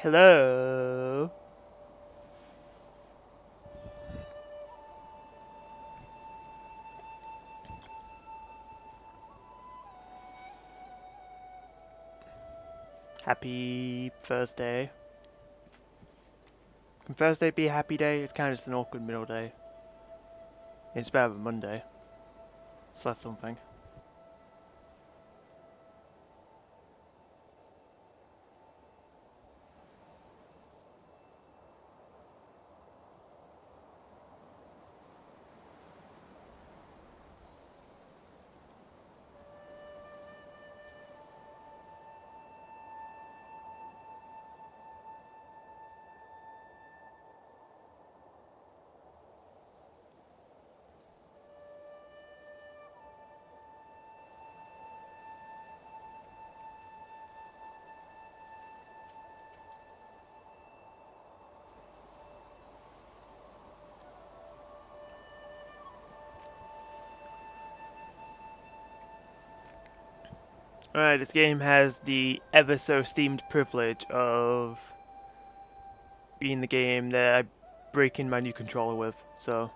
Hello. Happy Thursday. Can Thursday be a happy day? It's kind of just an awkward middle day. It's better than Monday. So that's something. Alright, this game has the ever so esteemed privilege of being the game that I break in my new controller with, so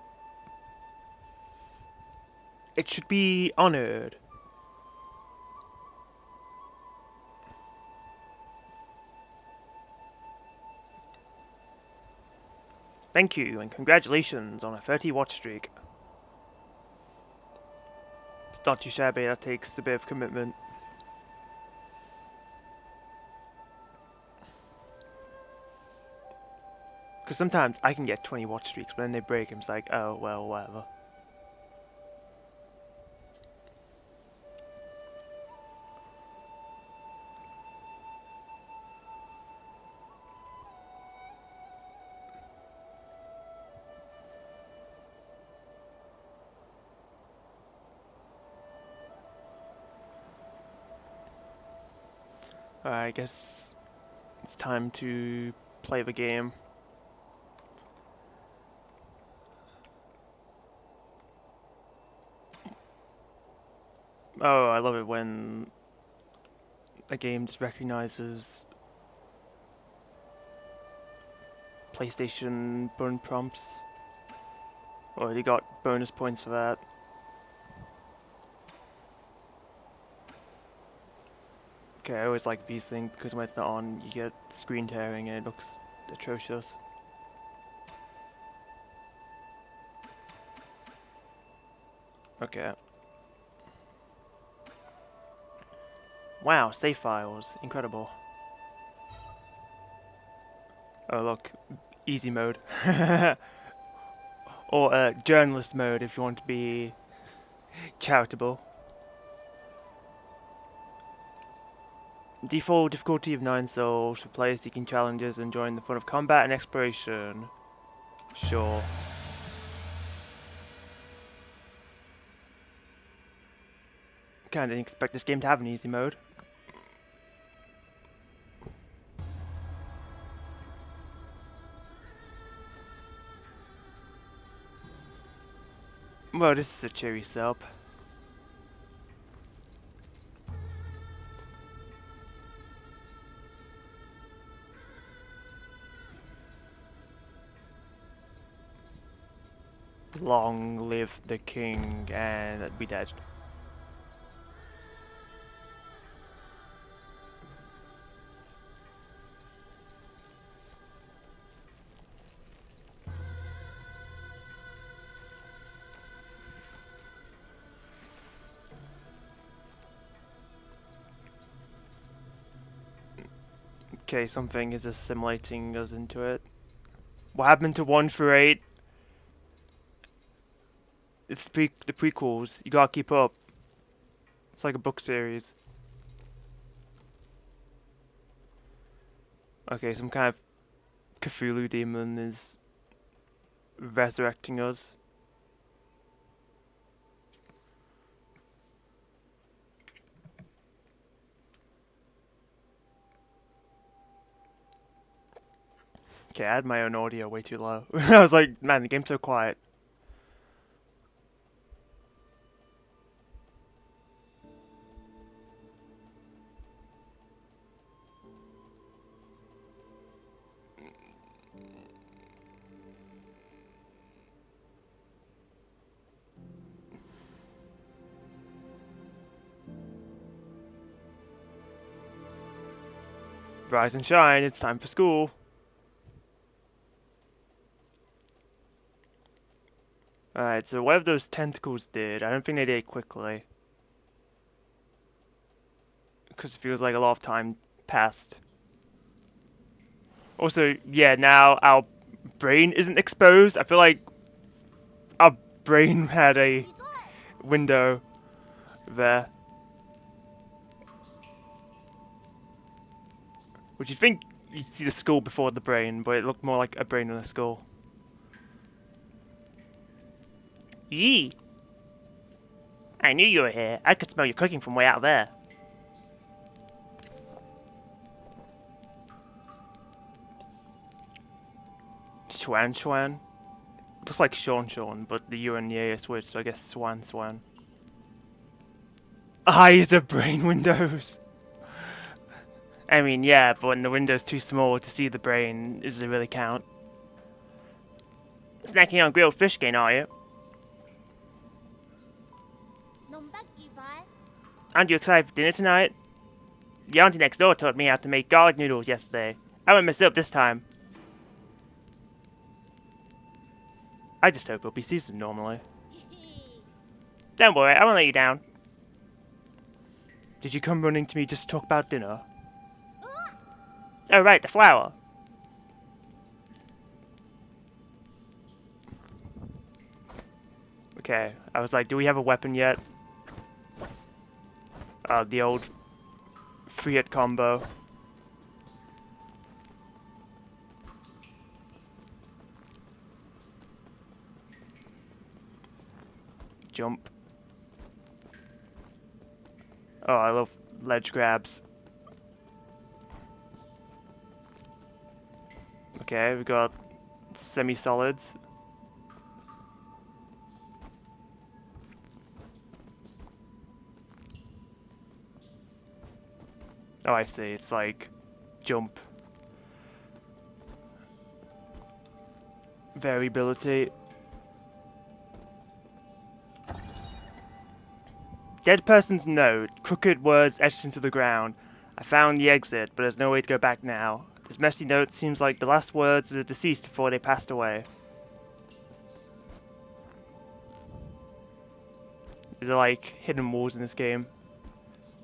it should be honored. Thank you, and congratulations on a 30-watch streak. It's not too shabby, that takes a bit of commitment. Because sometimes I can get 20-watch streaks, but then they break, and it's like, oh, well, whatever. Alright, I guess it's time to play the game. Oh, I love it when a game just recognizes PlayStation button prompts. Already got bonus points for that. Okay, I always like these things because when it's not on, you get screen tearing and it looks atrocious. Okay. Wow, save files. Incredible. Oh look, easy mode. Or journalist mode if you want to be charitable. Default difficulty of 9 souls for players seeking challenges and enjoying the fun of combat and exploration. Sure. Kinda didn't expect this game to have an easy mode. Well, this is a cheery setup. Long live the king, and be dead. Okay, something is assimilating us into it. What happened to 1 through 8? It's the prequels. You gotta keep up. It's like a book series. Okay, some kind of Cthulhu demon is resurrecting us. Okay, I had my own audio way too low. I was like, man, the game's so quiet. Rise and shine, it's time for school. Alright, so whatever those tentacles did, I don't think they did it quickly. Because it feels like a lot of time passed. Also, yeah, now our brain isn't exposed. I feel like our brain had a window there. Would you think you'd see the skull before the brain, but it looked more like a brain than a skull. Yee! I knew you were here. I could smell you cooking from way out there. Swan Swan? Looks like Sean, but the U and the A are switched, so I guess Swan. Eyes are brain windows! I mean, yeah, but when the window's too small to see the brain, does it really count? Snacking on grilled fish skin, are you? Aren't you excited for dinner tonight? The auntie next door taught me how to make garlic noodles yesterday. I won't mess it up this time. I just hope it'll be seasoned normally. Don't worry, I won't let you down. Did you come running to me just to talk about dinner? Oh right, the flower. Okay, I was like, do we have a weapon yet? The old free-hit combo. Jump. Oh, I love ledge grabs. Okay, we got semi-solids. Oh, I see. It's like jump. Variability. Dead person's note. Crooked words etched into the ground. I found the exit, but there's no way to go back now. This messy note seems like the last words of the deceased before they passed away. Is there like hidden walls in this game?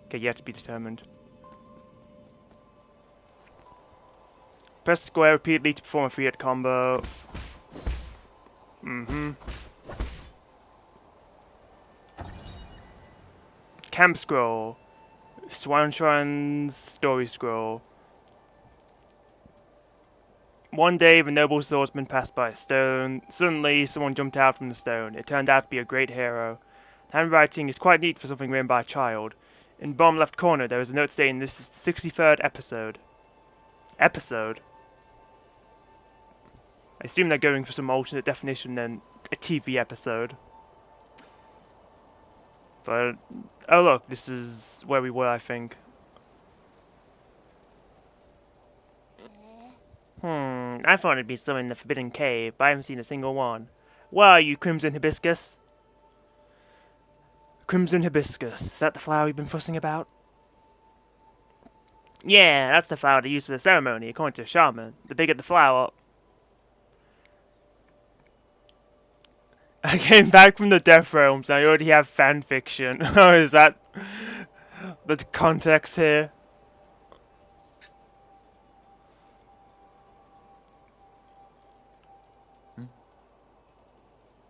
Okay, yet to be determined. Press square repeatedly to perform a free-hit combo. Camp scroll. Swanshran's story scroll. One day, the noble swordsman passed by a stone. Suddenly, someone jumped out from the stone. It turned out to be a great hero. The handwriting is quite neat for something written by a child. In the bottom left corner, there is a note stating this is the 63rd episode. Episode? I assume they're going for some alternate definition than a TV episode. But, oh look, this is where we were, I think. I thought it'd be some in the Forbidden Cave, but I haven't seen a single one. Where are you, Crimson Hibiscus? Crimson Hibiscus, is that the flower you've been fussing about? Yeah, that's the flower they used for the ceremony, according to the shaman. The bigger the flower... I came back from the Death Realms and I already have fanfiction. Oh, is that the context here?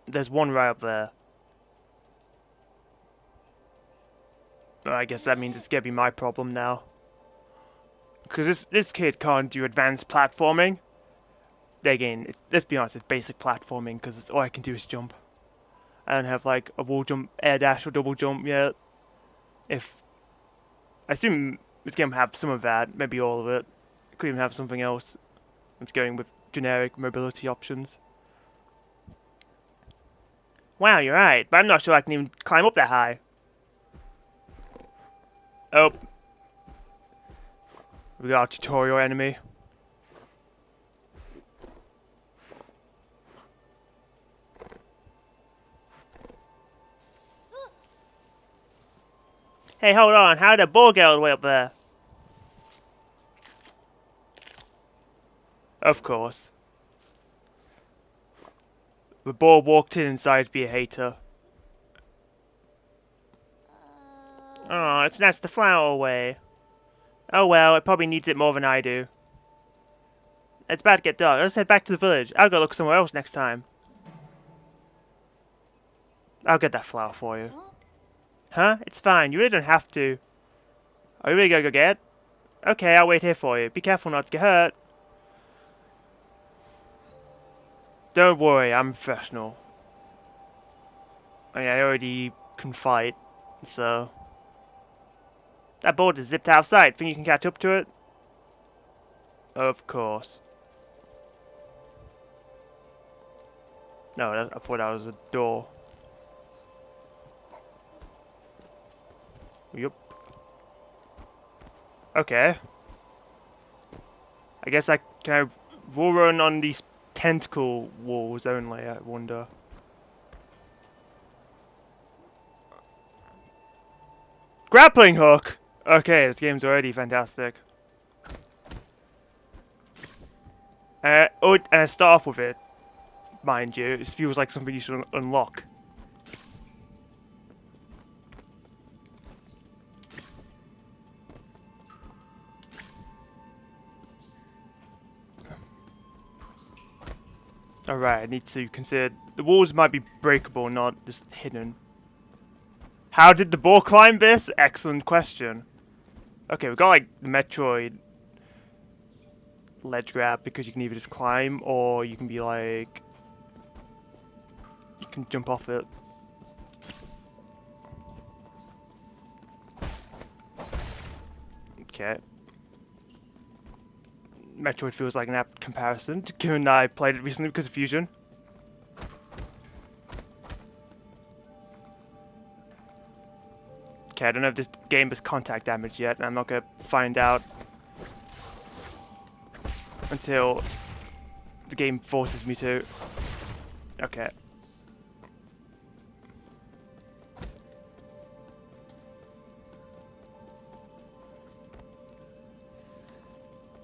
There's one right up there. Well, I guess that means it's gonna be my problem now. Because this kid can't do advanced platforming. Again, let's be honest, it's basic platforming because all I can do is jump. I don't have like a wall jump, air dash, or double jump yet. I assume it's gonna have some of that, maybe all of it. Could even have something else. I'm just going with generic mobility options. Wow, you're right, but I'm not sure I can even climb up that high. Oh. We got a tutorial enemy. Hey, hold on, how did a ball get all the way up there? Of course. The boar walked in inside to be a hater. Oh, it snatched the flower away. Oh well, it probably needs it more than I do. It's about to get dark. Let's head back to the village. I'll go look somewhere else next time. I'll get that flower for you. Huh? It's fine. You really don't have to. Are you really gonna go get it? Okay, I'll wait here for you. Be careful not to get hurt. Don't worry, I'm professional. I mean, I already can fight, so... That board is zipped out of sight. Think you can catch up to it? Of course. No, I thought that was a door. Yup. Okay. I guess can I wall run on these tentacle walls only, I wonder. Grappling hook! Okay, this game's already fantastic. And I start off with it, mind you. It feels like something you should unlock. Alright, I need to consider... The walls might be breakable, not just hidden. How did the boar climb this? Excellent question. Okay, we've got like the Metroid ledge grab, because you can either just climb or you can be like... You can jump off it. Okay. Metroid feels like an apt comparison, given that I played it recently because of Fusion. Okay, I don't know if this game has contact damage yet, and I'm not going to find out until the game forces me to. Okay.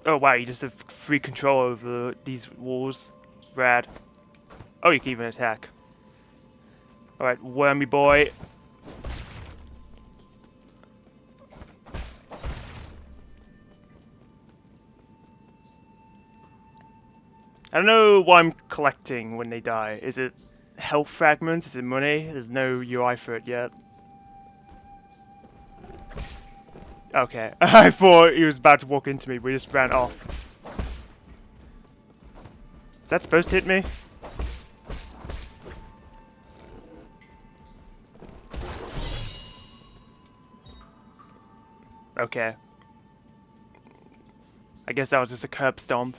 Oh wow, you just have free control over these walls. Rad. Oh, you can even attack. Alright, wormy boy. I don't know what I'm collecting when they die. Is it health fragments? Is it money? There's no UI for it yet. Okay, I thought he was about to walk into me, but he just ran off. Is that supposed to hit me? Okay. I guess that was just a curb stomp.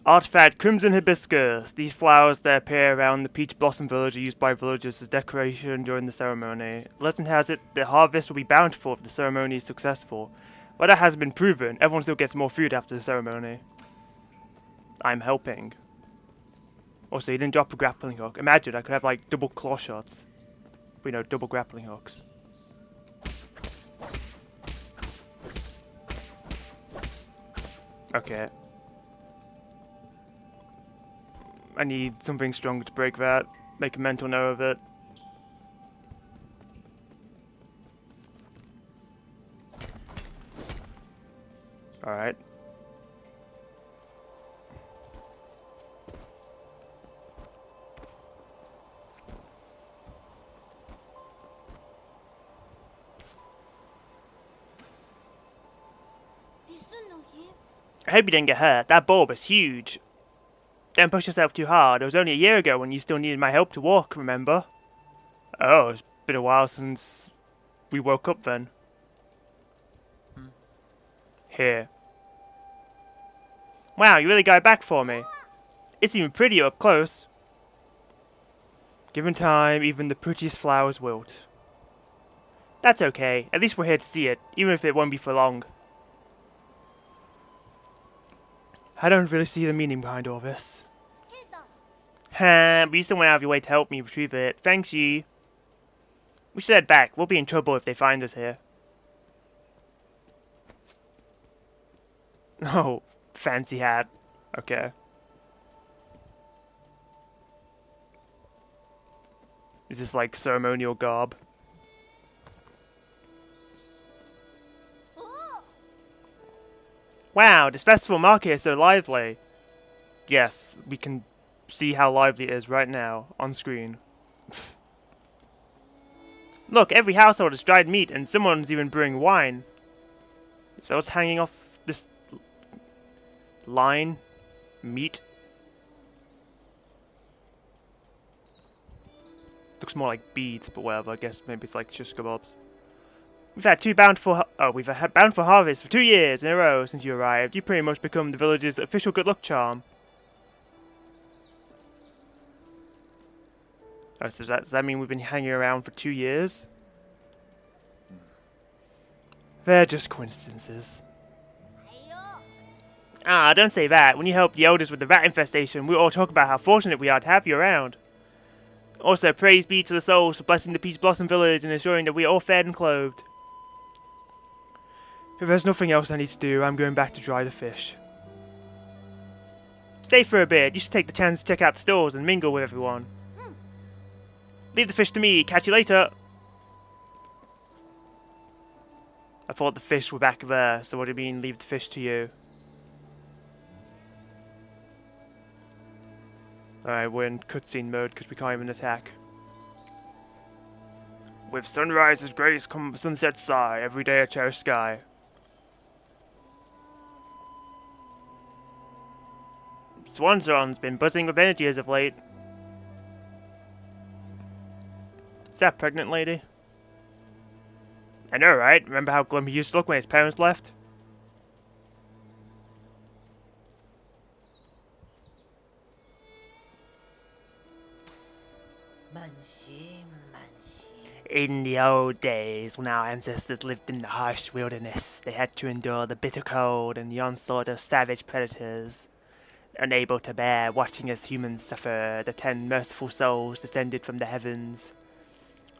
Artifact Crimson Hibiscus. These flowers that appear around the Peach Blossom Village are used by villagers as decoration during the ceremony. Legend has it the harvest will be bountiful if the ceremony is successful. But that hasn't been proven. Everyone still gets more food after the ceremony. I'm helping. Also, you didn't drop a grappling hook. Imagine I could have like double claw shots. But, you know, double grappling hooks. Okay. I need something stronger to break that. Make a mental note of it. Alright. I hope you didn't get hurt. That bulb is huge. Don't push yourself too hard. It was only a year ago when you still needed my help to walk, remember? Oh, it's been a while since we woke up then. Here. Wow, you really got it back for me. It's even prettier up close. Given time, even the prettiest flowers wilt. That's okay. At least we're here to see it, even if it won't be for long. I don't really see the meaning behind all this. But you still went out of your way to help me retrieve it. Thanks, you. We should head back. We'll be in trouble if they find us here. Oh, Fancy hat. Okay. Is this like ceremonial garb? Wow, this festival market is so lively. Yes, we can see how lively it is right now on screen. Look, every household has dried meat and someone's even brewing wine. So what's hanging off this line? Meat? Looks more like beads, but whatever. I guess maybe it's like shish kebabs. We've had bountiful harvests for 2 years in a row since you arrived. You pretty much become the village's official good luck charm. Oh, so does that mean we've been hanging around for 2 years? They're just coincidences. Ah, don't say that. When you helped the elders with the rat infestation, we all talk about how fortunate we are to have you around. Also, praise be to the souls for blessing the Peach Blossom Village and ensuring that we are all fed and clothed. If there's nothing else I need to do, I'm going back to dry the fish. Stay for a bit. You should take the chance to check out the stores and mingle with everyone. Leave the fish to me. Catch you later. I thought the fish were back there, so what do you mean leave the fish to you? Alright, we're in cutscene mode because we can't even attack. With sunrise's grace comes sunset's sigh, every day a cherished sky. Swanson's been buzzing with energy as of late. Is that a pregnant lady? I know, right? Remember how glum he used to look when his parents left? In the old days, when our ancestors lived in the harsh wilderness, they had to endure the bitter cold and the onslaught of savage predators. Unable to bear watching as humans suffer, the 10 merciful souls descended from the heavens.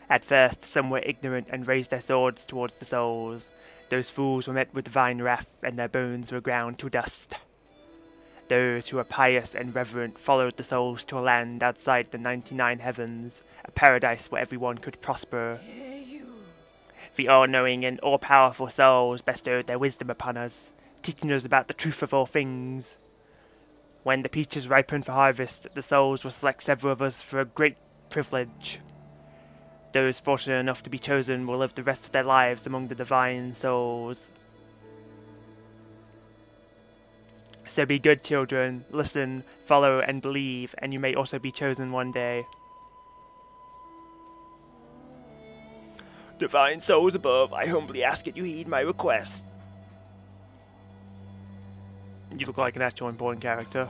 At first, some were ignorant and raised their swords towards the souls. Those fools were met with divine wrath, and their bones were ground to dust. Those who were pious and reverent followed the souls to a land outside the 99 heavens, a paradise where everyone could prosper. The all-knowing and all-powerful souls bestowed their wisdom upon us, teaching us about the truth of all things. When the peaches ripened for harvest, the souls will select several of us for a great privilege. Those fortunate enough to be chosen will live the rest of their lives among the divine souls. So be good, children, listen, follow, and believe, and you may also be chosen one day. Divine souls above, I humbly ask that you heed my request. You look like an actual important character.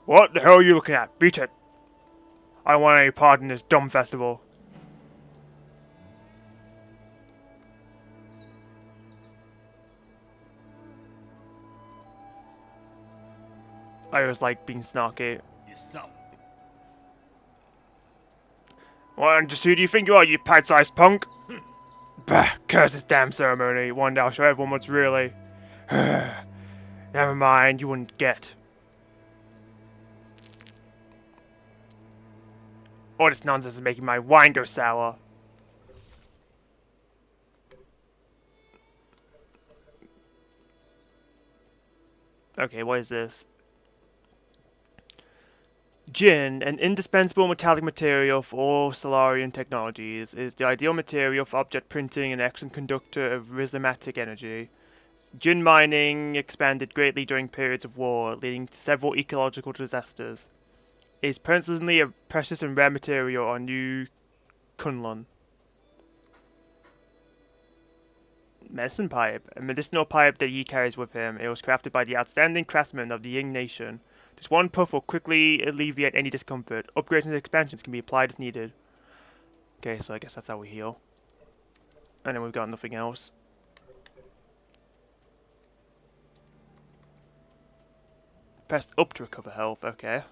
What the hell are you looking at? Beat it! I don't want any part in this dumb festival. I was like being snarky. What, just who do you think you are, you pad-sized punk? Bah, curse this damn ceremony. One day I'll show everyone what's really... Never mind, you wouldn't get. All this nonsense is making my wine go sour. Okay, what is this? Gin, an indispensable metallic material for all Solarian technologies, is the ideal material for object printing and excellent conductor of rhizomatic energy. Gin mining expanded greatly during periods of war, leading to several ecological disasters. It is presently a precious and rare material on New Kunlun. Medicine pipe, a medicinal pipe that Yi carries with him. It was crafted by the outstanding craftsmen of the Ying Nation. Just one puff will quickly alleviate any discomfort. Upgrades and expansions can be applied if needed. Okay, so I guess that's how we heal. And then we've got nothing else. Press up to recover health, okay.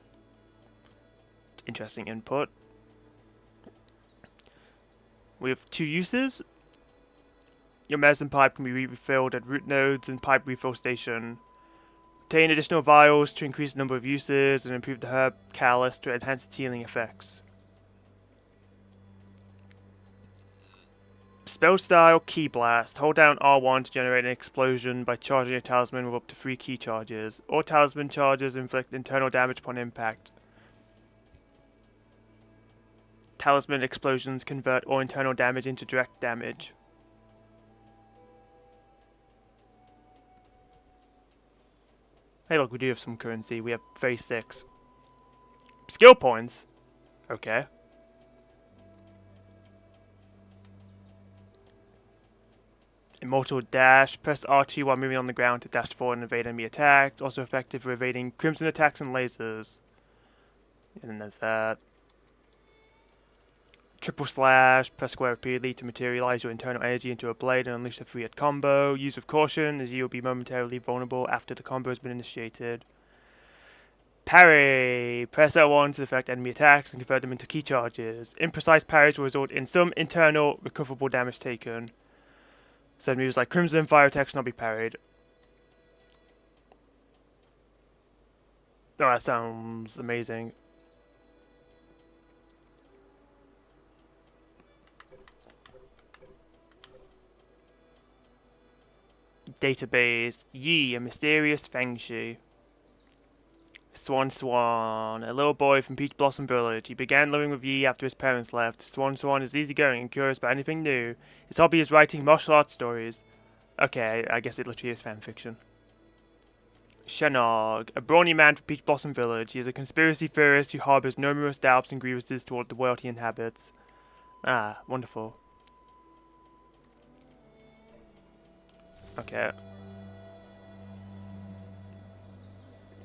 Interesting input. We have 2 uses. Your medicine pipe can be refilled at root nodes and pipe refill station. Obtain additional vials to increase the number of uses and improve the herb callus to enhance its healing effects. Spell style Key Blast. Hold down R1 to generate an explosion by charging a talisman with up to 3 key charges. All talisman charges inflict internal damage upon impact. Talisman explosions convert all internal damage into direct damage. Hey look, we do have some currency. We have 36. Skill points? Okay. Immortal Dash. Press R2 while moving on the ground to dash forward and evade enemy attacks. Also effective for evading crimson attacks and lasers. And then there's that. Triple Slash. Press square repeatedly to materialize your internal energy into a blade and unleash a 3-hit combo. Use with caution, as you will be momentarily vulnerable after the combo has been initiated. Parry. Press L1 to affect enemy attacks and convert them into key charges. Imprecise parries will result in some internal recoverable damage taken. So moves like Crimson Fire attacks not be parried. Oh, that sounds amazing. Database. Yi, a mysterious Fengshi. Swan, a little boy from Peach Blossom Village. He began living with Yi after his parents left. Swan is easygoing and curious about anything new. His hobby is writing martial arts stories. Okay, I guess it literally is fanfiction. Shenog, a brawny man from Peach Blossom Village. He is a conspiracy theorist who harbors numerous doubts and grievances toward the world he inhabits. Ah, wonderful. Okay.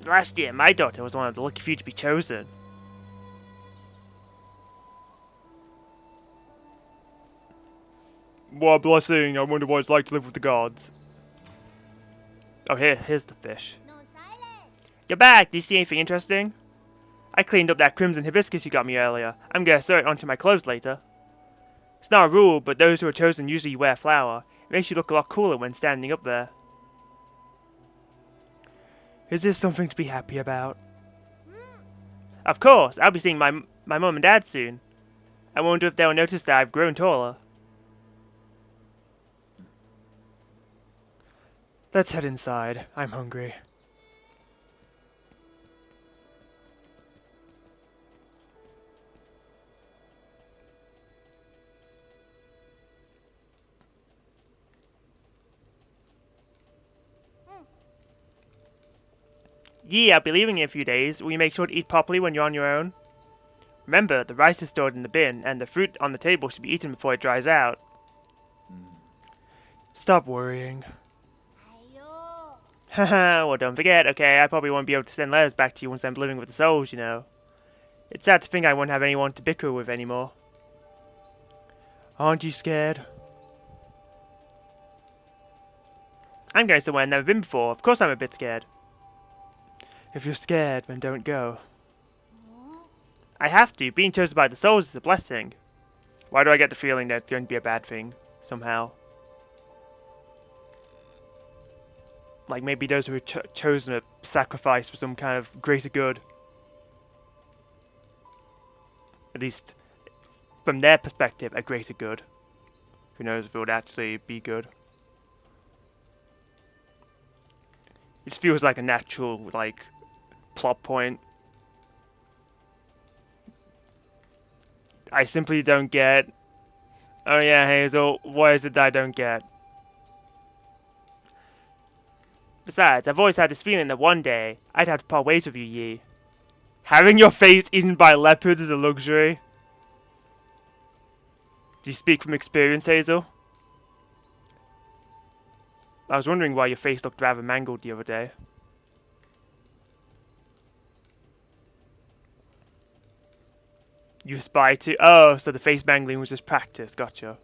Last year, my daughter was one of the lucky few to be chosen. What a blessing! I wonder what it's like to live with the gods. Oh, here's the fish. You're back! Do you see anything interesting? I cleaned up that crimson hibiscus you got me earlier. I'm gonna sew it onto my clothes later. It's not a rule, but those who are chosen usually wear flower. It makes you look a lot cooler when standing up there. Is this something to be happy about? Of course! I'll be seeing my mum and dad soon. I wonder if they'll notice that I've grown taller. Let's head inside. I'm hungry. Yeah, I'll be leaving in a few days. Will you make sure to eat properly when you're on your own? Remember, the rice is stored in the bin, and the fruit on the table should be eaten before it dries out. Stop worrying. Haha, well don't forget, okay, I probably won't be able to send letters back to you once I'm living with the souls, you know. It's sad to think I won't have anyone to bicker with anymore. Aren't you scared? I'm going somewhere I've never been before. Of course I'm a bit scared. If you're scared, then don't go. I have to. Being chosen by the souls is a blessing. Why do I get the feeling that it's going to be a bad thing, somehow? Like maybe those who are chosen are sacrificed for some kind of greater good. At least, from their perspective, a greater good. Who knows if it would actually be good. This feels like a natural, like, plot point. I simply don't get. Oh yeah, Hazel, what is it that I don't get? Besides, I've always had this feeling that one day, I'd have to part ways with you, Yi. Having your face eaten by leopards is a luxury. Do you speak from experience, Hazel? I was wondering why your face looked rather mangled the other day. You aspire to... Oh, so the face mangling was just practice, gotcha.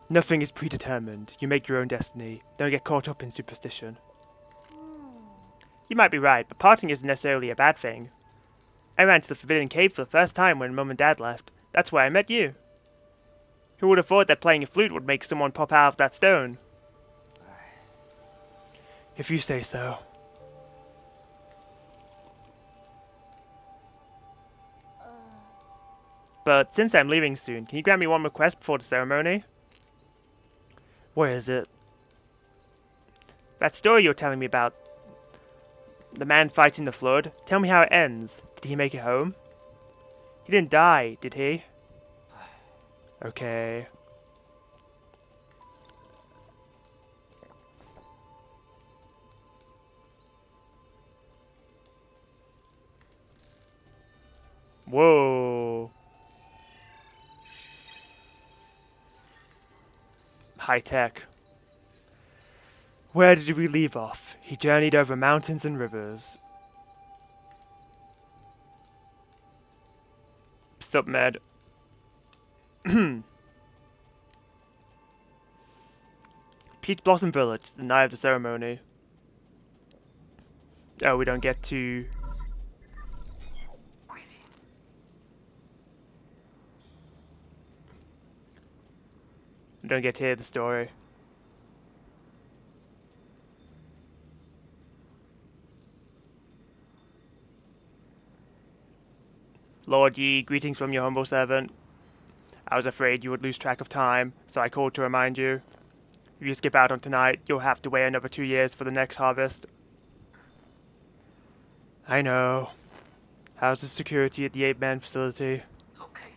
Nothing is predetermined. You make your own destiny. Don't get caught up in superstition. You might be right, but parting isn't necessarily a bad thing. I ran to the Forbidden Cave for the first time when Mum and Dad left. That's where I met you. Who would have thought that playing a flute would make someone pop out of that stone? If you say so. But since I'm leaving soon, can you grant me one request before the ceremony? Where is it? That story you were telling me about. The man fighting the flood. Tell me how it ends. Did he make it home? He didn't die, did he? Okay. Whoa. High tech. Where did we leave off? He journeyed over mountains and rivers. Stop, Med. Peach Blossom Village, the night of the ceremony. Oh, we don't get to... We don't get to hear the story. Lord Yi, greetings from your humble servant. I was afraid you would lose track of time, so I called to remind you. If you skip out on tonight, you'll have to wait another 2 years for the next harvest. I know. How's the security at the 8-man facility? Okay.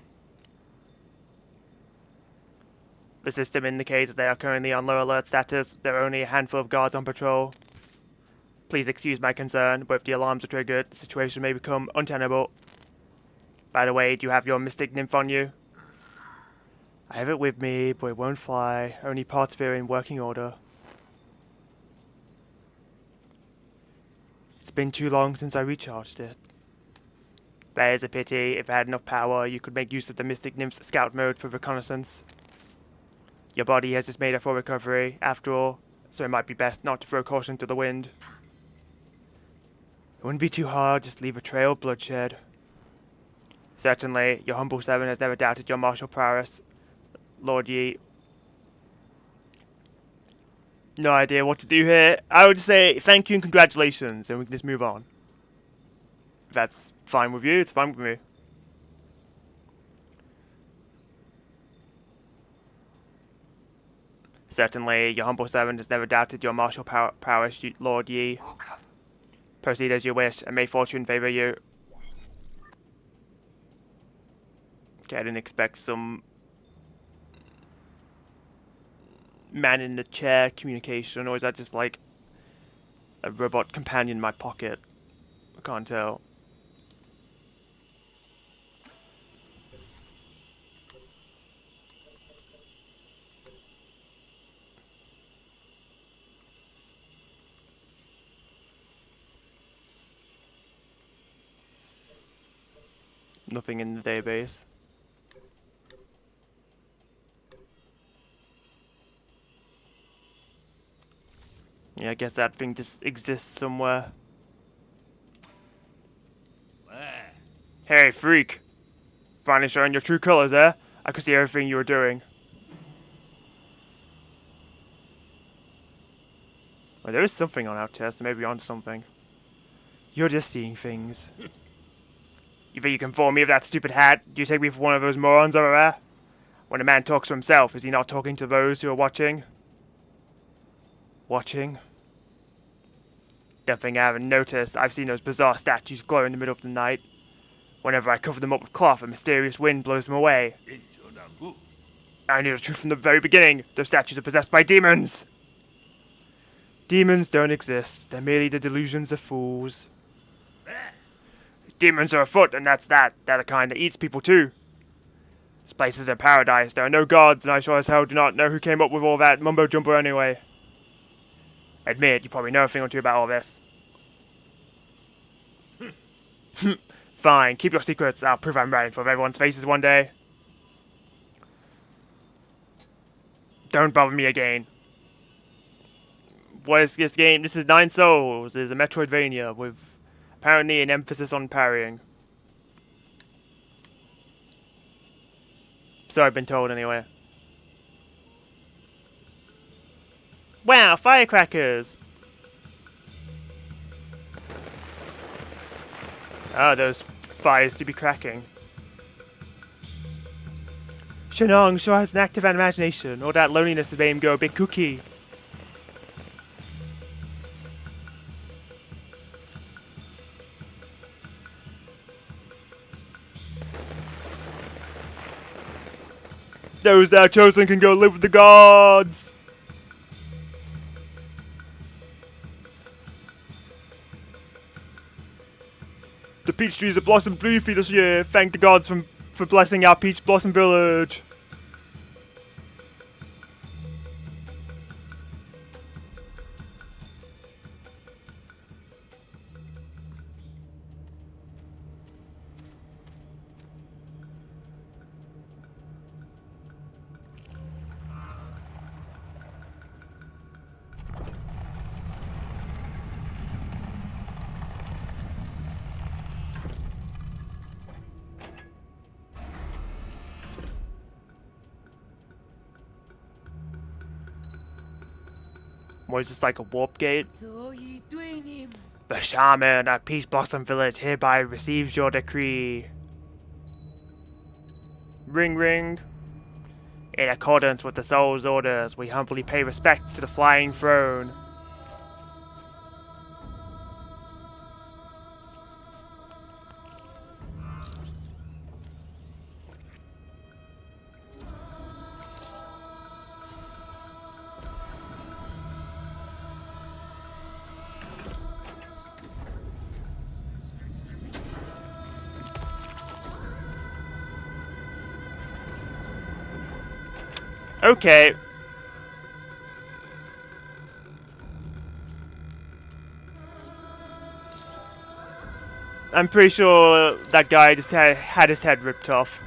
The system indicates that they are currently on low alert status. There are only a handful of guards on patrol. Please excuse my concern, but if the alarms are triggered, the situation may become untenable. By the way, do you have your mystic nymph on you? I have it with me, but it won't fly. Only parts of it are in working order. It's been too long since I recharged it. That is a pity. If I had enough power, you could make use of the mystic nymph's scout mode for reconnaissance. Your body has just made a full recovery, after all, so it might be best not to throw caution to the wind. It wouldn't be too hard, just leave a trail of bloodshed. Certainly, your humble servant has never doubted your martial prowess, Lord Yi. No idea what to do here. I would say thank you and congratulations, and we can just move on. If that's fine with you, it's fine with me. Certainly, your humble servant has never doubted your martial prowess, Lord Yi. Okay. Proceed as you wish, and may fortune favor you. Okay, I didn't expect some man in the chair communication, or is that just like a robot companion in my pocket? I can't tell. Nothing in the database. Yeah, I guess that thing just exists somewhere. Hey, freak! Finally showing your true colors there. I could see everything you were doing. Well, there is something on our chest, maybe on something. You're just seeing things. You think you can fool me with that stupid hat? Do you take me for one of those morons over there? When a man talks to himself, is he not talking to those who are watching? Watching? Don't think I haven't noticed. I've seen those bizarre statues glow in the middle of the night. Whenever I cover them up with cloth, a mysterious wind blows them away. I knew the truth from the very beginning. Those statues are possessed by demons. Demons don't exist. They're merely the delusions of fools. Demons are afoot, and that's that. They're the kind that eats people too. This place is a paradise. There are no gods, and I sure as hell do not know who came up with all that mumbo-jumbo anyway. Admit, you probably know a thing or two about all this. Fine, keep your secrets. I'll prove I'm right in front of everyone's faces one day. Don't bother me again. What is this game? This is Nine Souls. It's a Metroidvania with apparently an emphasis on parrying. So I've been told anyway. Wow, firecrackers! Ah, those fires do be cracking. Shenong sure has an active imagination. All that loneliness has made him go a bit kooky. Those that are chosen can go live with the gods! The peach trees have blossomed beautifully this year. Thank the gods for blessing our peach blossom village. What is this, like a warp gate? The shaman at Peach Blossom Village hereby receives your decree. Ring ring. In accordance with the soul's orders, we humbly pay respect to the flying throne. Okay. I'm pretty sure that guy just had his head ripped off.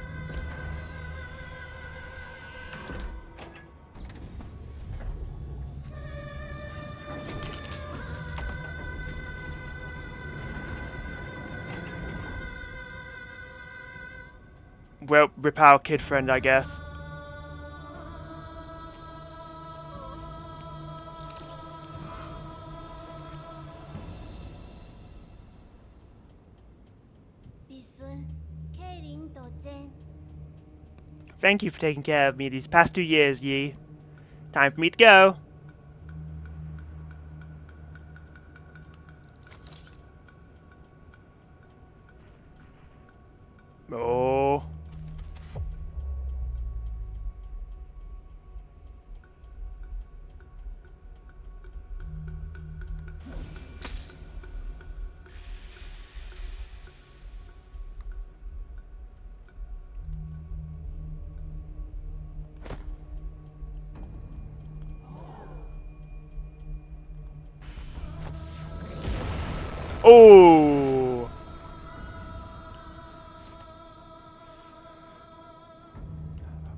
Well, rip our kid friend, I guess. Thank you for taking care of me these past 2 years, Yi. Time for me to go. Oh. Oh.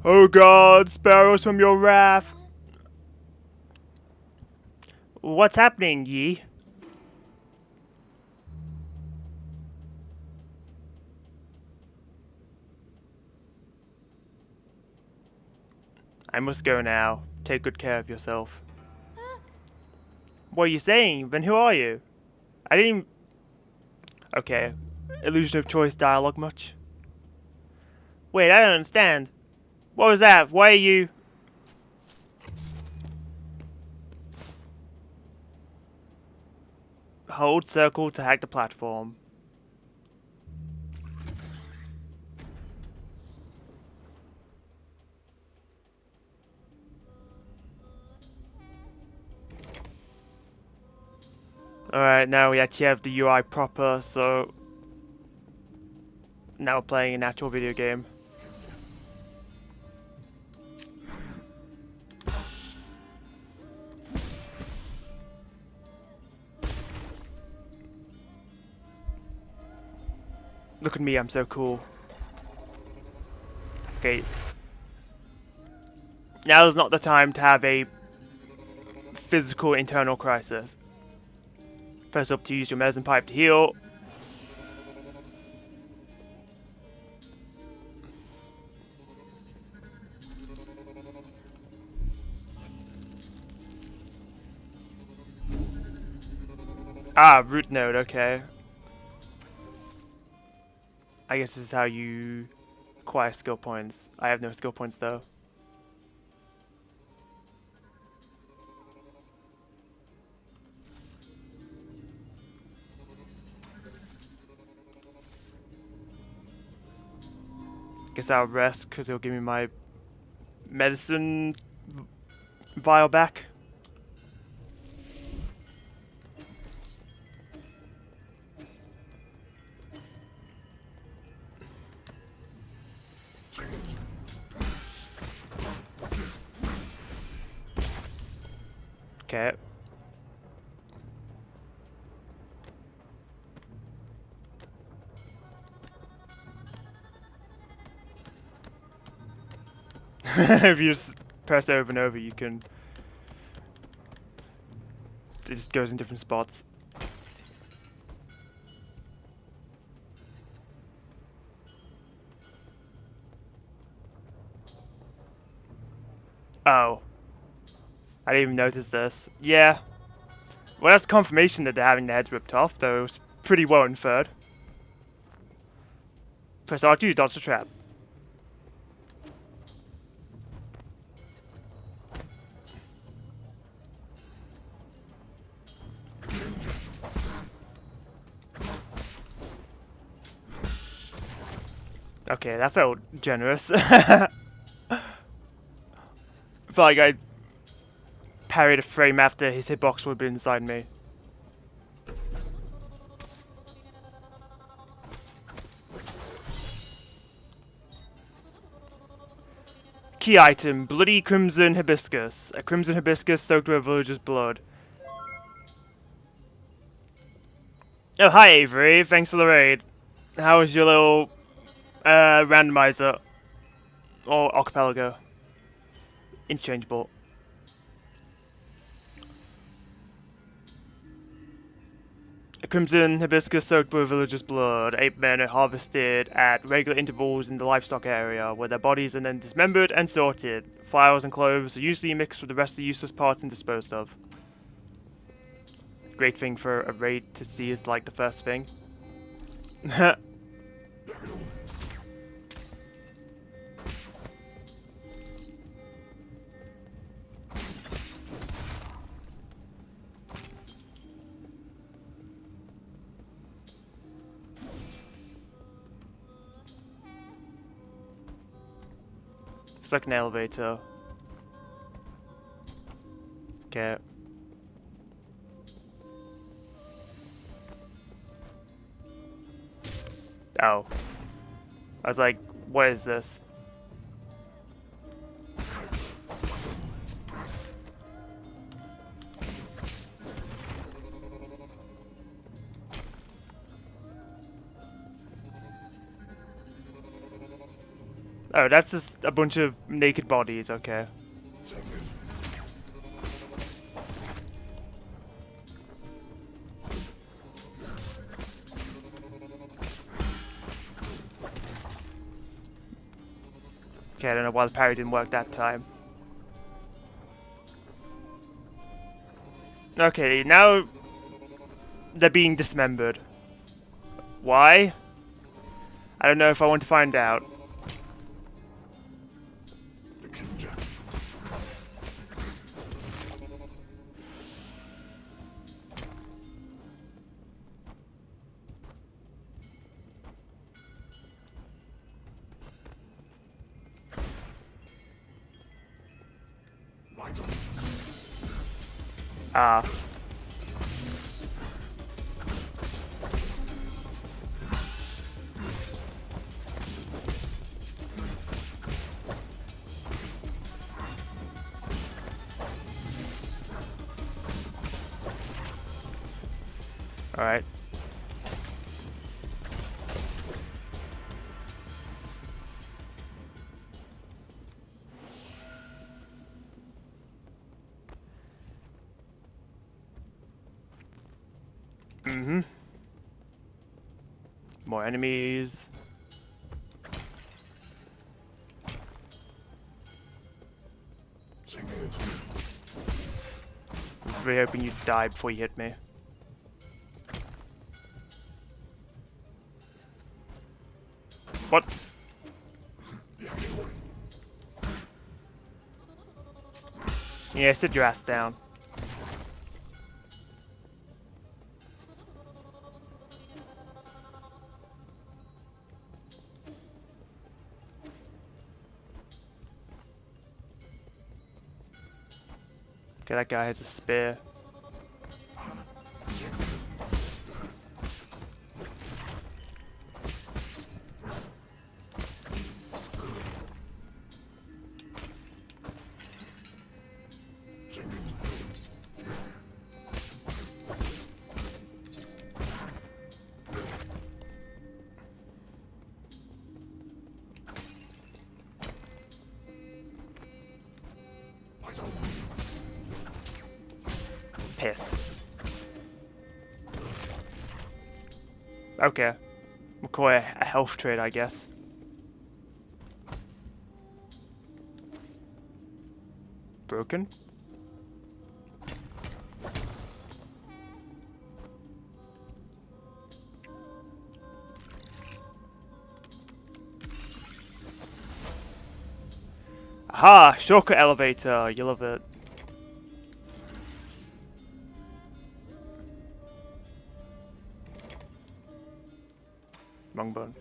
Oh God, spare us from your wrath. What's happening, Yi? I must go now. Take good care of yourself. What are you saying? Then who are you? I didn't even... Okay. Illusion of choice dialogue much? Wait, I don't understand. What was that? Why are you... Hold circle to hack the platform. Alright, now we actually have the UI proper, so... Now we're playing an actual video game. Look at me, I'm so cool. Okay. Now is not the time to have a physical internal crisis. Press up to use your medicine pipe to heal. Ah, root node, okay. I guess this is how you acquire skill points. I have no skill points though. Guess I'll rest because it'll give me my medicine vial back. Okay. If you just press over and over, you can. It just goes in different spots. Oh. I didn't even notice this. Yeah. Well, that's confirmation that they're having their heads ripped off, though it's pretty well inferred. Press R2 to dodge the trap. Okay, that felt generous. Felt like I parried a frame after his hitbox would have been inside me. Key item, bloody crimson hibiscus. A crimson hibiscus soaked with a villager's blood. Oh, hi Avery, thanks for the raid. How was your little randomizer? Or archipelago? Interchangeable. A crimson hibiscus soaked with a villager's blood. 8 men are harvested at regular intervals in the livestock area, where their bodies are then dismembered and sorted. Files and clothes are usually mixed with the rest of the useless parts and disposed of. Great thing for a raid to see is like the first thing. It's like an elevator. Okay. Oh. I was like, what is this? Oh, that's just a bunch of naked bodies, okay. Okay, I don't know why the parry didn't work that time. Okay, now they're being dismembered. Why? I don't know if I want to find out. Ah. Alright. Mm-hmm. More enemies. Really hoping you'd die before you hit me. What? Yeah, sit your ass down. Okay, that guy has a spear. Piss. Okay. We'll call it a health trade, I guess. Broken? Aha! Shortcut elevator! You love it. Wrong button.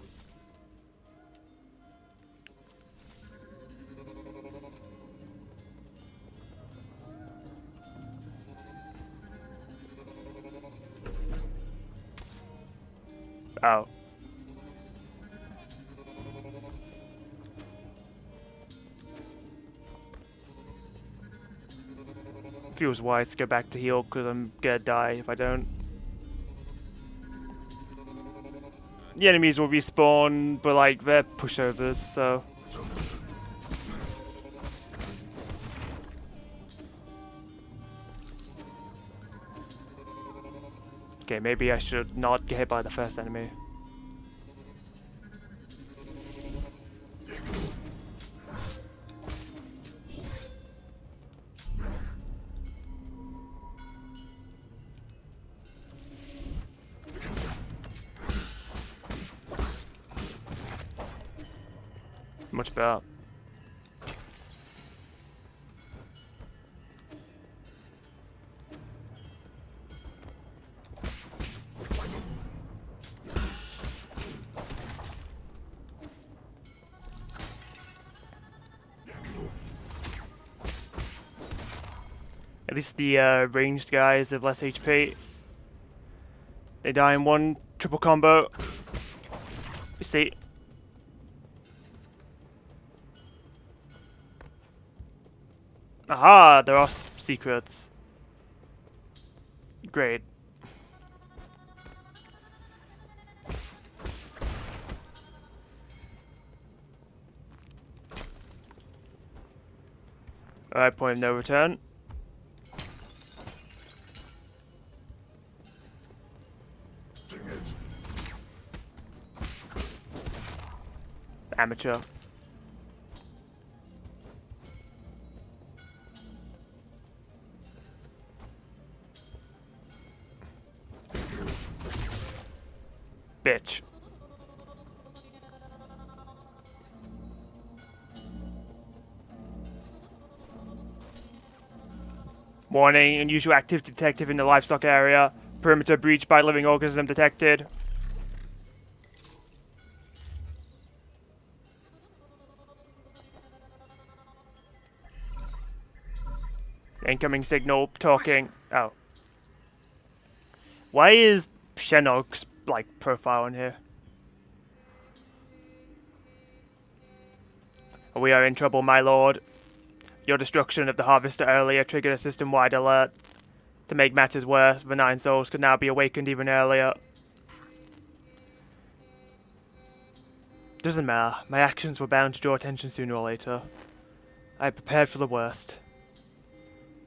Oh. Feels wise to go back to heal because I'm gonna die if I don't. The enemies will respawn, but like they're pushovers, so. Okay, maybe I should not get hit by the first enemy. Much better. At least the ranged guys have less HP. They die in one triple combo. You see. Aha! There are secrets. Great. Alright, point of no return. Amateur. Bitch. Warning, unusual activity detected in the livestock area. Perimeter breached by living organism detected. Incoming signal, talking. Oh. Why is Shenog's, like, profile in here? We are in trouble, my lord. Your destruction of the harvester earlier triggered a system-wide alert. To make matters worse, the 9 souls could now be awakened even earlier. Doesn't matter. My actions were bound to draw attention sooner or later. I prepared for the worst.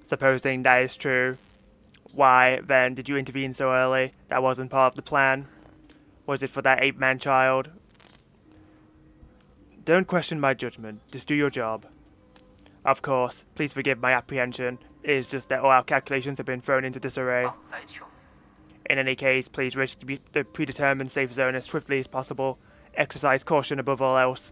Supposing that is true, why, then, did you intervene so early? That wasn't part of the plan. Was it for that 8-man child? Don't question my judgment. Just do your job. Of course. Please forgive my apprehension. It is just that all our calculations have been thrown into disarray. In any case, please reach the predetermined safe zone as swiftly as possible. exercise caution above all else.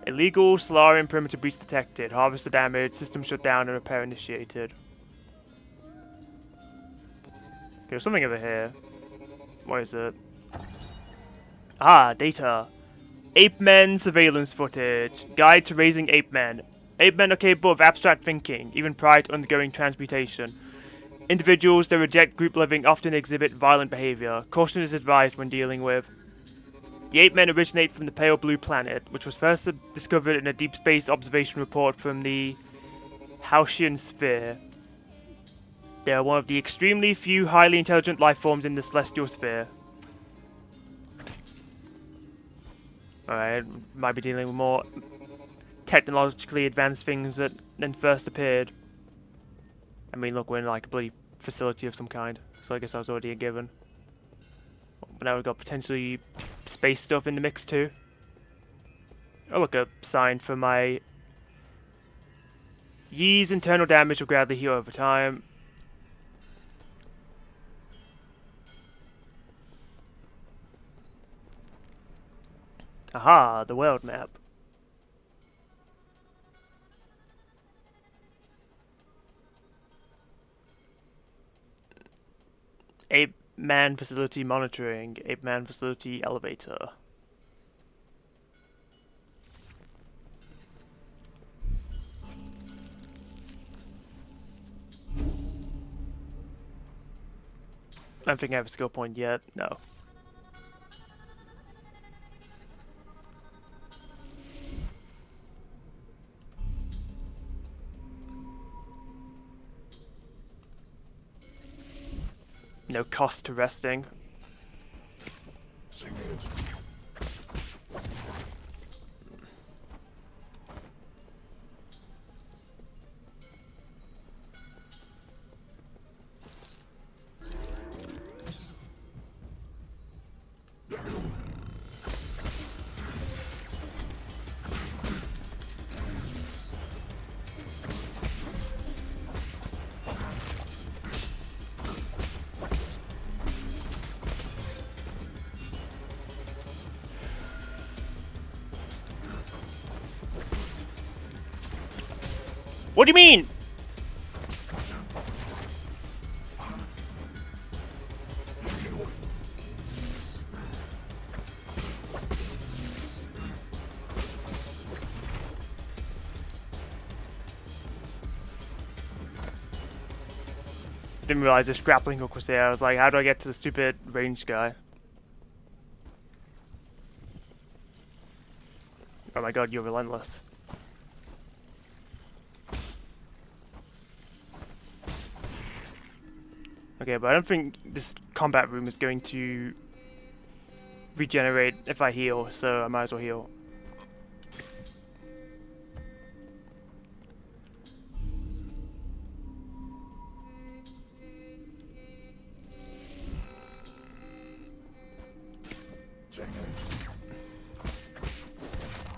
Illegal Solarian perimeter breach detected. Harvester damage, system shut down, and repair initiated. Okay, there's something over here. What is it? Ah, data. Ape men surveillance footage. Guide to raising ape men. Ape men are capable of abstract thinking, even prior to undergoing transmutation. Individuals that reject group living often exhibit violent behavior. Caution is advised when dealing with. The ape men originate from the pale blue planet, which was first discovered in a deep space observation report from the Hautian sphere. They are one of the extremely few highly intelligent life forms in the celestial sphere. Alright, might be dealing with more technologically advanced things than first appeared. I mean, look, we're in like a bloody facility of some kind, so I guess that was already a given. But now we've got potentially space stuff in the mix too. Oh look, a sign for my Yee's internal damage will gradually heal over time. Aha, the world map. Ape man facility monitoring. Ape man facility elevator. I don't think I have a skill point yet. No. No cost to resting. What do you mean? Didn't realize this grappling hook was there. I was like, how do I get to the stupid ranged guy? Oh my god, you're relentless. Okay, but I don't think this combat room is going to regenerate if I heal, so I might as well heal.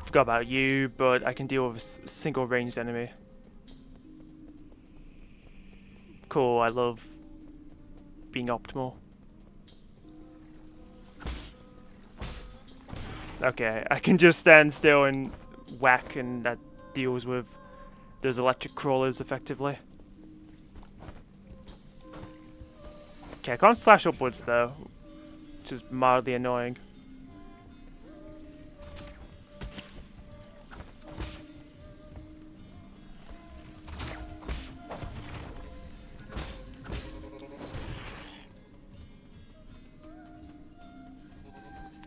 Forgot about you, but I can deal with a single ranged enemy. Cool, I love being optimal. Okay, I can just stand still and whack, and that deals with those electric crawlers effectively. Okay, I can't slash upwards though, which is mildly annoying.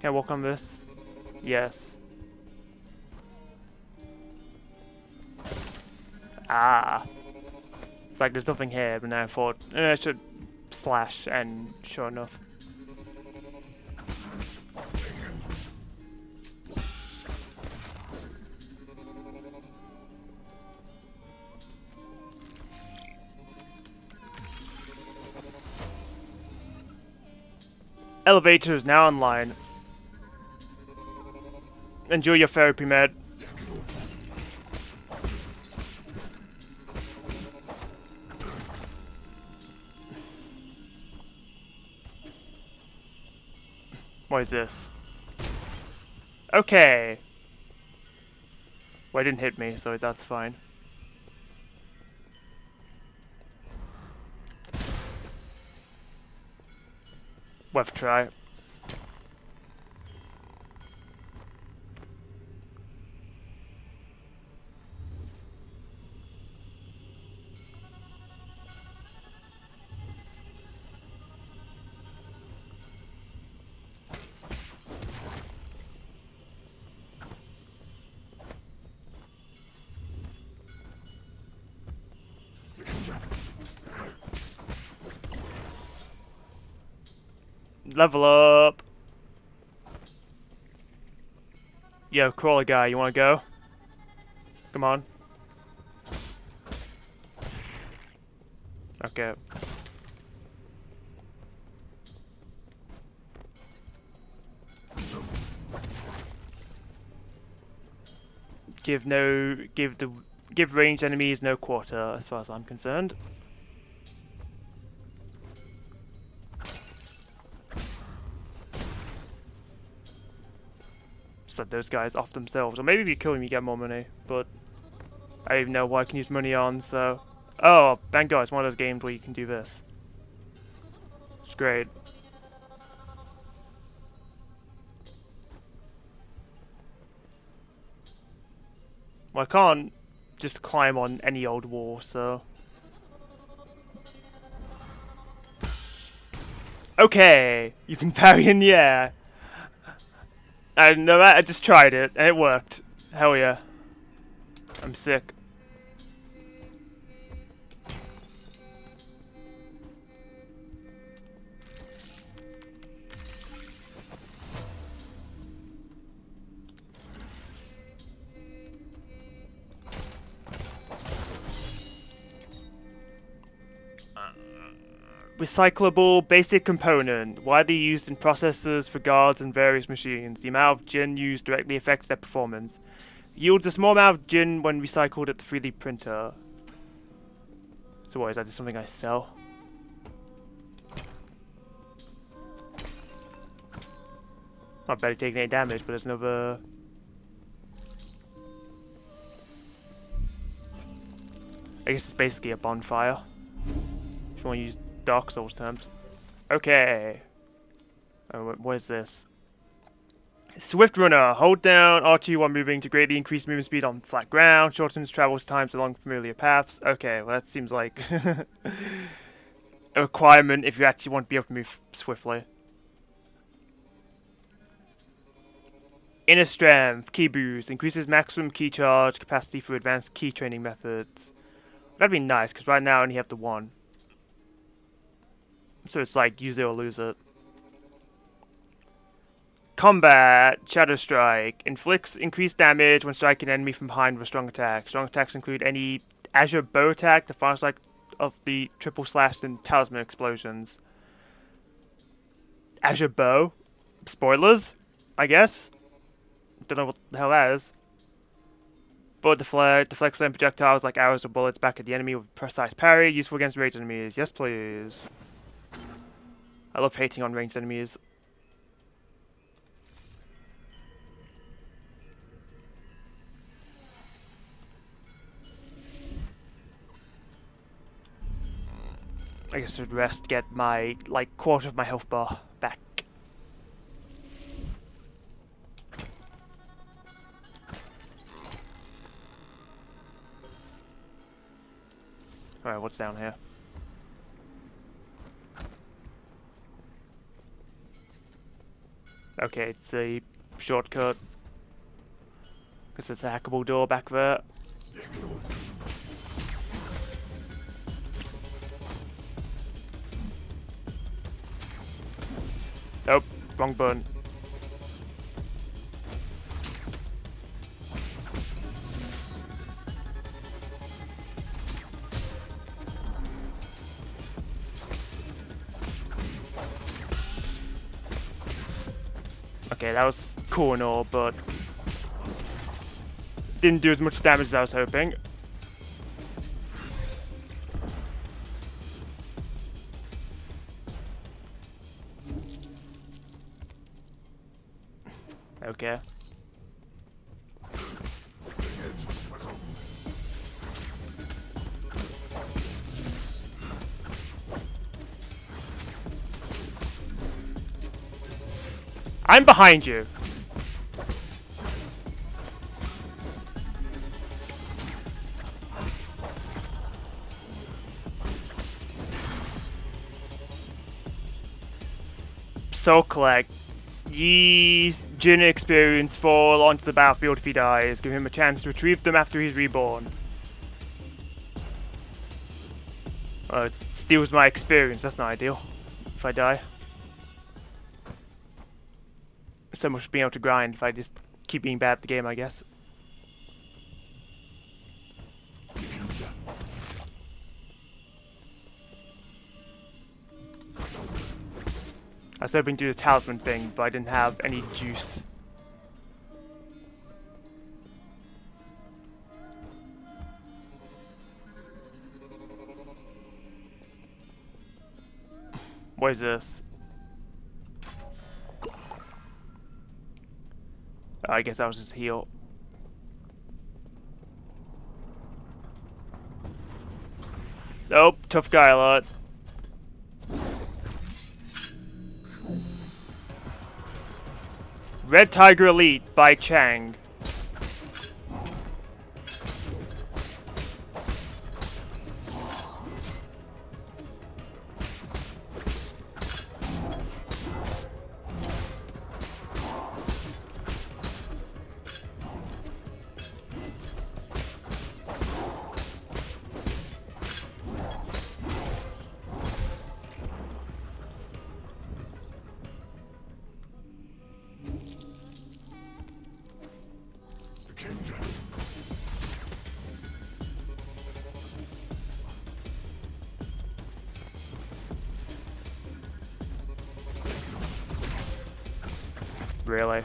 Can I walk on this? Yes. Ah. It's like there's nothing here, but now I thought I should slash, and sure enough. Elevator is now online. Enjoy your therapy, med. What is this? Okay. Well, it didn't hit me, so that's fine. Worth a try. Level up. Yo, crawler guy, you wanna go? Come on. Okay. Give ranged enemies no quarter, as far as I'm concerned. Set those guys off themselves, or maybe if you kill them you get more money, but I don't even know what I can use money on, so... Oh, thank God, it's one of those games where you can do this. It's great. Well, I can't just climb on any old wall, so... Okay, you can parry in the air. And no, I just tried it, and it worked. Hell yeah. I'm sick. Recyclable basic component, widely used in processors for guards and various machines. The amount of gin used directly affects their performance. Yields a small amount of gin when recycled at the 3D printer. So what, is that just something I sell? Not barely taking any damage, but there's another... I guess it's basically a bonfire. If you want to use Dark Souls terms. Okay. Oh, what is this? Swift Runner. Hold down R2 while moving to greatly increase movement speed on flat ground. Shortens travel times along familiar paths. Okay, well that seems like a requirement if you actually want to be able to move swiftly. Inner Strength. Key Boost. Increases maximum key charge capacity for advanced key training methods. That'd be nice, because right now I only have the one. So it's like, use it or lose it. Combat. Shadow Strike. Inflicts increased damage when striking an enemy from behind with a strong attack. Strong attacks include any Azure Bow attack, the final strike of the triple slash, and talisman explosions. Azure Bow? Spoilers? I guess? Don't know what the hell that is. Bullet deflects slam projectiles like arrows or bullets back at the enemy with precise parry. Useful against ranged enemies. Yes, please. I love hating on ranged enemies. I guess I'd rest, get my, like, quarter of my health bar back. Alright, what's down here? Okay, it's a shortcut. Because it's a hackable door back there. Nope, wrong button. Okay, that was cool and all, but didn't do as much damage as I was hoping. Okay. I'm behind you. Soul collect. Ye's Jin experience fall onto the battlefield if he dies. Give him a chance to retrieve them after he's reborn. It steals my experience. That's not ideal. If I die. So much for being able to grind if I just keep being bad at the game, I guess. I was hoping to do the talisman thing, but I didn't have any juice. What is this? I guess that was just heal. Nope, tough guy a lot. Red Tiger Elite by Chang. Really?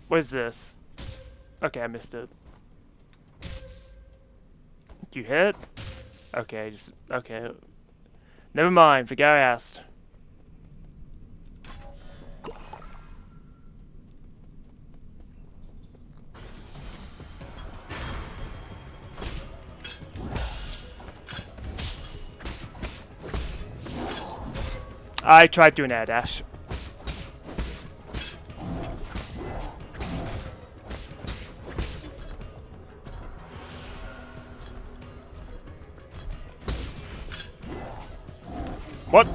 What is this? Okay, I missed it. You hit? Okay, just... okay. Never mind, forget I asked. I tried doing air dash. What?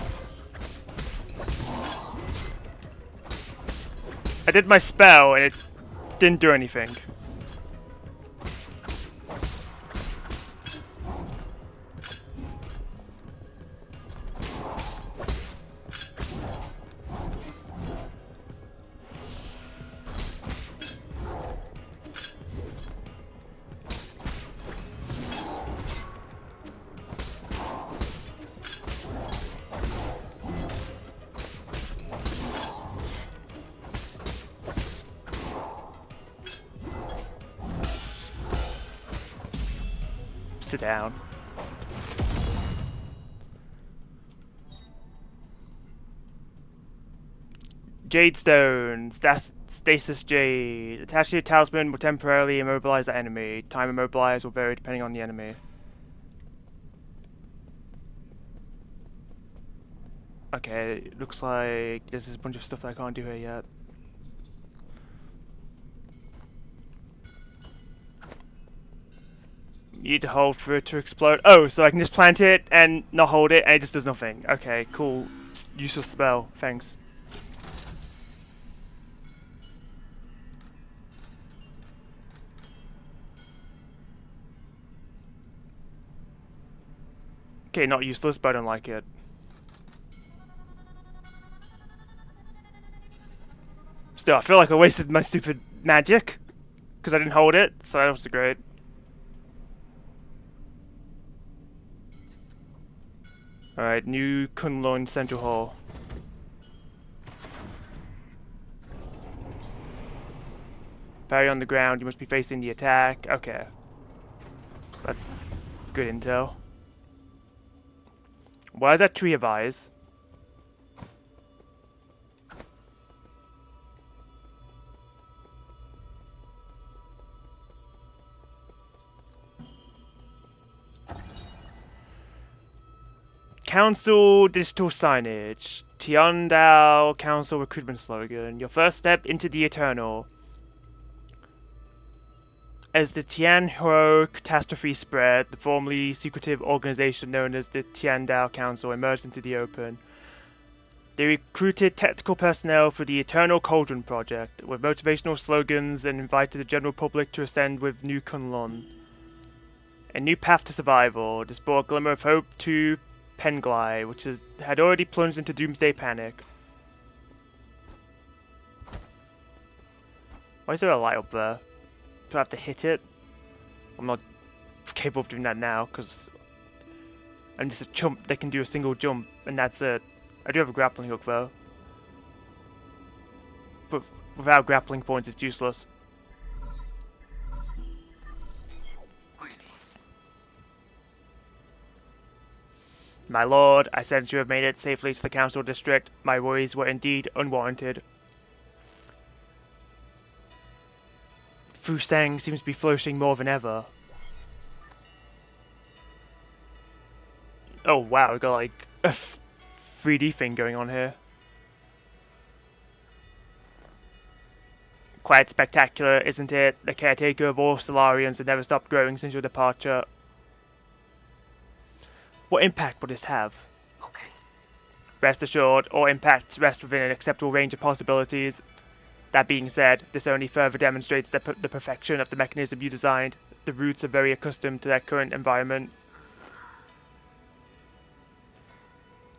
I did my spell and it didn't do anything. Sit down. Jade Stone, Stasis Jade. Attached to your talisman will temporarily immobilize the enemy. Time immobilized will vary depending on the enemy. Okay, looks like there's a bunch of stuff that I can't do here yet. You need to hold for it to explode. Oh, so I can just plant it and not hold it and it just does nothing. Okay, cool. Useful spell. Thanks. Okay, not useless, but I don't like it. Still, I feel like I wasted my stupid magic because I didn't hold it, so that was great. Alright, new Kunlun Central Hall. Parry on the ground, you must be facing the attack. Okay. That's good intel. Why is that tree of eyes? Council digital signage. Tiandao Council recruitment slogan. Your first step into the eternal. As the Tianhuo catastrophe spread, the formerly secretive organization known as the Tiandao Council emerged into the open. They recruited technical personnel for the Eternal Cauldron project, with motivational slogans, and invited the general public to ascend with New Kunlun. A new path to survival. This brought a glimmer of hope to Penglai, which had already plunged into doomsday panic. Why is there a light up there? Do I have to hit it? I'm not capable of doing that now, because I'm just a chump that can do a single jump, and that's it. I do have a grappling hook, though. But without grappling points, it's useless. My lord, I sense you have made it safely to the council district. My worries were indeed unwarranted. Fusang seems to be flourishing more than ever. Oh wow, we got like a 3D thing going on here. Quite spectacular, isn't it? The caretaker of all Solarians has never stopped growing since your departure. What impact will this have? Okay. Rest assured, all impacts rest within an acceptable range of possibilities. That being said, this only further demonstrates the perfection of the mechanism you designed. The roots are very accustomed to their current environment.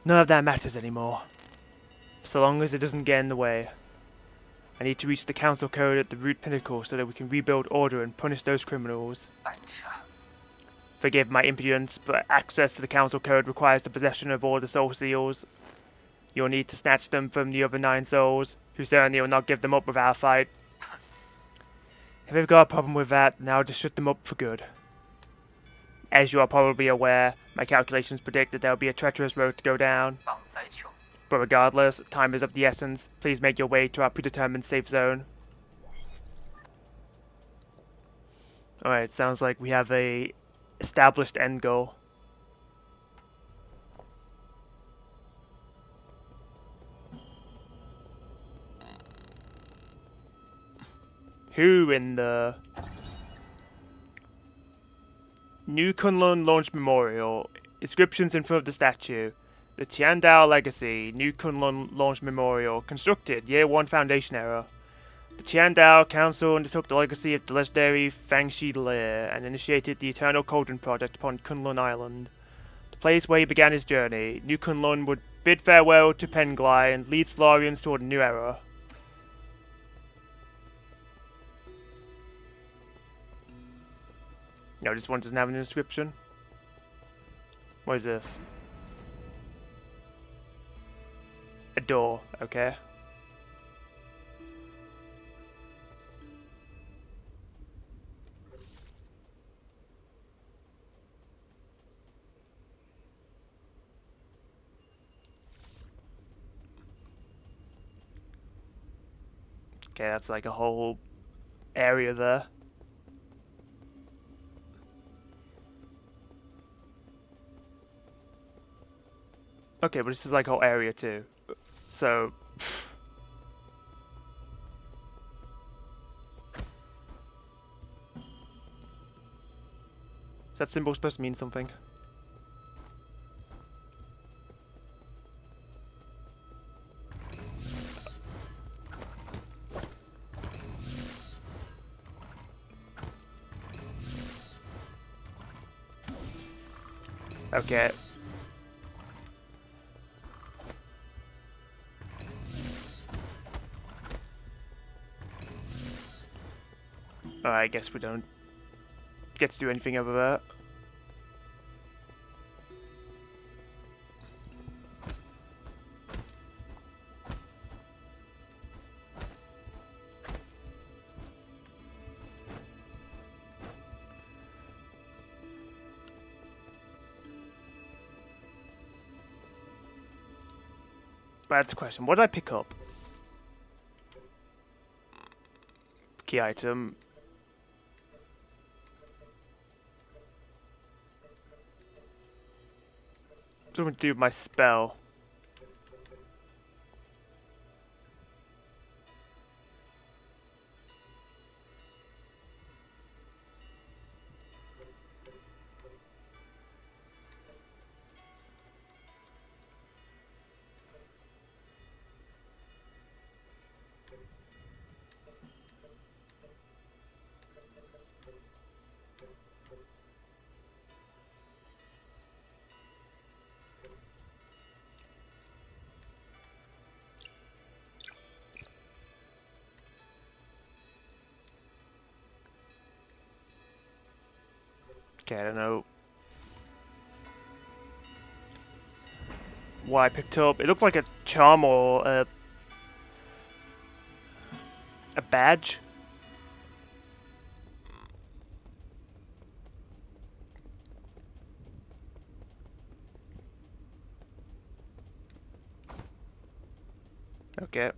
None of that matters anymore. So long as it doesn't get in the way. I need to reach the council code at the root pinnacle so that we can rebuild order and punish those criminals. Forgive my impudence, but access to the council code requires the possession of all the soul seals. You'll need to snatch them from the other 9 souls, who certainly will not give them up without a fight. If they've got a problem with that, then I'll just shut them up for good. As you are probably aware, my calculations predict that there will be a treacherous road to go down. But regardless, time is of the essence. Please make your way to our predetermined safe zone. Alright, sounds like we have a established end goal. Who in the New Kunlun Launch Memorial? Inscriptions in front of the statue. The Tiandao Legacy, New Kunlun Launch Memorial. Constructed, Year 1 Foundation Era. The Tiandao Council undertook the legacy of the legendary Fangshi Lair and initiated the Eternal Cauldron Project upon Kunlun Island. The place where he began his journey, New Kunlun would bid farewell to Penglai and lead Solarians toward a new era. No, this one doesn't have an inscription. What is this? A door, okay. Okay, that's like a whole area there. Okay, but this is like a whole area too. So... Is that symbol supposed to mean something? Okay. I guess we don't get to do anything over that. That's the question. What did I pick up? Key item. Something to do with my spell. Okay, I don't know what I picked up. It looked like a charm or a badge. Okay.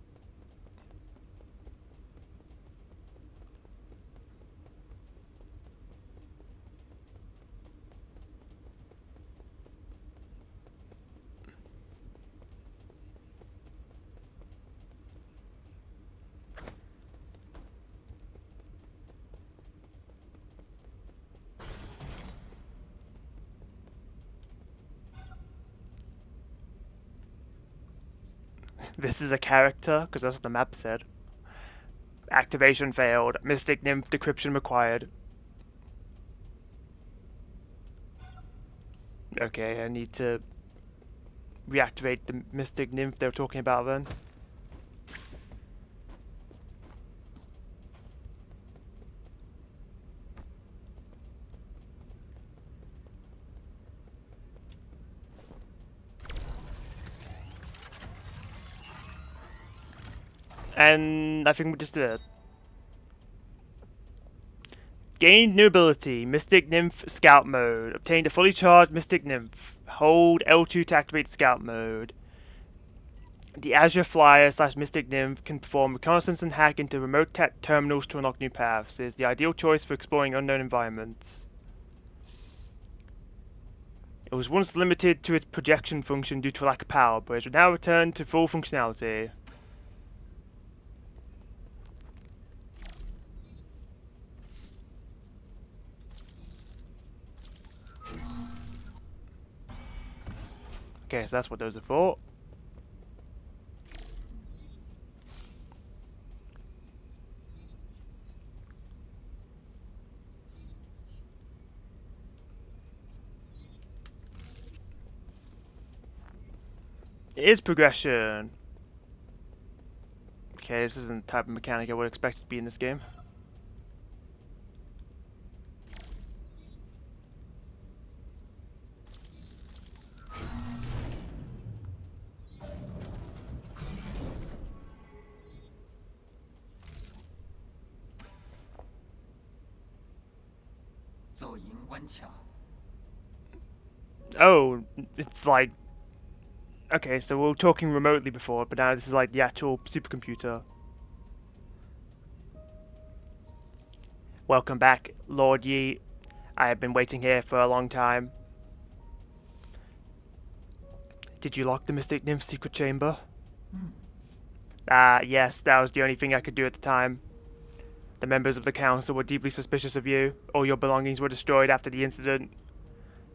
This is a character, because that's what the map said. Activation failed. Mystic Nymph decryption required. Okay, I need to reactivate the Mystic Nymph they were talking about then. And I think we just did it. Gained new ability, Mystic Nymph Scout Mode. Obtained a fully charged Mystic Nymph. Hold L2 to activate Scout Mode. The Azure Flyer / Mystic Nymph can perform reconnaissance and hack into remote terminals to unlock new paths. It is the ideal choice for exploring unknown environments. It was once limited to its projection function due to a lack of power, but it will now return to full functionality. Okay, so that's what those are for. It is progression. Okay, this isn't the type of mechanic I would expect it to be in this game. Oh, it's like... Okay, so we were talking remotely before, but now this is like the actual supercomputer. Welcome back, Lord Yi. I have been waiting here for a long time. Did you lock the Mystic Nymph secret chamber? Yes, that was the only thing I could do at the time. The members of the council were deeply suspicious of you. All your belongings were destroyed after the incident.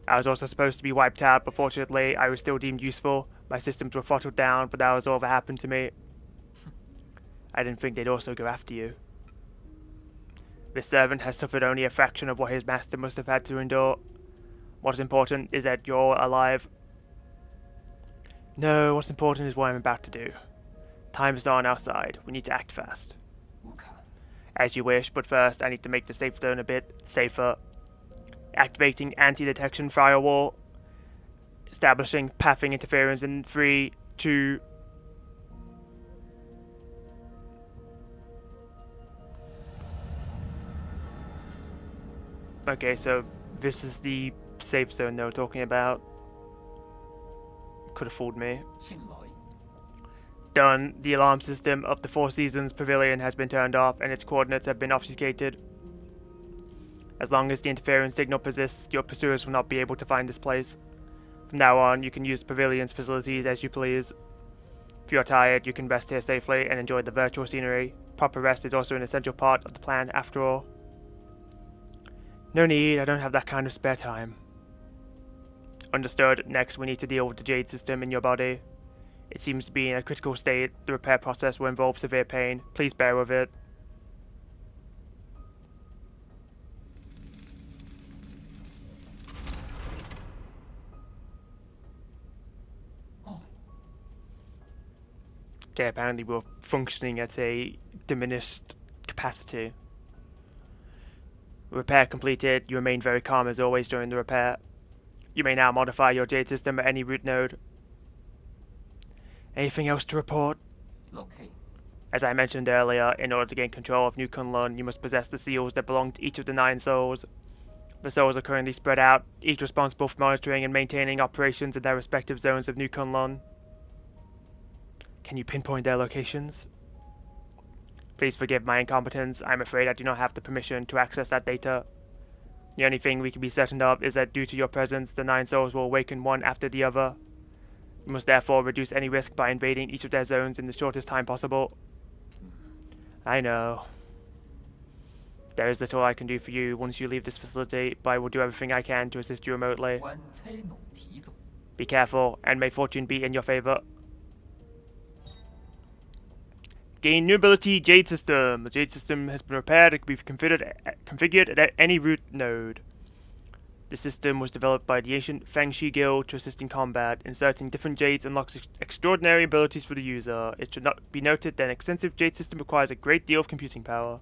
I was also supposed to be wiped out, but fortunately I was still deemed useful. My systems were throttled down, but that was all that happened to me. I didn't think they'd also go after you. This servant has suffered only a fraction of what his master must have had to endure. What's important is that you're alive. No, what's important is what I'm about to do. Time is not on our side. We need to act fast. As you wish, but first I need to make the safe zone a bit safer. Activating anti-detection firewall. Establishing pathing interference in 3, 2... Okay, so this is the safe zone they were talking about. Could have fooled me. done. The alarm system of the Four Seasons Pavilion has been turned off and its coordinates have been obfuscated. As long as the interference signal persists, your pursuers will not be able to find this place. From now on, you can use the pavilion's facilities as you please. If you are tired, you can rest here safely and enjoy the virtual scenery. Proper rest is also an essential part of the plan, after all. No need, I don't have that kind of spare time. Understood. Next, we need to deal with the jade system in your body. It seems to be in a critical state. The repair process will involve severe pain. Please bear with it. Okay, apparently we're functioning at a diminished capacity. Repair completed. You remain very calm as always during the repair. You may now modify your jade system at any root node. Anything else to report? Okay. As I mentioned earlier, in order to gain control of New Kunlun, you must possess the seals that belong to each of the 9 souls. The souls are currently spread out, each responsible for monitoring and maintaining operations in their respective zones of New Kunlun. Can you pinpoint their locations? Please forgive my incompetence. I'm afraid I do not have the permission to access that data. The only thing we can be certain of is that due to your presence, the 9 souls will awaken one after the other. You must therefore reduce any risk by invading each of their zones in the shortest time possible. I know. There is little I can do for you once you leave this facility, but I will do everything I can to assist you remotely. Be careful, and may fortune be in your favor. Gain new ability, Jade System. The Jade System has been repaired and can be configured at any root node. The system was developed by the ancient Fangshi Guild to assist in combat. Inserting different jades unlocks extraordinary abilities for the user. It should not be noted that an extensive jade system requires a great deal of computing power.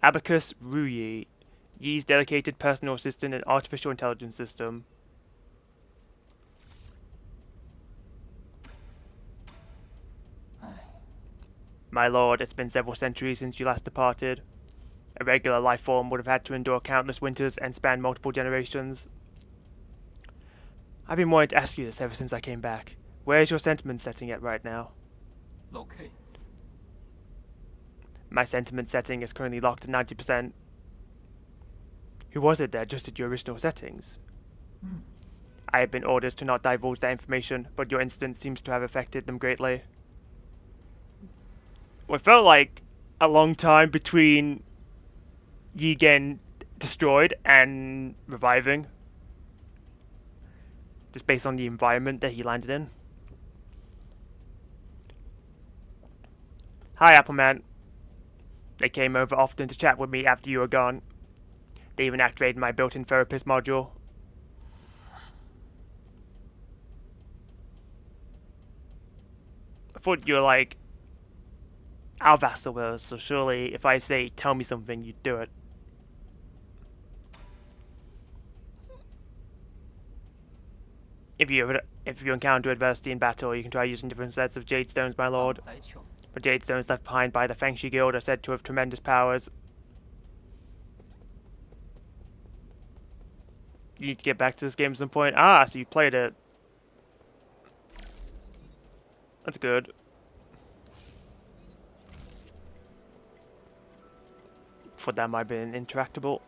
Abacus Ruyi, Yi's dedicated personal assistant and artificial intelligence system. My lord, it's been several centuries since you last departed. A regular life form would have had to endure countless winters and span multiple generations. I've been wanting to ask you this ever since I came back. Where is your sentiment setting at right now? Okay. My sentiment setting is currently locked at 90%. Who was it that adjusted your original settings? I have been ordered to not divulge that information, but your incident seems to have affected them greatly. Well, it felt like a long time between Yi getting destroyed and reviving. Just based on the environment that he landed in. Hi, Appleman. They came over often to chat with me after you were gone. They even activated my built-in therapist module. I thought you were like our vassal, so surely if I say tell me something, you'd do it. If you encounter adversity in battle, you can try using different sets of jade stones, my lord. But jade stones left behind by the Fangshi Guild are said to have tremendous powers. You need to get back to this game at some point. Ah, so you played it. That's good. Thought that might have been interactable.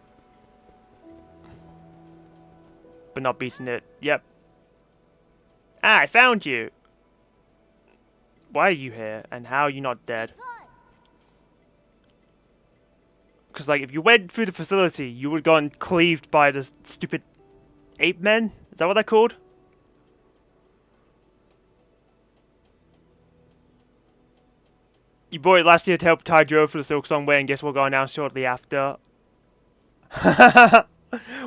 But not beating it. Yep. Ah, I found you! Why are you here? And how are you not dead? Because, like, if you went through the facility, you would have gotten cleaved by the stupid ape men? Is that what they're called? You bought it last year to help tide you over for the Silk Song Way, and guess what got announced shortly after?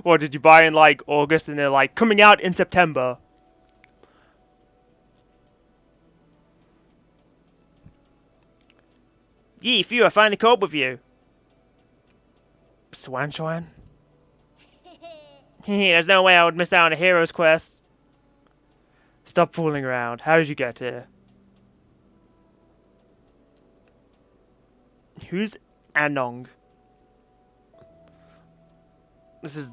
What, did you buy in, like, August, and they're like, coming out in September? Yi, Phew, I finally caught up with you. Swan Swan? There's no way I would miss out on a hero's quest. Stop fooling around. How did you get here? Who's Anong? This is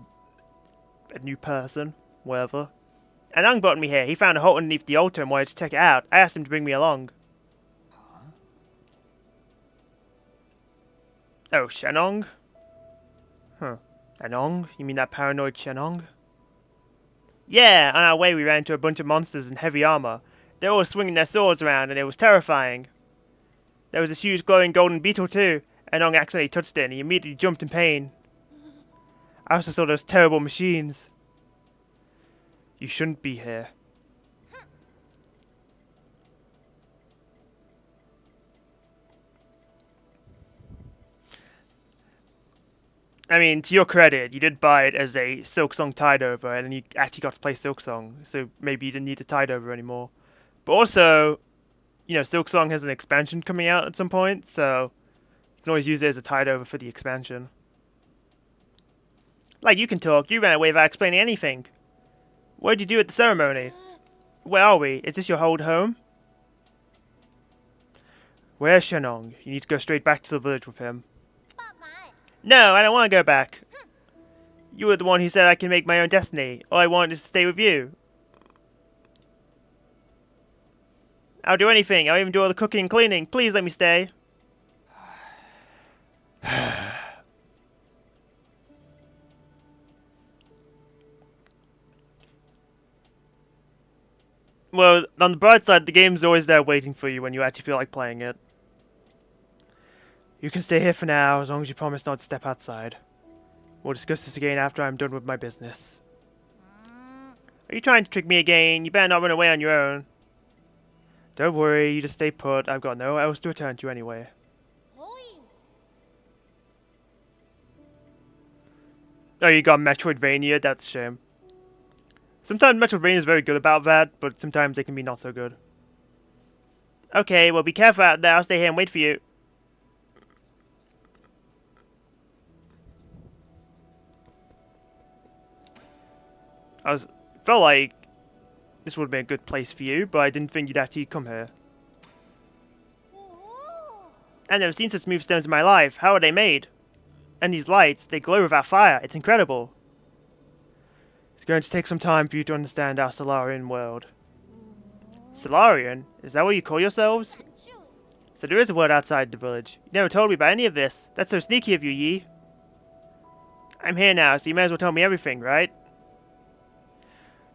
a new person, whatever. Anong brought me here. He found a hole underneath the altar and wanted to check it out. I asked him to bring me along. Oh, Shenong? Huh. Anong? You mean that paranoid Shenong? Yeah, on our way we ran into a bunch of monsters in heavy armor. They were all swinging their swords around and it was terrifying. There was this huge glowing golden beetle too. Anong accidentally touched it and he immediately jumped in pain. I also saw those terrible machines. You shouldn't be here. I mean, to your credit, you did buy it as a Silksong tide over, and then you actually got to play Silksong, so maybe you didn't need the tide over anymore. But also, you know, Silksong has an expansion coming out at some point, so you can always use it as a tide over for the expansion. Like, you can talk. You ran away without explaining anything. What did you do at the ceremony? Where are we? Is this your old home? Where's Shenong? You need to go straight back to the village with him. No, I don't want to go back. You were the one who said I can make my own destiny. All I want is to stay with you. I'll do anything. I'll even do all the cooking and cleaning. Please let me stay. Well, on the bright side, the game's always there waiting for you when you actually feel like playing it. You can stay here for now, as long as you promise not to step outside. We'll discuss this again after I'm done with my business. Are you trying to trick me again? You better not run away on your own. Don't worry, you just stay put. I've got nowhere else to return to anyway. Oh, you got Metroidvania? That's a shame. Sometimes Metroidvania is very good about that, but sometimes they can be not so good. Okay, well be careful out there. I'll stay here and wait for you. Felt like this would have been a good place for you, but I didn't think you'd actually come here. I've never seen such smooth stones in my life. How are they made? And these lights, they glow without fire. It's incredible. It's going to take some time for you to understand our Solarian world. Solarian? Is that what you call yourselves? So there is a world outside the village. You never told me about any of this. That's so sneaky of you, Yi. I'm here now, so you may as well tell me everything, right?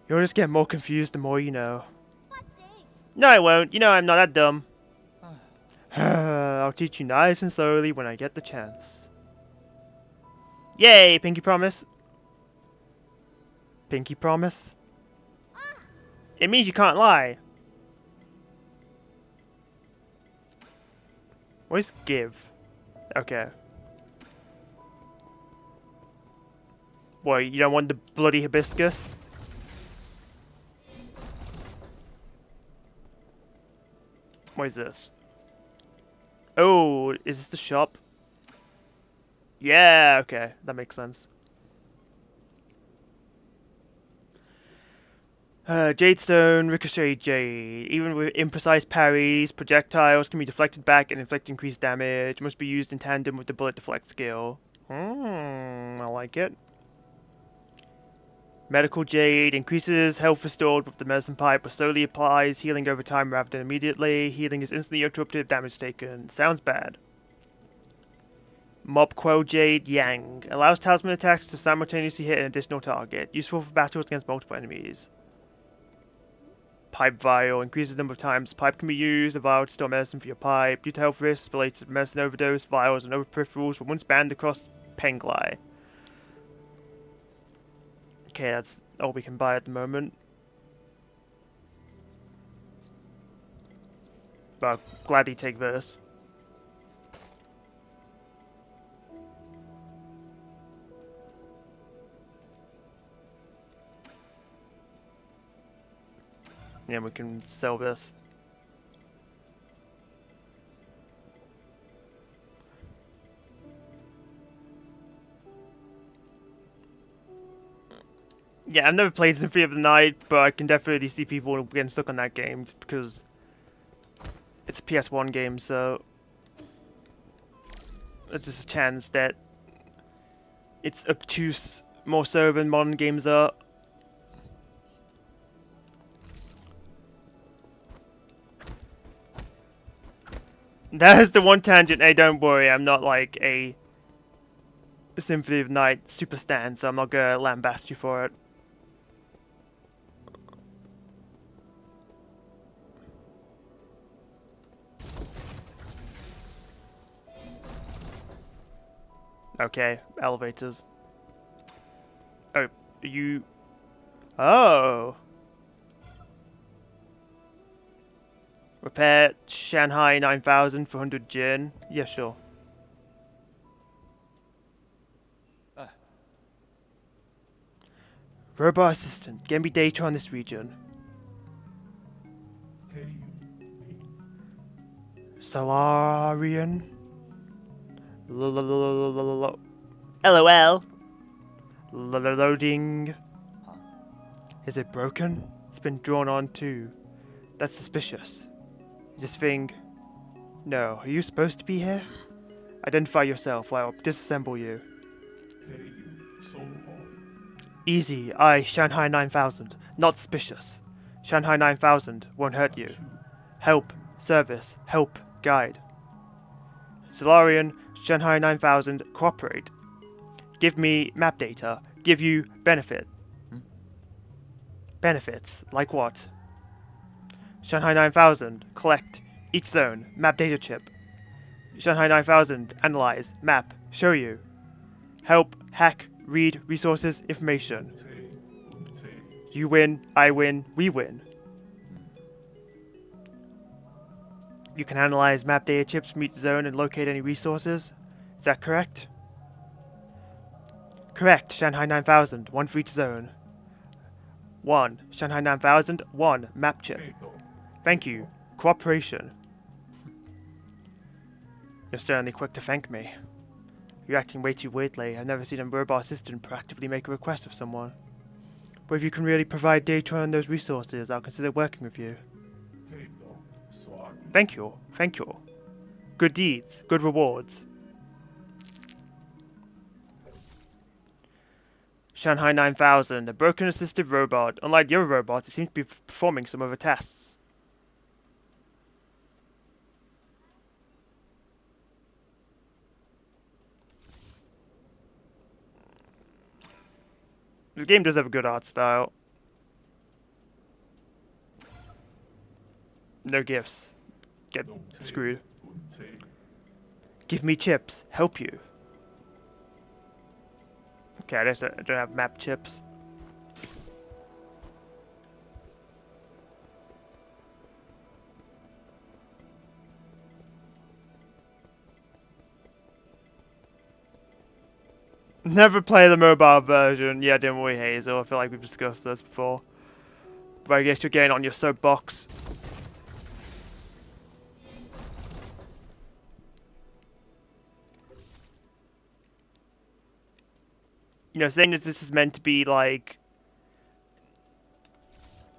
You'll just get more confused the more you know. No, I won't. You know I'm not that dumb. I'll teach you nice and slowly when I get the chance. Yay, pinky promise. Pinky promise? It means you can't lie. What is give? Okay. What, you don't want the bloody hibiscus? What is this? Oh, is this the shop? Yeah, okay, that makes sense. Jadestone, ricochet jade. Even with imprecise parries, projectiles can be deflected back and inflict increased damage. Must be used in tandem with the bullet deflect skill. I like it. Medical jade increases health restored with the medicine pipe, but slowly applies healing over time rather than immediately. Healing is instantly interrupted if damage taken. Sounds bad. Mob Quo Jade Yang. Allows talisman attacks to simultaneously hit an additional target. Useful for battles against multiple enemies. Pipe Vial. Increases the number of times the pipe can be used. A vial to store medicine for your pipe. Due to health risks related to medicine overdose, vials and other peripherals were once banned across Penglai. Okay, that's all we can buy at the moment. But I'll gladly take this. Yeah, we can sell this. Yeah, I've never played Symphony of the Night, but I can definitely see people getting stuck on that game just because it's a PS1 game, so there's just a chance that it's obtuse more so than modern games are. That is the one tangent. Hey, don't worry, I'm not like a Symphony of Night super stan, so I'm not gonna lambast you for it. Okay, elevators. Oh, you... Oh! Repair Shanghai 9000 for 100 Jin. Yeah, sure. Robot assistant, get me data on this region. Solarian. LOL. Loading. Is it broken? It's been drawn on too. That's suspicious. Is this thing... No, are you supposed to be here? Identify yourself or I'll disassemble you. Easy, I, Shanghai 9000. Not suspicious. Shanghai 9000 won't hurt you. Help, service, help, guide. Solarian, Shanghai 9000, cooperate. Give me map data. Give you benefit. Benefits, like what? Shanghai 9000, collect. Each zone, map data chip. Shanghai 9000, analyze, map, show you. Help, hack, read, resources, information. You win, I win, we win. You can analyze map data chips from each zone and locate any resources. Is that correct? Correct, Shanghai 9000, one for each zone. 1. Shanghai 9000, 1. Map chip. Thank you. Cooperation. You're certainly quick to thank me. You're acting way too weirdly. I've never seen a robot assistant proactively make a request of someone. But if you can really provide data on those resources, I'll consider working with you. Thank you. Thank you. Good deeds. Good rewards. Shanghai 9000, a broken assistive robot. Unlike the other robots, it seems to be performing some of the tests. This game does have a good art style. No gifts. Get screwed. Give me chips. Help you. Okay, I guess I don't have map chips. Never play the mobile version. Yeah, didn't we, Hazel? I feel like we've discussed this before. But I guess you're getting on your soapbox. You know, saying that this is meant to be like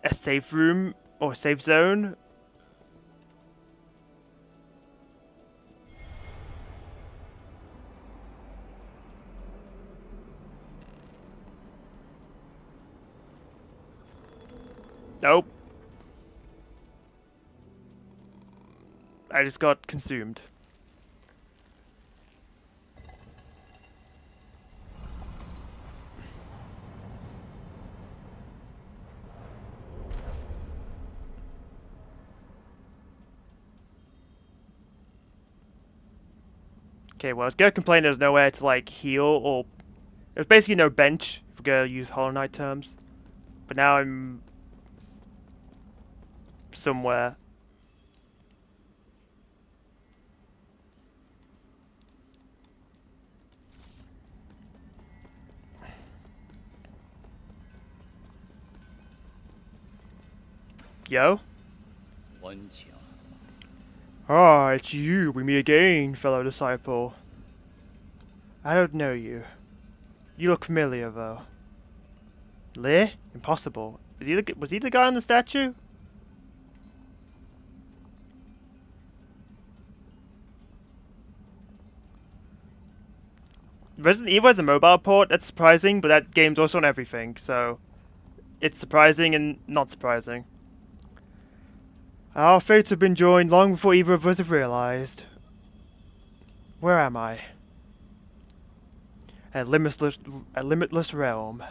a safe room or safe zone. Nope. I just got consumed. Okay, well, I was gonna complain there's nowhere to like heal, or there's basically no bench if we're gonna use Hollow Knight terms. But now I'm somewhere. Yo? Ah, it's you. We meet again, fellow disciple. I don't know you. You look familiar, though. Lear? Impossible. Was he the guy on the statue? Resident Evil has a mobile port. That's surprising, but that game's also on everything, so it's surprising and not surprising. Our fates have been joined long before either of us have realized. Where am I? A limitless realm,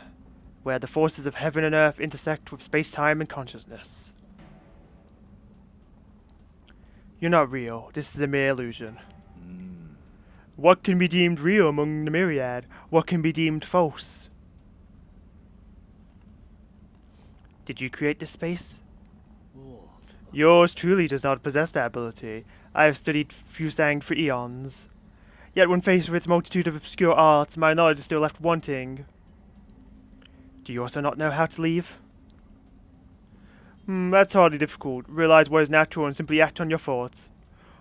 where the forces of heaven and earth intersect with space-time and consciousness. You're not real. This is a mere illusion. What can be deemed real among the myriad? What can be deemed false? Did you create this space? Yours truly does not possess that ability. I have studied Fusang for eons. Yet when faced with its multitude of obscure arts, my knowledge is still left wanting. Do you also not know how to leave? That's hardly difficult. Realize what is natural and simply act on your thoughts.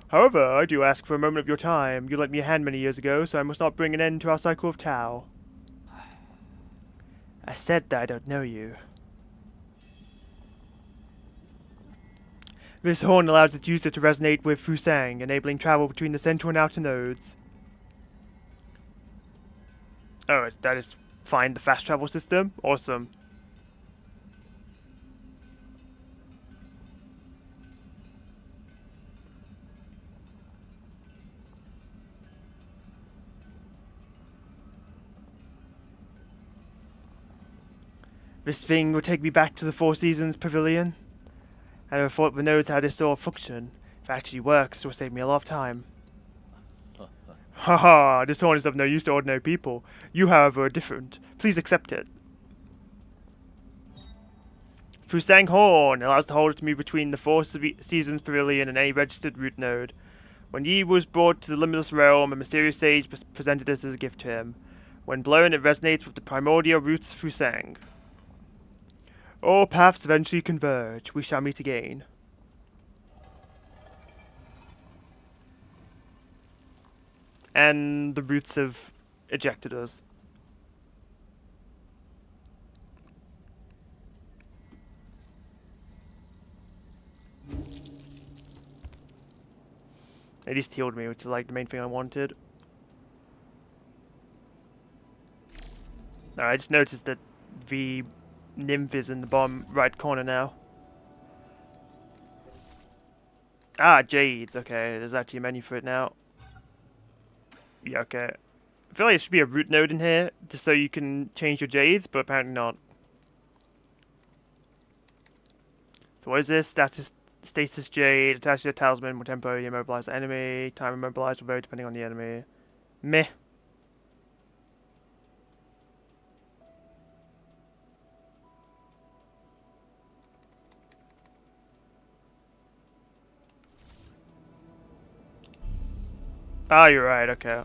However, I do ask for a moment of your time. You lent me a hand many years ago, so I must not bring an end to our cycle of Tao. I said that I don't know you. This horn allows its user to resonate with Fusang, enabling travel between the central and outer nodes. Oh, that is fine, the fast travel system? Awesome. This thing will take me back to the Four Seasons Pavilion. I never thought the nodes had this sort of function. If it actually works, it will save me a lot of time. Haha, this horn is of no use to ordinary people. You, however, are different. Please accept it. Fusang Horn allows the holder to move between the Four Seasons Pavilion and any registered root node. When Yi was brought to the Limitless Realm, a mysterious sage presented this as a gift to him. When blown, it resonates with the primordial roots of Fusang. All paths eventually converge. We shall meet again. And the roots have ejected us. At least healed me, which is like the main thing I wanted. I just noticed that the nymph is in the bottom right corner now. Ah, jades. Okay, there's actually a menu for it now. Yeah, okay. I feel like there should be a root node in here, just so you can change your jades, but apparently not. So what is this? Status jade. Attached to your talisman will temporarily immobilize the enemy. Time immobilized will vary depending on the enemy. Meh. Ah, you're right, okay.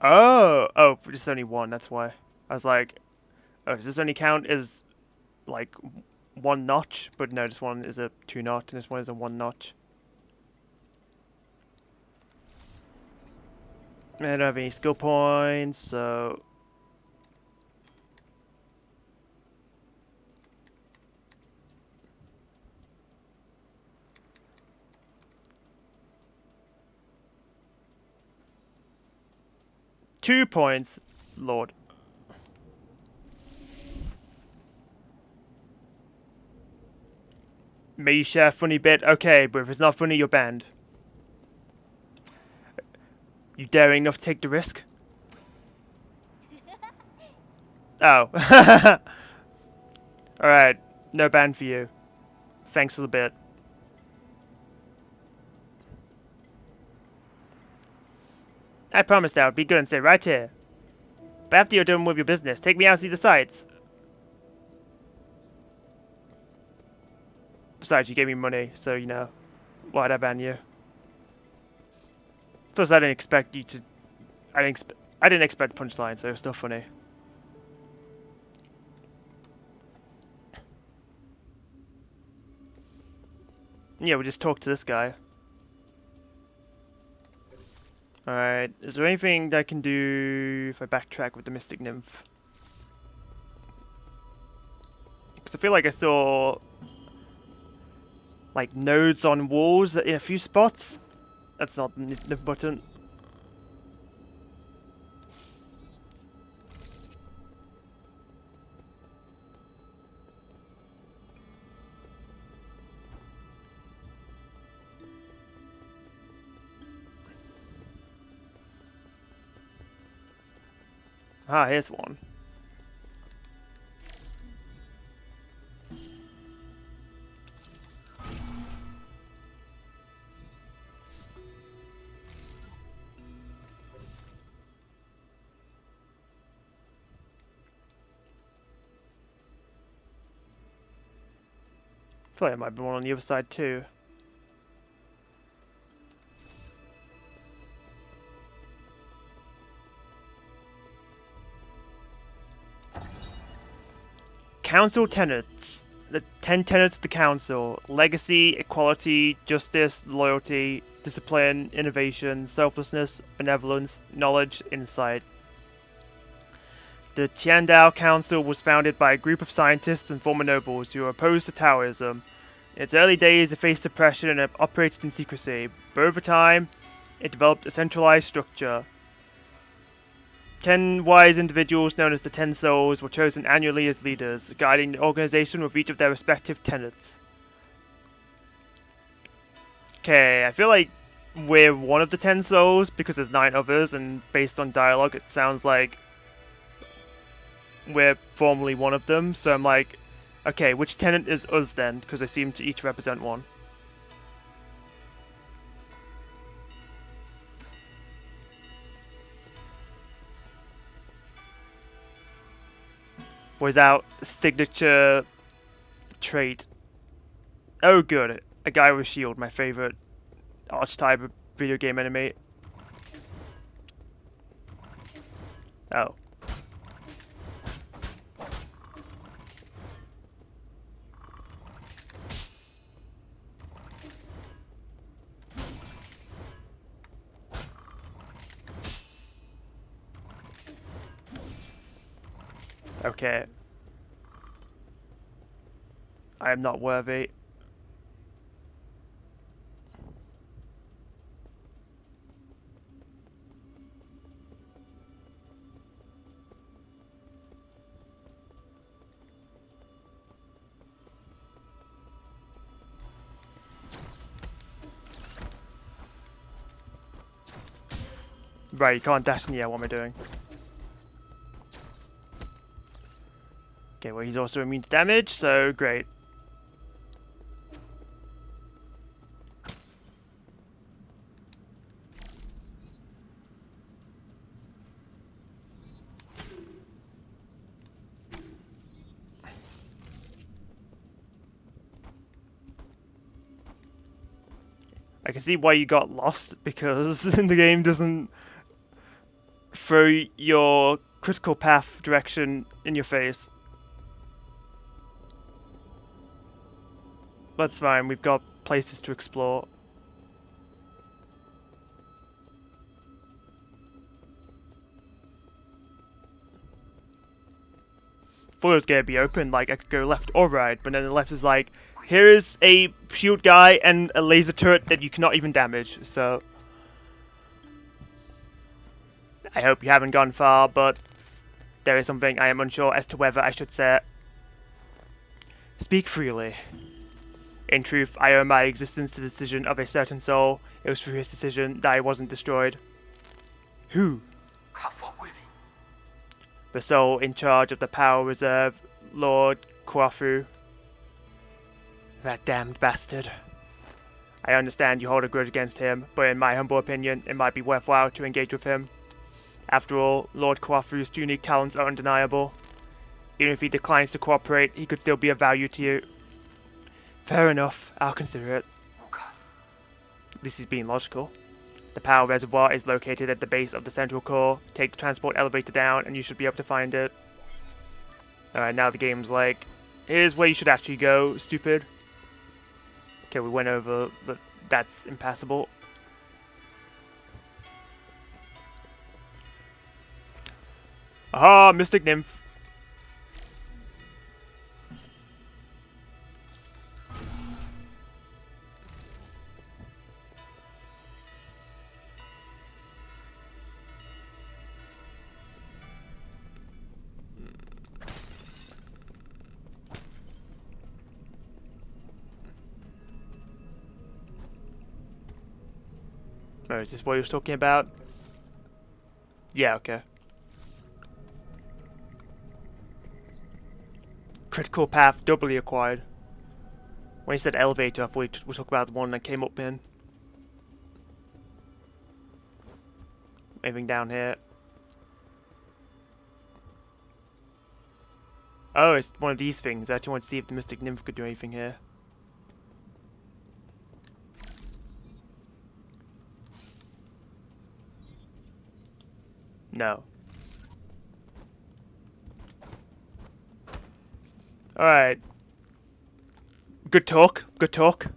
Oh, it's only one, that's why. I was like, oh, does this only count as, like, one notch? But no, this one is a 2 notch, and this one is a 1 notch. I don't have any skill points, so... Two points, Lord. May you share a funny bit? Okay, but if it's not funny, you're banned. You daring enough to take the risk? Oh. Alright, no ban for you. Thanks for the bit. I promised I would be good and stay right here. But after you're done with your business, take me out to see the sights. Besides, you gave me money, so, you know, why'd I ban you? Plus, I didn't expect you to... I didn't expect punchline, so it was still funny. Yeah, we'll just talk to this guy. Alright, is there anything that I can do if I backtrack with the Mystic Nymph? Because I feel like I saw... like, nodes on walls in a few spots. That's not the button. Ah, here's one. I feel like there might be one on the other side too. Council tenets. The 10 tenets of the council: legacy, equality, justice, loyalty, discipline, innovation, selflessness, benevolence, knowledge, insight. The Tiandao Council was founded by a group of scientists and former nobles who were opposed to Taoism. In its early days, it faced oppression and operated in secrecy, but over time, it developed a centralized structure. 10 wise individuals known as the 10 Souls were chosen annually as leaders, guiding the organization with each of their respective tenets. Okay, I feel like we're one of the 10 Souls because there's 9 others, and based on dialogue, it sounds like we're formally one of them. So I'm like, okay, which tenet is us then? Because they seem to each represent one. Without signature trait. Oh, good. A guy with a shield, my favorite archetype of video game enemy. Oh. Okay. I am not worthy. Right, you can't dash in the air. What am I doing? Okay, well, he's also immune to damage, so great. I can see why you got lost, because the game doesn't throw your critical path direction in your face. That's fine, we've got places to explore. Thought it was gonna be open, like I could go left or right, but then the left is like, here is a shield guy and a laser turret that you cannot even damage, so... I hope you haven't gone far, but there is something I am unsure as to whether I should say. Speak freely. In truth, I owe my existence to the decision of a certain soul. It was through his decision that I wasn't destroyed. Who? The soul in charge of the Power Reserve, Lord Kwafu. That damned bastard. I understand you hold a grudge against him, but in my humble opinion, it might be worthwhile to engage with him. After all, Lord Kwafu's unique talents are undeniable. Even if he declines to cooperate, he could still be of value to you. Fair enough, I'll consider it. This is being logical. The power reservoir is located at the base of the central core. Take the transport elevator down and you should be able to find it. Alright, now the game's like, here's where you should actually go, stupid. Okay, we went over, but that's impassable. Aha, Mystic Nymph. Oh, is this what he was talking about? Yeah, okay. Critical path doubly acquired. When he said elevator, I thought we talked about the one that came up in. Anything down here? Oh, it's one of these things. I actually want to see if the Mystic Nymph could do anything here. No. Alright. Good talk. Good talk.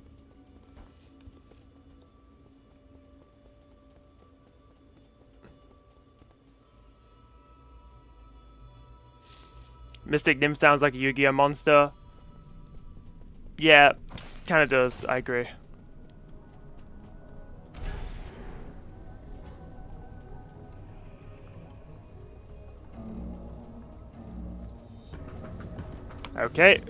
Mystic Nymph sounds like a Yu-Gi-Oh monster. Yeah, kinda does. I agree. Okay.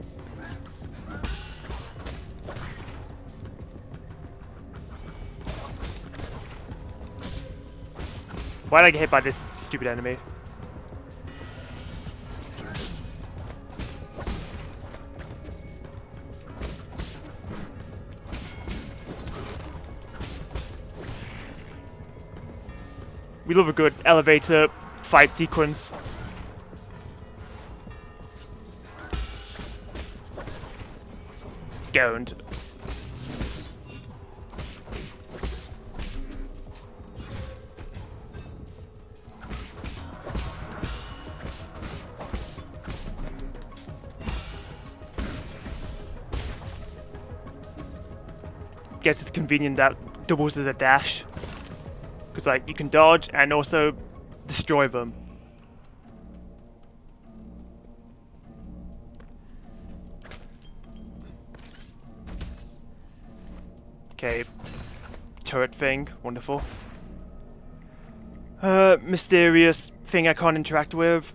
Why did I get hit by this stupid enemy? We love a good elevator fight sequence. Gowned. Guess it's convenient that doubles as a dash. Because, like, you can dodge and also destroy them. Okay. Turret thing. Wonderful. Mysterious thing I can't interact with.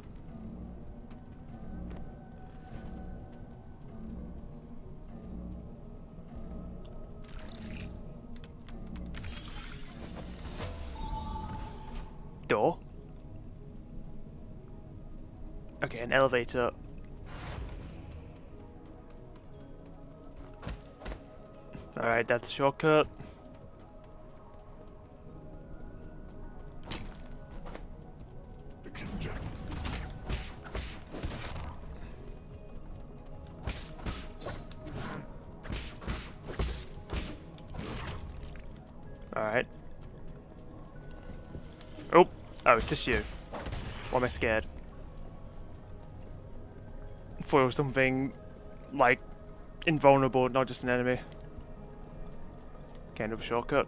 Door. Okay, an elevator. Alright, that's a shortcut. Alright. Oh, it's just you. Why am I scared? For something like invulnerable, not just an enemy. Okay, another shortcut.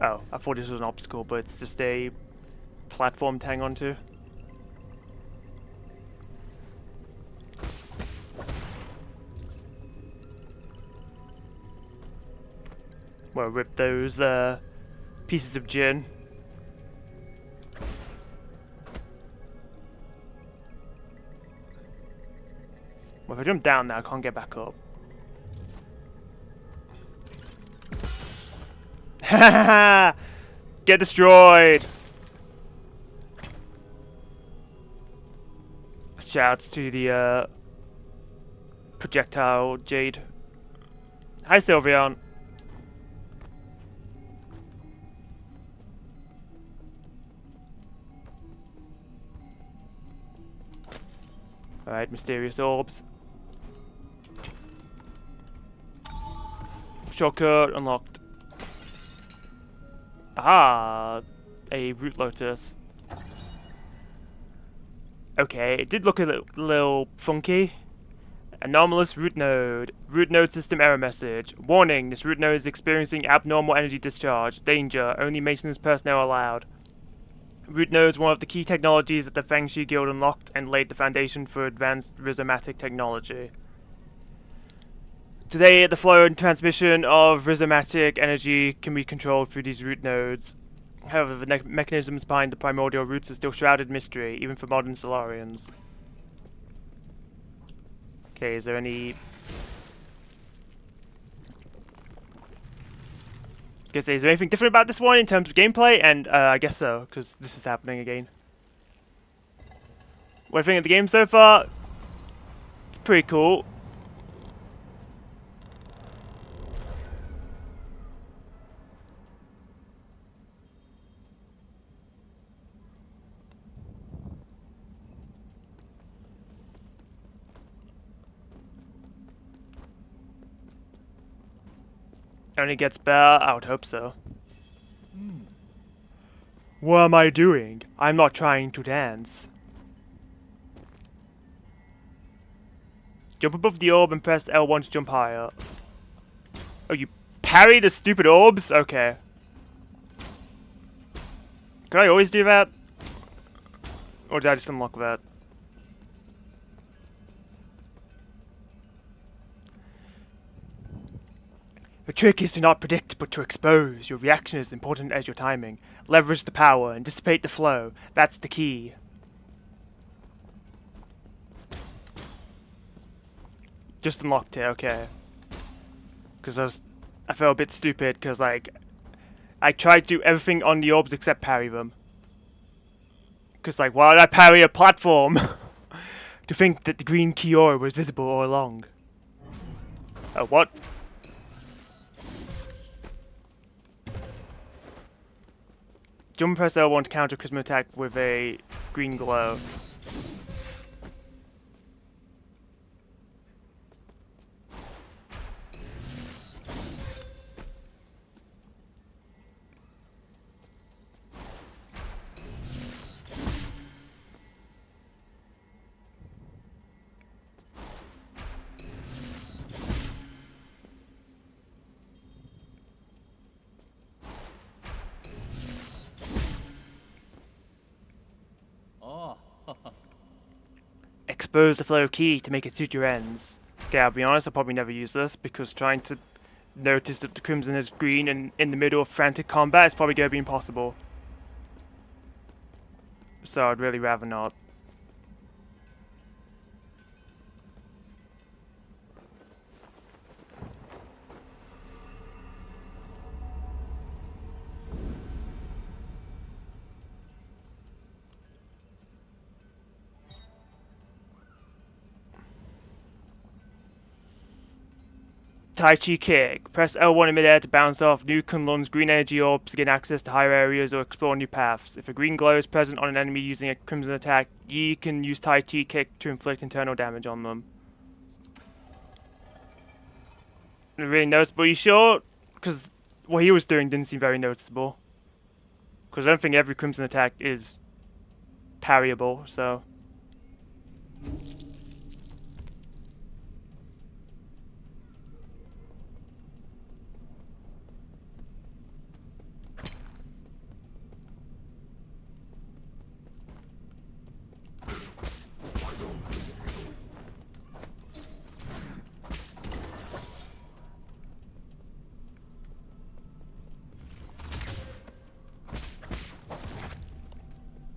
Oh, I thought this was an obstacle, but it's just a platform to hang onto. Well, rip those pieces of gin. Well, if I jump down there, I can't get back up. Ha! Get destroyed! Shouts to the projectile Jade. Hi, Sylveon. Alright, mysterious orbs. Shortcut unlocked. Ah, a root lotus. Okay, it did look a little funky. Anomalous root node. Root node system error message. Warning, this root node is experiencing abnormal energy discharge. Danger, only maintenance personnel allowed. Root node is one of the key technologies that the Feng Shi Guild unlocked and laid the foundation for advanced rhizomatic technology. Today, the flow and transmission of rhizomatic energy can be controlled through these root nodes. However, the mechanisms behind the primordial roots are still shrouded in mystery, even for modern Solarians. Okay, is there any Guess is there anything different about this one in terms of gameplay? And I guess so, because this is happening again. What I think of the game so far? It's pretty cool. Only gets better? I would hope so. What am I doing? I'm not trying to dance. Jump above the orb and press L1 to jump higher. Oh, you parry the stupid orbs? Okay. Can I always do that? Or did I just unlock that? The trick is to not predict, but to expose. Your reaction is important as your timing. Leverage the power and dissipate the flow. That's the key. Just unlocked it, okay. Because I felt a bit stupid, because like, I tried to do everything on the orbs except parry them. Because like, why did I parry a platform? To think that the green key ore was visible all along. Oh, what? Jump and press L1 to counter Charisma attack with a green glow. Expose the flow key to make it suit your ends. Okay, I'll be honest, I'll probably never use this because trying to notice that the crimson is green and in the middle of frantic combat is probably going to be impossible. So I'd really rather not. Tai Chi Kick. Press L1 in midair to bounce off new Kunlun's green energy orbs to gain access to higher areas or explore new paths. If a green glow is present on an enemy using a crimson attack, Yi can use Tai Chi Kick to inflict internal damage on them. Not really noticeable, you sure? Because what he was doing didn't seem very noticeable. Because I don't think every crimson attack is parryable, so...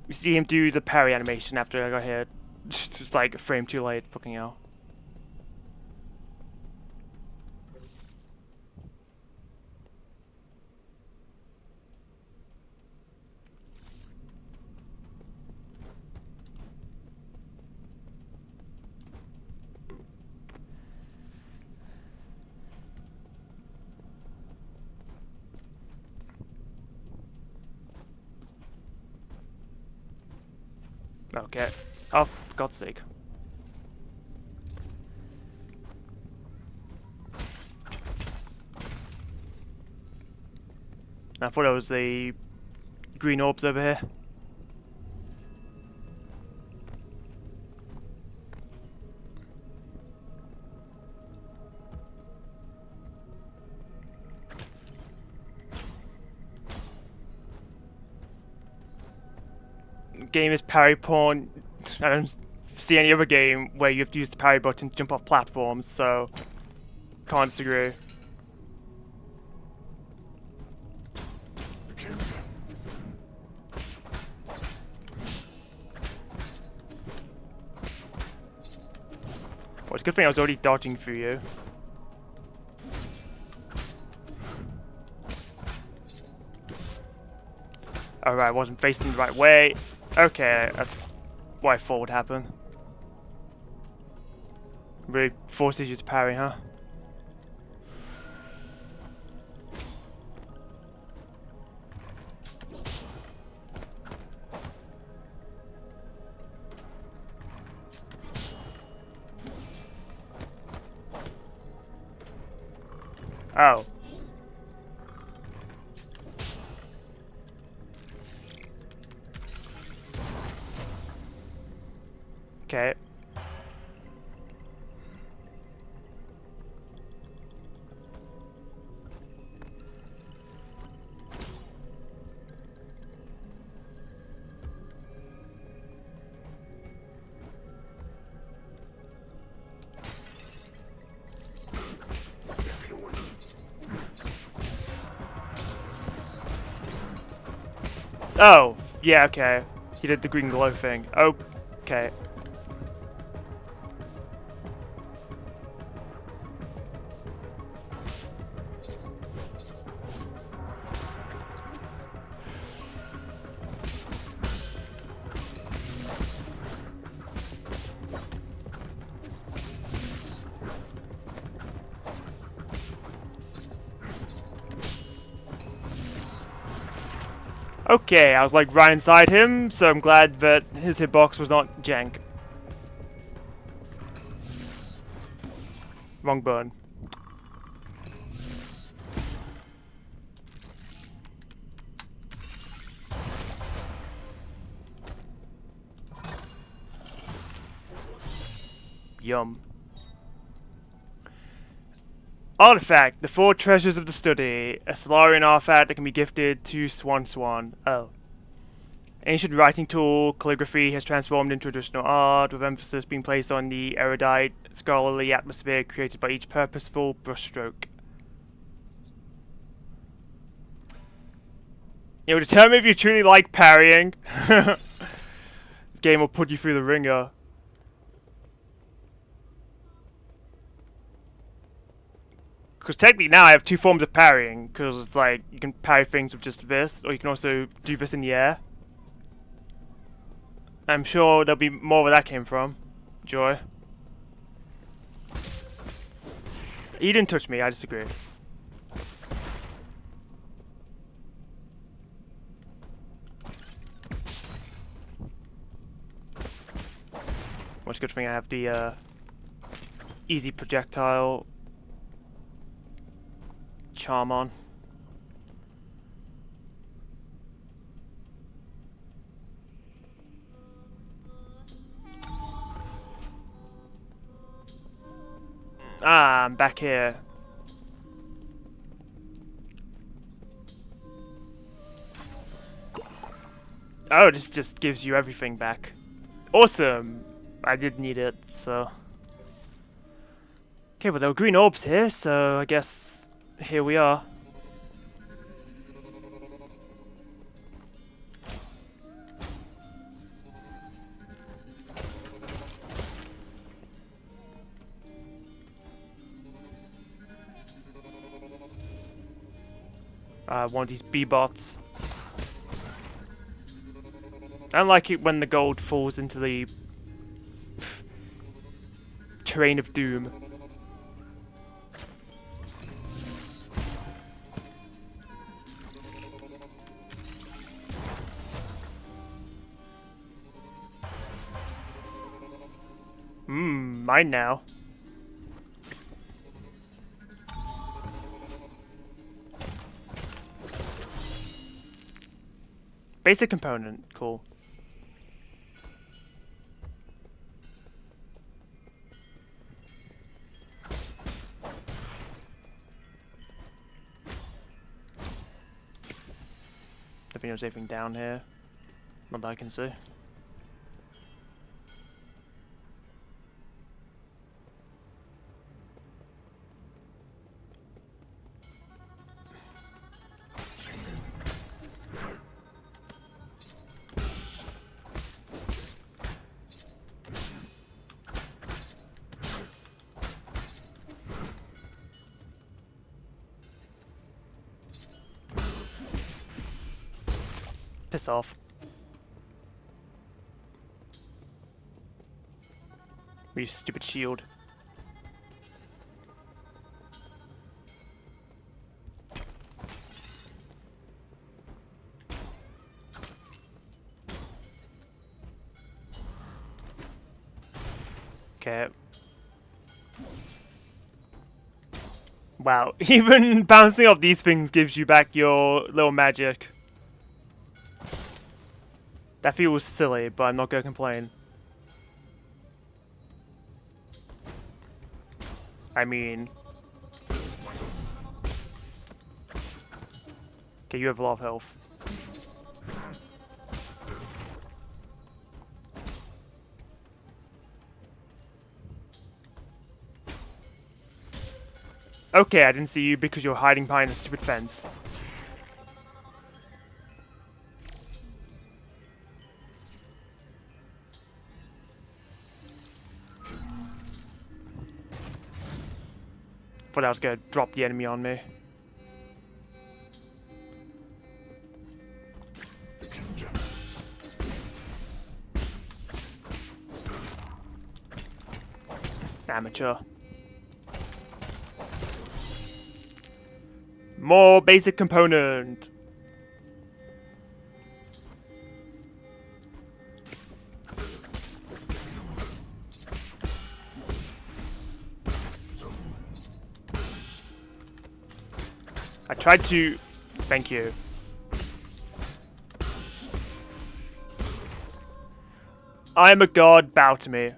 You see him do the parry animation after I got hit. Just like a frame too late, fucking hell. Okay. Oh, for God's sake. I thought it was the green orbs over here. Game is parry porn. I don't see any other game where you have to use the parry button to jump off platforms, so can't disagree. Well, it's a good thing I was already dodging through you. Alright, I wasn't facing the right way. Okay, that's what I thought would happen. Really forces you to parry, huh? Oh. Okay. Oh, yeah, okay. He did the green glow thing. Okay. Okay, I was like right inside him, so I'm glad that his hitbox was not jank. Wrong button. Yum. Artifact, the four treasures of the study. A Solarian artifact that can be gifted to Swan. Oh. Ancient writing tool, calligraphy has transformed into traditional art, with emphasis being placed on the erudite, scholarly atmosphere created by each purposeful brushstroke. It will determine if you truly like parrying. This game will put you through the ringer. Because technically now I have two forms of parrying, because it's like, you can parry things with just this, or you can also do this in the air. I'm sure there'll be more where that came from. Joy. He didn't touch me, I disagree. Much good thing I have the easy projectile charm on. Ah, I'm back here. Oh, this just gives you everything back. Awesome! I did need it, so... Okay, well there were green orbs here, so I guess here we are. One of these B-bots. I don't like it when the gold falls into the terrain of doom. Mine now. Basic component, cool. Don't think there's anything down here. Not that I can see. Piss off. You stupid shield. Okay. Wow, even bouncing off these things gives you back your little magic. That feels silly, but I'm not gonna complain. I mean... Okay, you have a lot of health. Okay, I didn't see you because you're hiding behind a stupid fence. Thought I was gonna drop the enemy on me. Amateur. More basic component. I tried to... Thank you. I am a god, bow to me.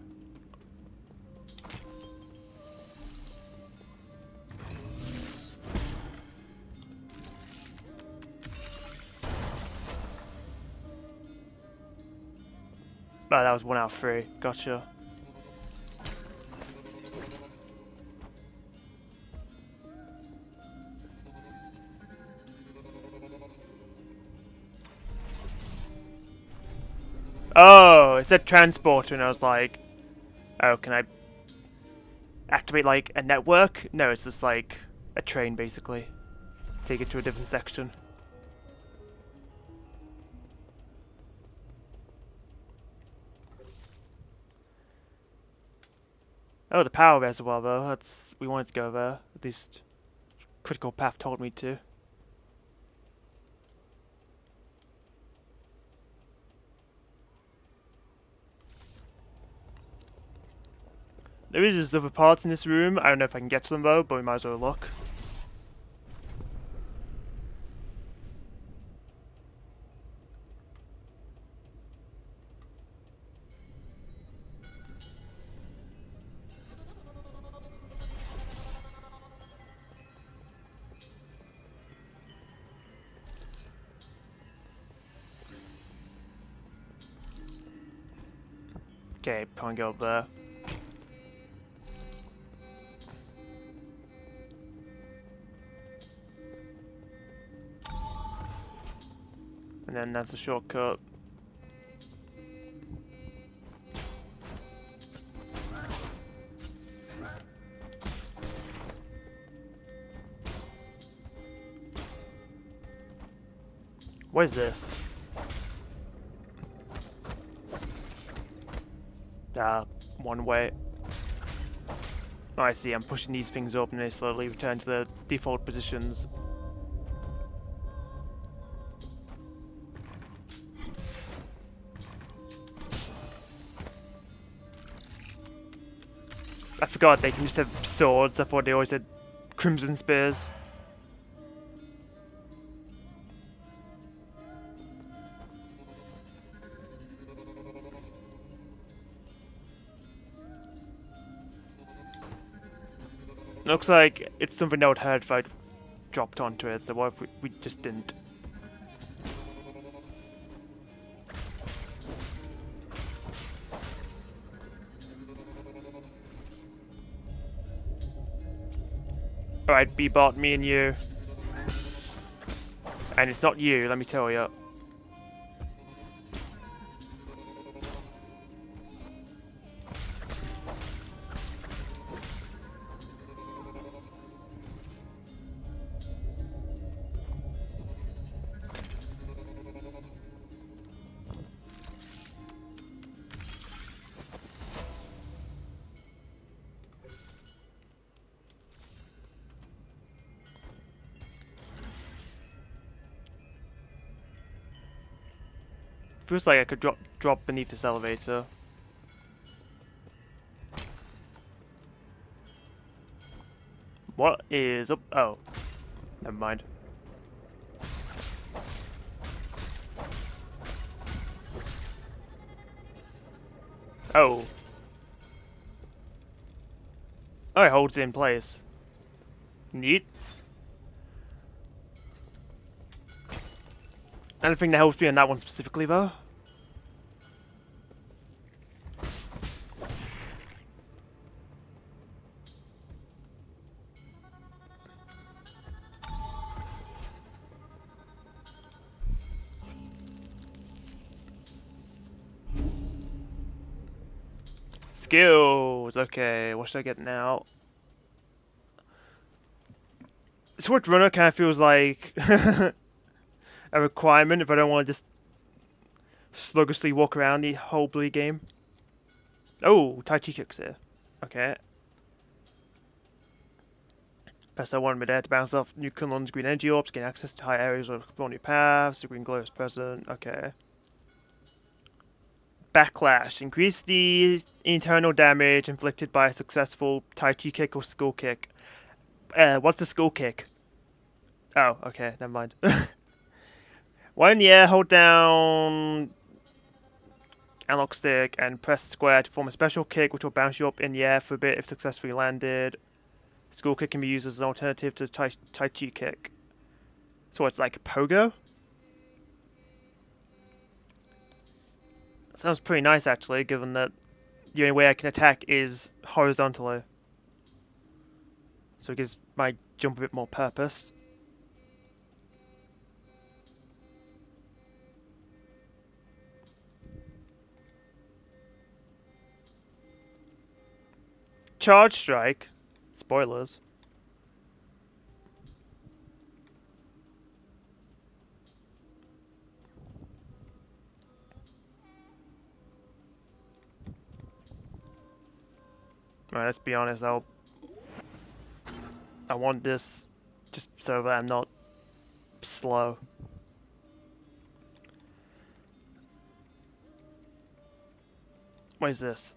Oh, that was 1 out of 3. Gotcha. Oh, it said transporter, and I was like, oh, can I activate like a network? No, it's just like a train basically. Take it to a different section. Oh, the power reservoir though. That's we wanted to go there. At least critical path told me to. There is other parts in this room. I don't know if I can get to them though, but we might as well look. Okay, can't go up there. And then that's a shortcut. What is this? One way. Oh, I see. I'm pushing these things up and they slowly return to their default positions. I forgot they can just have swords. I thought they always had crimson spears. Looks like it's something I would heard if I dropped onto it, so what if we just didn't? Alright, B-bot, me and you. And it's not you, let me tell you. Feels like I could drop beneath this elevator. What is up? Oh, never mind. Oh. Oh, it holds it in place. Neat. Anything that helps me on that one specifically, though? Skills. Okay, what should I get now? Swift Runner kind of feels like a requirement if I don't want to just sluggishly walk around the whole bloody game. Oh, Tai Chi kicks here. Okay. Press L1 mid-air to bounce off new Kunlun's green energy orbs, gain access to high areas or explore new paths. The green glow is present. Okay. Backlash. Increase the internal damage inflicted by a successful Tai Chi kick or skull kick. What's a skull kick? Oh, okay, never mind. While in the air, hold down analog stick and press square to form a special kick which will bounce you up in the air for a bit if successfully landed. Skull kick can be used as an alternative to Tai Chi kick. So it's like a pogo? That sounds pretty nice actually, given that the only way I can attack is horizontally. So it gives my jump a bit more purpose. Charge strike. Spoilers. Alright, let's be honest, I want this just so that I'm not slow. What is this?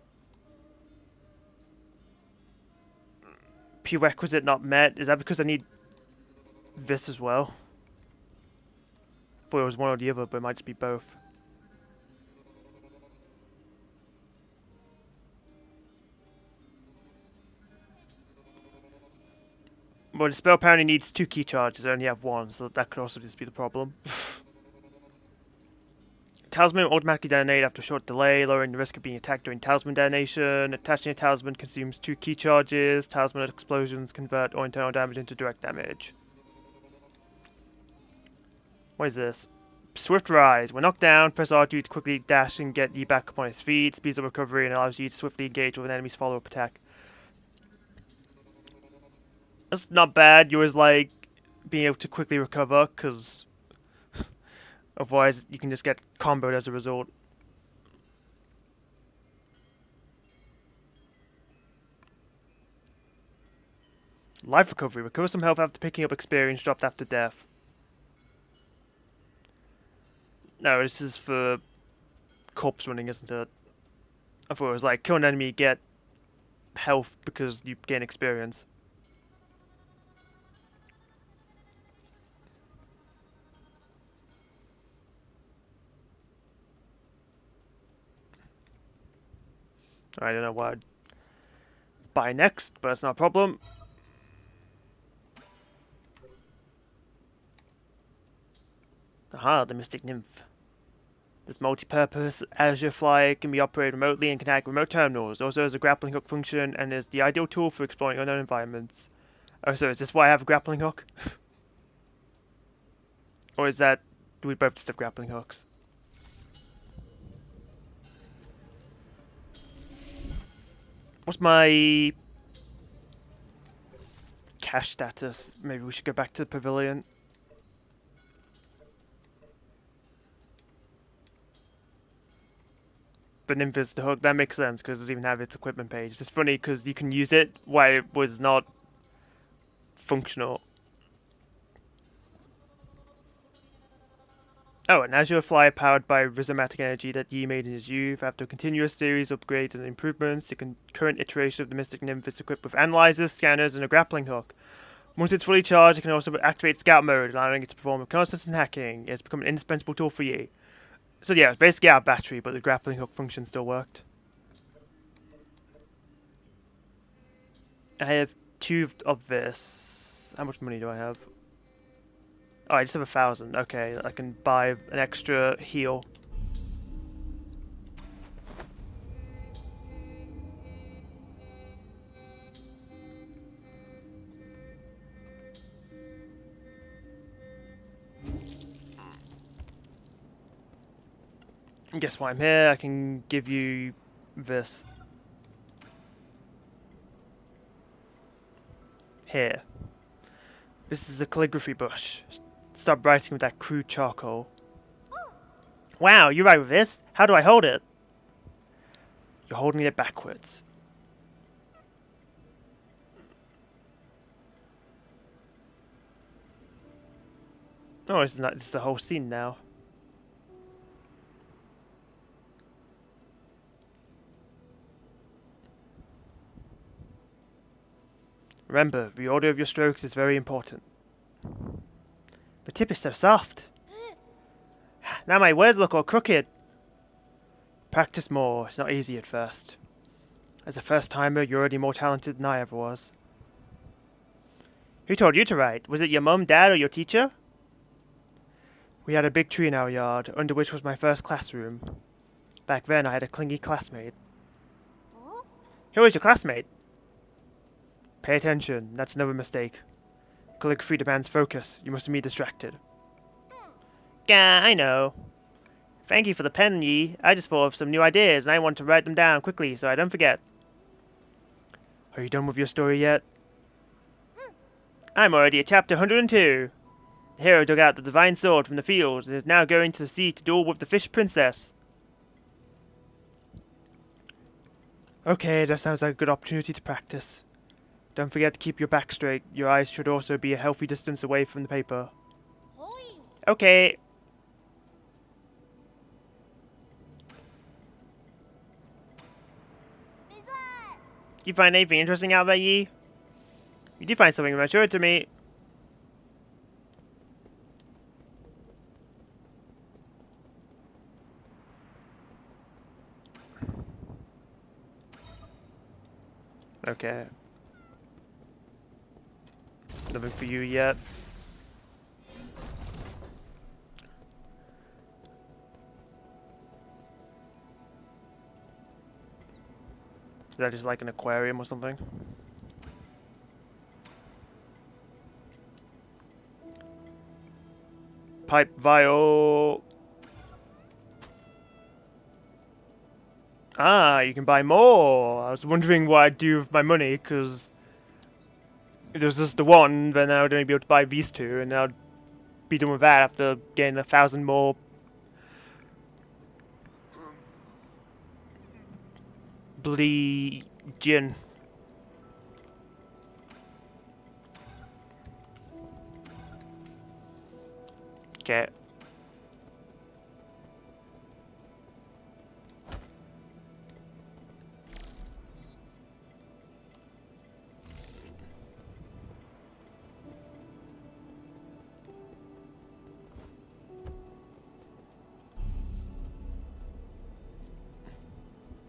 Prerequisite not met. Is that because I need this as well? I thought it was one or the other, but it might just be both. Well, the spell apparently needs 2 key charges. I only have 1, so that could also just be the problem. Talisman will automatically detonate after a short delay, lowering the risk of being attacked during talisman detonation. Attaching a talisman consumes 2 key charges. Talisman explosions convert all internal damage into direct damage. What is this? Swift Rise. When knocked down, press R2 to quickly dash and get you back up on his feet. Speeds up recovery and allows you to swiftly engage with an enemy's follow-up attack. That's not bad. You always like being able to quickly recover, because otherwise you can just get comboed as a result. Life recovery. Recover some health after picking up experience dropped after death. No, this is for corpse running, isn't it? I thought it was like kill an enemy, get health because you gain experience. I don't know what I'd buy next, but that's not a problem. Aha, the Mystic Nymph. This multi-purpose Azure Flyer can be operated remotely and can hack remote terminals. Also has a grappling hook function and is the ideal tool for exploring unknown environments. Oh, so is this why I have a grappling hook? Or is that... do we both just have grappling hooks? What's my... cash status? Maybe we should go back to the pavilion. But Nymph is the hook. That makes sense because it doesn't even have its equipment page. It's funny because you can use it while it was not functional. Oh, an azure flyer powered by rhizomatic energy that Yi made in his youth. After a continuous series of upgrades and improvements, the current iteration of the Mystic Nymph is equipped with analyzers, scanners, and a grappling hook. Once it's fully charged, it can also activate scout mode, allowing it to perform reconnaissance and hacking. It has become an indispensable tool for Yi. So yeah, it's basically out of battery, but the grappling hook function still worked. I have 2 of this. How much money do I have? Oh, I just have 1,000. Okay, I can buy an extra heal. And guess why I'm here? I can give you this. Here. This is a calligraphy brush. Stop writing with that crude charcoal. Wow, you write with this? How do I hold it? You're holding it backwards. Oh, this is the whole scene now. Remember, the order of your strokes is very important. The tip is so soft. Now my words look all crooked. Practice more. It's not easy at first. As a first-timer, you're already more talented than I ever was. Who told you to write? Was it your mum, dad, or your teacher? We had a big tree in our yard, under which was my first classroom. Back then, I had a clingy classmate. Who was your classmate? Pay attention. That's never a mistake. Calligraphy demands focus. You mustn't be distracted. Yeah, I know. Thank you for the pen, Yi. I just thought of some new ideas, and I want to write them down quickly so I don't forget. Are you done with your story yet? I'm already at chapter 102. The hero dug out the divine sword from the fields and is now going to the sea to duel with the fish princess. Okay, that sounds like a good opportunity to practice. Don't forget to keep your back straight. Your eyes should also be a healthy distance away from the paper. Okay. You find anything interesting out there, Yi? You do find something, show it to me. Okay. Nothing for you yet. Is that just like an aquarium or something? Pipe vial. Ah, you can buy more. I was wondering what I'd do with my money, because if there's just the one, then I would only be able to buy these 2, and I'd be done with that after getting 1,000 more bloody gin. Okay.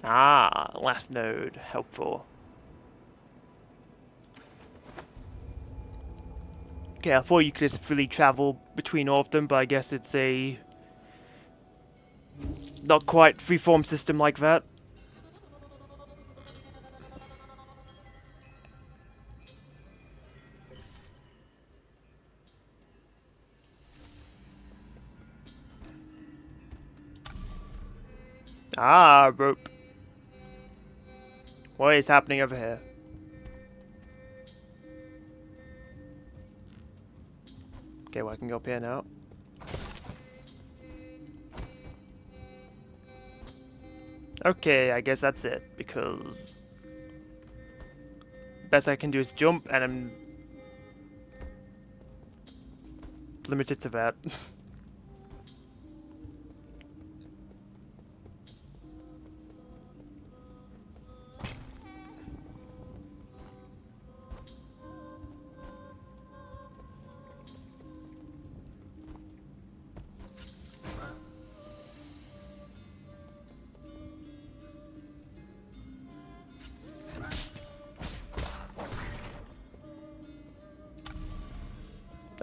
Ah, last node. Helpful. Okay, I thought you could just freely travel between all of them, but I guess it's a not quite freeform system like that. Ah, rope. What is happening over here? Okay, well I can go up here now. Okay, I guess that's it, because best I can do is jump, and I'm limited to that.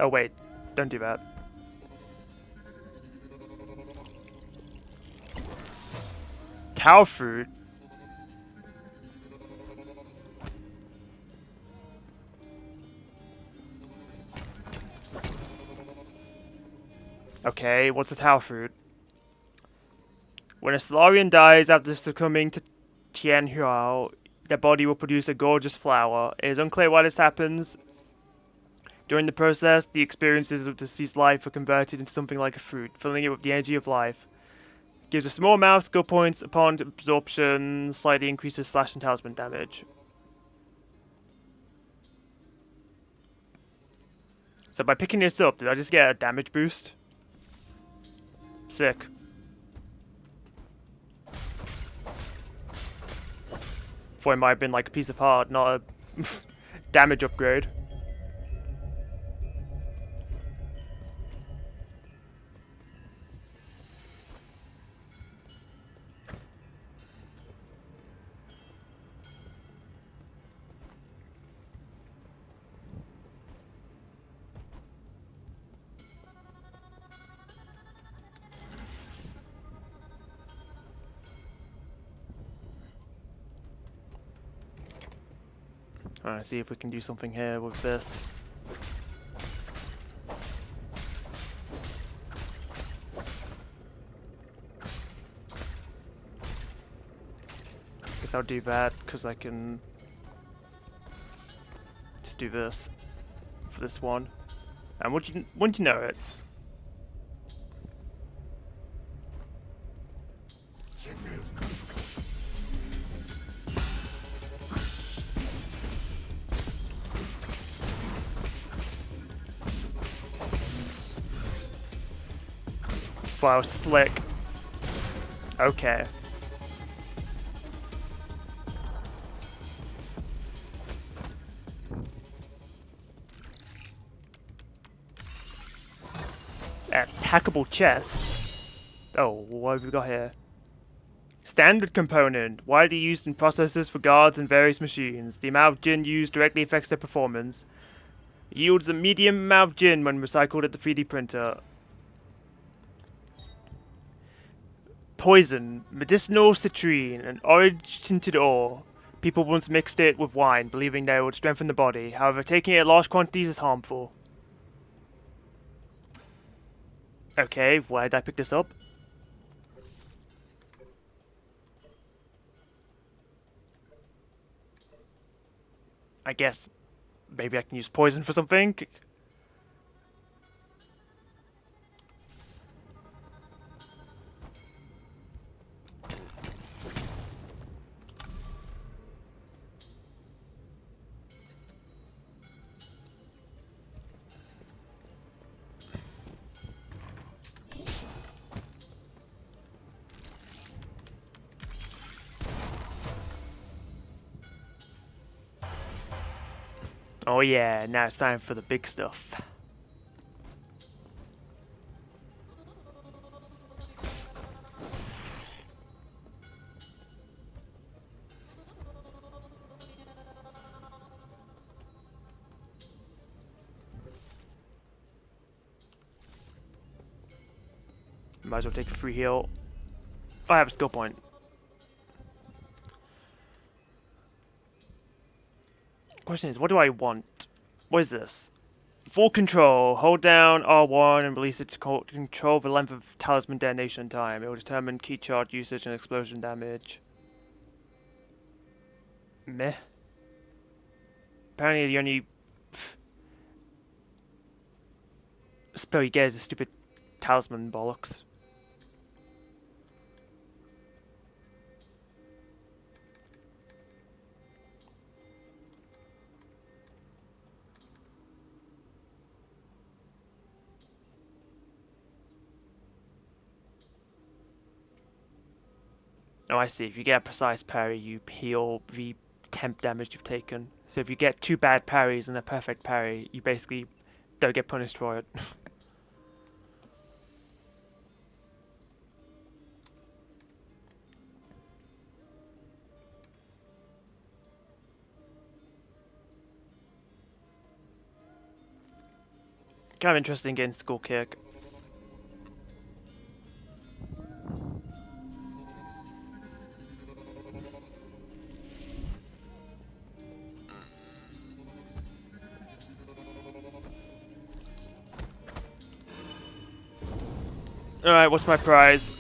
Oh wait, don't do that. Cow fruit? Okay, what's a tau fruit? When a Solarian dies after succumbing to Tianhuao, their body will produce a gorgeous flower. It is unclear why this happens. During the process, the experiences of deceased life are converted into something like a fruit, filling it with the energy of life. Gives a small amount of skill points upon absorption, slightly increases slash and talisman damage. So by picking this up, did I just get a damage boost? Sick. Thought it might have been like a piece of heart, not a damage upgrade. Alright, see if we can do something here with this. Guess I'll do that, because I can just do this for this one. And wouldn't you know it? Wow, slick. Okay. Attackable chest? Oh, what have we got here? Standard component, widely used in processors for guards and various machines. The amount of gin used directly affects their performance. Yields a medium amount of gin when recycled at the 3D printer. Poison, medicinal citrine, an orange-tinted ore. People once mixed it with wine, believing that it would strengthen the body. However, taking it in large quantities is harmful. Okay, why did I pick this up? I guess maybe I can use poison for something? Oh yeah, now it's time for the big stuff. Might as well take a free heal. Oh, I have a skill point. Question is, what do I want? What is this? Full control. Hold down R1 and release it to control the length of talisman detonation time. It will determine key charge usage and explosion damage. Meh. Apparently the only spell you get is a stupid talisman bollocks. Oh, I see. If you get a precise parry, you heal the temp damage you've taken. So if you get 2 bad parries and a perfect parry, you basically don't get punished for it. Kind of interesting getting skull kick. Alright, what's my prize?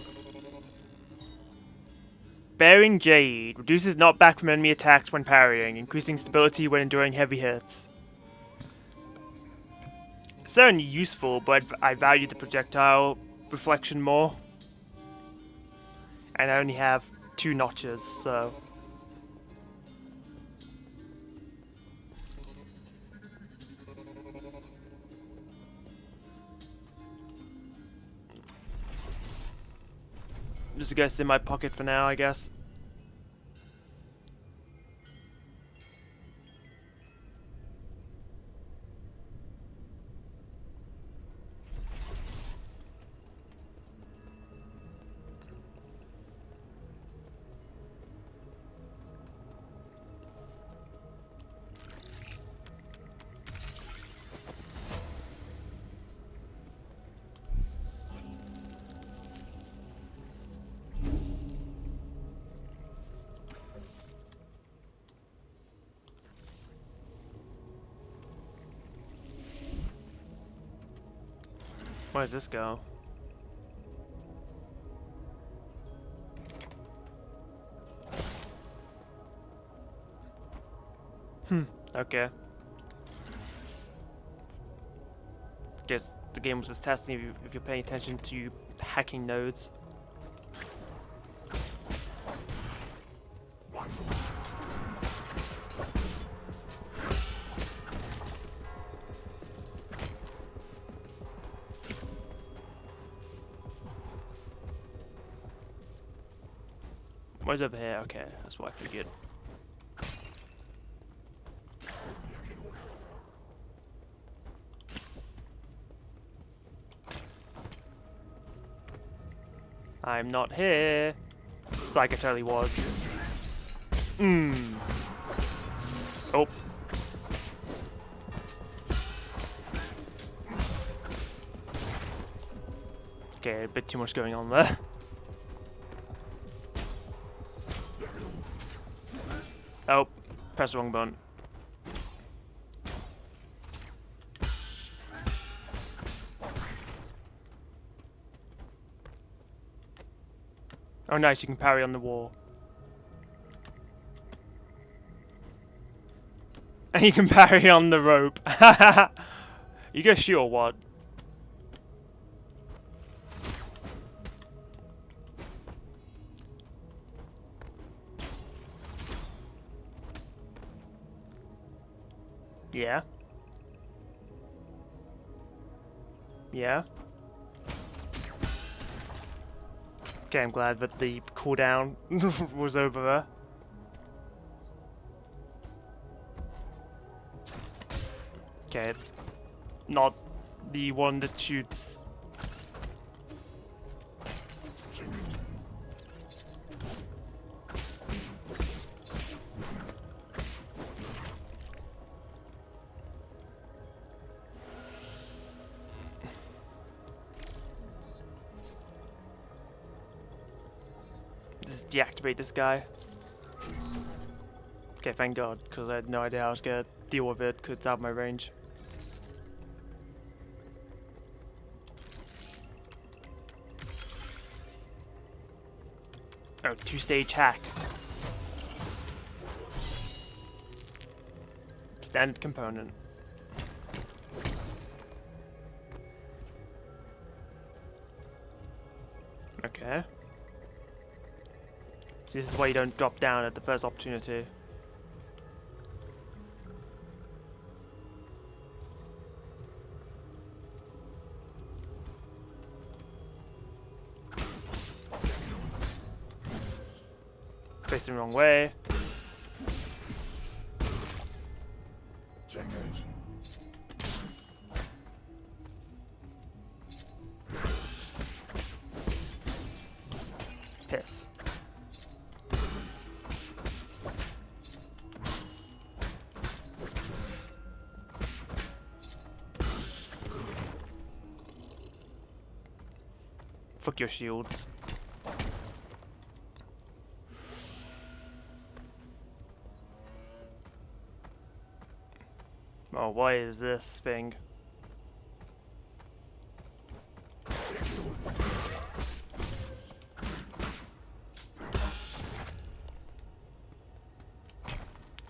Bearing Jade. Reduces knockback from enemy attacks when parrying, increasing stability when enduring heavy hits. It's certainly useful, but I value the projectile reflection more. And I only have 2 notches, so... Just gonna stay in my pocket for now, I guess. Where does this go? Okay. Guess the game was just testing if you're paying attention to hacking nodes. Where's over here? Okay, that's what I figured. I'm not here. Psych, I totally was. Oh. Okay, a bit too much going on there. Oh, press the wrong button. Oh nice, you can parry on the wall. And you can parry on the rope. You gonna shoot or what? Yeah. Yeah. Okay, I'm glad that the cooldown was over there. Okay. Not the one that shoots. Just deactivate this guy. Okay, thank God, because I had no idea how I was gonna deal with it, because it's out of my range. Oh, 2-stage hack. Standard component. Okay. So this is why you don't drop down at the first opportunity. Facing the wrong way. Piss. Fuck your shields. Oh, why is this thing?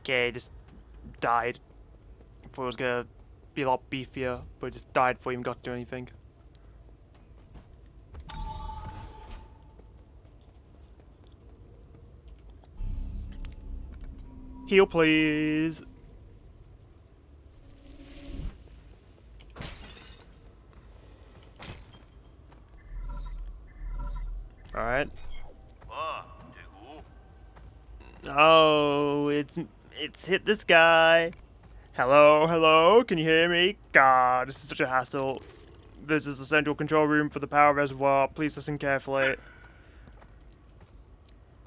Okay, just died. I thought it was gonna be a lot beefier, but it just died before he even got to do anything. Heal, please. Alright. Oh, it's hit this guy. Hello, hello, can you hear me? God, this is such a hassle. This is the central control room for the power reservoir. Please listen carefully.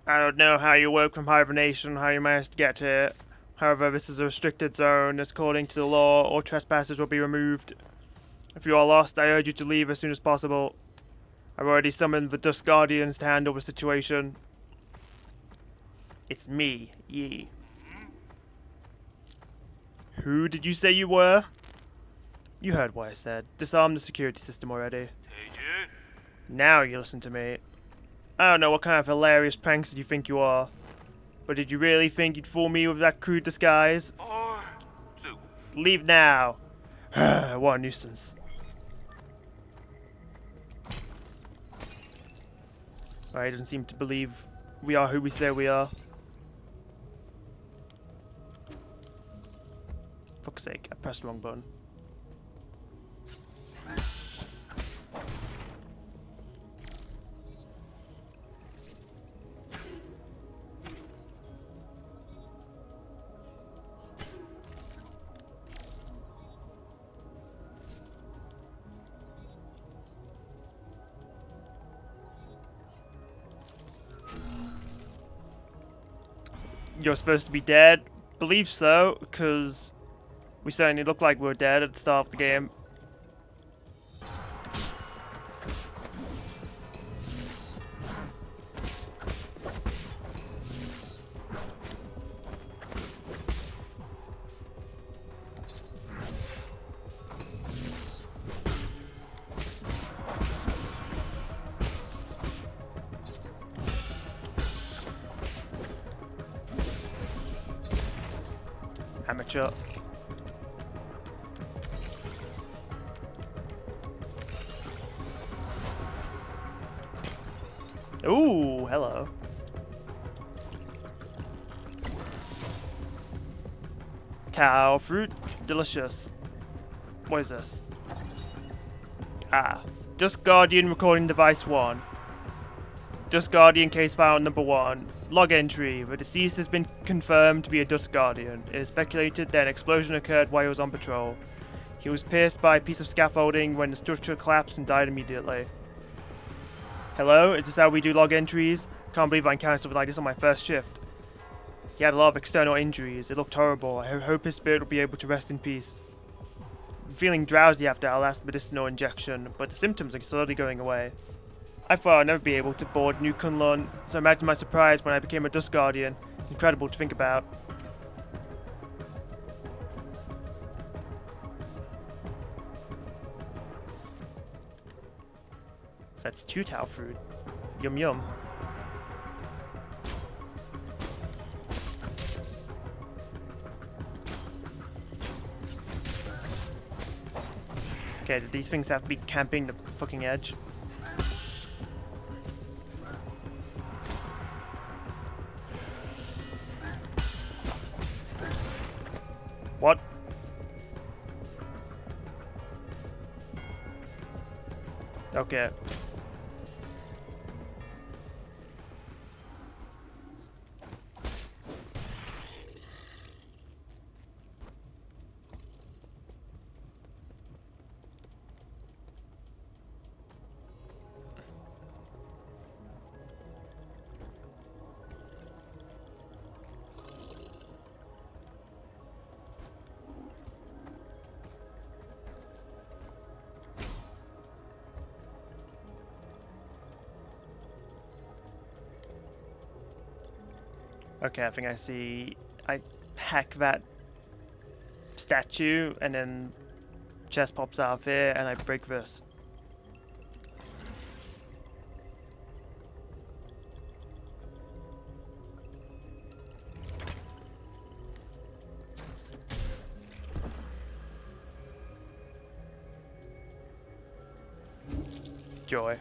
I don't know how you woke from hibernation, how you managed to get here. However, this is a restricted zone. According to the law, all trespassers will be removed. If you are lost, I urge you to leave as soon as possible. I've already summoned the Dust Guardians to handle the situation. It's me, Yi. Who did you say you were? You heard what I said. Disarm the security system already. Now you listen to me. I don't know what kind of hilarious prankster you think you are, but did you really think you'd fool me with that crude disguise? Leave now. What a nuisance. He doesn't seem to believe we are who we say we are. Fuck's sake, I pressed the wrong button. You're supposed to be dead? Believe so, because we certainly look like we were dead at the start of the game. Amateur. Ooh, hello. Cow fruit, delicious. What is this? Ah, Dust Guardian recording device 1. Dust Guardian case file number 1. Log entry. The deceased has been confirmed to be a Dust Guardian. It is speculated that an explosion occurred while he was on patrol. He was pierced by a piece of scaffolding when the structure collapsed and died immediately. Hello, is this how we do log entries? Can't believe I encountered something like this on my first shift. He had a lot of external injuries. It looked horrible. I hope his spirit will be able to rest in peace. I'm feeling drowsy after our last medicinal injection, but the symptoms are slowly going away. I thought I'd never be able to board New Kunlun, so imagine my surprise when I became a Dust Guardian. It's incredible to think about. That's 2 Tau fruit. Yum yum. Okay, do these things have to be camping the fucking edge? What? Okay. Okay, I think I see. I hack that statue, and then chest pops out of here, and I break this. Joy.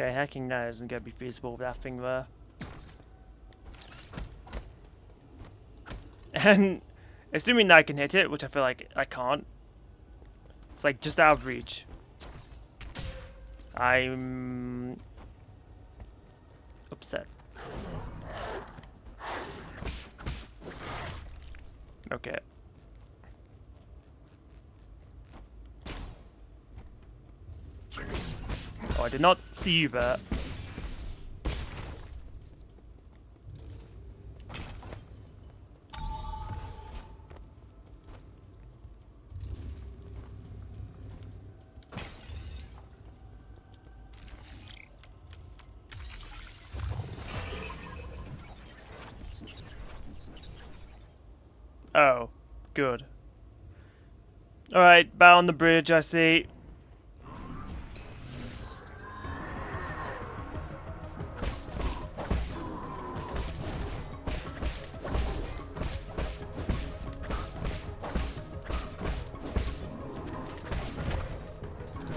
Okay, hacking that isn't gonna be feasible with that thing there. And assuming that I can hit it, which I feel like I can't, it's like just out of reach. I'm upset. Okay. Oh, I did not see you there. Oh, good. Alright, bow on the bridge, I see.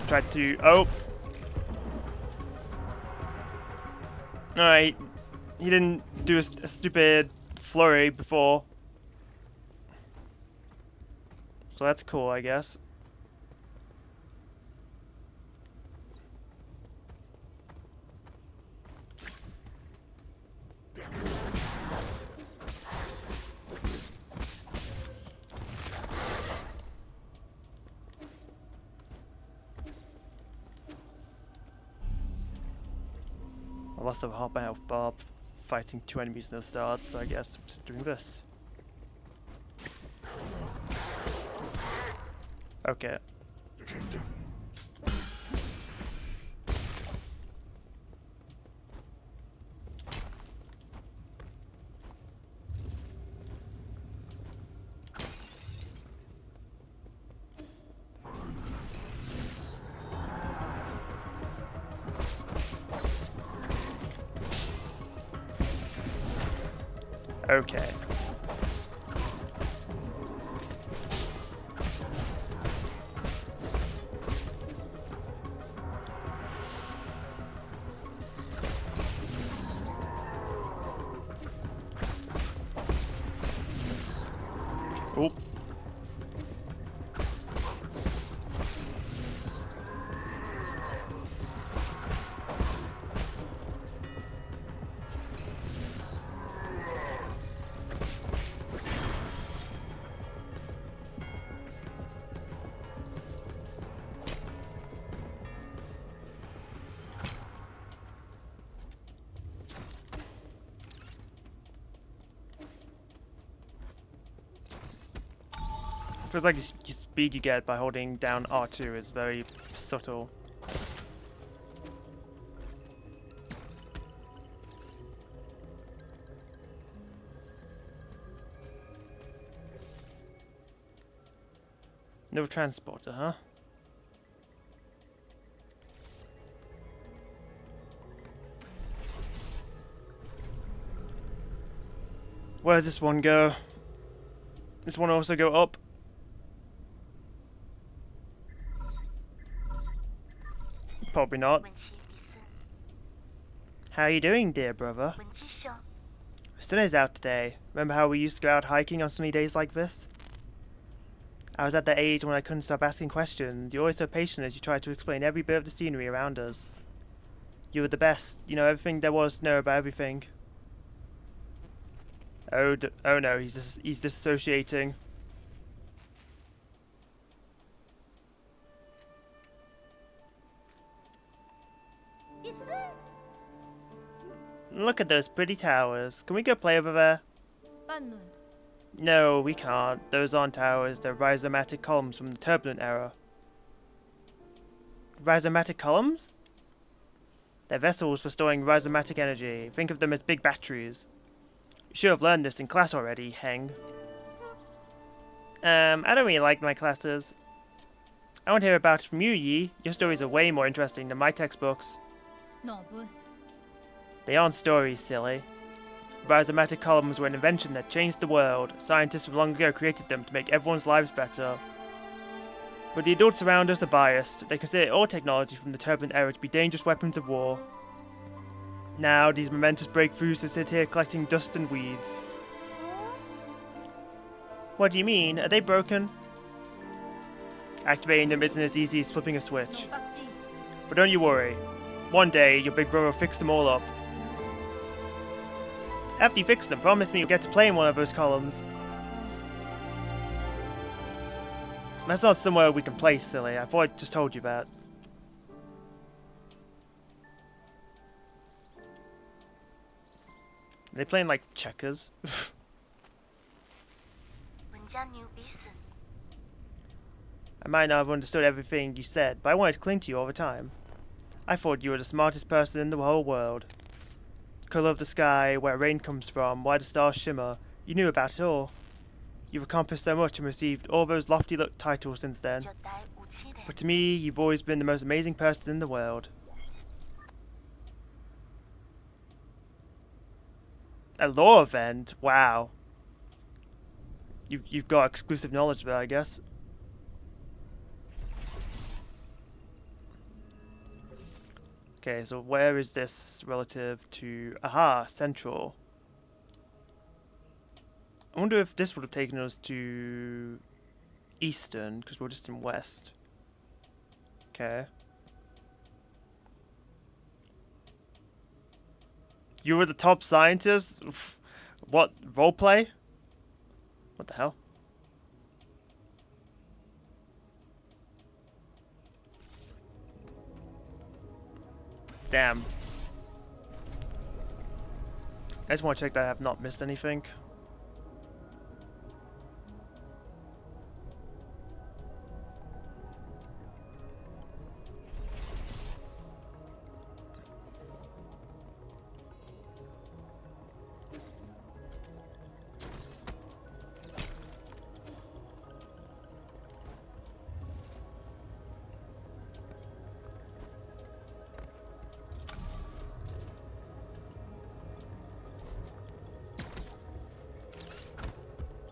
Tried to. Oh! Alright, he didn't do a stupid flurry before. So that's cool, I guess. I lost a half my health bar fighting 2 enemies in the start, so I guess I'm just doing this. Okay. Okay. Oop. Feels like the speed you get by holding down R2 is very subtle. No transporter, huh? Where does this one go? This one also go up? Probably not. How are you doing, dear brother? Sun is out today. Remember how we used to go out hiking on sunny days like this? I was at that age when I couldn't stop asking questions. You're always so patient as you tried to explain every bit of the scenery around us. You were the best. You know everything there was to know about everything. Oh no, he's disassociating. Look at those pretty towers. Can we go play over there? No, we can't. Those aren't towers. They're rhizomatic columns from the turbulent era. Rhizomatic columns? They're vessels for storing rhizomatic energy. Think of them as big batteries. You should have learned this in class already, Heng. I don't really like my classes. I want to hear about it from you, Yi. Your stories are way more interesting than my textbooks. They aren't stories, silly. Rhizomatic columns were an invention that changed the world. Scientists from long ago created them to make everyone's lives better. But the adults around us are biased. They consider all technology from the turbulent era to be dangerous weapons of war. Now, these momentous breakthroughs sit here collecting dust and weeds. What do you mean? Are they broken? Activating them isn't as easy as flipping a switch. But don't you worry. One day, your big brother will fix them all up. After you fix them, promise me you'll get to play in one of those columns. That's not somewhere we can play, silly. I thought I just told you that. Are they playing like checkers? I might not have understood everything you said, but I wanted to cling to you all the time. I thought you were the smartest person in the whole world. Color of the sky, where rain comes from, why the stars shimmer. You knew about it all. You've accomplished so much and received all those lofty titles since then. But to me, you've always been the most amazing person in the world. A law event? Wow. You've got exclusive knowledge there, I guess. Okay, so where is this relative to... Aha, central. I wonder if this would have taken us to eastern, because we're just in west. Okay. You were the top scientist? What? Roleplay? What the hell? Damn. I just want to check that I have not missed anything.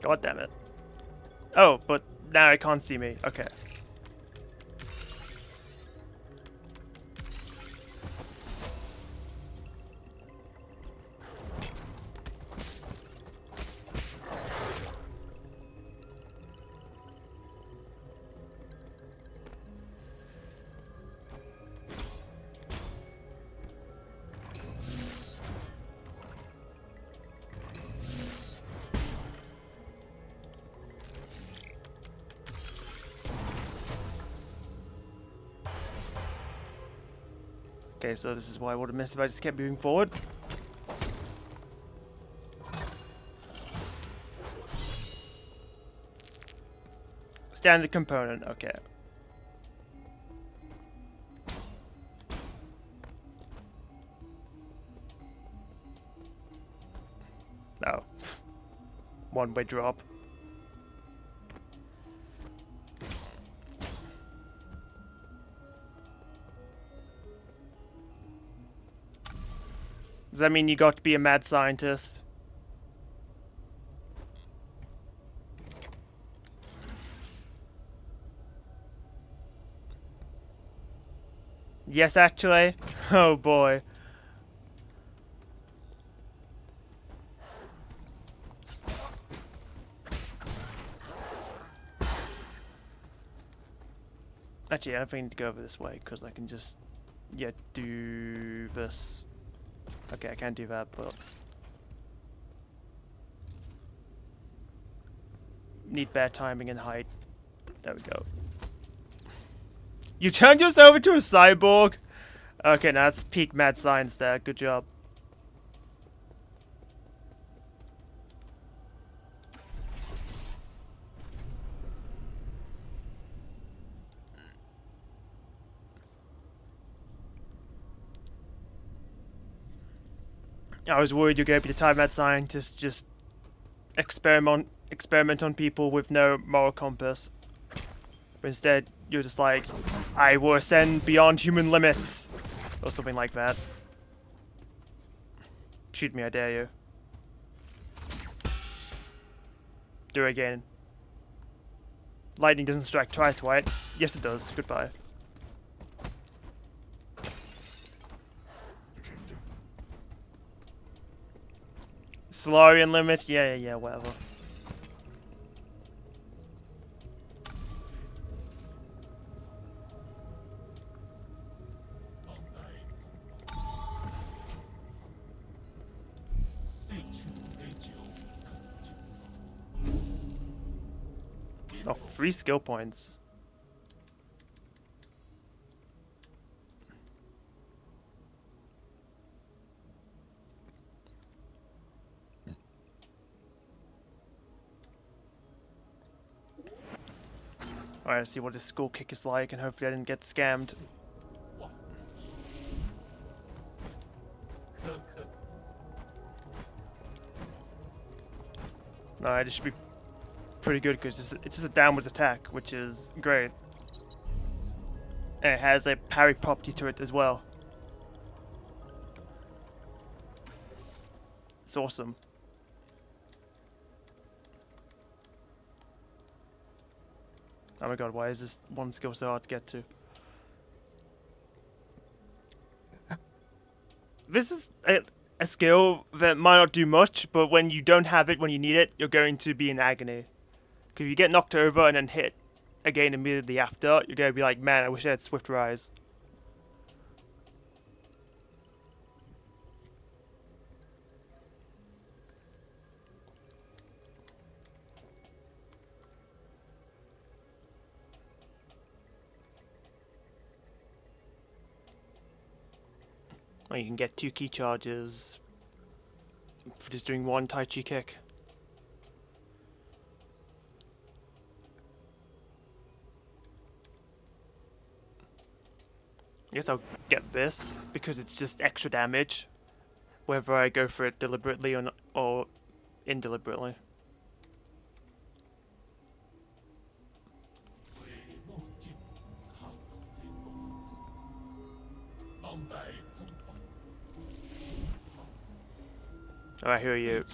God damn it. Oh, but now it can't see me. Okay. Okay, so this is what I would have missed if I just kept moving forward. Standard component, okay. No. One-way drop. Does that mean you got to be a mad scientist? Yes, actually. Oh boy. Actually, I think I need to go over this way, because I can just, yeah, do this. Okay, I can't do that, but... Need better timing and height. There we go. You turned yourself into a cyborg? Okay, now that's peak mad science there. Good job. I was worried you're going to be the time mad scientist, just experiment on people with no moral compass. But instead, you're just like, I will ascend beyond human limits. Or something like that. Shoot me, I dare you. Do it again. Lightning doesn't strike twice, right? Yes, it does. Goodbye. Solarian limit? Yeah, whatever. Oh, 3 skill points. Alright, let's see what this school kick is like, and hopefully I didn't get scammed. Alright, this should be pretty good, because it's just a downwards attack, which is great. And it has a parry property to it as well. It's awesome. Oh my god, why is this one skill so hard to get to? This is a skill that might not do much, but when you don't have it when you need it, you're going to be in agony. Because if you get knocked over and then hit again immediately after, you're going to be like, man, I wish I had Swift Rise. Well, you can get 2 key charges for just doing 1 Tai Chi kick. I guess I'll get this, because it's just extra damage, whether I go for it deliberately or indeliberately. Alright, who are you?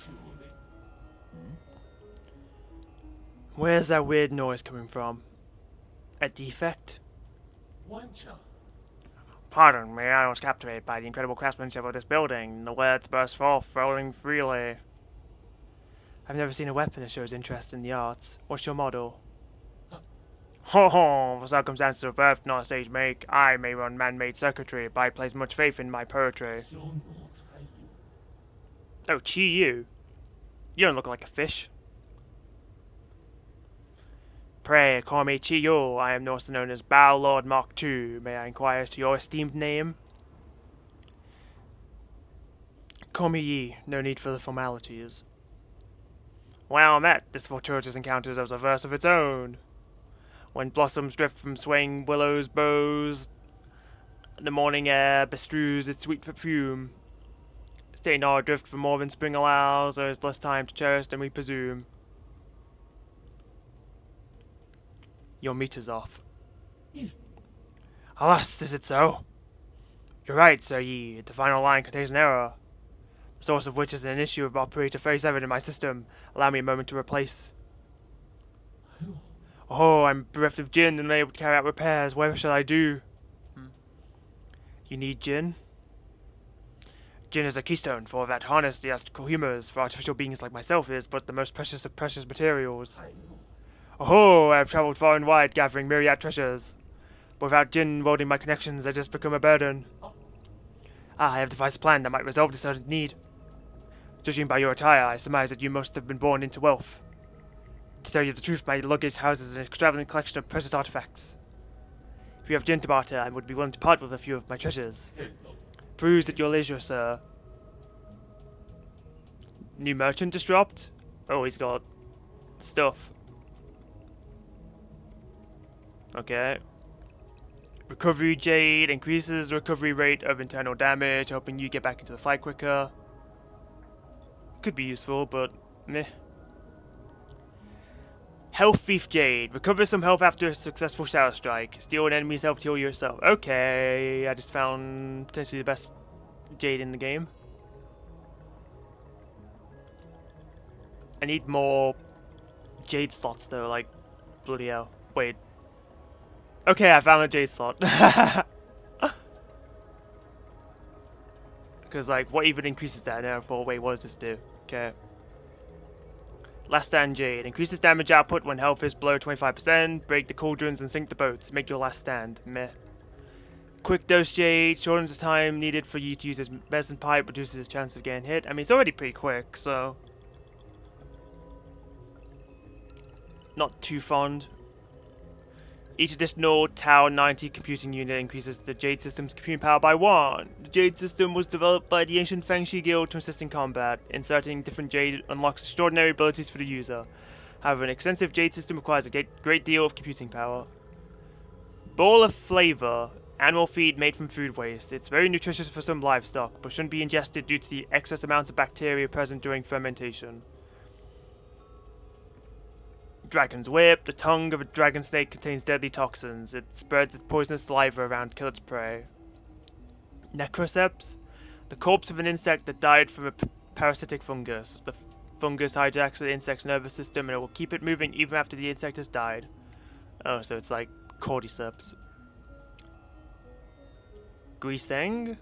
Where's that weird noise coming from? A defect? Pardon me, I was captivated by the incredible craftsmanship of this building. The words burst forth, rolling freely. I've never seen a weapon that shows interest in the arts. What's your model? Ho ho! The circumstances of birth not a sage make. I may run man-made circuitry, but I place much faith in my poetry. Oh, Chi you. You don't look like a fish. Pray, call me Chi Yu. I am also known as Bao Lord Mark II. May I inquire as to your esteemed name? Call me Yi. No need for the formalities. Well met. This fortuitous encounter has a verse of its own. When blossoms drift from swaying willows' boughs, the morning air bestrews its sweet perfume. Stay not adrift for more than spring allows, there is less time to cherish than we presume. Your meter's off. Alas, is it so? You're right, Sir Yi. The final line contains an error, the source of which is an issue of operator 37 in my system. Allow me a moment to replace. Oh, I'm bereft of Jin and unable to carry out repairs. Whatever shall I do? You need Jin? Jin is a keystone for that harness the astral humors for artificial beings like myself is but the most precious of precious materials. Oh, I have travelled far and wide gathering myriad treasures. Without Jin welding my connections, I just become a burden. I have devised a plan that might resolve this urgent need. Judging by your attire, I surmise that you must have been born into wealth. To tell you the truth, my luggage houses an extravagant collection of precious artifacts. If you have Jin to barter, I would be willing to part with a few of my treasures. Peruse at your leisure, sir. New merchant just dropped? Oh, he's got stuff. Okay. Recovery Jade increases recovery rate of internal damage, helping you get back into the fight quicker. Could be useful, but meh. Health Thief Jade. Recover some health after a successful shadow strike. Steal an enemy's health to heal yourself. Okay, I just found potentially the best Jade in the game. I need more Jade slots though, like, bloody hell. Wait. Okay, I found a Jade slot. Because, like, what even increases that? And I thought, wait, what does this do? Okay. Last Stand Jade. Increases damage output when health is below 25%. Break the cauldrons and sink the boats. Make your last stand. Meh. Quick Dose Jade. Shortens the time needed for you to use his medicine pipe. Reduces his chance of getting hit. I mean, it's already pretty quick, so... not too fond. Each additional Tau 90 computing unit increases the Jade system's computing power by 1. The Jade system was developed by the ancient Fengshi Guild to assist in combat. Inserting different Jade unlocks extraordinary abilities for the user. However, an extensive Jade system requires a great deal of computing power. Bowl of Flavor. Animal feed made from food waste. It's very nutritious for some livestock, but shouldn't be ingested due to the excess amounts of bacteria present during fermentation. Dragon's Whip. The tongue of a dragon snake contains deadly toxins. It spreads its poisonous saliva around to kill its prey. Necroceps. The corpse of an insect that died from a parasitic fungus. The fungus hijacks the insect's nervous system and it will keep it moving even after the insect has died. Oh, so it's like cordyceps. Griseng.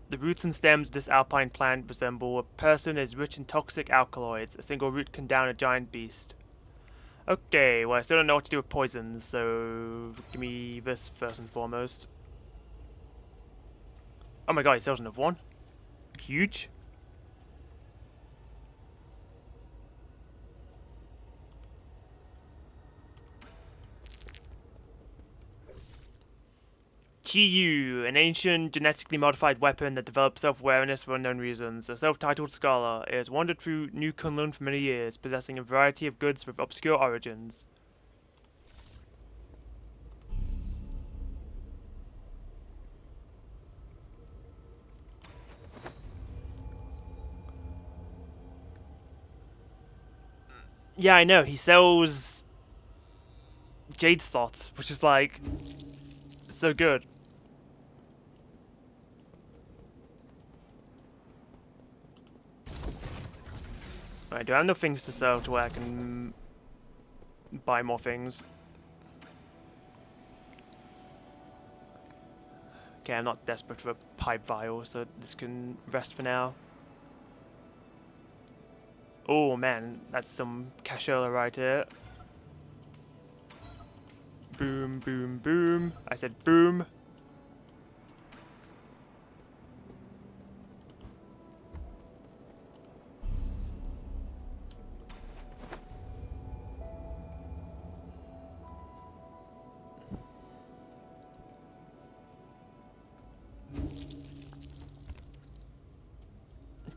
The roots and stems of this alpine plant resemble a person is rich in toxic alkaloids. A single root can down a giant beast. Okay, well I still don't know what to do with poisons, so give me this first and foremost. Oh my god, he still doesn't have one. Huge. Chi-Yu, an ancient genetically modified weapon that develops self-awareness for unknown reasons. A self-titled scholar, it has wandered through New Kunlun for many years, possessing a variety of goods with obscure origins. Yeah, I know, he sells Jade slots, which is like so good. Right, do I have enough things to sell to where I can buy more things? Okay, I'm not desperate for a pipe vial, so this can rest for now. Oh man, that's some cashola right here. Boom, boom, boom. I said boom.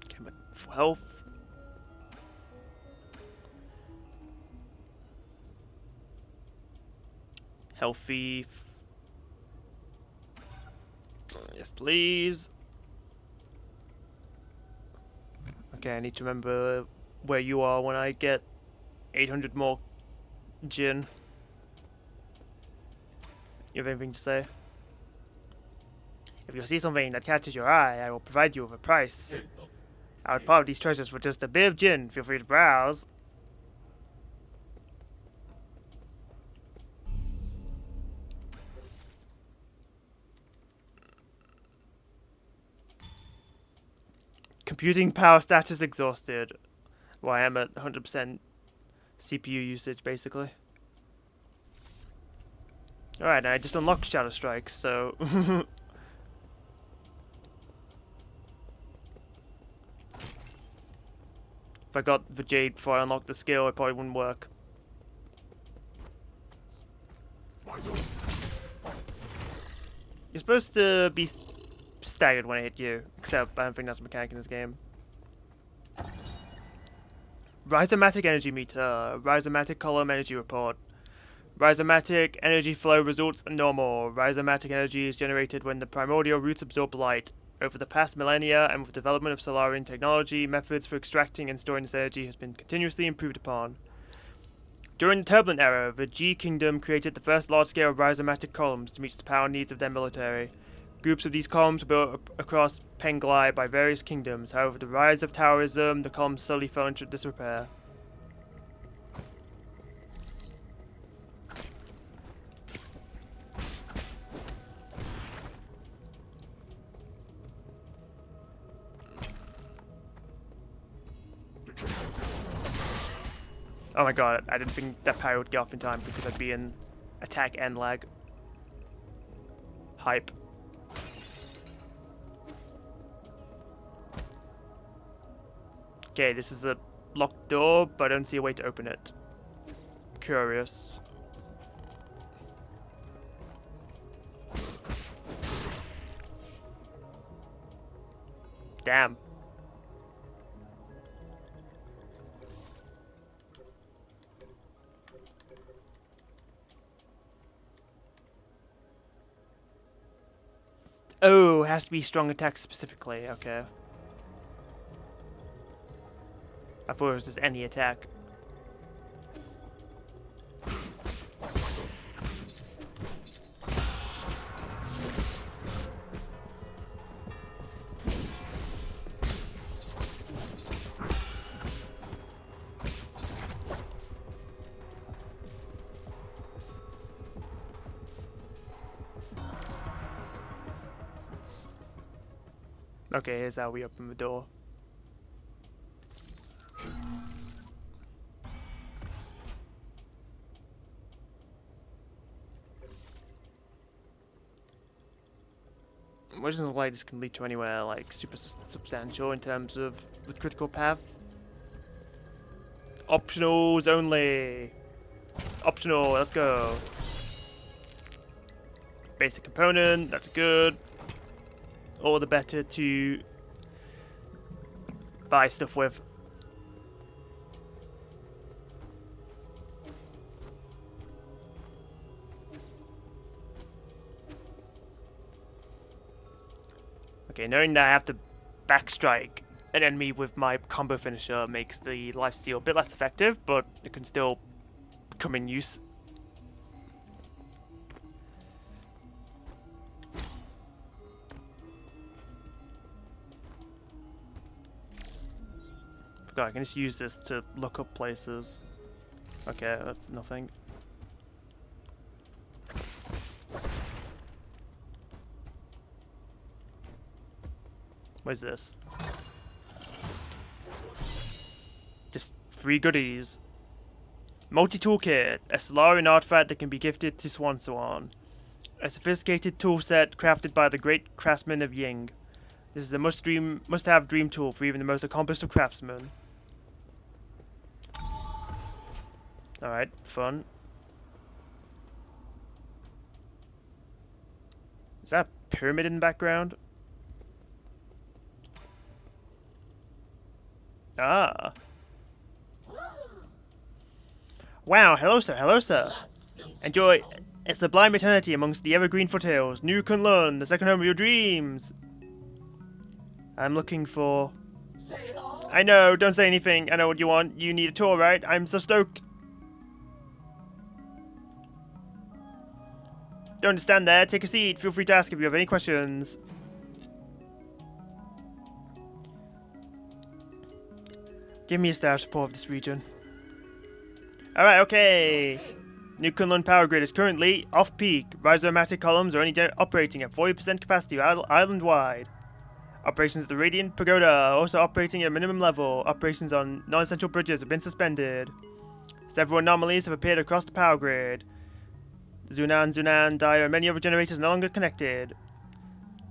Okay, but for health. Healthy. Yes, please. Okay, I need to remember where you are when I get 800 more gin. You have anything to say? If you see something that catches your eye, I will provide you with a price. I would part with these treasures for just a bit of gin. Feel free to browse. Computing power status exhausted. Well, I am at 100% CPU usage, basically. Alright, I just unlocked Shadow Strikes, so... If I got the Jade before I unlocked the skill, it probably wouldn't work. You're supposed to be staggered when I hit you, except I don't think that's a mechanic in this game. Rhizomatic Energy Meter. Rhizomatic Column Energy Report. Rhizomatic energy flow results are normal. Rhizomatic energy is generated when the primordial roots absorb light. Over the past millennia, and with the development of Solarian technology, methods for extracting and storing this energy has been continuously improved upon. During the Turbulent Era, the G Kingdom created the first large-scale rhizomatic columns to meet the power needs of their military. Groups of these columns were built across Penglai by various kingdoms. However, with the rise of Taoism, the columns slowly fell into disrepair. Oh my god, I didn't think that parry would get off in time because I'd be in attack and lag. Hype. Okay, this is a locked door, but I don't see a way to open it. Curious. Damn. Oh, it has to be strong attack specifically, okay. I thought it was just any attack. Okay, here's how we open the door. It doesn't look like this can lead to anywhere like super substantial in terms of the critical path. Optionals only. Optional, let's go. Basic component, that's good. All the better to buy stuff with. Okay, knowing that I have to backstrike an enemy with my combo finisher makes the lifesteal a bit less effective, but it can still come in use. God, I can just use this to look up places. Okay, that's nothing. What is this? Just free goodies. Multi-toolkit, a Solarian artifact that can be gifted to Swan. A sophisticated tool set crafted by the great craftsman of Ying. This is a must-have dream tool for even the most accomplished of craftsmen. Alright, fun. Is that a pyramid in the background? Ah. Wow, hello sir, hello sir. Enjoy a sublime eternity amongst the evergreen foothills. New Kunlun, the second home of your dreams. I'm looking for... I know, don't say anything. I know what you want. You need a tour, right? I'm so stoked. Don't stand there, take a seat. Feel free to ask if you have any questions. Give me a status report of this region. Alright, okay. New Kunlun power grid is currently off-peak. Rhizomatic columns are only operating at 40% capacity island-wide. Operations at the Radiant Pagoda are also operating at a minimum level. Operations on non-essential bridges have been suspended. Several anomalies have appeared across the power grid. Zunan, Dyer, many other generators no longer connected.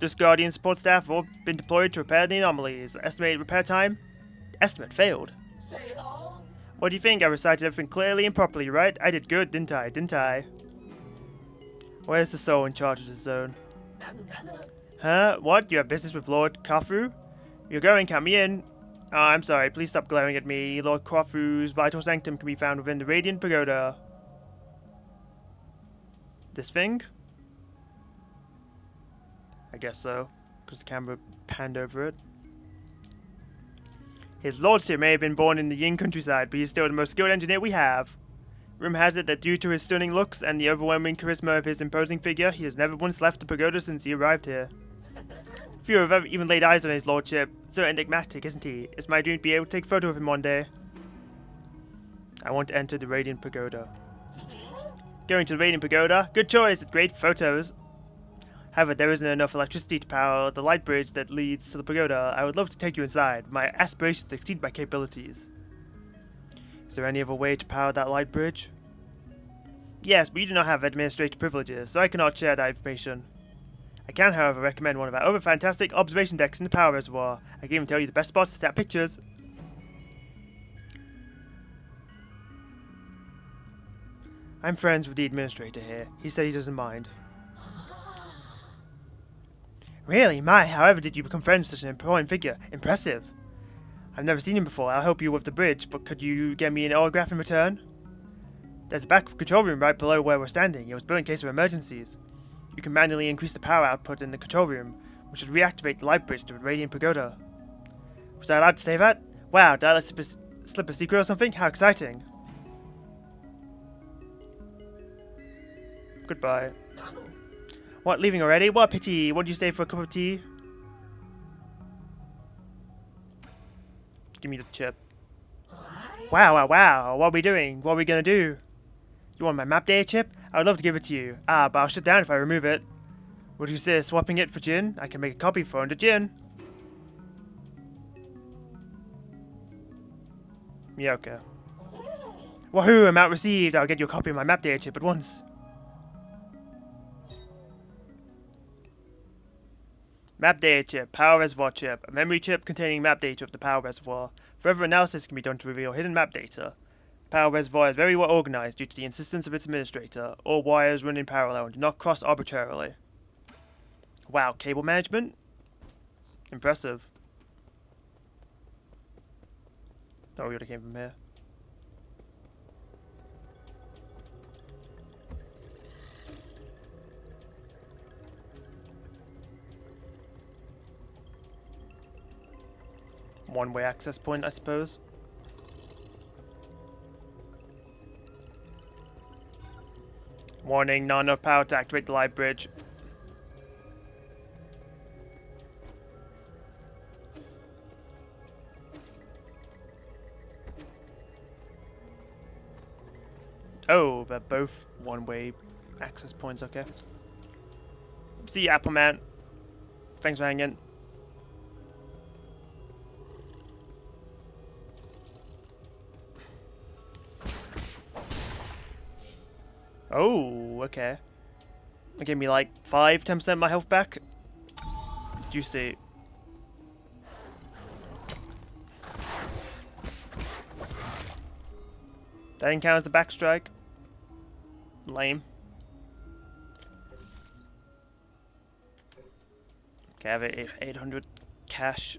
This Guardian support staff have all been deployed to repair the anomalies. Estimated repair time? Estimate failed. What do you think? I recited everything clearly and properly, right? I did good, didn't I? Where's the soul in charge of this zone? Huh? What? You have business with Lord Kafu? You're going, count me in. Oh, I'm sorry, please stop glaring at me. Lord Kafu's vital sanctum can be found within the Radiant Pagoda. This thing? I guess so, because the camera panned over it. His lordship may have been born in the Yin countryside, but he's still the most skilled engineer we have. Rumor has it that due to his stunning looks and the overwhelming charisma of his imposing figure, he has never once left the pagoda since he arrived here. Few have ever even laid eyes on his lordship. So enigmatic, isn't he? It's my dream to be able to take a photo of him one day. I want to enter the Radiant Pagoda. Going to the Radiant Pagoda? Good choice, it's great photos. However, there isn't enough electricity to power the light bridge that leads to the pagoda. I would love to take you inside. My aspirations exceed my capabilities. Is there any other way to power that light bridge? Yes, but you do not have administrative privileges, so I cannot share that information. I can, however, recommend one of our other fantastic observation decks in the power reservoir. I can even tell you the best spots to snap pictures. I'm friends with the administrator here. He said he doesn't mind. Really? My, however did you become friends with such an important figure? Impressive. I've never seen him before. I'll help you with the bridge, but could you get me an autograph in return? There's a backup control room right below where we're standing. It was built in case of emergencies. You can manually increase the power output in the control room, which would reactivate the light bridge to the Radiant Pagoda. Was I allowed to say that? Wow, did I let slip a secret or something? How exciting. Goodbye. What, leaving already? What a pity. Won't you stay for a cup of tea? Give me the chip. Wow. What are we doing? What are we gonna do? You want my map data chip? I would love to give it to you. But I'll shut down if I remove it. Would you consider swapping it for Jin? I can make a copy for under Jin. Yeah, okay. Woohoo, amount received. I'll get you a copy of my map data chip at once. Map data chip, power reservoir chip, a memory chip containing map data of the power reservoir. Further analysis can be done to reveal hidden map data. The power reservoir is very well organized due to the insistence of its administrator. All wires run in parallel and do not cross arbitrarily. Wow, cable management? Impressive. Oh, we would have came from here. One-way access point, I suppose. Warning, not enough power to activate the light bridge. Oh, they're both one-way access points, okay. See you, Appleman. Thanks for hanging. Oh, okay. It gave me like 10% of my health back. Juicy. That didn't count as a backstrike. Lame. Okay, I have 800 cash.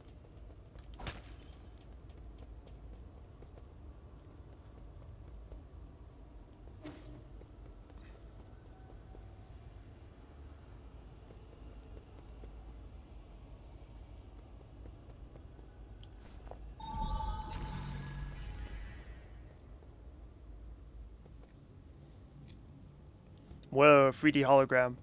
Whoa, 3D hologram.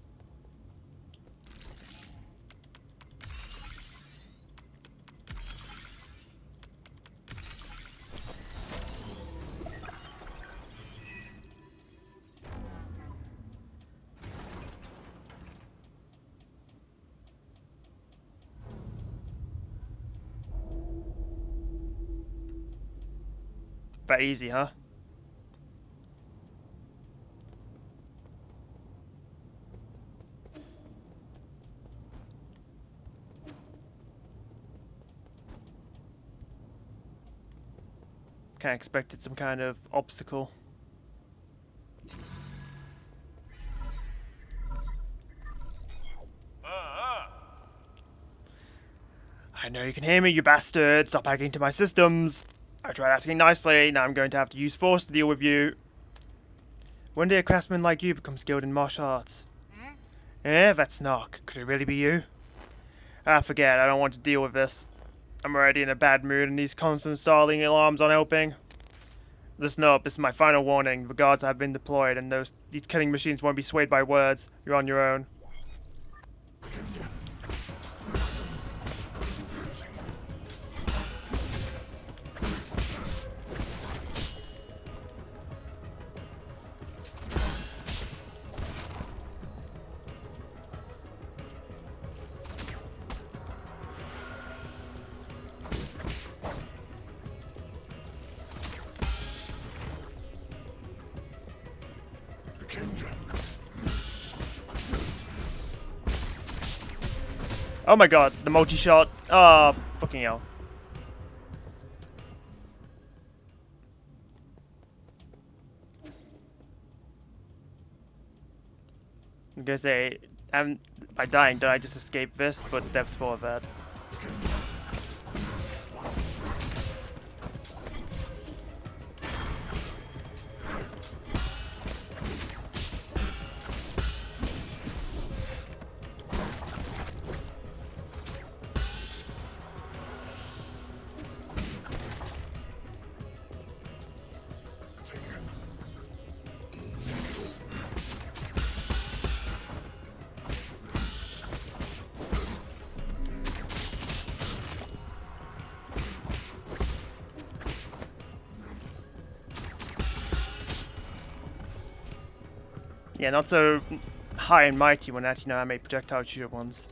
That easy, huh? Kinda expected some kind of obstacle. I know you can hear me, you bastard! Stop hacking into my systems! I tried asking nicely, now I'm going to have to use force to deal with you. When did a craftsman like you become skilled in martial arts? Eh, that's Knock. Could it really be you? Ah, forget, I don't want to deal with this. I'm already in a bad mood and these constant stalling alarms aren't helping. Listen up, this is my final warning. The guards have been deployed and these killing machines won't be swayed by words. You're on your own. Oh my god, the multi-shot. Ah, fucking hell. I'm gonna say, by dying, did I just escape this? But depths full of that. Yeah, not so high and mighty when actually know I made projectile shooter ones.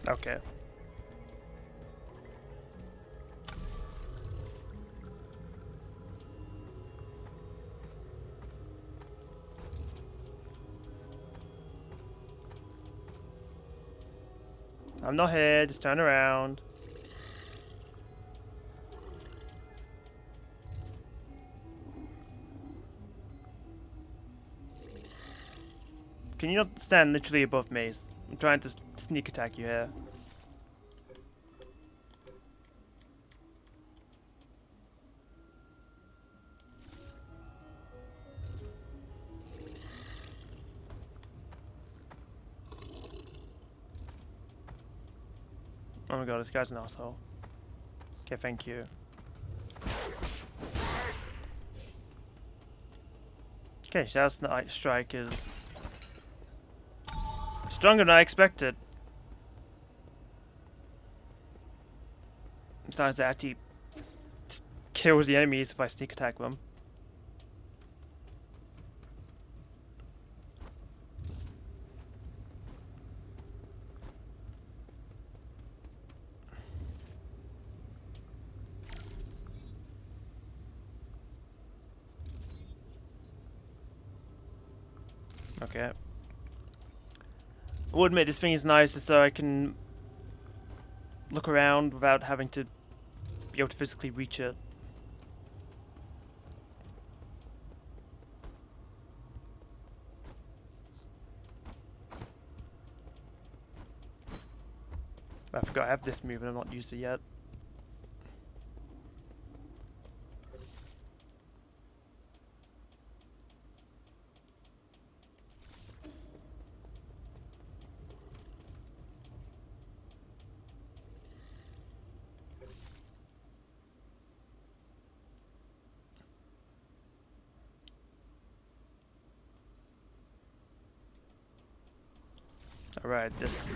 Okay. I'm not here, just turn around. Can you not stand literally above me? I'm trying to sneak attack you here. Oh my god, this guy's an asshole. Okay, thank you. Okay, Shadow Night Strike is stronger than I expected. Besides, it actually kills the enemies if I sneak attack them. Okay. I will admit this thing is nice just so I can look around without having to be able to physically reach it. I forgot I have this move and I've not used it yet. Alright, this.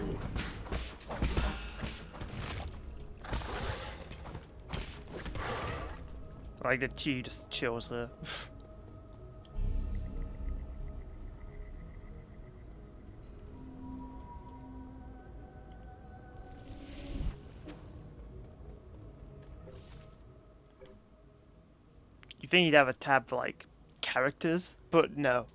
I like that Chi just chills there. You think you'd have a tab for like characters, but no.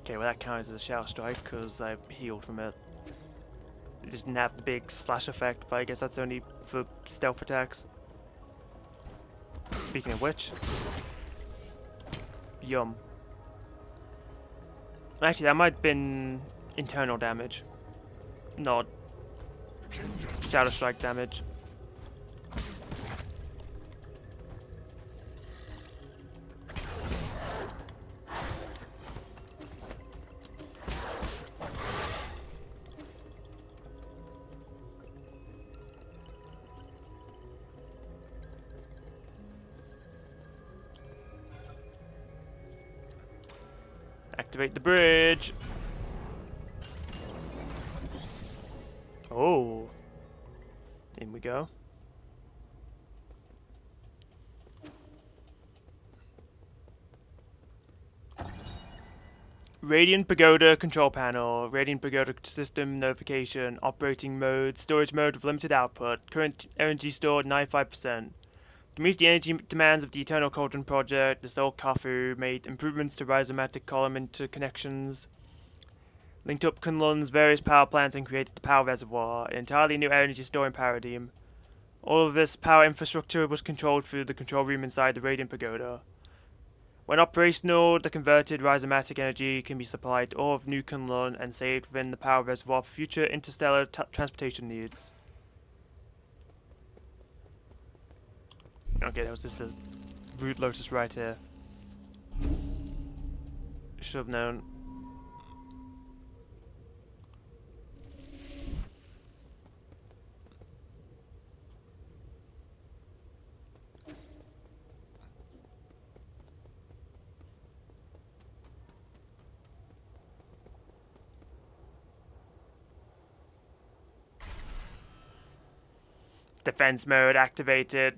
Okay, well that counts as a Shadow Strike because I healed from it. It didn't have the big slash effect, but I guess that's only for stealth attacks. Speaking of which, yum. Actually, that might have been internal damage, not Shadow Strike damage. Activate the bridge. Oh. In we go. Radiant Pagoda control panel. Radiant Pagoda system notification. Operating mode. Storage mode with limited output. Current energy stored 95%. To meet the energy demands of the Eternal Cauldron project, the Soul Kafu made improvements to rhizomatic column interconnections, linked up Kunlun's various power plants and created the power reservoir, an entirely new energy storing paradigm. All of this power infrastructure was controlled through the control room inside the Radiant Pagoda. When operational, the converted rhizomatic energy can be supplied to all of New Kunlun and saved within the power reservoir for future interstellar transportation needs. Okay, that was just a root lotus right here. Should have known. Defense mode activated.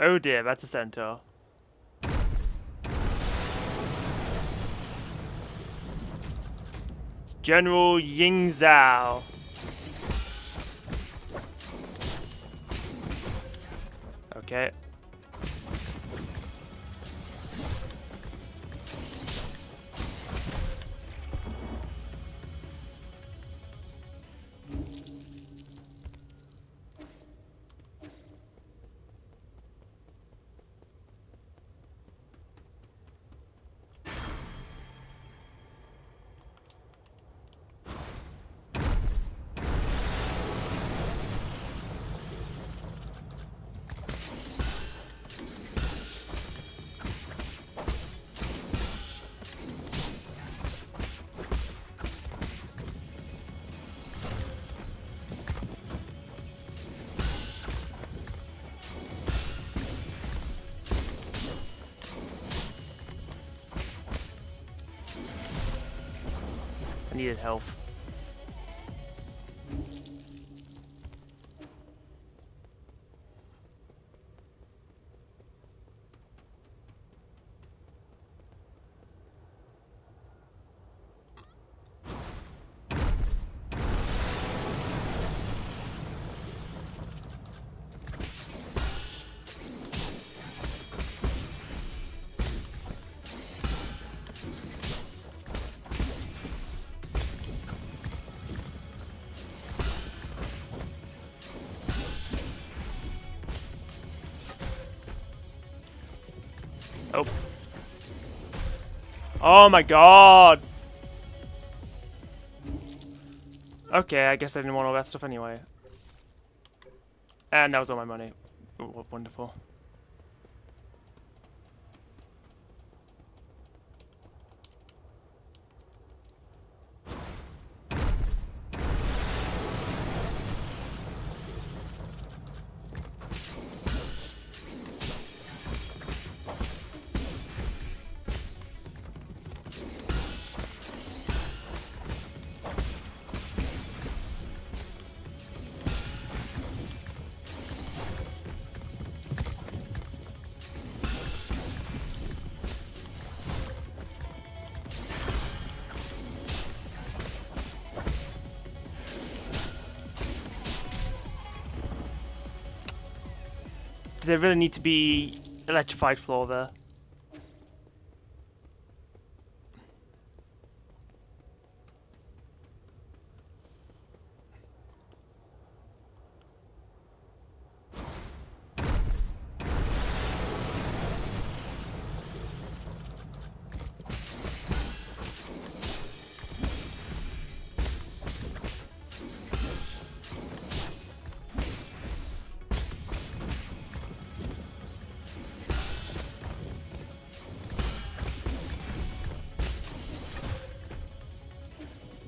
Oh dear, that's a centaur. General Ying Zhao. Okay. I needed health. Oh. Oh my god! Okay, I guess I didn't want all that stuff anyway. And that was all my money. Oh, wonderful. Does there really need to be electrified floor there?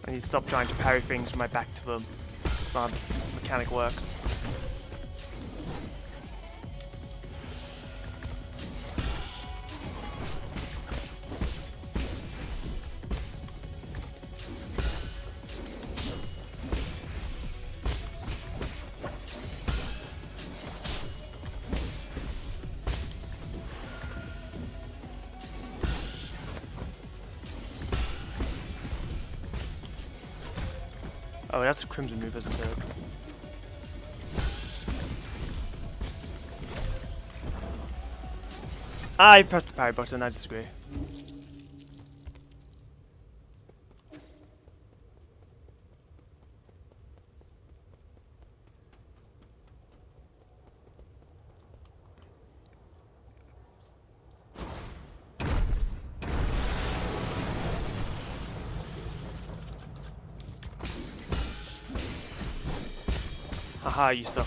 I need to stop trying to parry things with my back to them. That's not how the mechanic works. Oh, that's a crimson move, isn't it? I pressed the parry button, I disagree. Haha, you suck.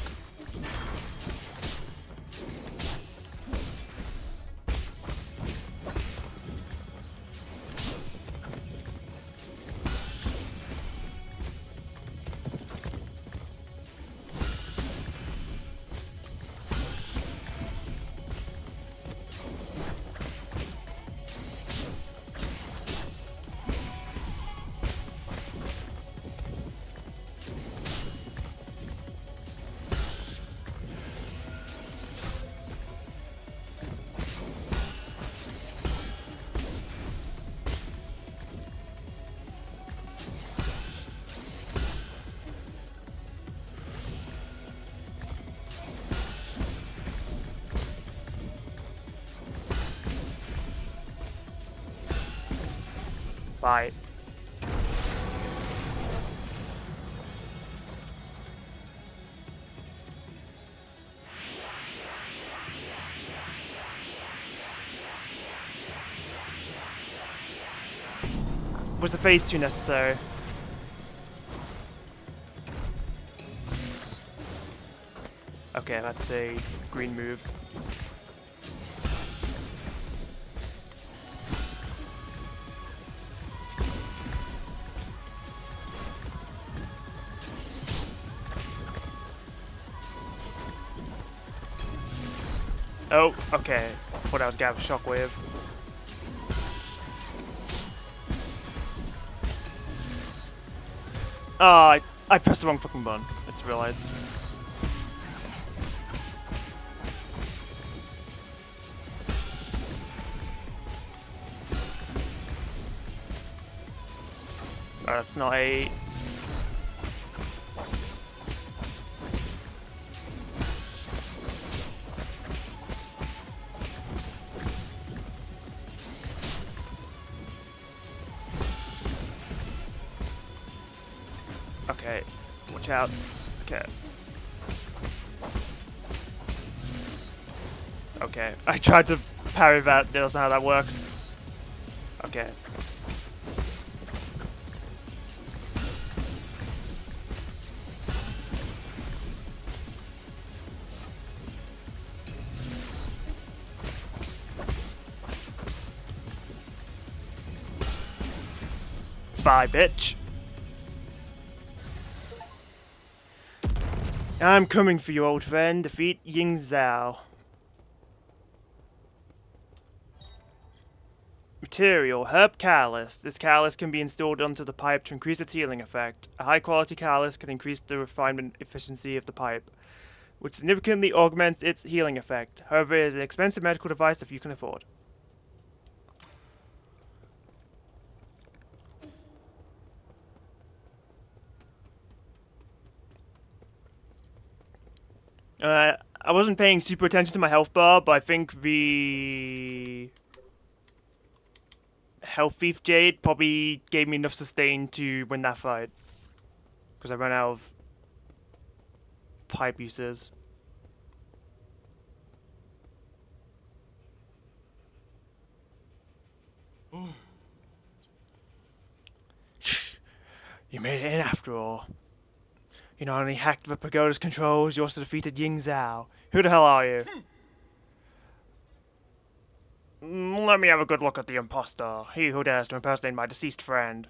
Bye. Was the phase 2 necessary? Okay, that's a green move. Oh, okay. Thought I was gonna have a shockwave. Oh, I pressed the wrong fucking button. I just realized. Oh, that's not a... Okay, watch out. Okay. Okay, I tried to parry that, that's not how that works. Okay. Bye, bitch. I'm coming for you, old friend. Defeat Ying Zhao. Material, herb callus. This callus can be installed onto the pipe to increase its healing effect. A high quality callus can increase the refinement efficiency of the pipe, which significantly augments its healing effect. However, it is an expensive medical device if you can afford. I wasn't paying super attention to my health bar, but I think the health thief Jade probably gave me enough sustain to win that fight. Because I ran out of pipe uses. You made it in after all. You not only hacked the pagoda's controls, you also defeated Ying Zhao. Who the hell are you? Let me have a good look at the impostor. He who dares to impersonate my deceased friend.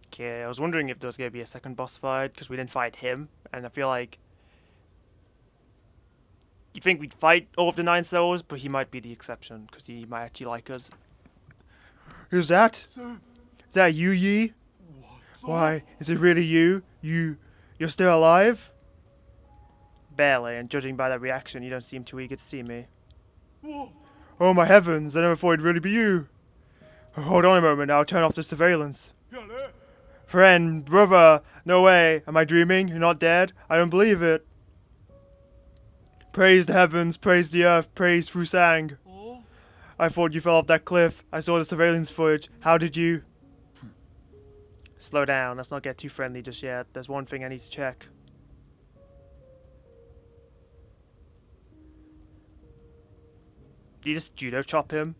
Okay, I was wondering if there was going to be a second boss fight, because we didn't fight him, and I feel like you'd think we'd fight all of the 9 souls, but he might be the exception, because he might actually like us. Who's that? Is that you, Yi? Why, is it really you? You're still alive? Barely, and judging by that reaction, you don't seem too eager to see me. Oh my heavens, I never thought it'd really be you. Hold on a moment, I'll turn off the surveillance. Friend, brother, no way. Am I dreaming? You're not dead? I don't believe it. Praise the heavens, praise the earth, praise Fusang. I thought you fell off that cliff. I saw the surveillance footage. How did you? Slow down, let's not get too friendly just yet. There's one thing I need to check. Did you just judo chop him?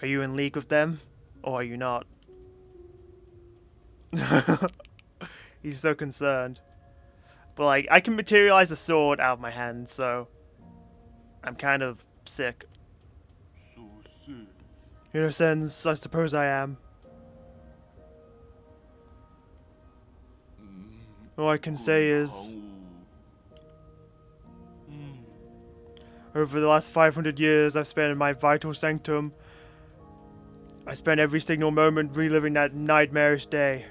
Are you in league with them? Or are you not? He's so concerned. But like, I can materialize a sword out of my hand, so I'm kind of sick. In a sense, I suppose I am. All I can say is, over the last 500 years I've spent in my vital sanctum, I spent every single moment reliving that nightmarish day.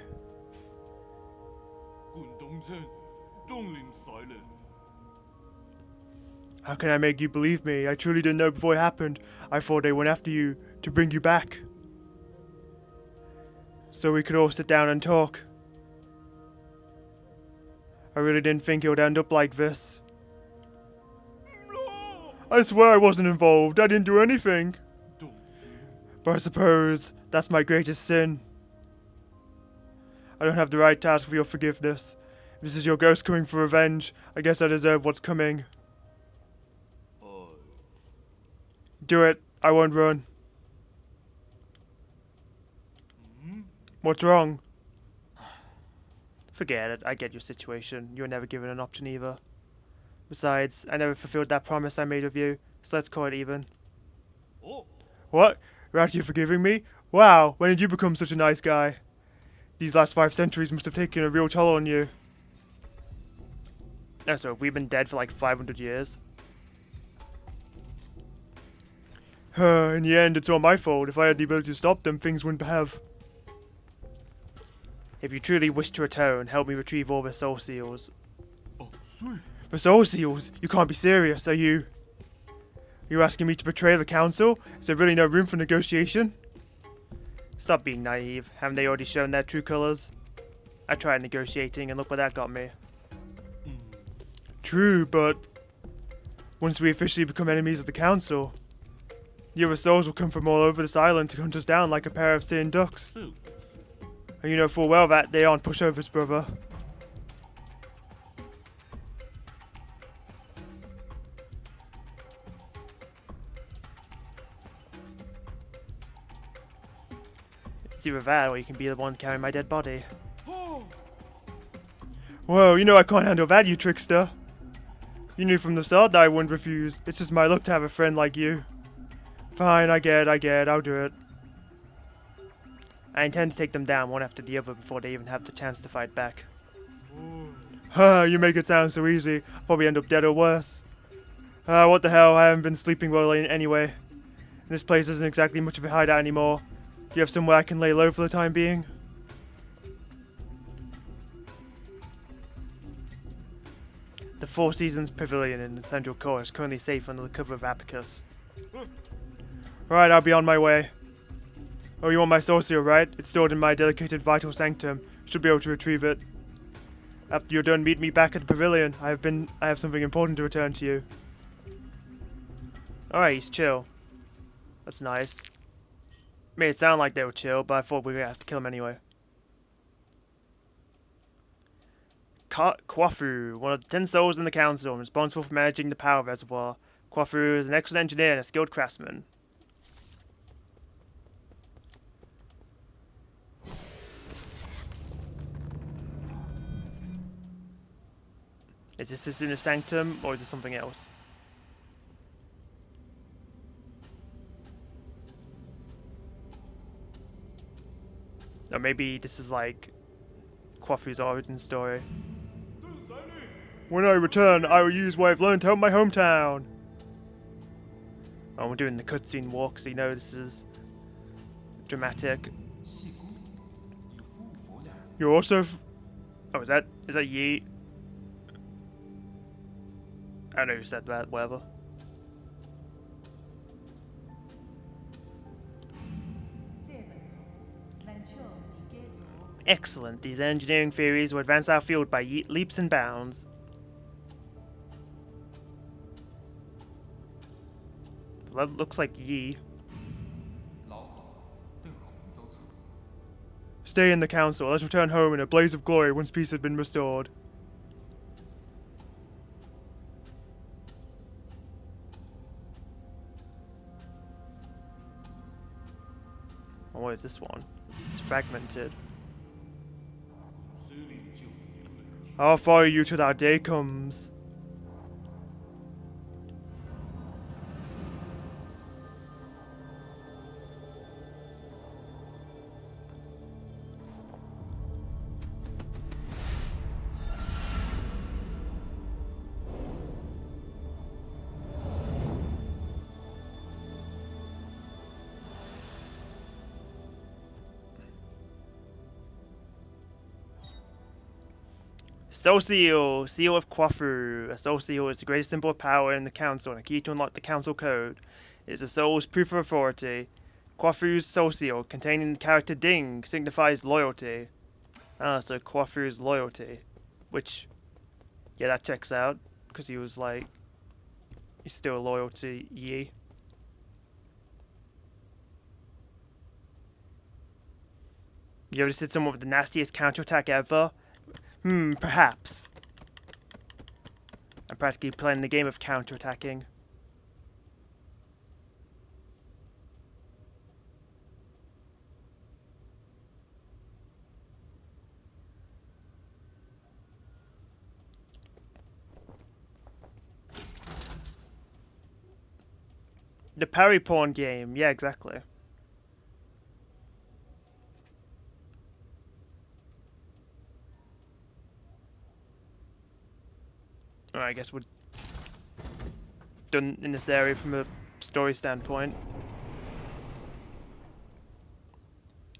How can I make you believe me? I truly didn't know before it happened. I thought they went after you to bring you back, so we could all sit down and talk. I really didn't think it would end up like this. I swear I wasn't involved. I didn't do anything. But I suppose that's my greatest sin. I don't have the right to ask for your forgiveness. If this is your ghost coming for revenge, I guess I deserve what's coming. Do it. I won't run. What's wrong? Forget it. I get your situation. You were never given an option either. Besides, I never fulfilled that promise I made of you, so let's call it even. What? You're actually forgiving me? Wow, when did you become such a nice guy? These last 5 centuries must have taken a real toll on you. No, so we've been dead for like 500 years. In the end, it's all my fault. If I had the ability to stop them, things wouldn't have. If you truly wish to atone, help me retrieve all the soul seals. The soul seals? You can't be serious, are you? You're asking me to betray the council? Is there really no room for negotiation? Stop being naive. Haven't they already shown their true colours? I tried negotiating and look where that got me. True, but once we officially become enemies of the council, the other souls will come from all over this island to hunt us down like a pair of sitting ducks. And you know full well that they aren't pushovers, brother. It's either that or you can be the one carrying my dead body. Whoa, you know I can't handle that, you trickster. You knew from the start that I wouldn't refuse. It's just my luck to have a friend like you. Fine, I get it, I'll do it. I intend to take them down one after the other before they even have the chance to fight back. You make it sound so easy. I'll probably end up dead or worse. What the hell, I haven't been sleeping well anyway. This place isn't exactly much of a hideout anymore. Do you have somewhere I can lay low for the time being? The Four Seasons Pavilion in the Central Core is currently safe under the cover of Abacus. Right, I'll be on my way. Oh, you want my socio, right? It's stored in my dedicated vital sanctum. Should be able to retrieve it. After you're done, meet me back at the pavilion. I have something important to return to you. Alright, he's chill. That's nice. Made it sound like they were chill, but I thought we were gonna have to kill him anyway. Quafu, one of the 10 souls in the council, and responsible for managing the power reservoir. Quafu is an excellent engineer and a skilled craftsman. Is this in the sanctum, or is this something else? Or maybe this is like Quafu's origin story. When I return, I will use what I've learned to help my hometown. Oh, we're doing the cutscene walk, so you know this is dramatic. You're also. Oh, is that Yi? I don't know who said that. Whatever. Excellent. These engineering theories will advance our field by leaps and bounds. That looks like Yi. Stay in the council. Let's return home in a blaze of glory once peace has been restored. Oh, what is this one? It's fragmented. I'll follow you till that day comes. Soul Seal of Quafu. A soul seal is the greatest symbol of power in the council and a key to unlock the council code. It is the soul's proof of authority. Quafu's soul seal, containing the character Ding, signifies loyalty. Ah, so Quafu's loyalty. Which, yeah, that checks out. Because he was like, he's still loyal to Yi. You ever seen someone with the nastiest counterattack ever? Perhaps. I'm practically playing the game of counterattacking. The parry pawn game, yeah, exactly. I guess we're done in this area from a story standpoint.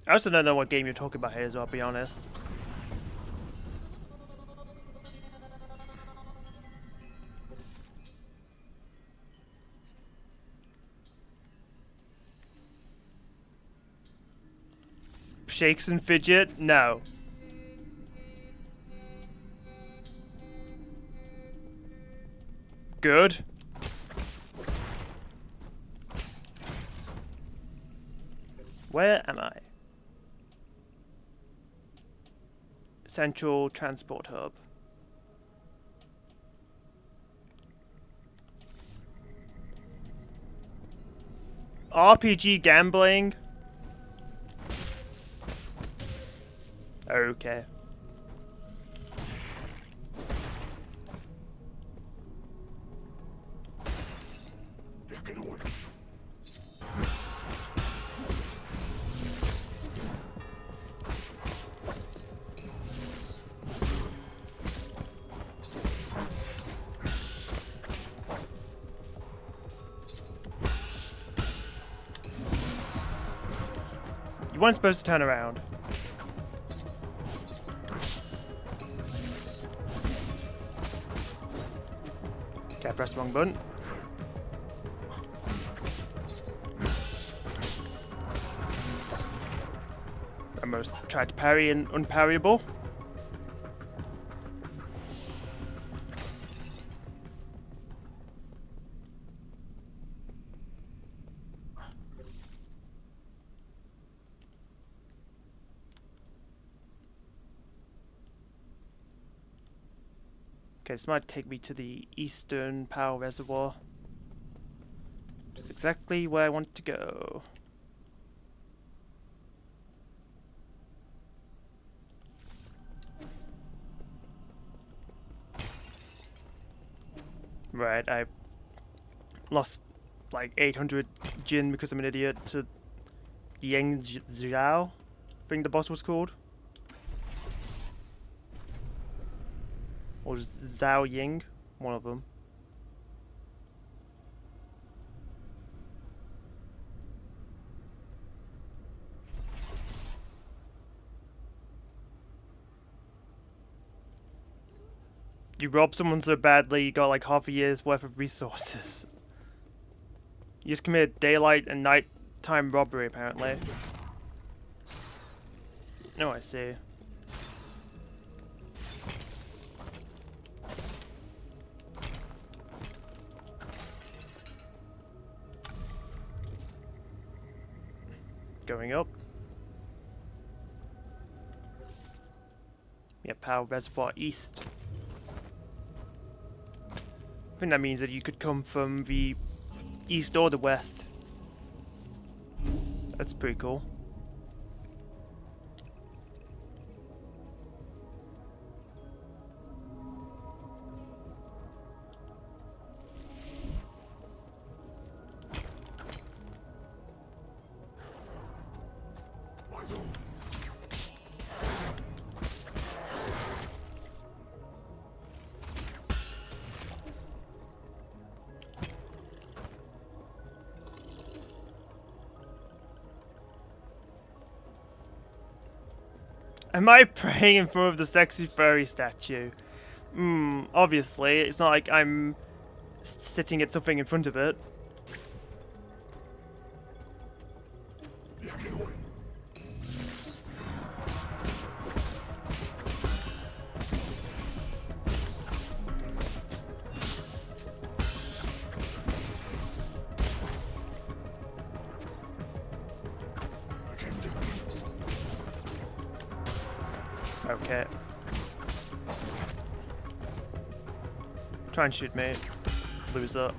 I also don't know what game you're talking about here, so I'll be honest. Shakes and fidget? No. Good. Where am I? Central Transport Hub. RPG gambling? Okay. You weren't supposed to turn around. Okay, I pressed the wrong button. tried to parry and unparryable. Okay, this might take me to the Eastern Power Reservoir. Which is exactly where I want to go. Right, I lost like 800 Jin because I'm an idiot to Yang Zhao, I think the boss was called. Or Zhao Ying, one of them. You robbed someone so badly you got like half a year's worth of resources. You just committed daylight and nighttime robbery apparently. Oh, I see. Going up. Yeah, Power Reservoir East. I think that means that you could come from the east or the west. That's pretty cool. Am I praying in front of the sexy furry statue? Obviously. It's not like I'm sitting at something in front of it. Okay. Try and shoot me, loser.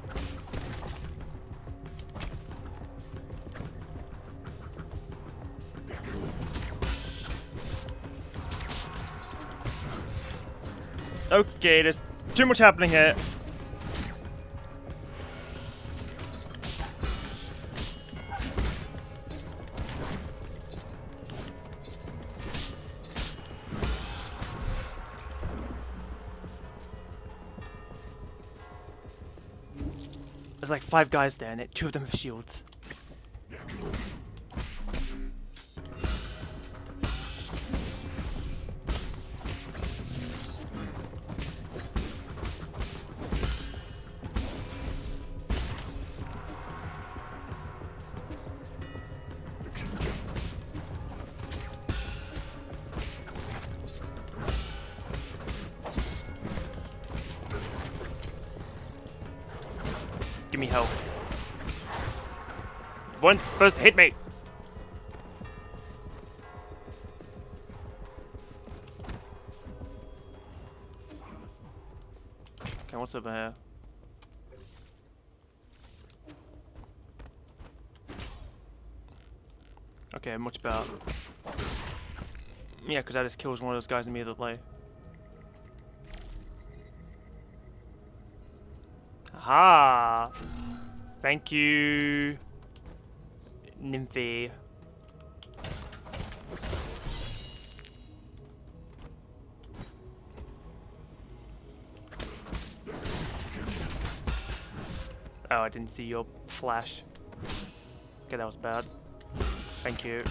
Okay, there's too much happening here. There's like 5 guys there and 2 of them have shields. Give me help. One's supposed to hit me. Okay, what's over here? Okay, much better. Yeah, because I just killed one of those guys immediately. Aha! Thank you, Nymphy. Oh, I didn't see your flash. Okay, that was bad. Thank you.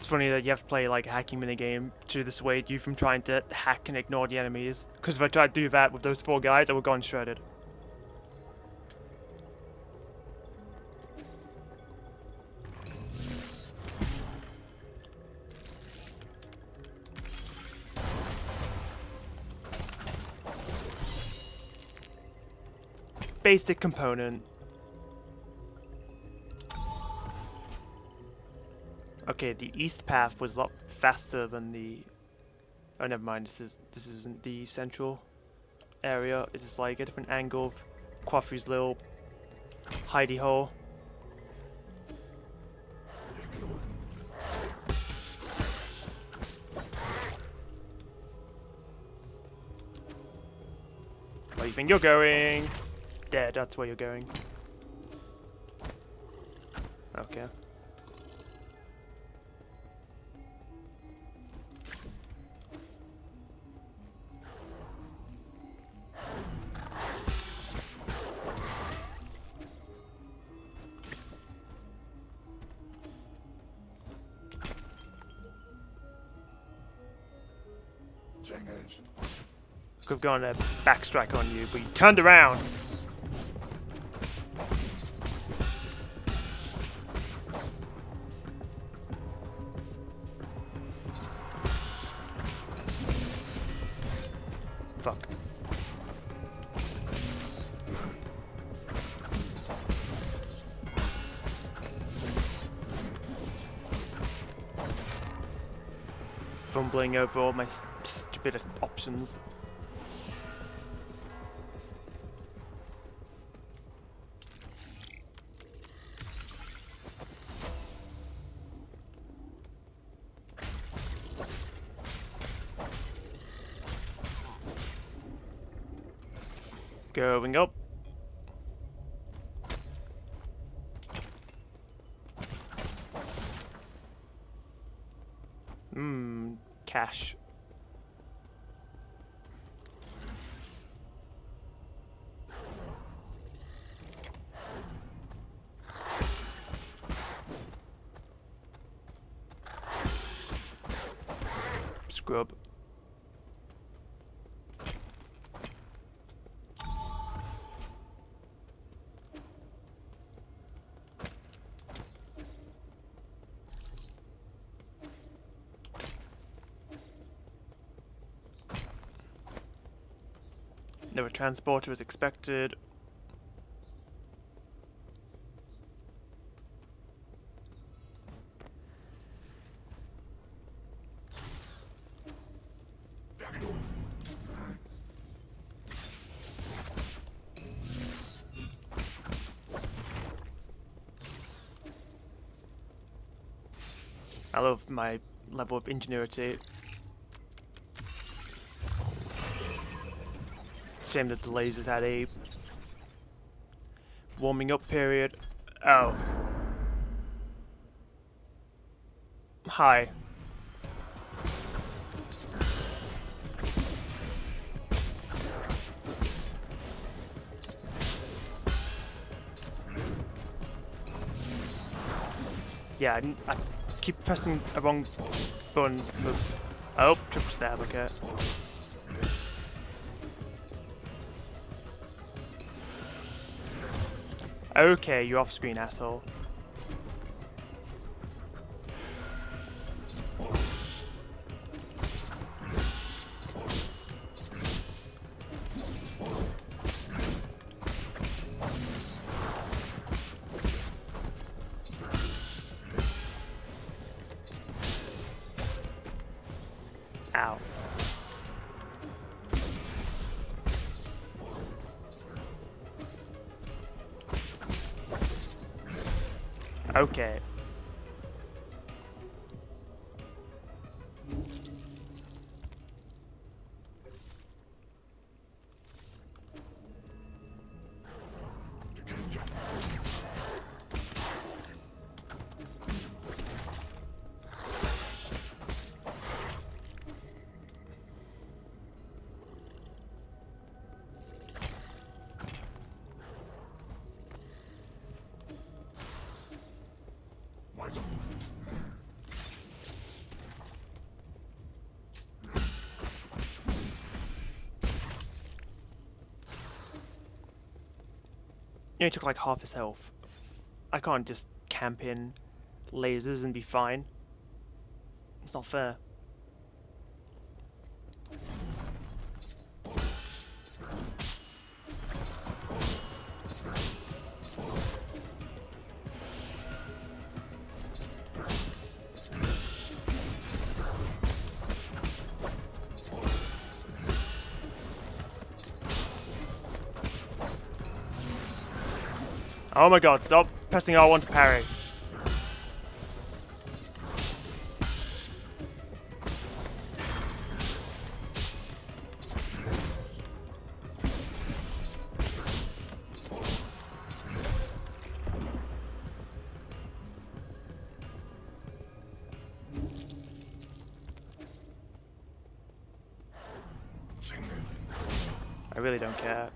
funny that you have to play like a hacking minigame to dissuade you from trying to hack and ignore the enemies. Because if I tried to do that with those 4 guys, I would have gone shredded. Basic component. Okay, the east path was a lot faster than the... Oh, never mind. This isn't the central area. This is like a different angle of Quaffrey's little hidey hole. Where do you think you're going? There, that's where you're going. Okay. Could have gone a backstrike on you, but you turned around. Fuck. Fumbling over all my stupid options. Going up. Cash. Scrub. No transporter is expected. I love my level of ingenuity. Shame that the lasers had a warming up period. Oh. Hi. Yeah, I keep pressing the wrong button. Oh, triple stab, okay. Okay, you're off screen, asshole. Ow. Okay. He only took like half his health. I can't just camp in lasers and be fine. It's not fair. Oh my god, stop pressing R1 to parry. I really don't care.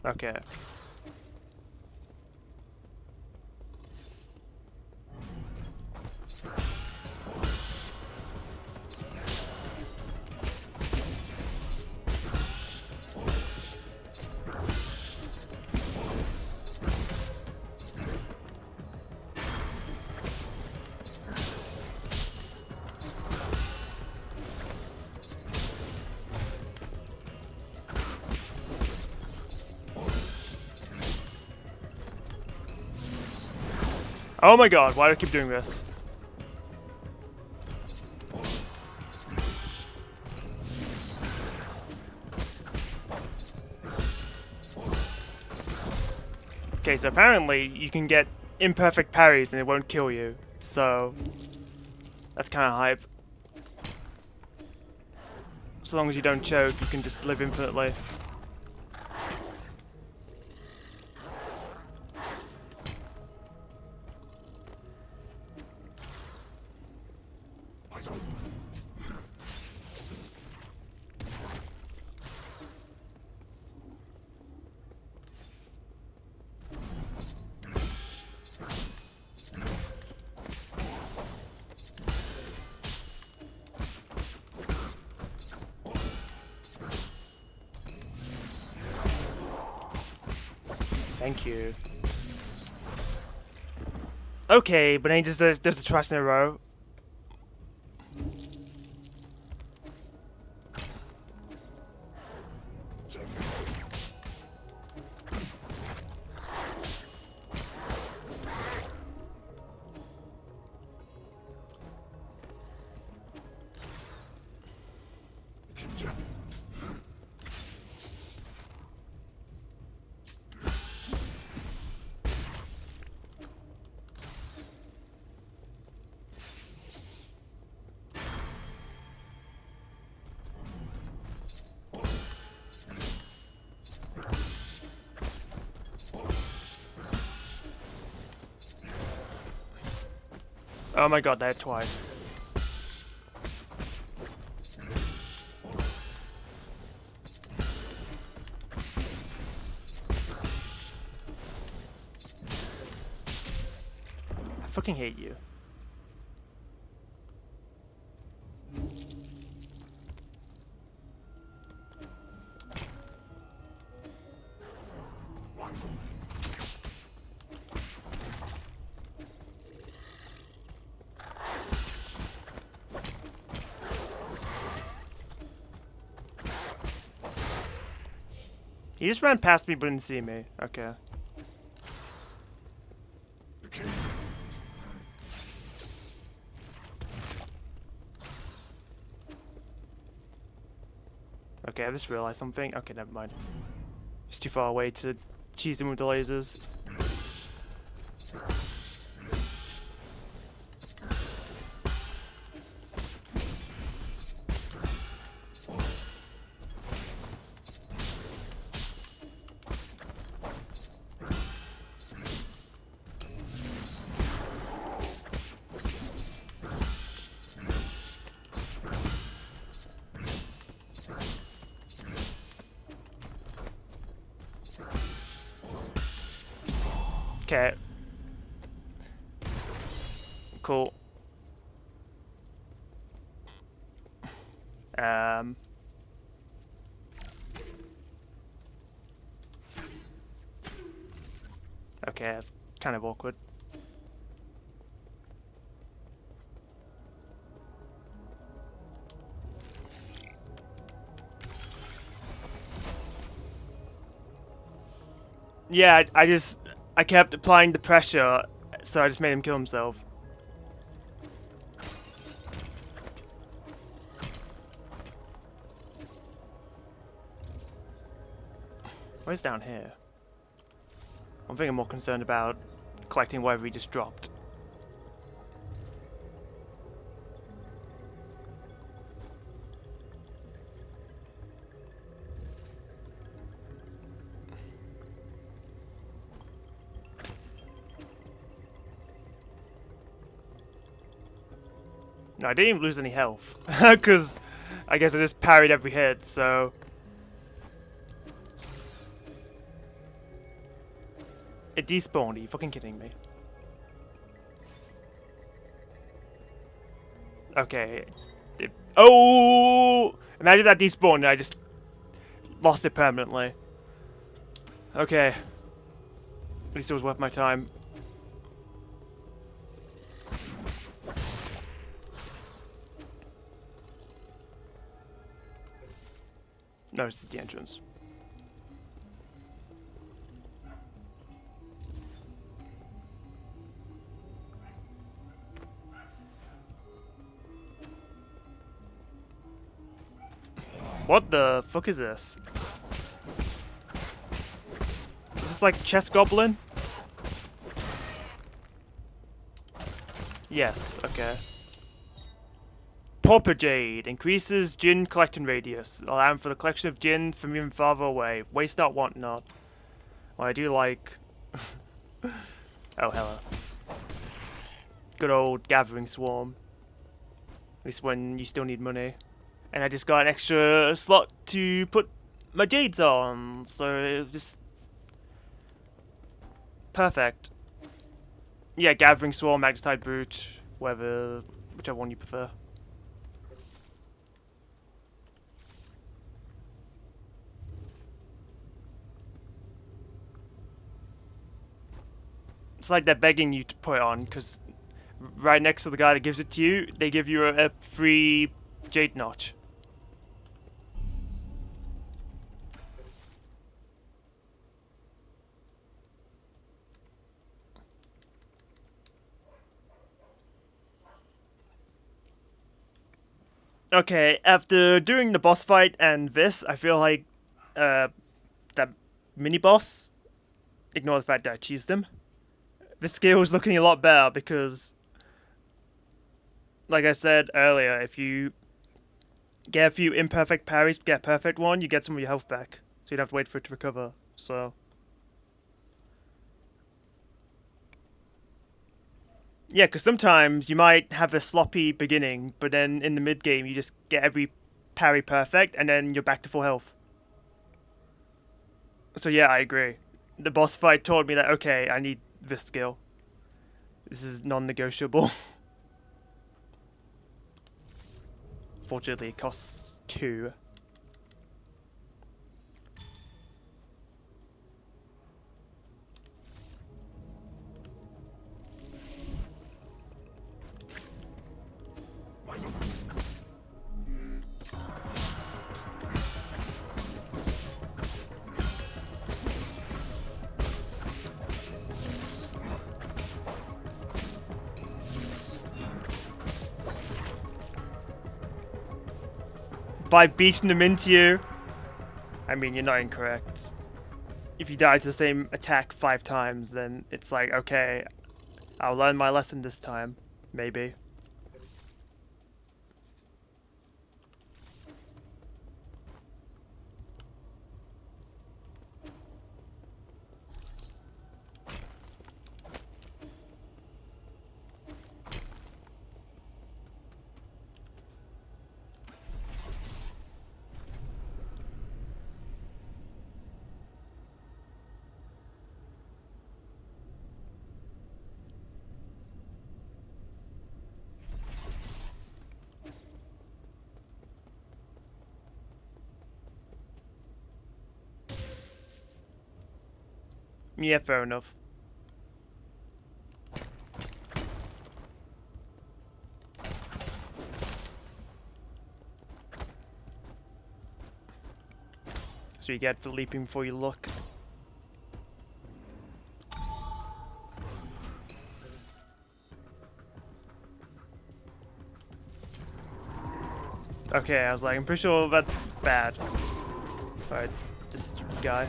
Okay. Oh my god, why do I keep doing this? Okay, so apparently you can get imperfect parries and it won't kill you. So that's kind of hype. So long as you don't choke, you can just live infinitely. Thank you. Okay, but then he just does the twice in a row. Oh my god, that hit twice. I fucking hate you. He just ran past me but didn't see me. Okay. Okay, I just realized something. Okay, never mind. It's too far away to cheese him with the lasers. Okay. Cool. Okay, that's kind of awkward. Yeah, I kept applying the pressure, so I just made him kill himself. Where's down here? I'm thinking more concerned about collecting whatever he just dropped. No, I didn't even lose any health. Because I guess I just parried every hit, so... It despawned, are you fucking kidding me? Okay. Oh! Imagine that despawned and I just lost it permanently. Okay. At least it was worth my time. No, this is the entrance. What the fuck is this? Is this like chess goblin? Yes, okay. Pauper Jade increases gin collecting radius, allowing for the collection of gin from even farther away. Waste not, want not. Well, I do like... oh, hello. Good old gathering swarm. At least when you still need money. And I just got an extra slot to put my jades on, so it was just... perfect. Yeah, gathering swarm, magnetite brute, whichever one you prefer. It's like they're begging you to put it on, because right next to the guy that gives it to you, they give you a free jade notch. Okay, after doing the boss fight and this, I feel like that mini boss, ignore the fact that I cheesed him, this skill is looking a lot better because, like I said earlier, if you get a few imperfect parries, get a perfect one, you get some of your health back. So you don't have to wait for it to recover. So... yeah, because sometimes you might have a sloppy beginning, but then in the mid game you just get every parry perfect, and then you're back to full health. So yeah, I agree. The boss fight taught me that, okay, I need this skill. This is non-negotiable. Fortunately, it costs 2. By beating them into you, I mean, you're not incorrect. If you die to the same attack 5 times, then it's like, okay, I'll learn my lesson this time. Maybe. Yeah, fair enough. So you get for leaping before you look. Okay, I was like, I'm pretty sure that's bad. Sorry, this stupid guy.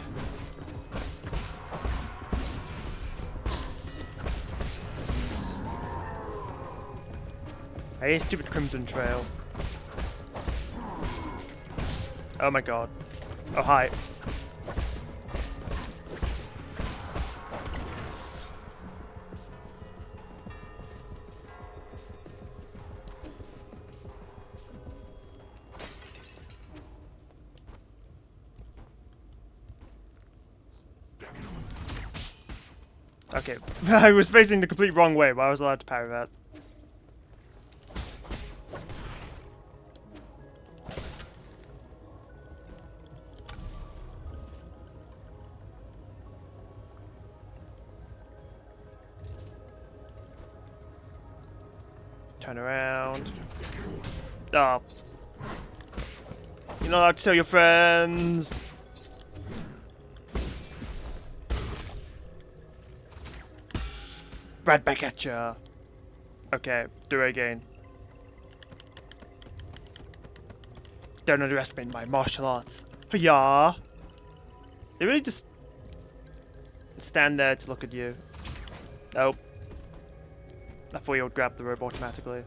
I hate stupid Crimson Trail. Oh my god. Oh, hi. Okay, I was facing the complete wrong way, but I was allowed to parry that. Turn around. Oh. You're not allowed to tell your friends. Right back at ya. Okay, do it again. Don't underestimate my martial arts. Yeah. They really just stand there to look at you. Nope. I thought you would grab the rope automatically.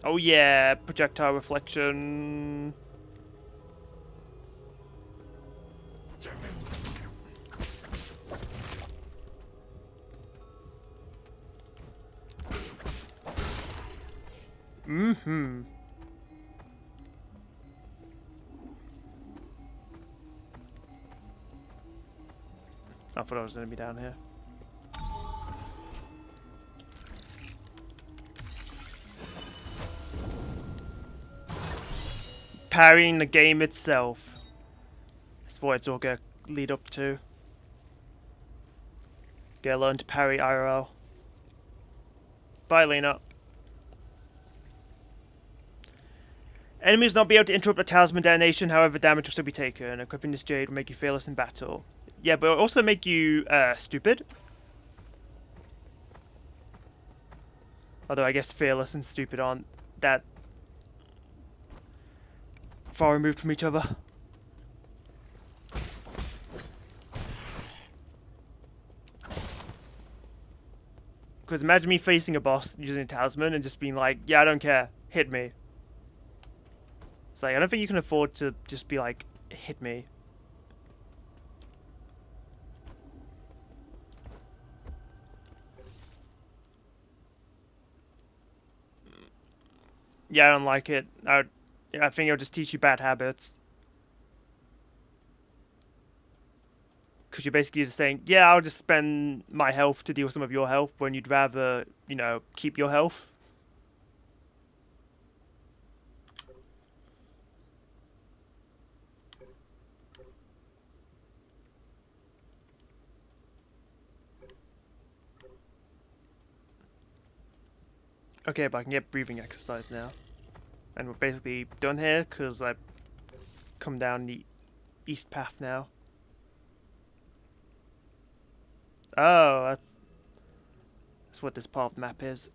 Oh yeah, projectile reflection. Mm-hmm. I thought I was gonna be down here. Parrying the game itself. That's what it's all gonna lead up to. Gotta learn to parry IRL. Bye, Lena. Enemies will not be able to interrupt the talisman detonation, however damage will still be taken. Equipping this jade will make you fearless in battle. Yeah, but it'll also make you stupid. Although I guess fearless and stupid aren't that far removed from each other. Because imagine me facing a boss using a talisman and just being like, yeah, I don't care, hit me. It's like, I don't think you can afford to just be like, hit me. Yeah, I don't like it. I think it'll just teach you bad habits. Because you're basically just saying, yeah, I'll just spend my health to deal with some of your health when you'd rather, you know, keep your health. Okay, but I can get breathing exercise now. And we're basically done here because I've come down the east path now. Oh, that's what this part of the map is.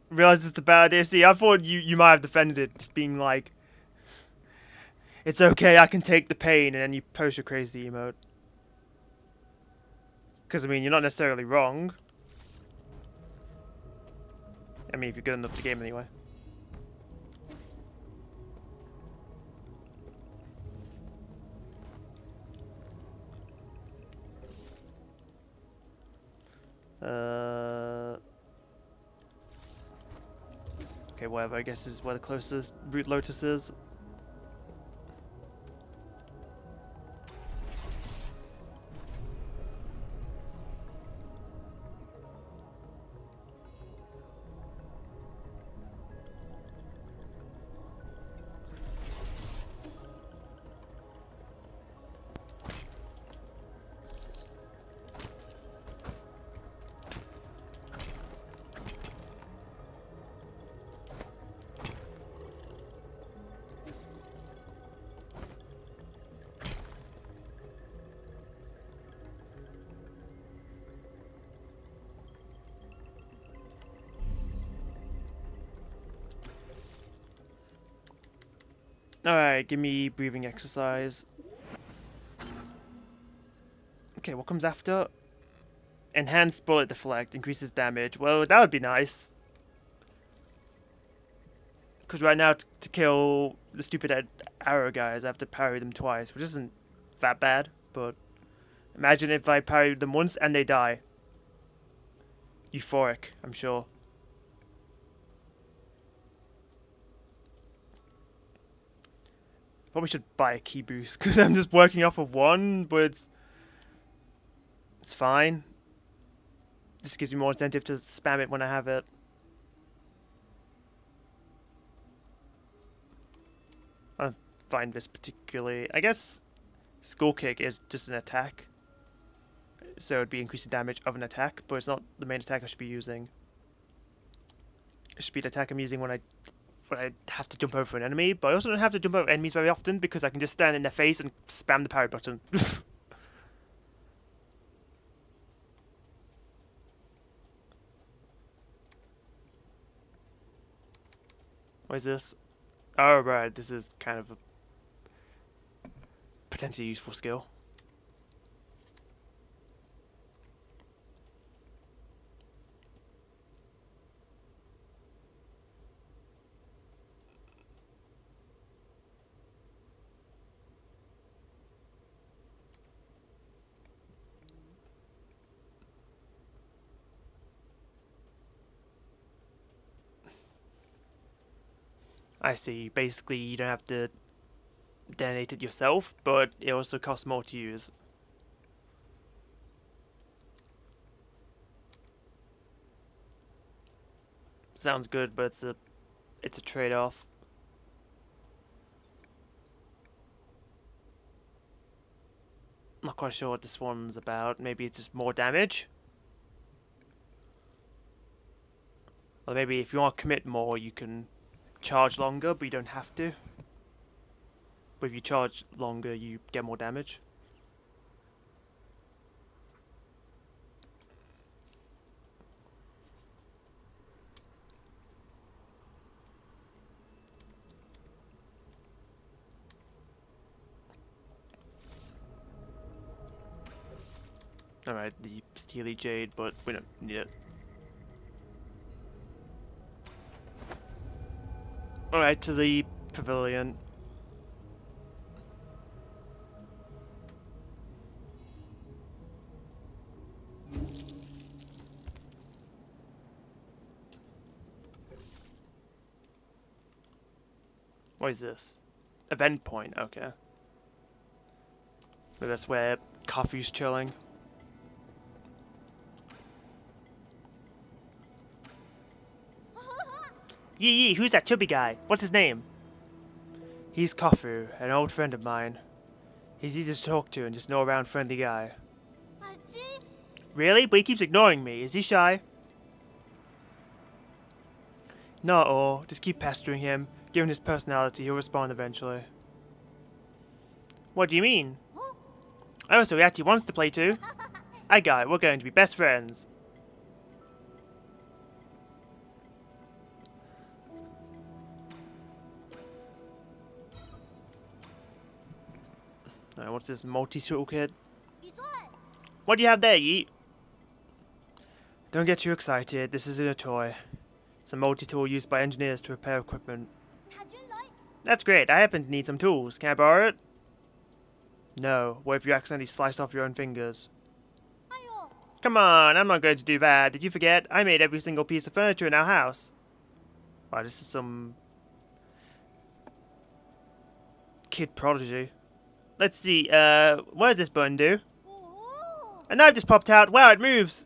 Realize it's a bad idea. See, I thought you might have defended it, just being like, it's okay, I can take the pain, and then you post your crazy emote. Because, I mean, you're not necessarily wrong. I mean, if you're good enough to game anyway. Okay, whatever, I guess this is where the closest root lotus is. Alright, give me breathing exercise. Okay, what comes after? Enhanced bullet deflect, increases damage. Well, that would be nice. Because right now, to kill the stupid arrow guys, I have to parry them twice, which isn't that bad, but imagine if I parry them once and they die. Euphoric, I'm sure. Probably should buy a key boost, because I'm just working off of one, but it's fine. Just gives me more incentive to spam it when I have it. I find this particularly... I guess Skull Kick is just an attack. So it'd be increasing damage of an attack, but it's not the main attack I should be using. It should be the attack I'm using when I have to jump over an enemy, but I also don't have to jump over enemies very often because I can just stand in their face and spam the parry button. What is this? Oh, right, this is kind of a potentially useful skill. I see. Basically, you don't have to detonate it yourself, but it also costs more to use. Sounds good, but it's a trade-off. Not quite sure what this one's about. Maybe it's just more damage? Or maybe if you want to commit more, you can charge longer, but you don't have to. But if you charge longer, you get more damage. Alright, the Steely Jade, but we don't need it. Alright, to the pavilion. What is this? Event point, okay. So that's where Coffee's chilling. Yee, who's that chubby guy? What's his name? He's Kofu, an old friend of mine. He's easy to talk to and just an all-around friendly guy. Really? But he keeps ignoring me. Is he shy? Not at all. Just keep pestering him. Given his personality, he'll respond eventually. What do you mean? Oh, so he actually wants to play too? I got it. We're going to be best friends. Alright, what's this multi-tool kit? What do you have there, Yeet? Don't get too excited. This isn't a toy. It's a multi-tool used by engineers to repair equipment. That's great. I happen to need some tools. Can I borrow it? No. What if you accidentally slice off your own fingers? Come on, I'm not going to do that. Did you forget? I made every single piece of furniture in our house. Wow, this is some kid prodigy. Let's see, what does this button do? A knife just popped out. Wow, it moves!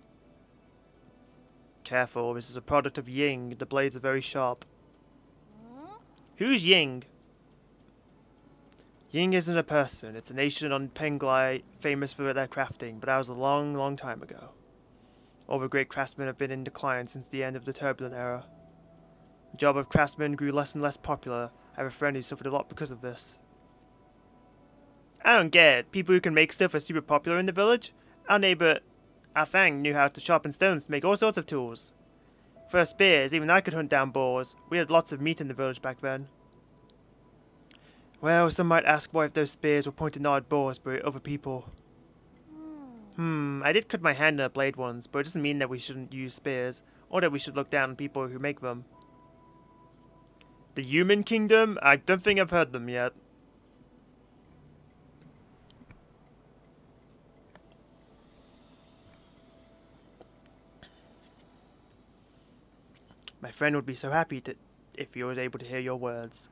Careful, this is a product of Ying. The blades are very sharp. Who's Ying? Ying isn't a person. It's a nation on Penglai famous for their crafting, but that was a long, long time ago. All the great craftsmen have been in decline since the end of the turbulent era. The job of craftsman grew less and less popular. I have a friend who suffered a lot because of this. I don't get it. People who can make stuff are super popular in the village? Our neighbor, Afang, knew how to sharpen stones to make all sorts of tools. For spears, even I could hunt down boars. We had lots of meat in the village back then. Well, some might ask why if those spears were pointed not at boars but at other people. I did cut my hand on a blade once, but it doesn't mean that we shouldn't use spears, or that we should look down on people who make them. The human kingdom? I don't think I've heard them yet. My friend would be so happy if he was able to hear your words.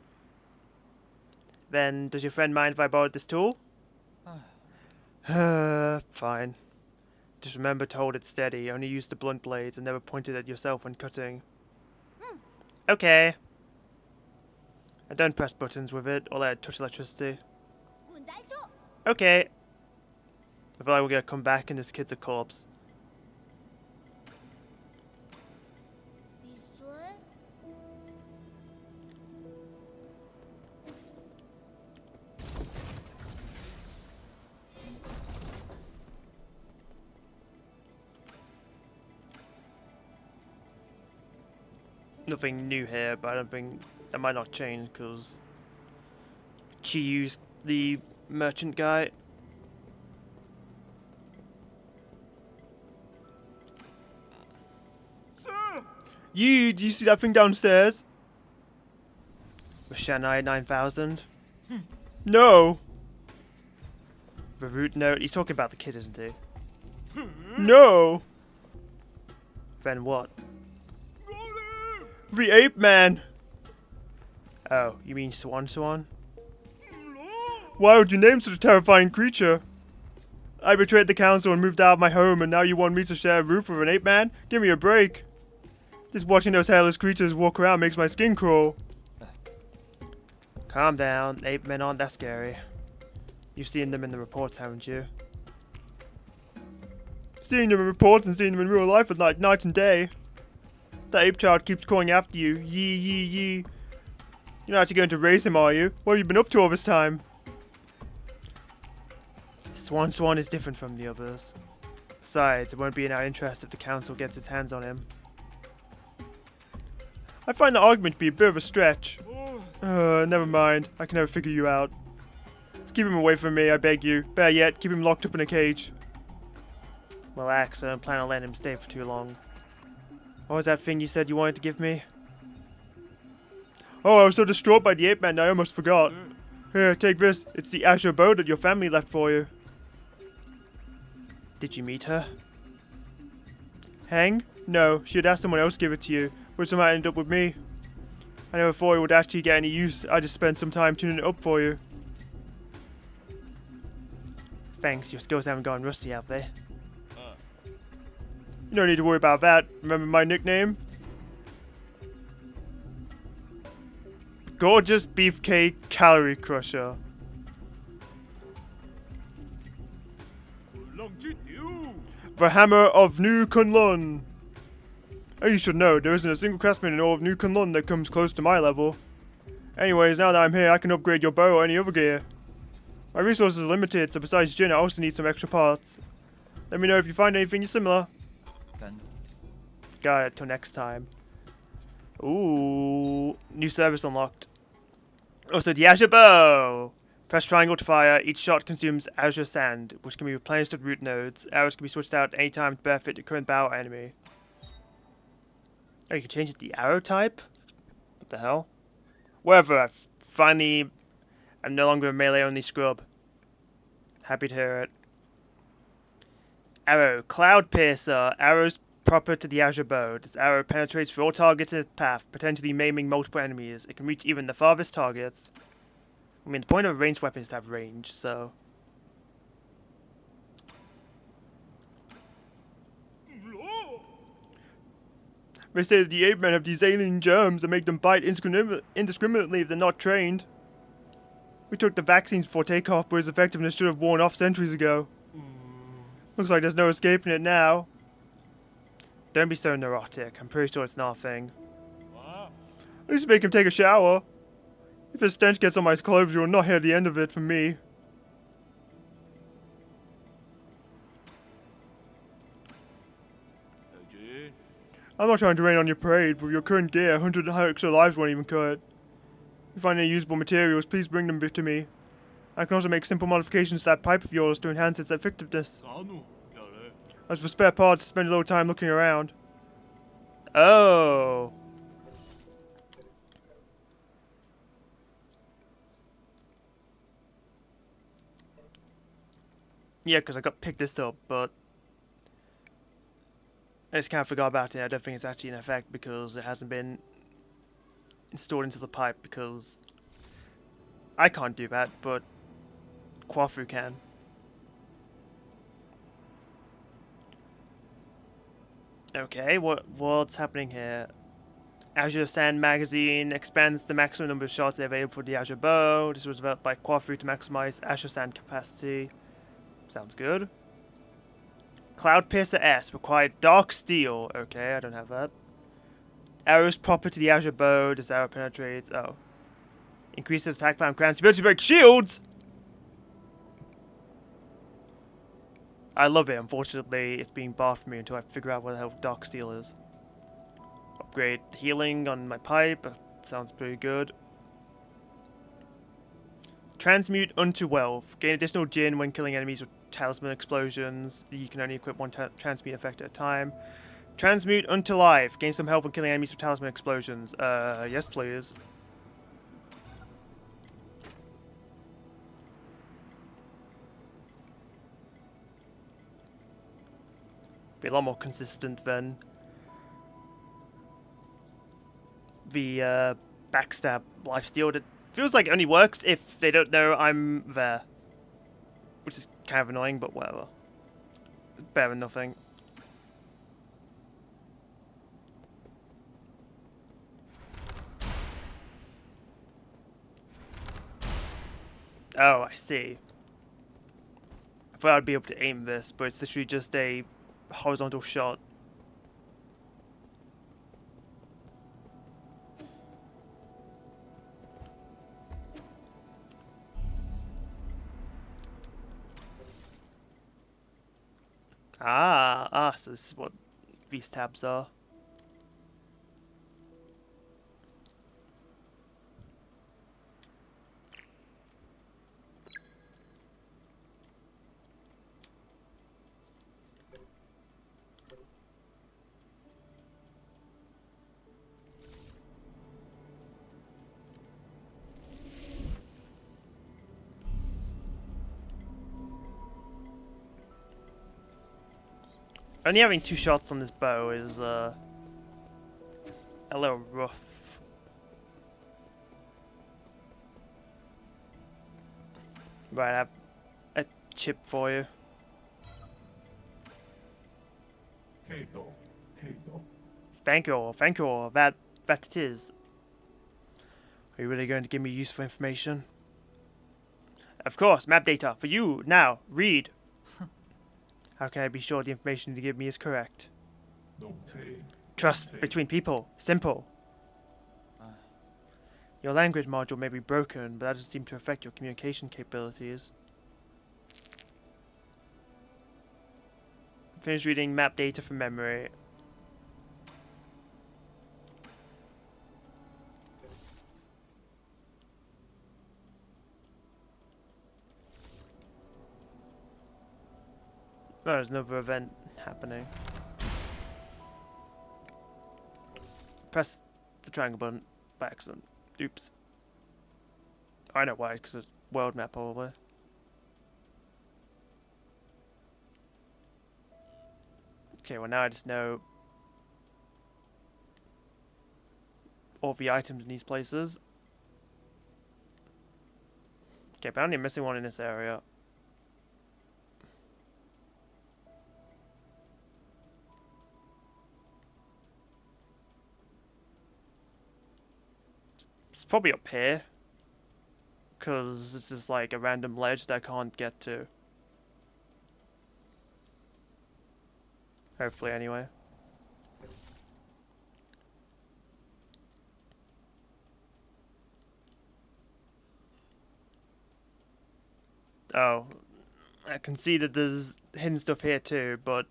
Then, does your friend mind if I borrowed this tool? Fine. Just remember to hold it steady, only use the blunt blades and never point it at yourself when cutting. Okay. And don't press buttons with it or let it touch electricity. Okay. I feel like we're gonna come back and this kid's a corpse. Nothing new here, but I don't think that might not change because she used the merchant guy. Sir! Do you see that thing downstairs? Shanai 9000? No! The root note. He's talking about the kid, isn't he? No! Then what? The ape man! Oh, you mean Swan Swan? Why would you name such a terrifying creature? I betrayed the council and moved out of my home, and now you want me to share a roof with an ape man? Give me a break. Just watching those hairless creatures walk around makes my skin crawl. Calm down, ape men aren't that scary. You've seen them in the reports, haven't you? Seeing them in reports and seeing them in real life are like night and day. That ape child keeps calling after you. Yee yee yee. You're not actually going to raise him, are you? What have you been up to all this time? Swan Swan is different from the others. Besides, it won't be in our interest if the council gets its hands on him. I find the argument to be a bit of a stretch. Never mind. I can never figure you out. Keep him away from me, I beg you. Better yet, keep him locked up in a cage. Relax, I don't plan on letting him stay for too long. What was that thing you said you wanted to give me? Oh, I was so distraught by the ape man I almost forgot. Here, take this. It's the azure bow that your family left for you. Did you meet her? Hang? No, she had asked someone else to give it to you, but somehow it ended up with me. I never thought it would actually get any use. I just spent some time tuning it up for you. Thanks, your skills haven't gone rusty, have they? You don't need to worry about that. Remember my nickname? Gorgeous Beefcake Calorie Crusher. The Hammer of New Kunlun. As you should know, there isn't a single craftsman in all of New Kunlun that comes close to my level. Anyways, now that I'm here, I can upgrade your bow or any other gear. My resources are limited, so besides gin, I also need some extra parts. Let me know if you find anything similar. Got it, till next time. Ooh, new service unlocked. Also, the Azure Bow! Press triangle to fire. Each shot consumes Azure Sand, which can be replenished with root nodes. Arrows can be switched out anytime to benefit the current battle enemy. Oh, you can change it to the arrow type? What the hell? Whatever, I'm no longer a melee-only scrub. Happy to hear it. Arrow. Cloud Piercer. Arrows proper to the Azure Bow. This arrow penetrates through all targets in its path, potentially maiming multiple enemies. It can reach even the farthest targets. I mean, the point of a ranged weapon is to have range, so... They say that the ape men have these alien germs that make them bite indiscriminately if they're not trained. We took the vaccines before takeoff, but its effectiveness should have worn off centuries ago. Looks like there's no escaping it now. Don't be so neurotic. I'm pretty sure it's nothing. At least make him take a shower. If his stench gets on my clothes, you will not hear the end of it from me. I'm not trying to rain on your parade, but with your current gear, 100 extra lives won't even cut. If you find any usable materials, please bring them to me. I can also make simple modifications to that pipe of yours to enhance its effectiveness. As for spare parts, spend a little time looking around. Oh. Yeah, because I got picked this up, but I just kind of forgot about it. I don't think it's actually in effect because it hasn't been installed into the pipe because I can't do that, but Quafu can. Okay, what's happening here? Azure Sand Magazine expands the maximum number of shots available for the Azure Bow. This was developed by Quafu to maximize Azure Sand capacity. Sounds good. Cloud Piercer S required dark steel. Okay, I don't have that. Arrows proper to the Azure Bow. This arrow penetrates. Oh. Increases attack power and grants ability to break shields! I love it. Unfortunately, it's being barred from me until I figure out what the hell dark steel is. Upgrade healing on my pipe. Sounds pretty good. Transmute unto wealth. Gain additional Jin when killing enemies with talisman explosions. You can only equip one transmute effect at a time. Transmute unto life. Gain some health when killing enemies with talisman explosions. Yes please. Be a lot more consistent than the backstab lifesteal. It feels like it only works if they don't know I'm there. Which is kind of annoying, but whatever. Better than nothing. Oh, I see. I thought I'd be able to aim this, but it's literally just a horizontal shot. So this is what these tabs are. Only having 2 shots on this bow is a little rough. Right, I have a chip for you. Thank you, that it is. Are you really going to give me useful information? Of course, map data, for you, now, read. How can I be sure the information you give me is correct? Trust between people, simple. Your language module may be broken, but that doesn't seem to affect your communication capabilities. Finish reading map data from memory. Oh, there's another event happening. Press the triangle button by accident. Oops. I know why, because it's world map probably. Okay, well now I just know all the items in these places. Okay, apparently I'm missing one in this area. It's probably up here. Because this is like a random ledge that I can't get to. Hopefully, anyway. Oh. I can see that there's hidden stuff here too, but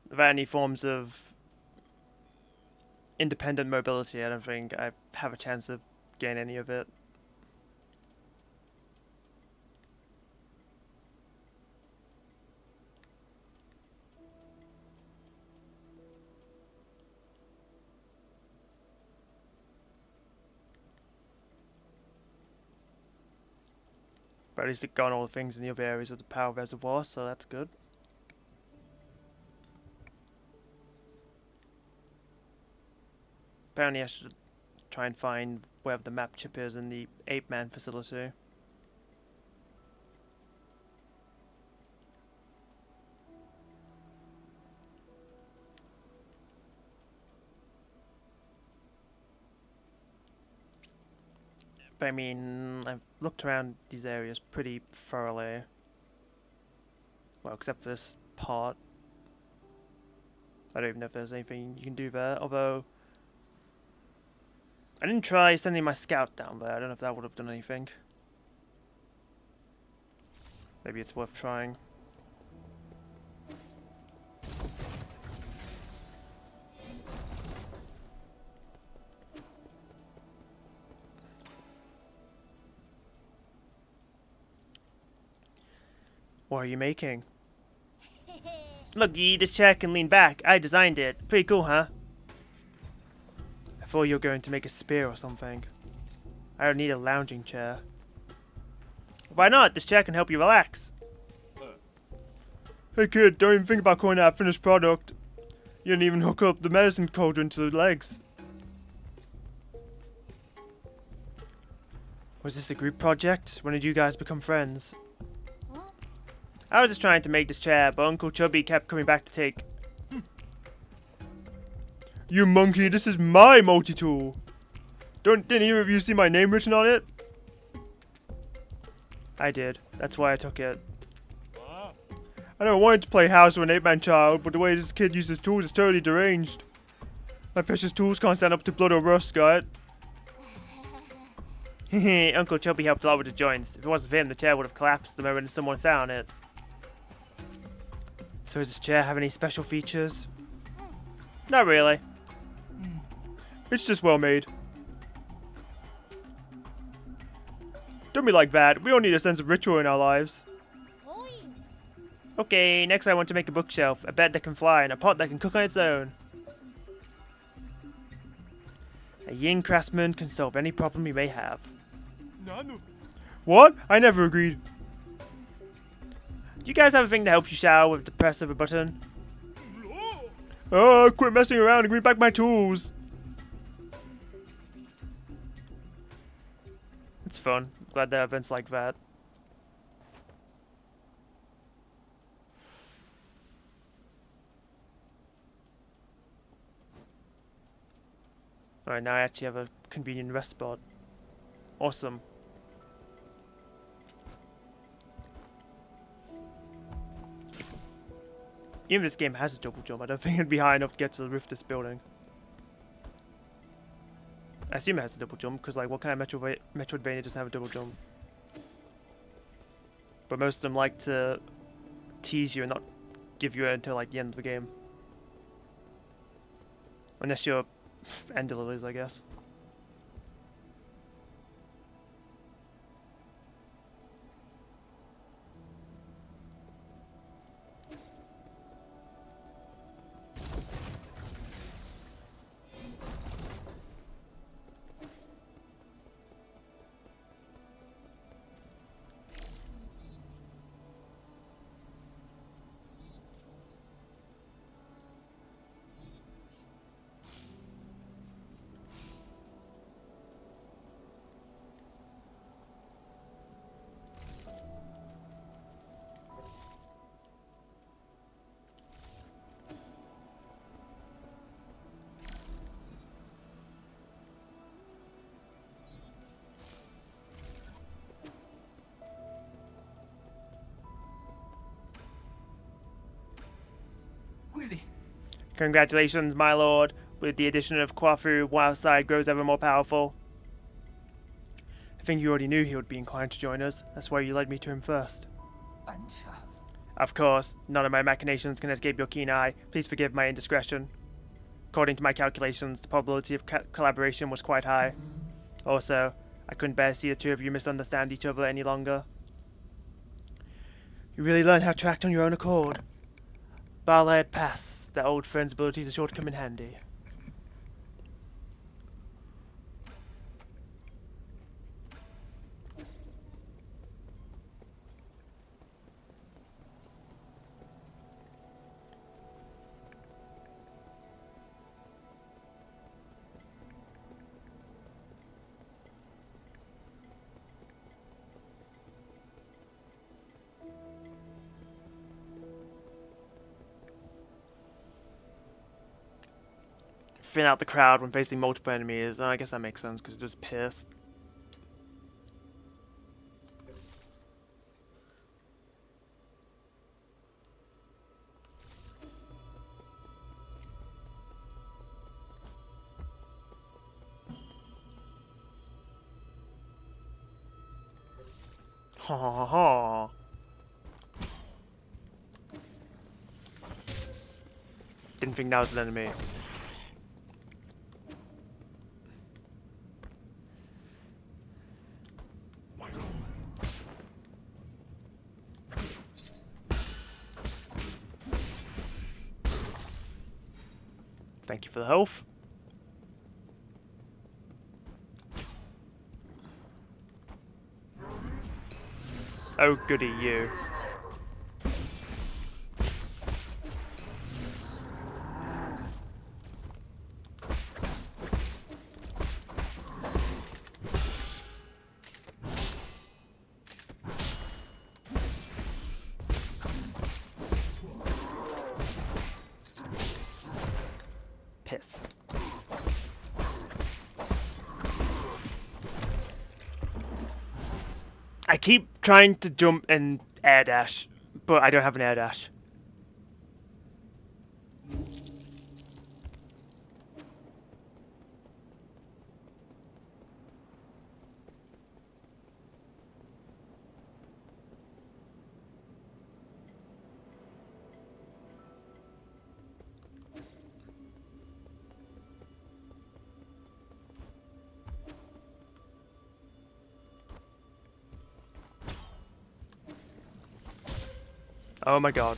without any forms of independent mobility, I don't think I have a chance of getting any of it. But at least it got all the things in the other areas of the power reservoir, so that's good. Apparently I should try and find wherever the map chip is in the 8-man facility. But I mean, I've looked around these areas pretty thoroughly. Well, except for this part. I don't even know if there's anything you can do there, although I didn't try sending my scout down there. I don't know if that would have done anything. Maybe it's worth trying. What are you making? Looky, this chair can lean back. I designed it. Pretty cool, huh? I thought you were going to make a spear or something. I don't need a lounging chair. Why not? This chair can help you relax. Hey kid, don't even think about calling that a finished product. You didn't even hook up the medicine cauldron to the legs. Was this a group project? When did you guys become friends? I was just trying to make this chair, but Uncle Chubby kept coming back to take. You monkey, this is my multi-tool. Didn't either of you see my name written on it? I did. That's why I took it. I never wanted to play house with an 8-man child, but the way this kid uses tools is totally deranged. My precious tools can't stand up to blood or rust, got it? Uncle Chubby helped a lot with the joints. If it wasn't for him, the chair would have collapsed the moment someone sat on it. So does this chair have any special features? Not really. It's just well made. Don't be like that. We all need a sense of ritual in our lives. Okay, next I want to make a bookshelf, a bed that can fly, and a pot that can cook on its own. A yin craftsman can solve any problem you may have. What? I never agreed. Do you guys have a thing that helps you shower with the press of a button? Oh, quit messing around and give me back my tools. It's fun. Glad there are events like that. Alright, now I actually have a convenient rest spot. Awesome. Even if this game has a double jump, I don't think it'd be high enough to get to the roof of this building. I assume it has a double jump, because like, what kind of Metroidvania doesn't have a double jump? But most of them like to tease you and not give you it until like the end of the game. Unless you're Ender Lilies, I guess. Really? Congratulations, my lord. With the addition of Kwafu, Wildside grows ever more powerful. I think you already knew he would be inclined to join us. That's why you led me to him first. Of course, none of my machinations can escape your keen eye. Please forgive my indiscretion. According to my calculations, the probability of collaboration was quite high. Also, I couldn't bear to see the two of you misunderstand each other any longer. You really learn how to act on your own accord. But I'll let it pass. That old friend's abilities are sure to come in handy. Thin out the crowd when facing multiple enemies. I guess that makes sense because it does pierce. Ha ha ha. Didn't think that was an enemy. Thank you for the health. Oh goody you. Piss. I keep trying to jump and air dash, but I don't have an air dash. Oh my god.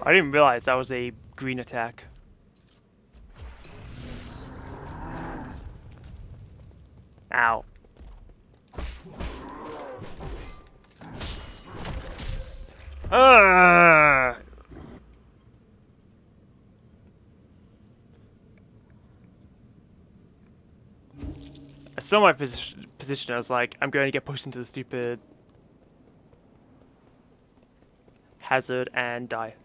I didn't realize that was a green attack. Ow. Ah! I saw my position, I was like, I'm going to get pushed into the stupid hazard and die.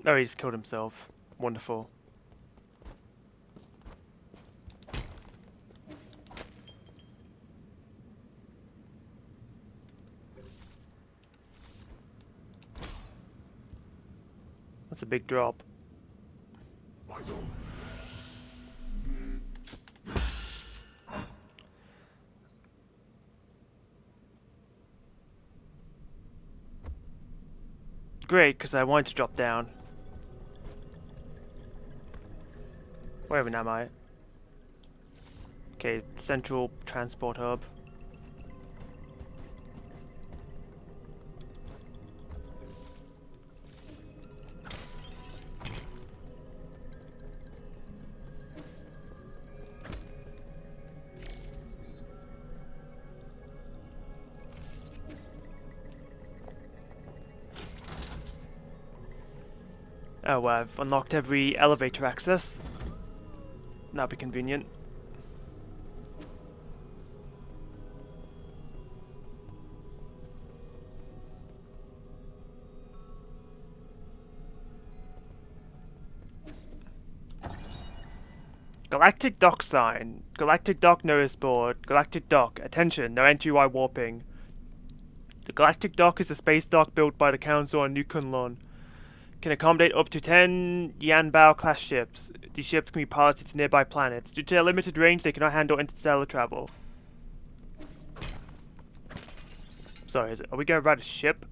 Oh, he just killed himself. Wonderful. That's a big drop. Great, because I wanted to drop down. Where even am I? Okay, central transport hub. Oh, well, I've unlocked every elevator access. That'll be convenient. Galactic dock sign. Galactic dock notice board. Galactic dock. Attention, no entry while warping. The Galactic dock is a space dock built by the Council on New Kunlun. Can accommodate up to 10 Yanbao class ships. These ships can be piloted to nearby planets. Due to their limited range, they cannot handle interstellar travel. Sorry, are we going to ride a ship?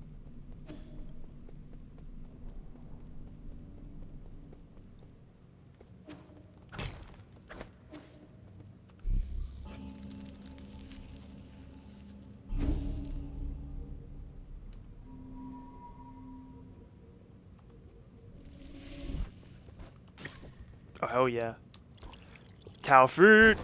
Oh, hell yeah. Tau fruit!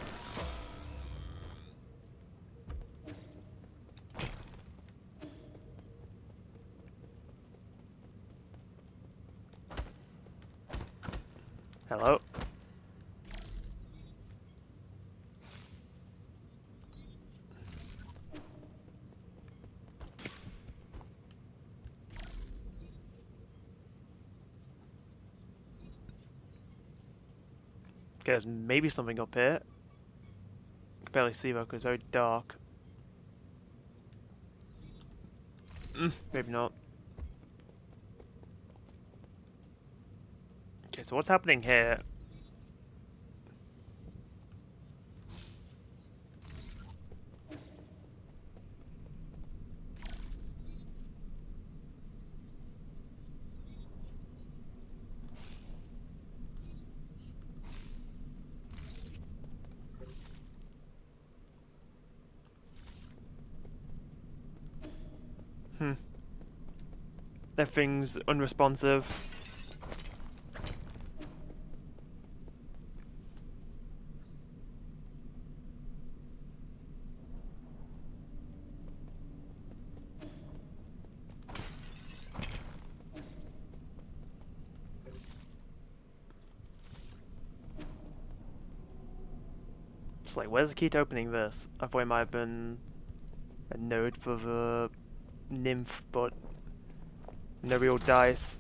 Hello? Okay, there's maybe something up here. I can barely see though because it's very dark. Maybe not. Okay, so what's happening here? Everything's unresponsive. It's like, where's the key to opening this? I thought it might have been a node for the nymph, but no real dice.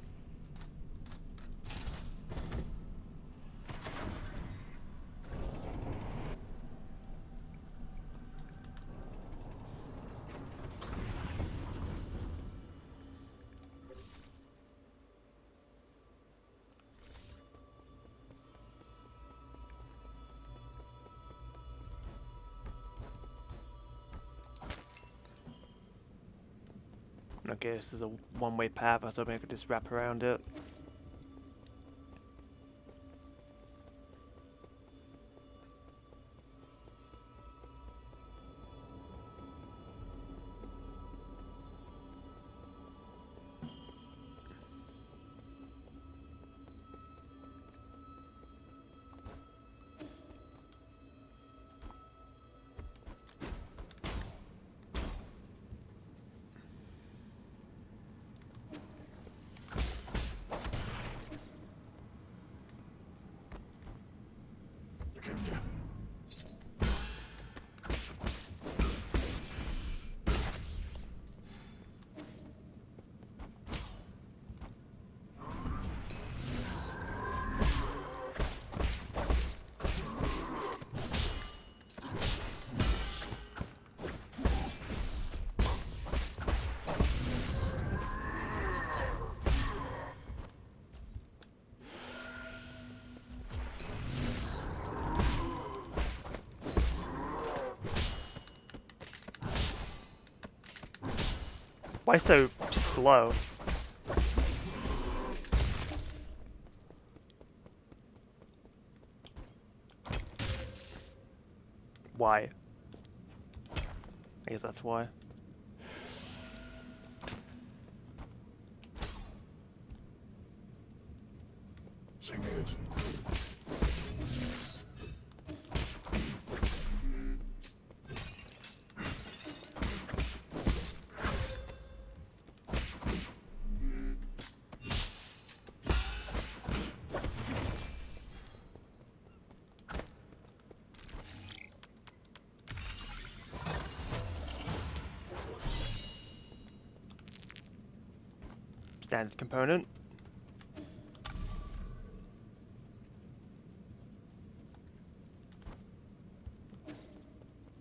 Okay, this is a one-way path. I was hoping I could just wrap around it. Why so slow? Why? I guess that's why. Standard component.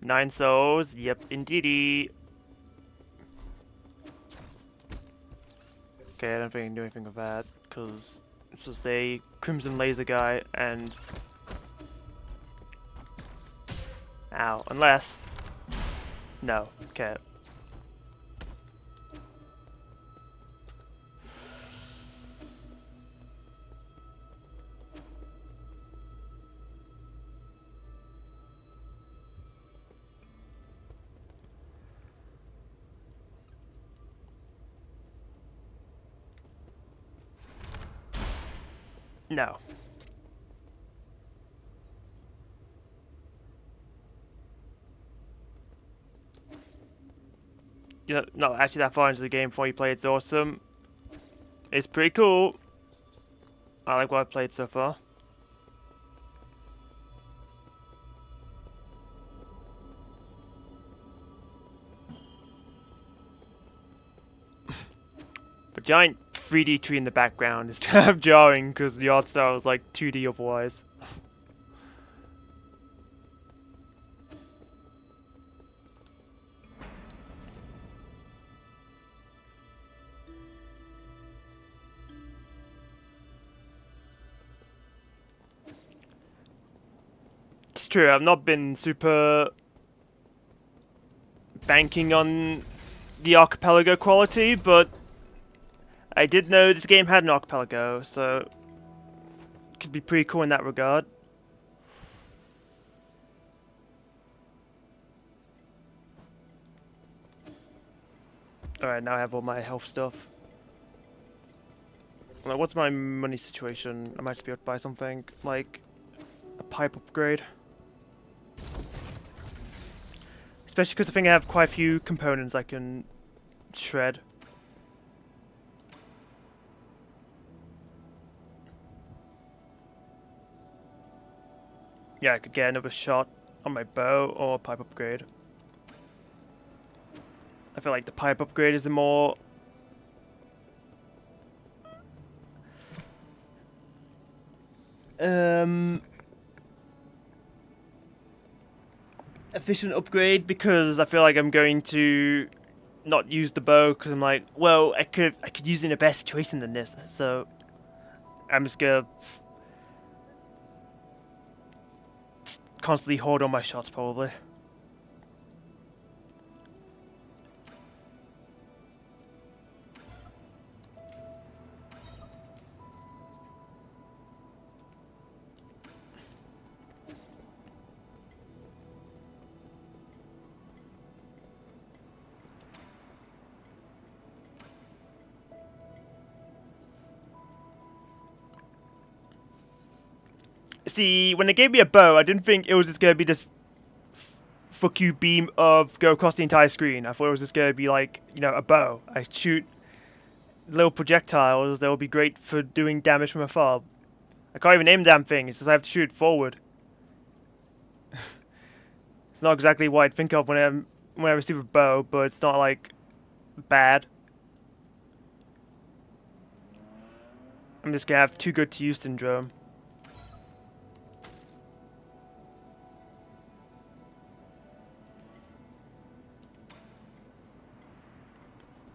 Nine souls. Yep, indeedy. Okay, I don't think I can do anything with that because it's just a crimson laser guy and. Ow. Unless. No. Okay. No. You know, not actually that far into the game before you play. It's awesome. It's pretty cool. I like what I've played so far. The giant 3D tree in the background is kind of jarring because the art style is like 2D otherwise. It's true, I've not been super banking on the archipelago quality, but I did know this game had an archipelago, so it could be pretty cool in that regard. Alright, now I have all my health stuff. Like, what's my money situation? I might just be able to buy something, like a pipe upgrade. Especially because I think I have quite a few components I can shred. Yeah, I could get another shot on my bow or a pipe upgrade. I feel like the pipe upgrade is the more efficient upgrade because I feel like I'm going to not use the bow because I'm like, well, I could use it in a better situation than this, so I'm just gonna constantly hold on my shots probably. See, when they gave me a bow, I didn't think it was just gonna be this fuck you beam of go across the entire screen. I thought it was just gonna be like, you know, a bow. I shoot little projectiles that will be great for doing damage from afar. I can't even aim the damn thing, it's just I have to shoot forward. It's not exactly what I'd think of when I receive a bow, but it's not like bad. I'm just gonna have too good to use syndrome.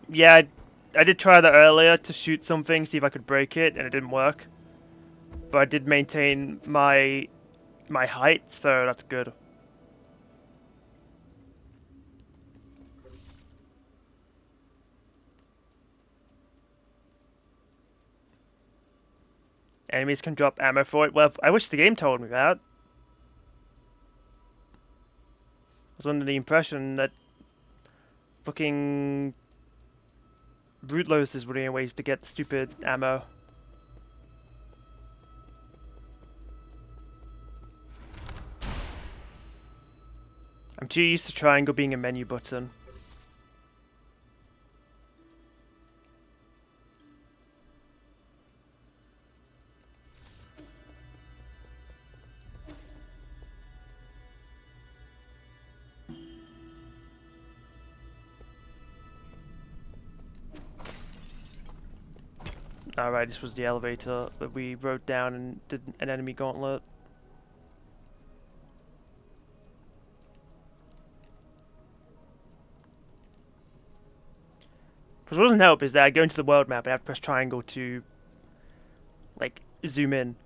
Yeah, I did try that earlier to shoot something, see if I could break it, and it didn't work. But I did maintain my height, so that's good. Enemies can drop ammo for it. Well, I wish the game told me that. was under the impression that fucking root losers were the only ways to get stupid ammo. I'm too used to triangle being a menu button. Alright, this was the elevator that we rode down and did an enemy gauntlet. What doesn't help is that I go into the world map and I have to press triangle to, like, zoom in.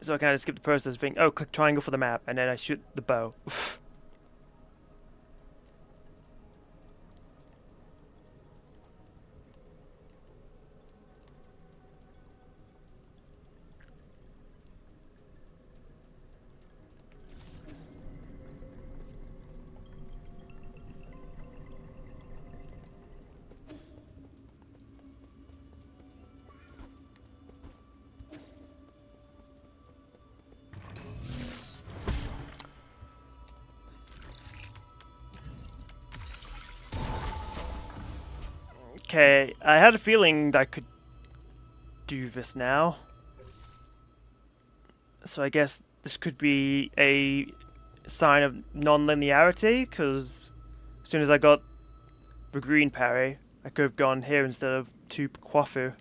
So I kind of skip the process of being, oh, click triangle for the map, and then I shoot the bow. Okay, I had a feeling that I could do this now. So I guess this could be a sign of non-linearity, because as soon as I got the green parry, I could have gone here instead of to Kwafu.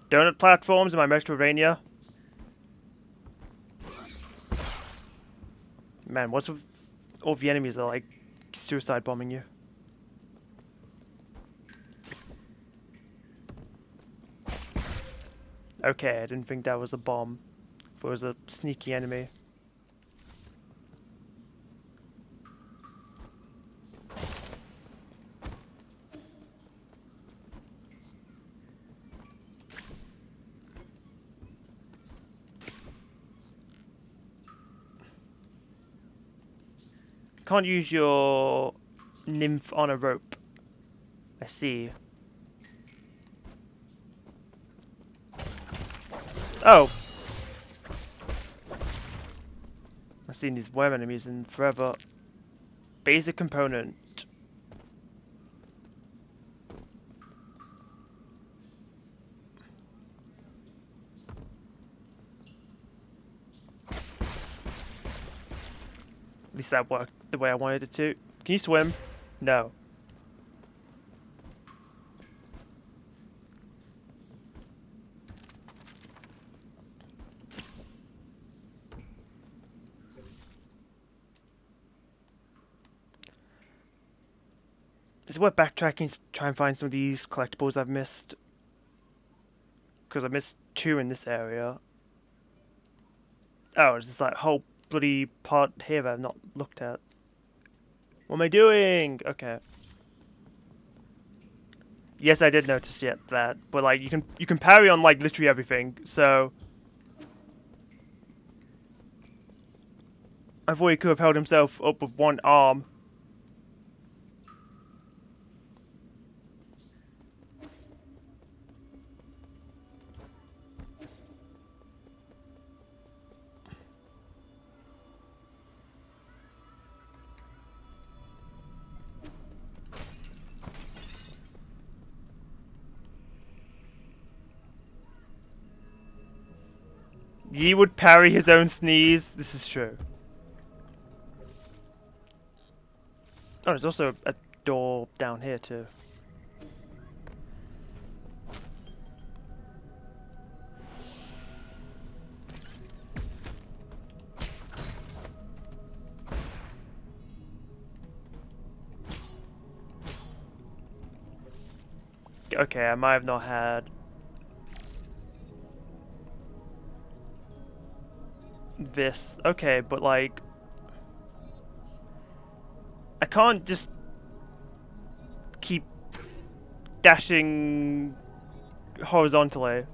Donut platforms in my Metroidvania. Man, what's with all the enemies that are like suicide bombing you? Okay, I didn't think that was a bomb. It was a sneaky enemy. Can't use your nymph on a rope. I see. Oh! I've seen these worm enemies in forever. Basic component. At least that worked the way I wanted it to. Can you swim? No. Is it worth backtracking to try and find some of these collectibles I've missed? Because I missed 2 in this area. Oh, there's this like whole bloody part here that I've not looked at. What am I doing? Okay. Yes, I did notice that, but like you can parry on like literally everything. So I thought he could have held himself up with one arm. He would parry his own sneeze. This is true. Oh, there's also a door down here too. Okay, I might have not had this. Okay, but like I can't just keep dashing horizontally.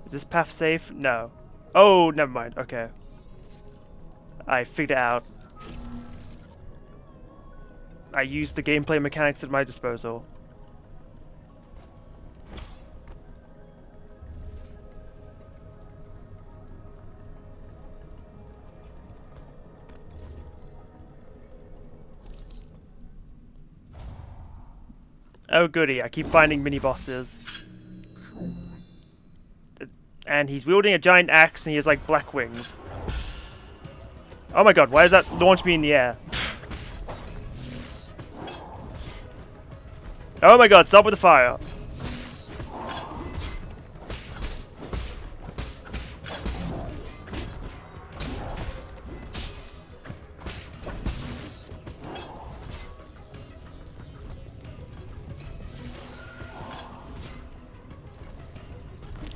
Is this path safe? No. Oh, never mind. Okay. I figured it out. I used the gameplay mechanics at my disposal. Oh goody, I keep finding mini-bosses. And he's wielding a giant axe and he has like black wings. Oh my god, why does that launch me in the air? Oh my god, stop with the fire.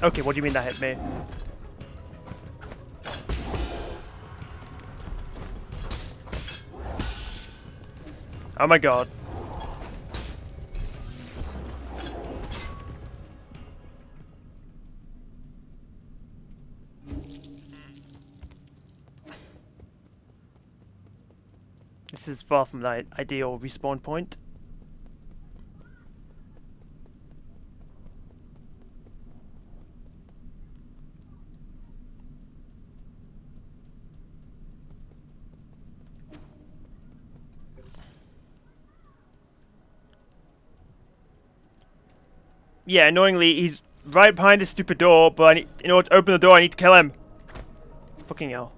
Okay, what do you mean that hit me? Oh my god. This is far from the ideal respawn point. Yeah, annoyingly, he's right behind this stupid door, but in order to open the door, I need to kill him. Fucking hell.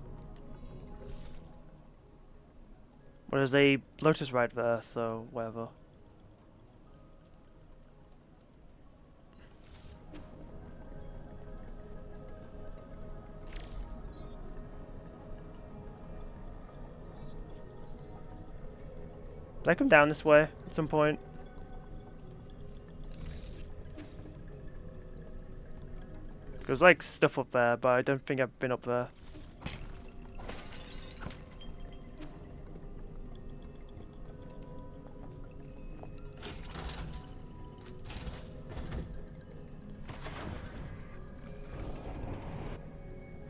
Well, there's a lotus right there, so whatever. Did I come down this way at some point? There's like stuff up there, but I don't think I've been up there.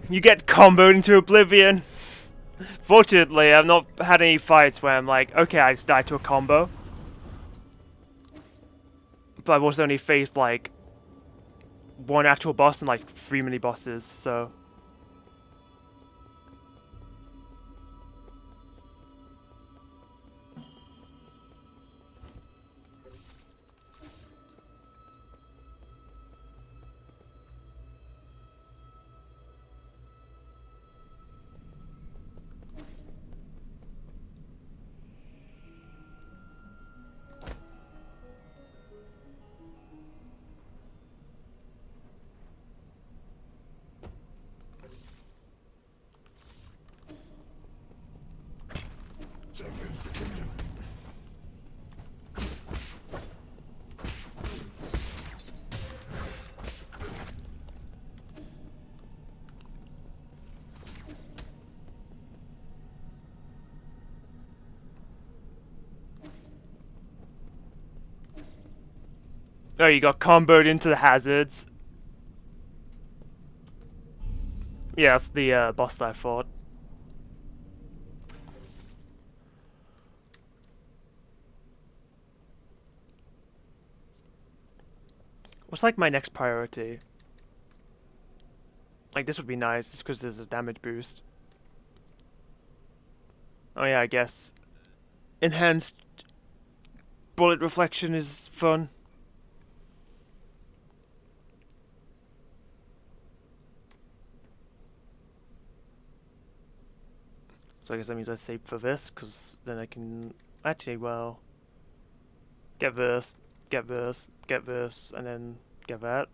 You get comboed into oblivion. Fortunately, I've not had any fights where I'm like, okay, I just died to a combo. But I've also only faced like one actual boss and like 3 mini bosses, so. Oh, you got comboed into the hazards. Yeah, that's the boss that I fought. What's like my next priority? Like this would be nice, just because there's a damage boost. Oh yeah, I guess enhanced bullet reflection is fun. So I guess that means I save for this, because then I can actually, well, get this, get this, get this, and then get that.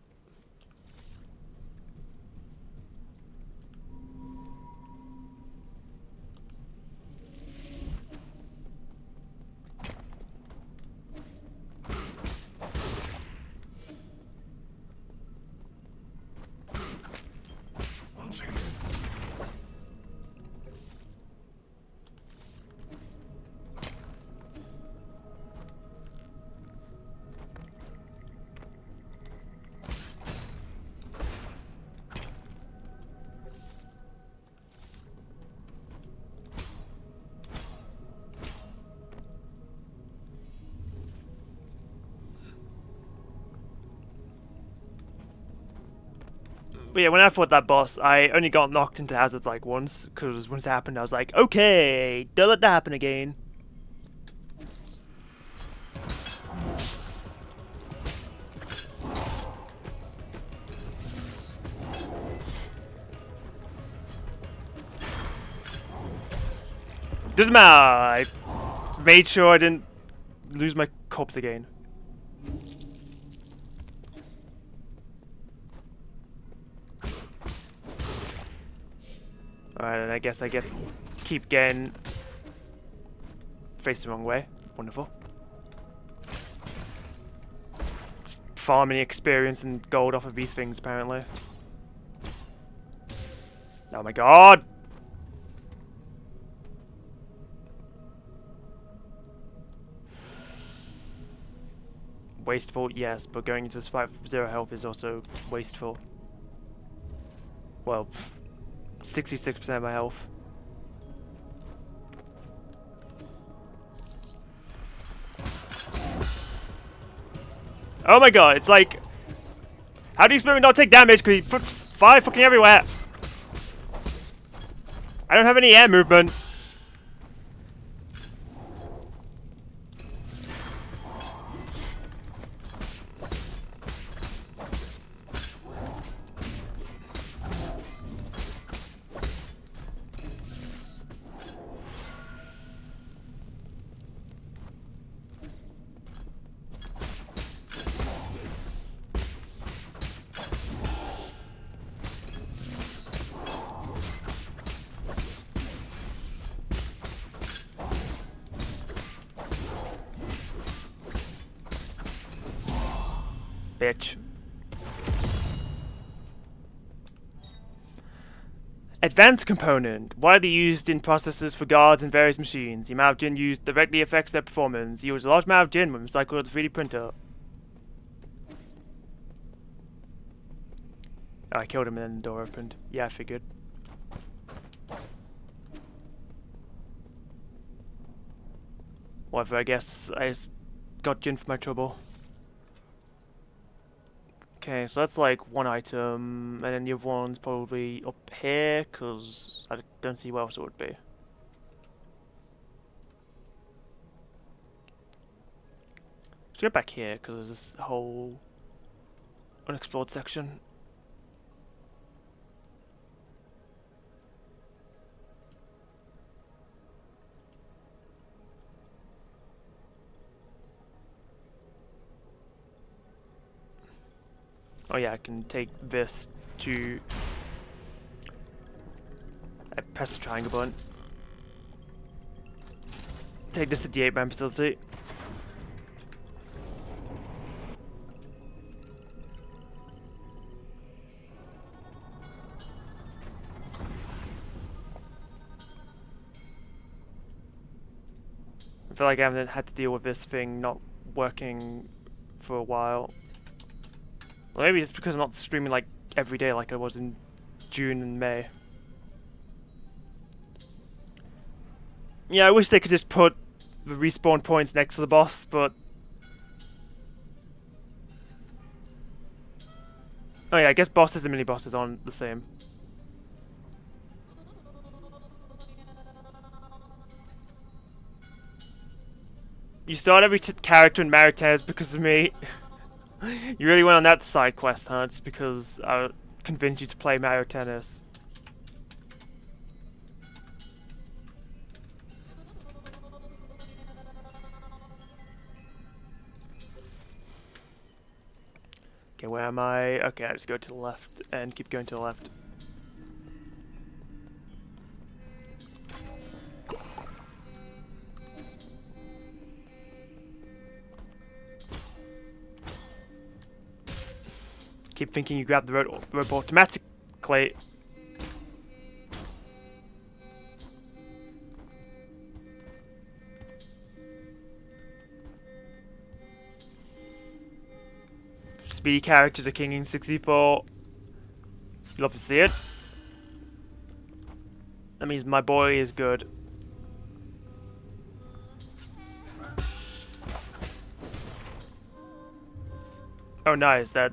But yeah, when I fought that boss, I only got knocked into hazards like once, because once it happened, I was like, okay, don't let that happen again. Doesn't matter, I made sure I didn't lose my corpse again. Alright, and I guess I get to keep getting faced the wrong way. Wonderful. Just farming experience and gold off of these things, apparently. Oh my god! Wasteful, yes, but going into this fight with 0 health is also wasteful. Well, 66% of my health. Oh my god, it's like... How do you expect me not to take damage? Because he puts fire fucking everywhere! I don't have any air movement. Bitch. Advanced component. Widely used in processors for guards and various machines. The amount of gin used directly affects their performance. Use a large amount of gin when recycled with a 3D printer. Oh, I killed him and then the door opened. Yeah, I figured. Whatever, I guess I just got gin for my trouble. Okay, so that's like one item, and then the other one's probably up here, because I don't see where else it would be. Let's get back here, because there's this whole unexplored section. Oh yeah, I can take this to... I press the triangle button. Take this to the 8-man facility. I feel like I haven't had to deal with this thing not working for a while. Well, maybe it's because I'm not streaming like every day like I was in June and May. Yeah, I wish they could just put the respawn points next to the boss, but... Oh yeah, I guess bosses and mini-bosses aren't the same. You start every character in Mario Tennis because of me. You really went on that side quest, huh? Just because I convinced you to play Mario Tennis. Okay, where am I? Okay, I just go to the left and keep going to the left. Keep thinking you grab the rope automatically. Speedy characters are king in 64. You love to see it. That means my boy is good. Oh nice, that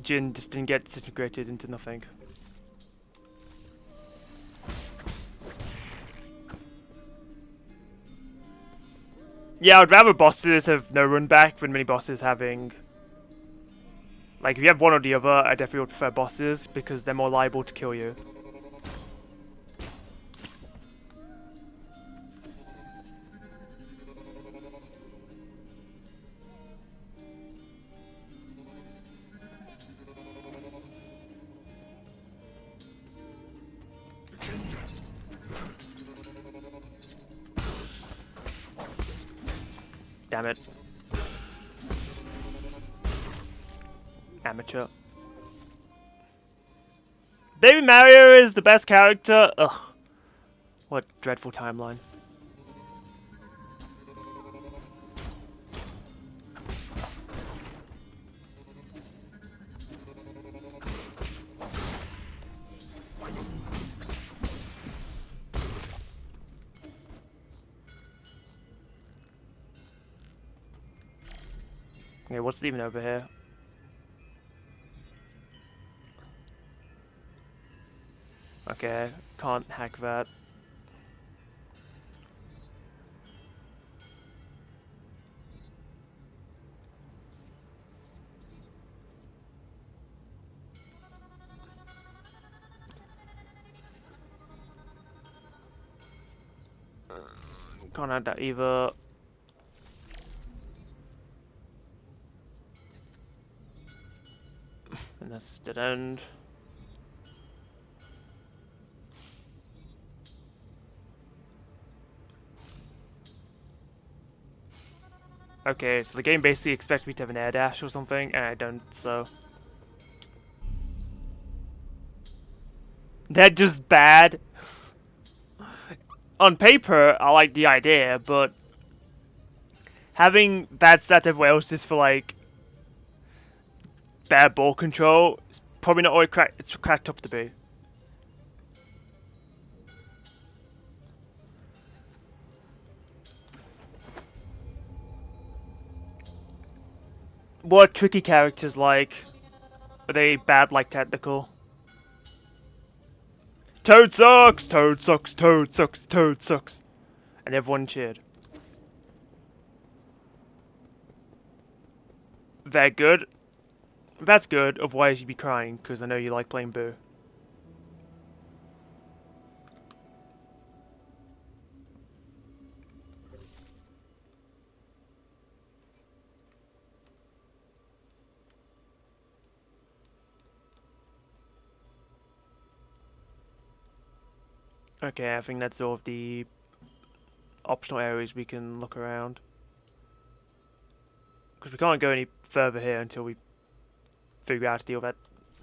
Jin just didn't get disintegrated into nothing. Yeah, I'd rather bosses have no run back than many bosses having... Like, if you have one or the other, I definitely would prefer bosses, because they're more liable to kill you. Damn it. Amateur. Baby Mario is the best character. Ugh. What dreadful timeline. Okay, what's even over here? Okay, can't hack that. Can't hack that either. And that's dead end. Okay, so the game basically expects me to have an air dash or something, and I don't, so... They're just bad. On paper, I like the idea, but... Having bad stats everywhere else just for, like... bad ball control, is probably not what it's cracked up to be. What tricky characters like? Are they bad like technical? Toad sucks! Toad sucks! Toad sucks! Toad sucks! And everyone cheered. They're good. That's good, otherwise you'd be crying, because I know you like playing Boo. Okay, I think that's all of the optional areas we can look around. Because we can't go any further here until we figure out how to deal with that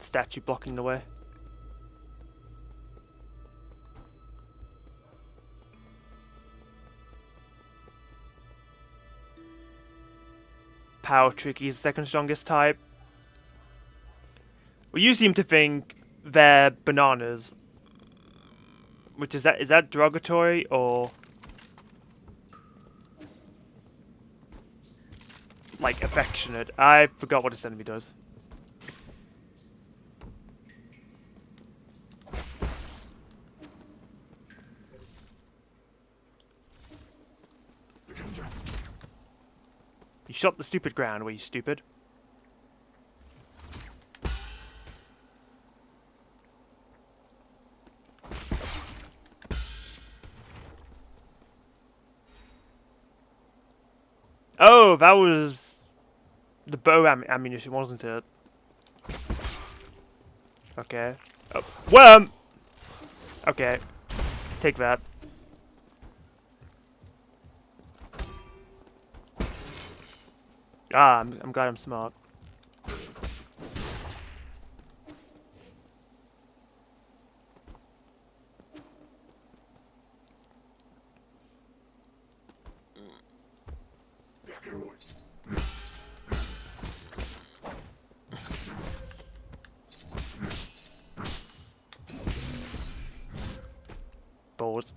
statue blocking the way. Power Tricky is the second strongest type. Well, you seem to think they're bananas. Which is that derogatory or like affectionate? I forgot what this enemy does. You shot the stupid ground, were you stupid? Oh, that was the bow ammunition, wasn't it? Okay. Oh, worm! Okay. Take that. Ah, I'm glad I'm smart. Balls.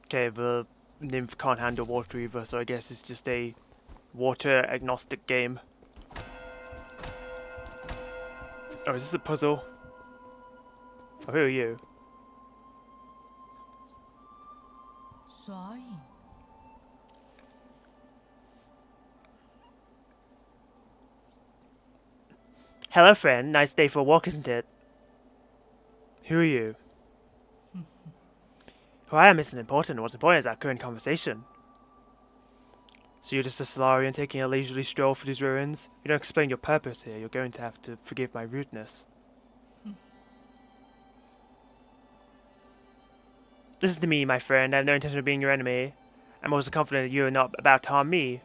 Okay, the nymph can't handle water either, so I guess it's just a water agnostic game. Oh, is this a puzzle? Oh, who are you? 所以 Hello, friend. Nice day for a walk, isn't it? Who are you? Who I am isn't important. What's important is our current conversation. So you're just a Solarian taking a leisurely stroll through these ruins? You don't explain your purpose here. You're going to have to forgive my rudeness. Listen to me, my friend. I have no intention of being your enemy. I'm also confident that you are not about to harm me.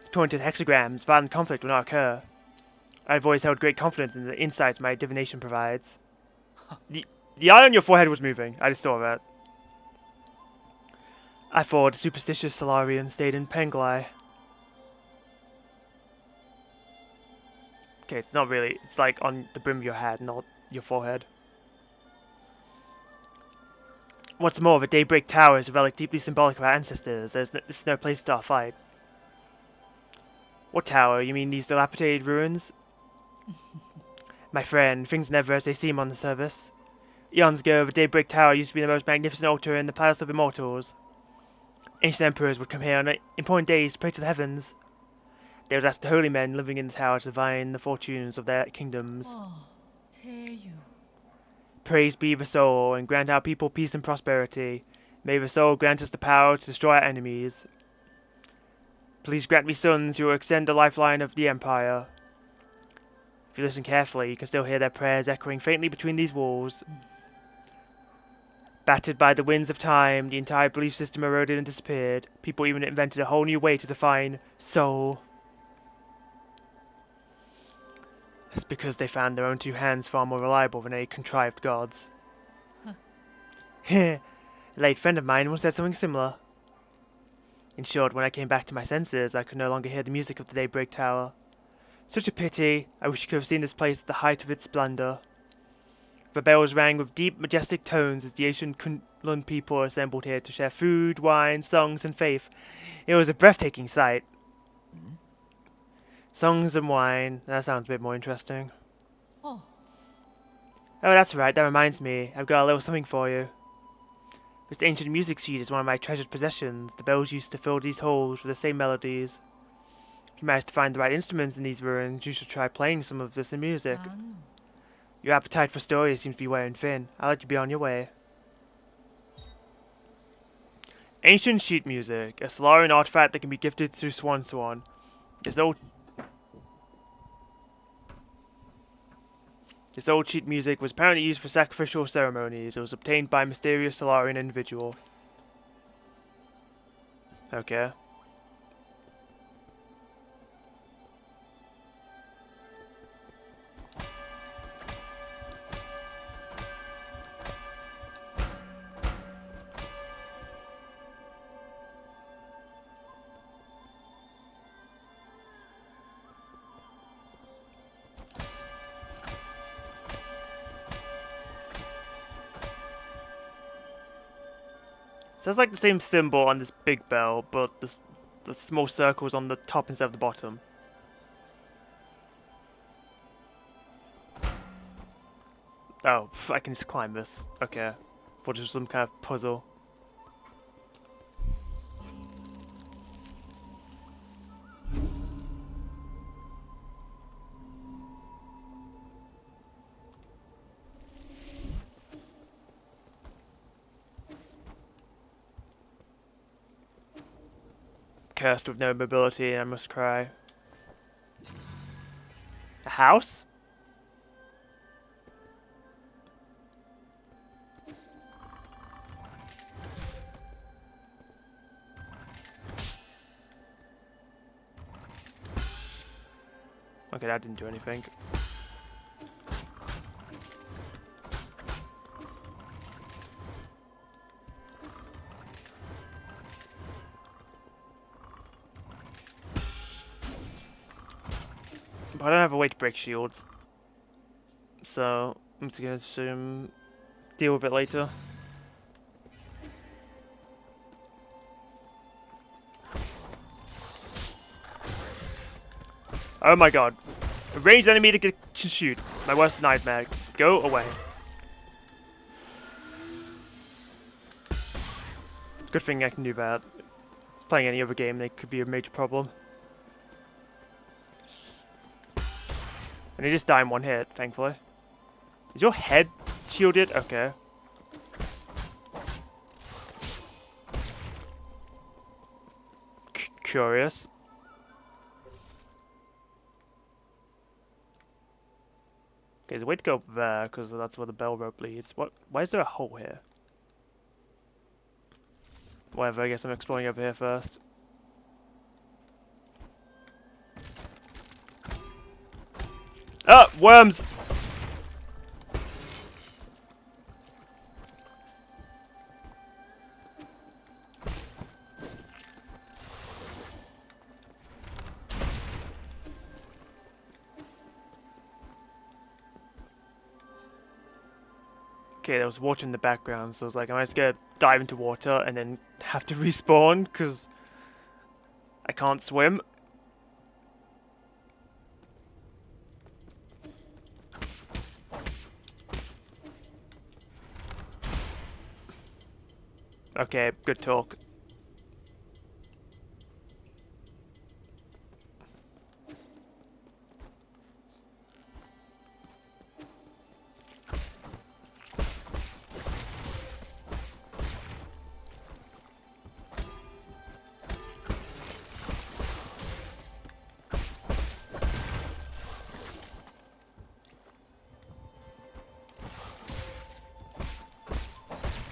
According to the hexagrams, violent conflict will not occur. I've always held great confidence in the insights my divination provides. The eye on your forehead was moving. I just saw that. I thought a superstitious Solarian stayed in Penglai. Okay, it's not really. It's like on the brim of your head, not your forehead. What's more, the Daybreak Tower is a relic deeply symbolic of our ancestors. This is no place to start a fight. What tower? You mean these dilapidated ruins? My friend, things never as they seem on the surface. Eons ago, the Daybreak Tower used to be the most magnificent altar in the Palace of Immortals. Ancient emperors would come here on important days to pray to the heavens. They would ask the holy men living in the tower to divine the fortunes of their kingdoms. 태유 Praise be the soul, and grant our people peace and prosperity. May the soul grant us the power to destroy our enemies. Please grant me sons who will extend the lifeline of the Empire. If you listen carefully, you can still hear their prayers echoing faintly between these walls. Battered by the winds of time, the entire belief system eroded and disappeared. People even invented a whole new way to define soul. It's because they found their own two hands far more reliable than any contrived gods. A late friend of mine once said something similar. In short, when I came back to my senses, I could no longer hear the music of the Daybreak Tower. Such a pity. I wish you could have seen this place at the height of its splendor. The bells rang with deep, majestic tones as the ancient Kunlun people assembled here to share food, wine, songs, and faith. It was a breathtaking sight. Songs and wine. That sounds a bit more interesting. Oh. Oh, that's right. That reminds me. I've got a little something for you. This ancient music sheet is one of my treasured possessions. The bells used to fill these halls with the same melodies. If you manage to find the right instruments in these ruins, you should try playing some of this in music. Your appetite for stories seems to be wearing thin. I'll let you be on your way. Ancient sheet music, a Solarian artifact that can be gifted through Swan. This old sheet music was apparently used for sacrificial ceremonies. It was obtained by a mysterious Solarian individual. Okay. So it's like the same symbol on this big bell, but the small circle's on the top instead of the bottom. Oh, I can just climb this. Okay. Thought it was some kind of puzzle. Cursed with no mobility, I must cry. A house? Okay, that didn't do anything. But I don't have a way to break shields. So, I'm just gonna assume deal with it later. Oh my god. A ranged enemy to shoot. My worst nightmare. Go away. Good thing I can do that. Playing any other game, they could be a major problem. And he just died in one hit, thankfully. Is your head shielded? Okay. Curious. Okay, there's a way to go up there, because that's where the bell rope leads. What? Why is there a hole here? Whatever, I guess I'm exploring over here first. Oh, worms! Okay, there was water in the background, so I was like, am I just gonna dive into water and then have to respawn because I can't swim? Okay, good talk.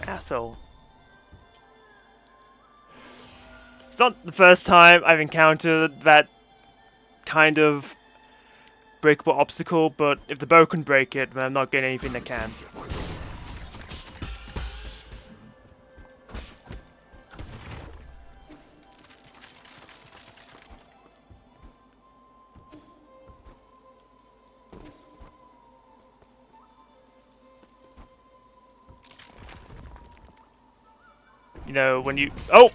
Asshole. It's not the first time I've encountered that kind of breakable obstacle, but if the bow can break it, then I'm not getting anything that can. You know, when you... Oh!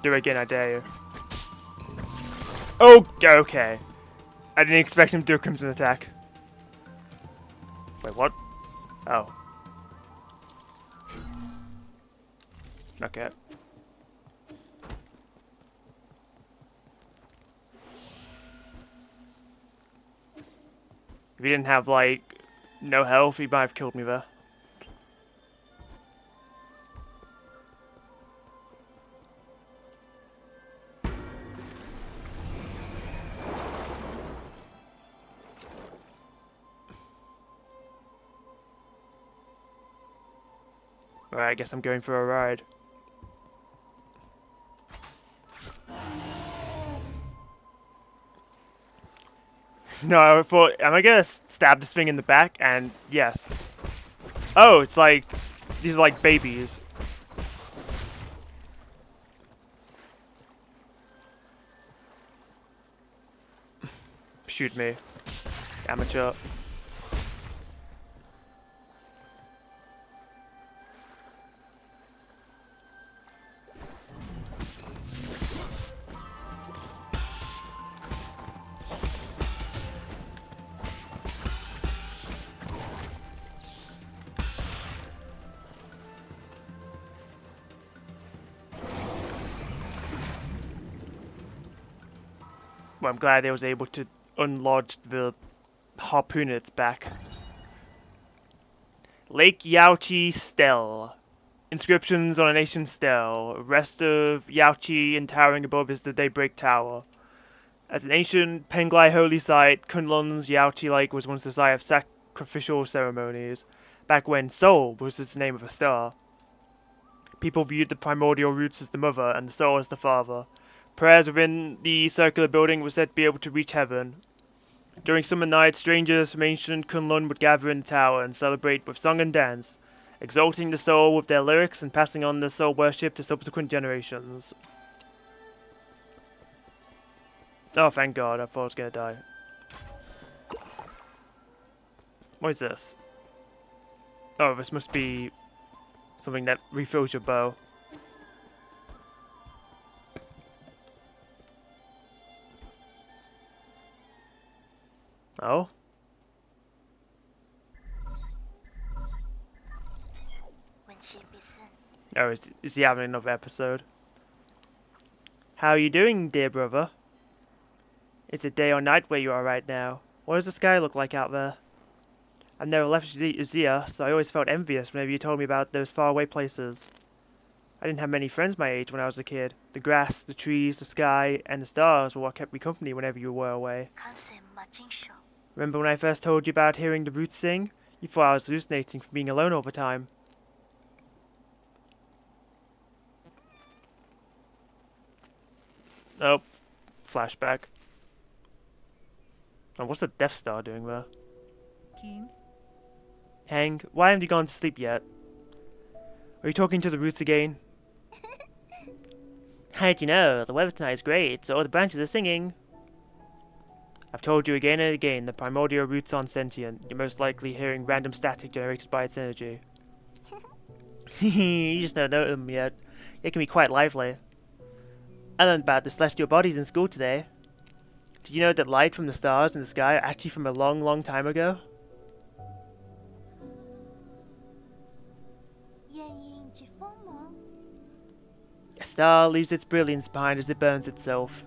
Do it again, I dare you. Oh, okay. I didn't expect him to do a Crimson attack. Wait, what? Oh. Okay. If he didn't have, like, no health, he might have killed me there. Alright, I guess I'm going for a ride. No, I thought, am I gonna stab this thing in the back? And yes. Oh, it's like, these are like babies. Shoot me. Amateur. Well, I'm glad I was able to unlodge the harpoon in its back. Lake Yaochi Stele. Inscriptions on an ancient stele. Rest of Yaochi and towering above is the Daybreak Tower. As an ancient Penglai holy site, Kunlun's Yaochi Lake was once the site of sacrificial ceremonies, back when Sol was the name of a star. People viewed the primordial roots as the mother and the Sol as the father. Prayers within the circular building were said to be able to reach heaven. During summer nights, strangers from ancient Kunlun would gather in the tower and celebrate with song and dance. exalting the soul with their lyrics and passing on the soul worship to subsequent generations. Oh, thank God, I thought I was gonna die. What is this? Oh, this must be something that refills your bow. Oh? Oh, is he having another episode? How are you doing, dear brother? Is it day or night where you are right now? What does the sky look like out there? I've never left Zia, so I always felt envious whenever you told me about those faraway places. I didn't have many friends my age when I was a kid. The grass, the trees, the sky, and the stars were what kept me company whenever you were away. Remember when I first told you about hearing the roots sing? You thought I was hallucinating from being alone all the time. Oh, flashback. Oh, what's the Death Star doing there? 김, Hang, why haven't you gone to sleep yet? Are you talking to the roots again? How'd you know? The weather tonight is great, so all the branches are singing. I've told you again and again, the primordial roots aren't sentient. You're most likely hearing random static generated by its energy. You just don't know them yet. It can be quite lively. I learned about the celestial bodies in school today. Did you know that light from the stars in the sky are actually from a long, long time ago? A star leaves its brilliance behind as it burns itself.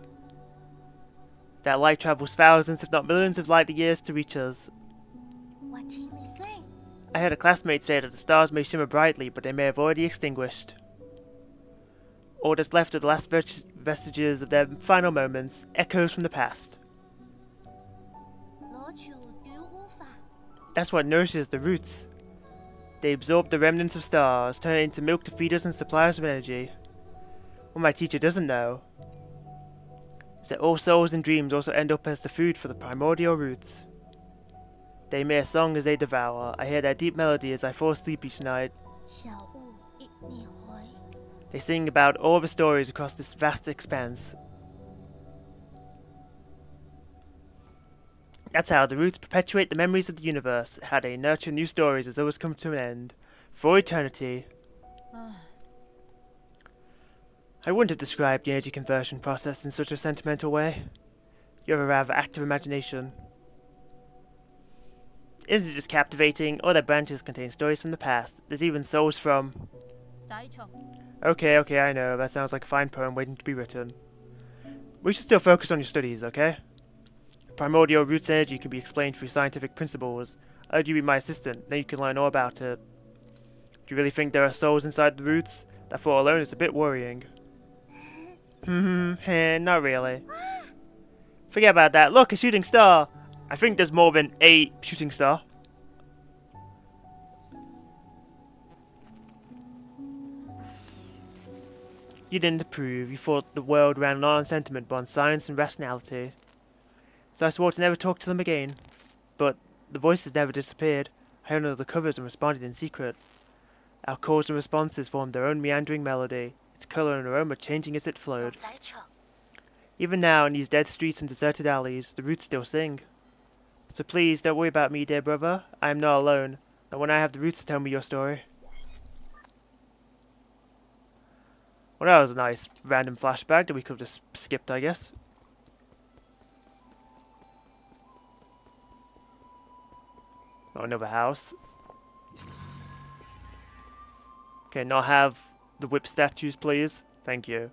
That light travels thousands, if not millions of light years to reach us. I heard a classmate say that the stars may shimmer brightly, but they may have already extinguished. All that's left are the last vestiges of their final moments, echoes from the past. That's what nourishes the roots. They absorb the remnants of stars, turn it into milk to feed us and supply us with energy. What my teacher doesn't know is that all souls and dreams also end up as the food for the primordial roots. They emit a song as they devour. I hear their deep melody as I fall asleep each night. They sing about all the stories across this vast expanse. That's how the roots perpetuate the memories of the universe, how they nurture new stories as those come to an end, for eternity. I wouldn't have described the energy conversion process in such a sentimental way. You have a rather active imagination. Isn't it just captivating? All their branches contain stories from the past. There's even souls from... Okay, I know. That sounds like a fine poem waiting to be written. We should still focus on your studies, okay? Primordial roots energy can be explained through scientific principles. I'll let you be my assistant, then you can learn all about it. Do you really think there are souls inside the roots? That thought alone is a bit worrying. Not really. Forget about that. Look, a shooting star! I think there's more than a shooting star. You didn't approve. You thought the world ran not on sentiment but on science and rationality. So I swore to never talk to them again. But the voices never disappeared. I held under the covers and responded in secret. Our calls and responses formed their own meandering melody, its colour and aroma changing as it flowed. Even now, in these dead streets and deserted alleys, the roots still sing. So please, don't worry about me, dear brother. I am not alone. Not when I have the roots to tell me your story. Well, that was a nice random flashback that we could have just skipped, I guess. Oh, another house. Okay, not have the whip statues, please. Thank you.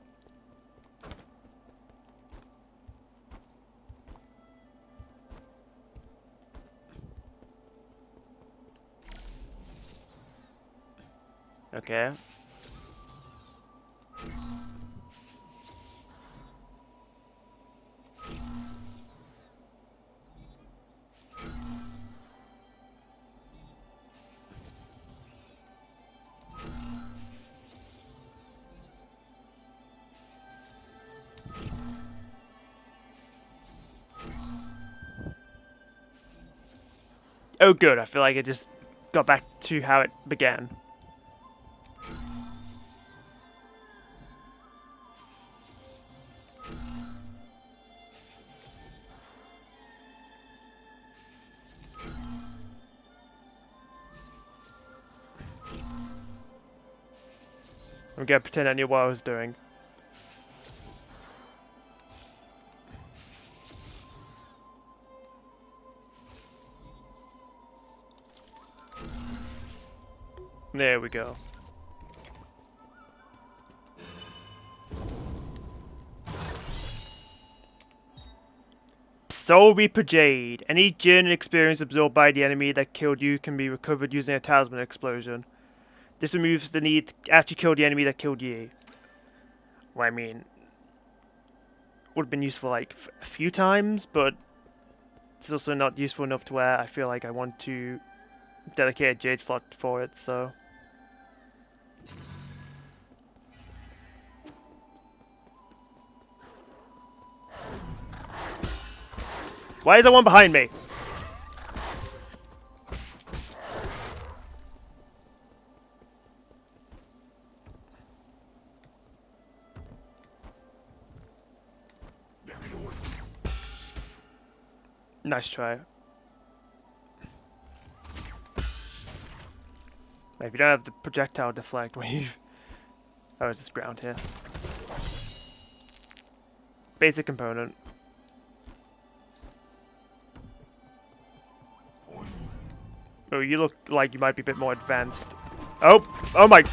Okay. Oh good, I feel like it just got back to how it began. I'm gonna pretend I knew what I was doing. There we go. Soul Reaper Jade. Any Jinn experience absorbed by the enemy that killed you can be recovered using a talisman explosion. This removes the need to actually kill the enemy that killed you. Well, I mean, would have been useful like a few times, but it's also not useful enough to where I feel like I want to dedicate a Jade slot for it, so. Why is there one behind me? Nice try. If you don't have the projectile deflect, when you... Oh, it's this ground here. Basic component. Oh, you look like you might be a bit more advanced. Oh! Oh my...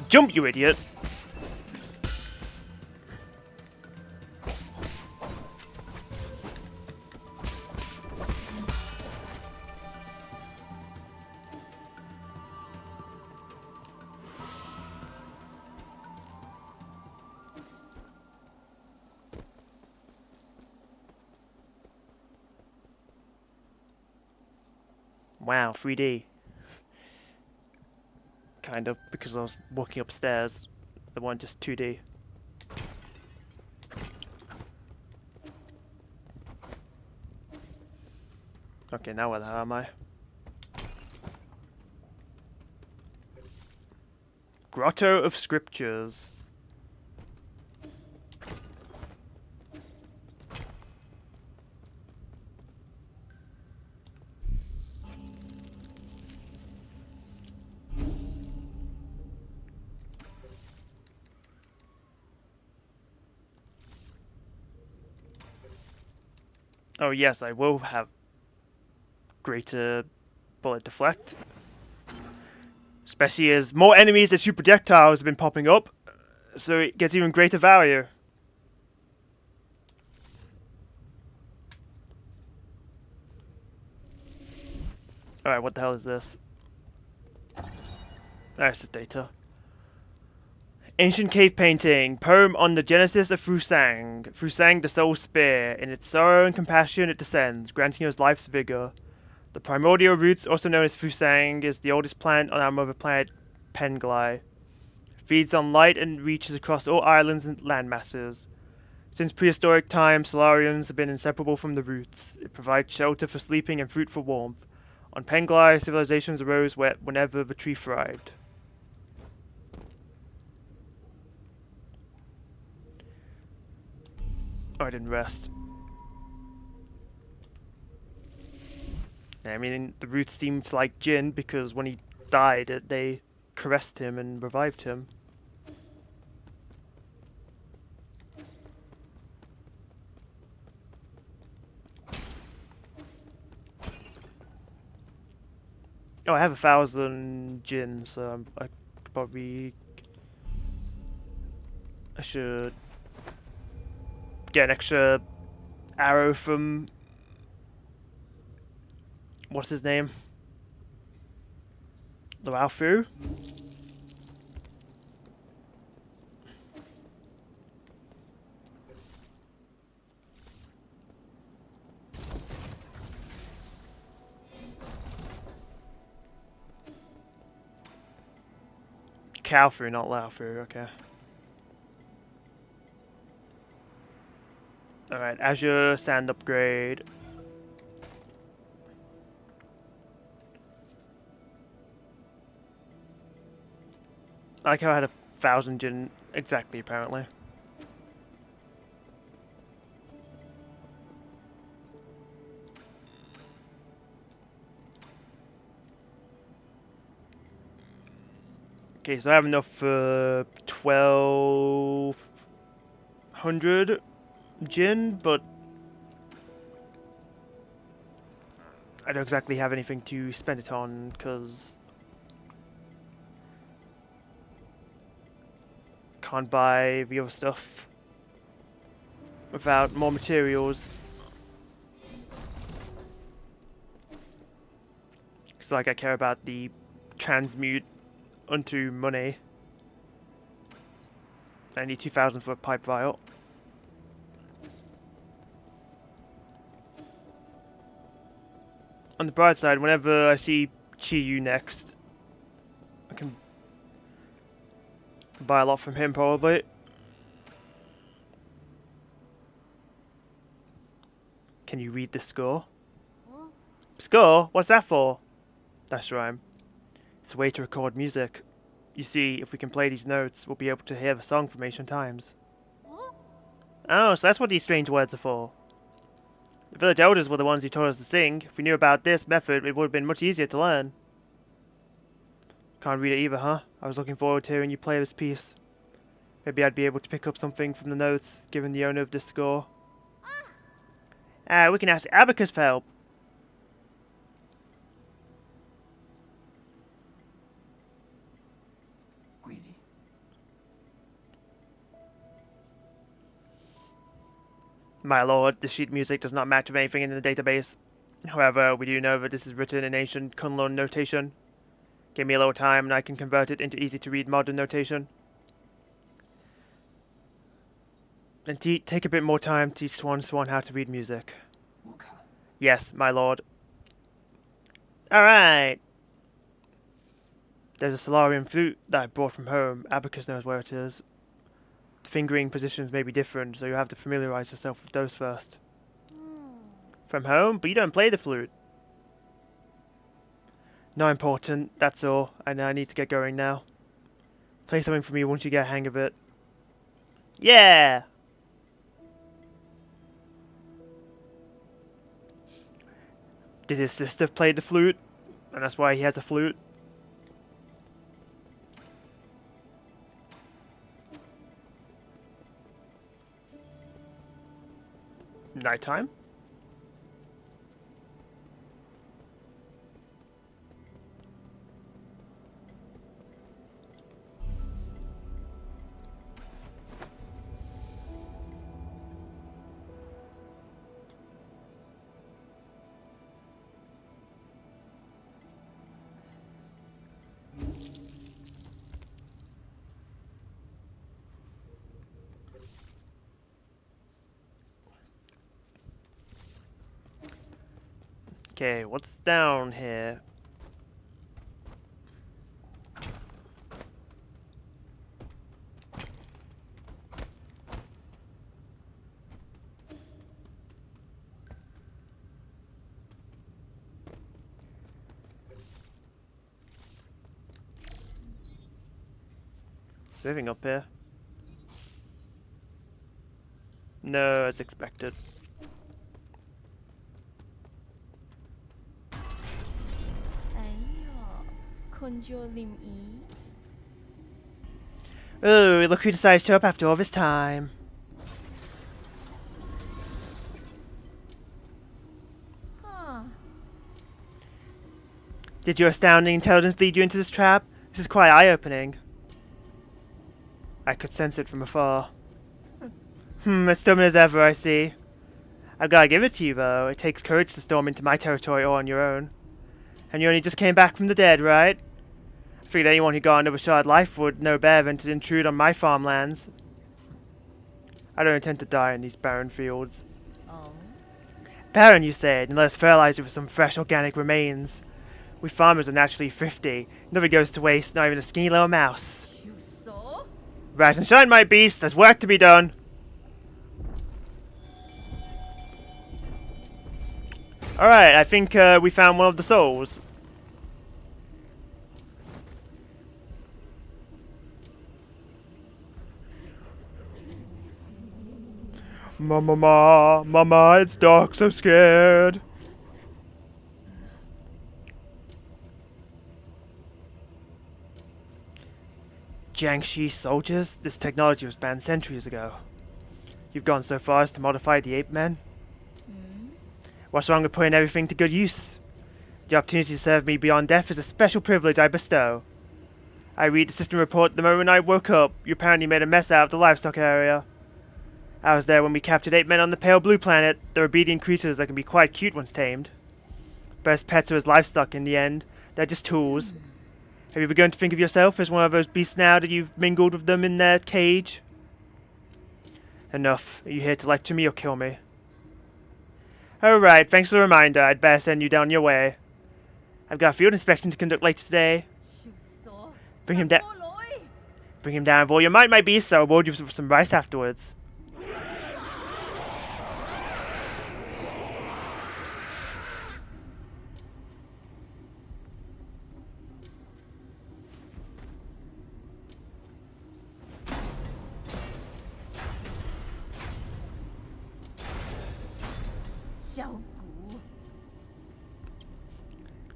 Jump, you idiot! Wow, 3D. Kind of, because I was walking upstairs. The one just 2D. Okay, now where the hell am I? Grotto of Scriptures. Oh yes, I will have greater bullet deflect. Especially as more enemies that shoot projectiles have been popping up, so it gets even greater value. Alright, what the hell is this? That's just data. Ancient cave painting. Poem on the genesis of Fusang. Fusang, the soul spear. In its sorrow and compassion it descends, granting us life's vigor. The primordial roots, also known as Fusang, is the oldest plant on our mother planet, Pengli. It feeds on light and reaches across all islands and landmasses. Since prehistoric times, solariums have been inseparable from the roots. It provides shelter for sleeping and fruit for warmth. On Pengli, civilizations arose whenever the tree thrived. Oh, I didn't rest. I mean, the roots seemed to like Jin because when he died, they caressed him and revived him. Oh, I have 1,000 Jin, so I could probably... I should get an extra arrow from... What's his name? Luafu? Calfu, not Laufu, okay. Alright, Azure Sand upgrade. I like how I had 1,000 gin exactly, apparently. Okay, so I have enough for 1,200 gin, but I don't exactly have anything to spend it on, because can't buy the other stuff without more materials. So like I care about the transmute onto money. I need 2,000 for a pipe vial. On the bright side, whenever I see Chi-Yu next, I can buy a lot from him, probably. Can you read the score? Score? What's that for? That's rhyme. It's a way to record music. You see, if we can play these notes, we'll be able to hear the song from ancient times. Oh, so that's what these strange words are for. The village elders were the ones who taught us to sing. If we knew about this method, it would have been much easier to learn. Can't read it either, huh? I was looking forward to hearing you play this piece. Maybe I'd be able to pick up something from the notes, given the owner of this score. We can ask Abacus for help. Greedy. My lord, the sheet music does not match with anything in the database. However, we do know that this is written in ancient Kunlun notation. Give me a little time and I can convert it into easy-to-read modern notation. And take a bit more time to teach Swan how to read music. Wuka. Yes, my lord. Alright. There's a solarium flute that I brought from home. Abacus knows where it is. The fingering positions may be different, so you have to familiarize yourself with those first. From home? But you don't play the flute. Not important, that's all. I know I need to get going now. Play something for me once you get a hang of it. Yeah! Did his sister play the flute? And that's why he has a flute? Nighttime? Okay, what's down here? Moving up here. No, as expected. Oh, look who decided to show up after all this time. Did your astounding intelligence lead you into this trap? This is quite eye-opening. I could sense it from afar. As stubborn as ever, I see. I've gotta give it to you, though. It takes courage to storm into my territory all on your own. And you only just came back from the dead, right? I figured anyone who got another shot at life would know better than to intrude on my farmlands. I don't intend to die in these barren fields. Oh. Barren, you said, unless fertilized with some fresh organic remains. We farmers are naturally thrifty. Nothing goes to waste, not even a skinny little mouse. You saw? Rise and shine, my beast. There's work to be done. Alright, I think we found one of the souls. Mama, it's dark, so scared. Jiangxi soldiers? This technology was banned centuries ago. You've gone so far as to modify the ape men? What's wrong with putting everything to good use? The opportunity to serve me beyond death is a special privilege I bestow. I read the system report the moment I woke up. You apparently made a mess out of the livestock area. I was there when we captured 8 men on the pale blue planet. They're obedient creatures that can be quite cute once tamed. Best pets are as livestock in the end. They're just tools. Have you begun to think of yourself as one of those beasts now that you've mingled with them in their cage? Enough. Are you here to lecture me or kill me? Alright, thanks for the reminder. I'd better send you down your way. I've got a field inspection to conduct later today. Bring him down. Bring him down with all your might, beast, so I'll reward you with some rice afterwards.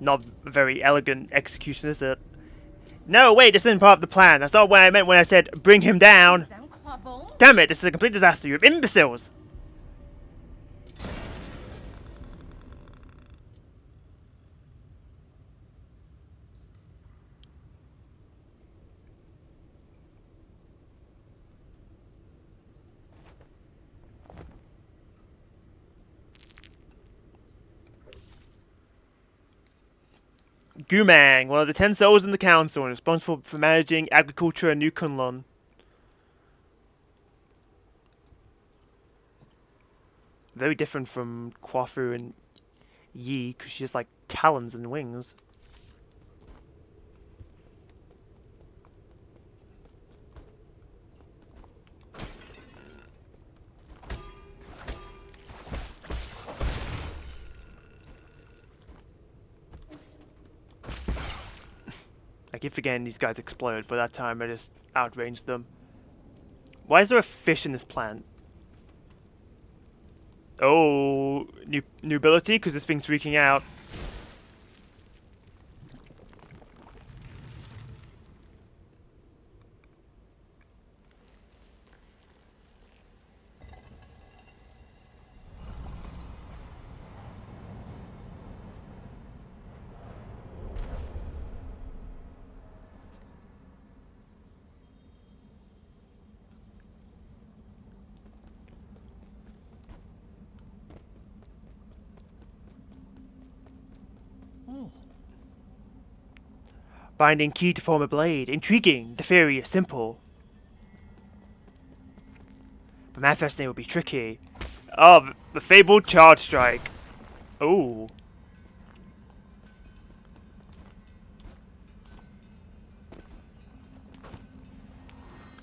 Not a very elegant execution, is it? No, wait, this isn't part of the plan. That's not what I meant when I said bring him down. Damn it, this is a complete disaster. You're imbeciles. Gumang, one of the 10 souls in the council and responsible for managing agriculture in New Kunlun. Very different from Kwafu and Yi, because she has like talons and wings. I keep forgetting these guys explode, but that time I just outranged them. Why is there a fish in this plant? Oh, new ability, because this thing's freaking out. Binding key to form a blade. Intriguing. The theory is simple. But manifesting would be tricky. Oh, the fabled charge strike. Ooh.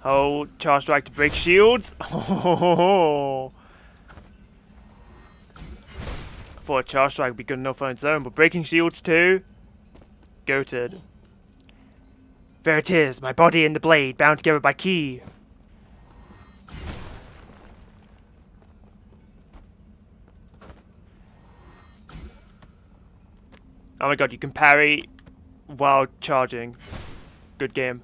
Oh, charge strike to break shields. Oh. I thought a charge strike would be good enough on its own, but breaking shields too? Goated. There it is, my body and the blade, bound together by key. Oh my god, you can parry while charging. Good game.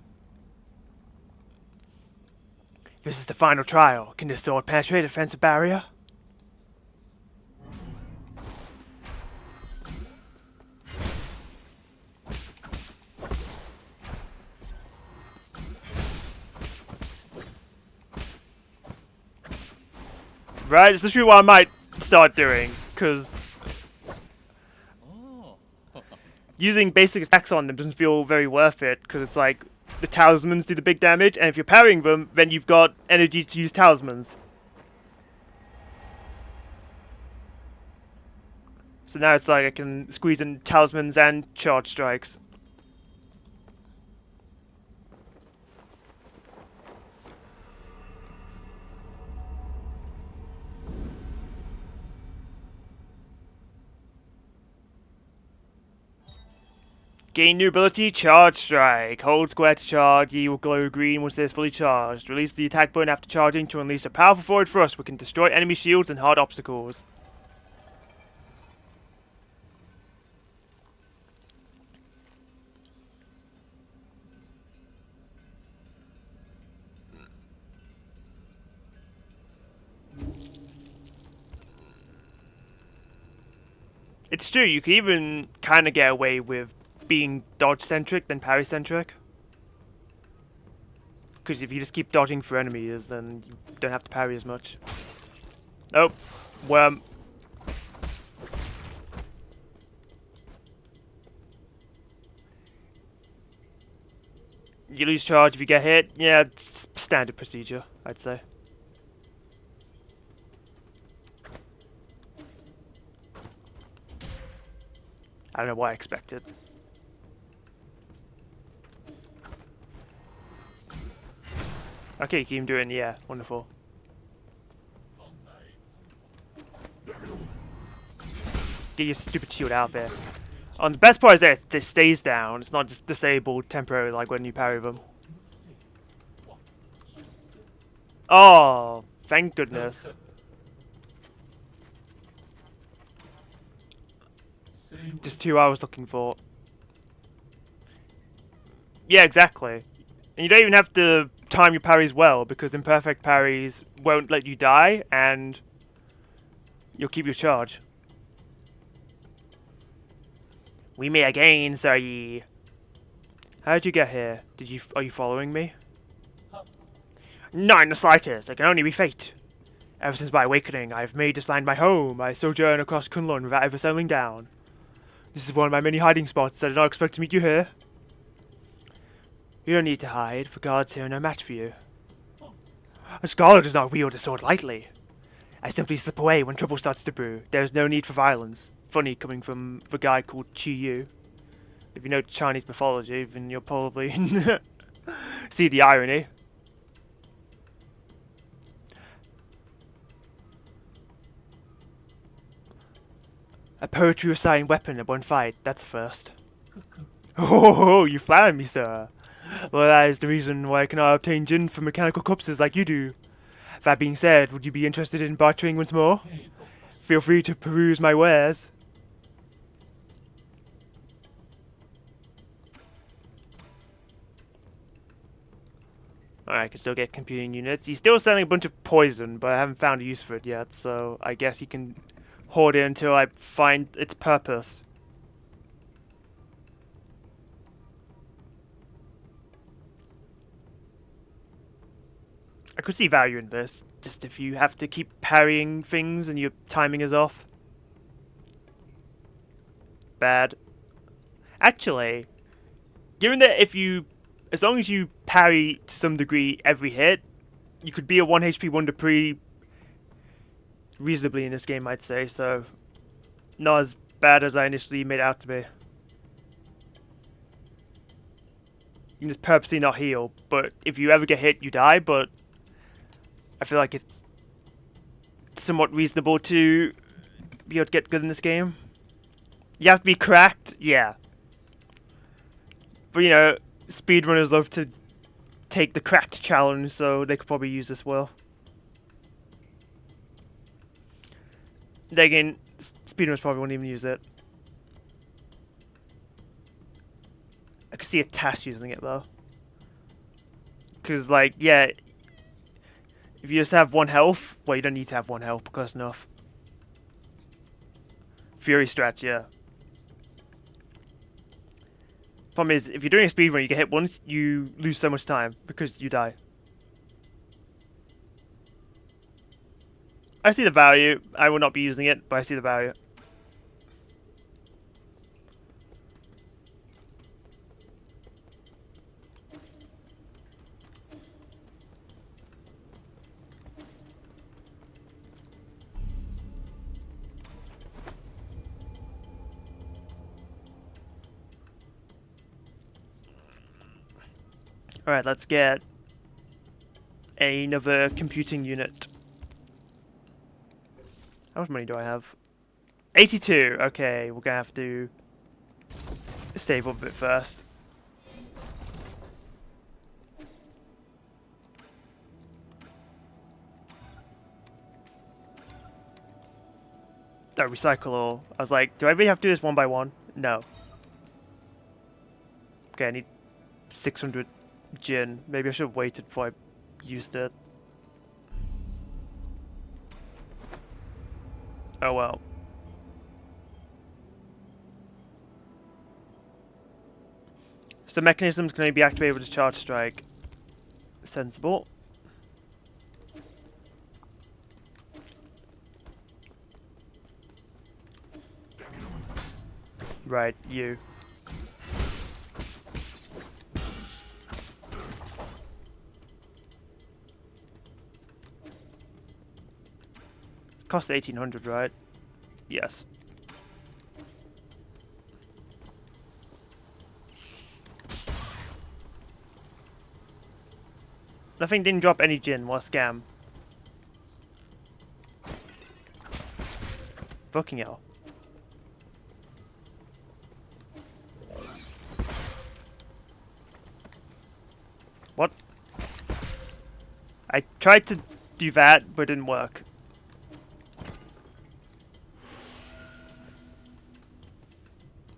This is the final trial. Can this sword penetrate a defensive barrier? Right, it's literally what I might start doing, because using basic attacks on them doesn't feel very worth it, because it's like the talismans do the big damage, and if you're parrying them, then you've got energy to use talismans. So now it's like I can squeeze in talismans and charge strikes. Gain new ability, Charge Strike. Hold square to charge, ye will glow green once it is fully charged. Release the attack button after charging to unleash a powerful forward thrust which can destroy enemy shields and hard obstacles. It's true, you can even kind of get away with being dodge-centric than parry-centric. Because if you just keep dodging for enemies, then you don't have to parry as much. Oh, worm. You lose charge if you get hit. Yeah, it's standard procedure, I'd say. I don't know what I expected. Okay, you keep doing, yeah, wonderful. Get your stupid shield out there. And the best part is that it stays down. It's not just disabled temporarily like when you parry them. Oh, thank goodness. Just 2 hours looking for. Yeah, exactly. And you don't even have to time your parries well, because imperfect parries won't let you die, and you'll keep your charge. We meet again, sir ye. How did you get here? Are you following me? Not in the slightest. It can only be fate. Ever since my awakening, I have made this land my home. I sojourn across Kunlun without ever settling down. This is one of my many hiding spots. I did not expect to meet you here. You don't need to hide, for guards here are no match for you. A scholar does not wield a sword lightly. I simply slip away when trouble starts to brew. There is no need for violence. Funny coming from the guy called Chi Yu. If you know Chinese mythology, then you'll probably see the irony. A poetry reciting weapon at one fight, that's a first. Oh, you flatter me, sir. Well, that is the reason why I cannot obtain gin from mechanical corpses like you do. That being said, would you be interested in bartering once more? Feel free to peruse my wares. Alright, I can still get computing units. He's still selling a bunch of poison, but I haven't found a use for it yet, so I guess he can hoard it until I find its purpose. I could see value in this, just if you have to keep parrying things and your timing is off. Bad. Actually, given that as long as you parry to some degree every hit, you could be a 1 HP wonder pretty reasonably in this game, I'd say, so not as bad as I initially made it out to be. You can just purposely not heal, but if you ever get hit, you die, but I feel like it's somewhat reasonable to be able to get good in this game. You have to be cracked, yeah. But you know, speedrunners love to take the cracked challenge, so they could probably use this well. Then again, speedrunners probably won't even use it. I could see a task using it though. Because, like, yeah, if you just have 1 health, well, you don't need to have 1 health because it's enough. Fury strats, yeah. Problem is, if you're doing a speedrun, you get hit once, you lose so much time because you die. I see the value. I will not be using it, but I see the value. Alright, let's get another computing unit. How much money do I have? 82. Okay, we're gonna have to save up a bit first. No, recycle all. I was like, do I really have to do this one by one? No. Okay, I need 600 gin. Maybe I should have waited before I used it. Oh well. So mechanisms can only be activated with a charge strike. Sensible. Right, you. Cost 1800, right? Yes. Nothing didn't drop any gin, what a scam. Fucking hell. What? I tried to do that, but it didn't work.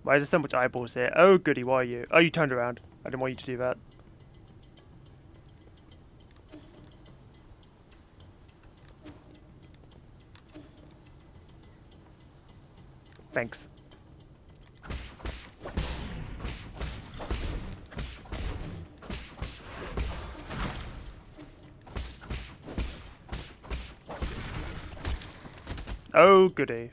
Why is there so much eyeballs here? Oh goody, why are you? Oh, you turned around. I didn't want you to do that. Thanks. Oh goody.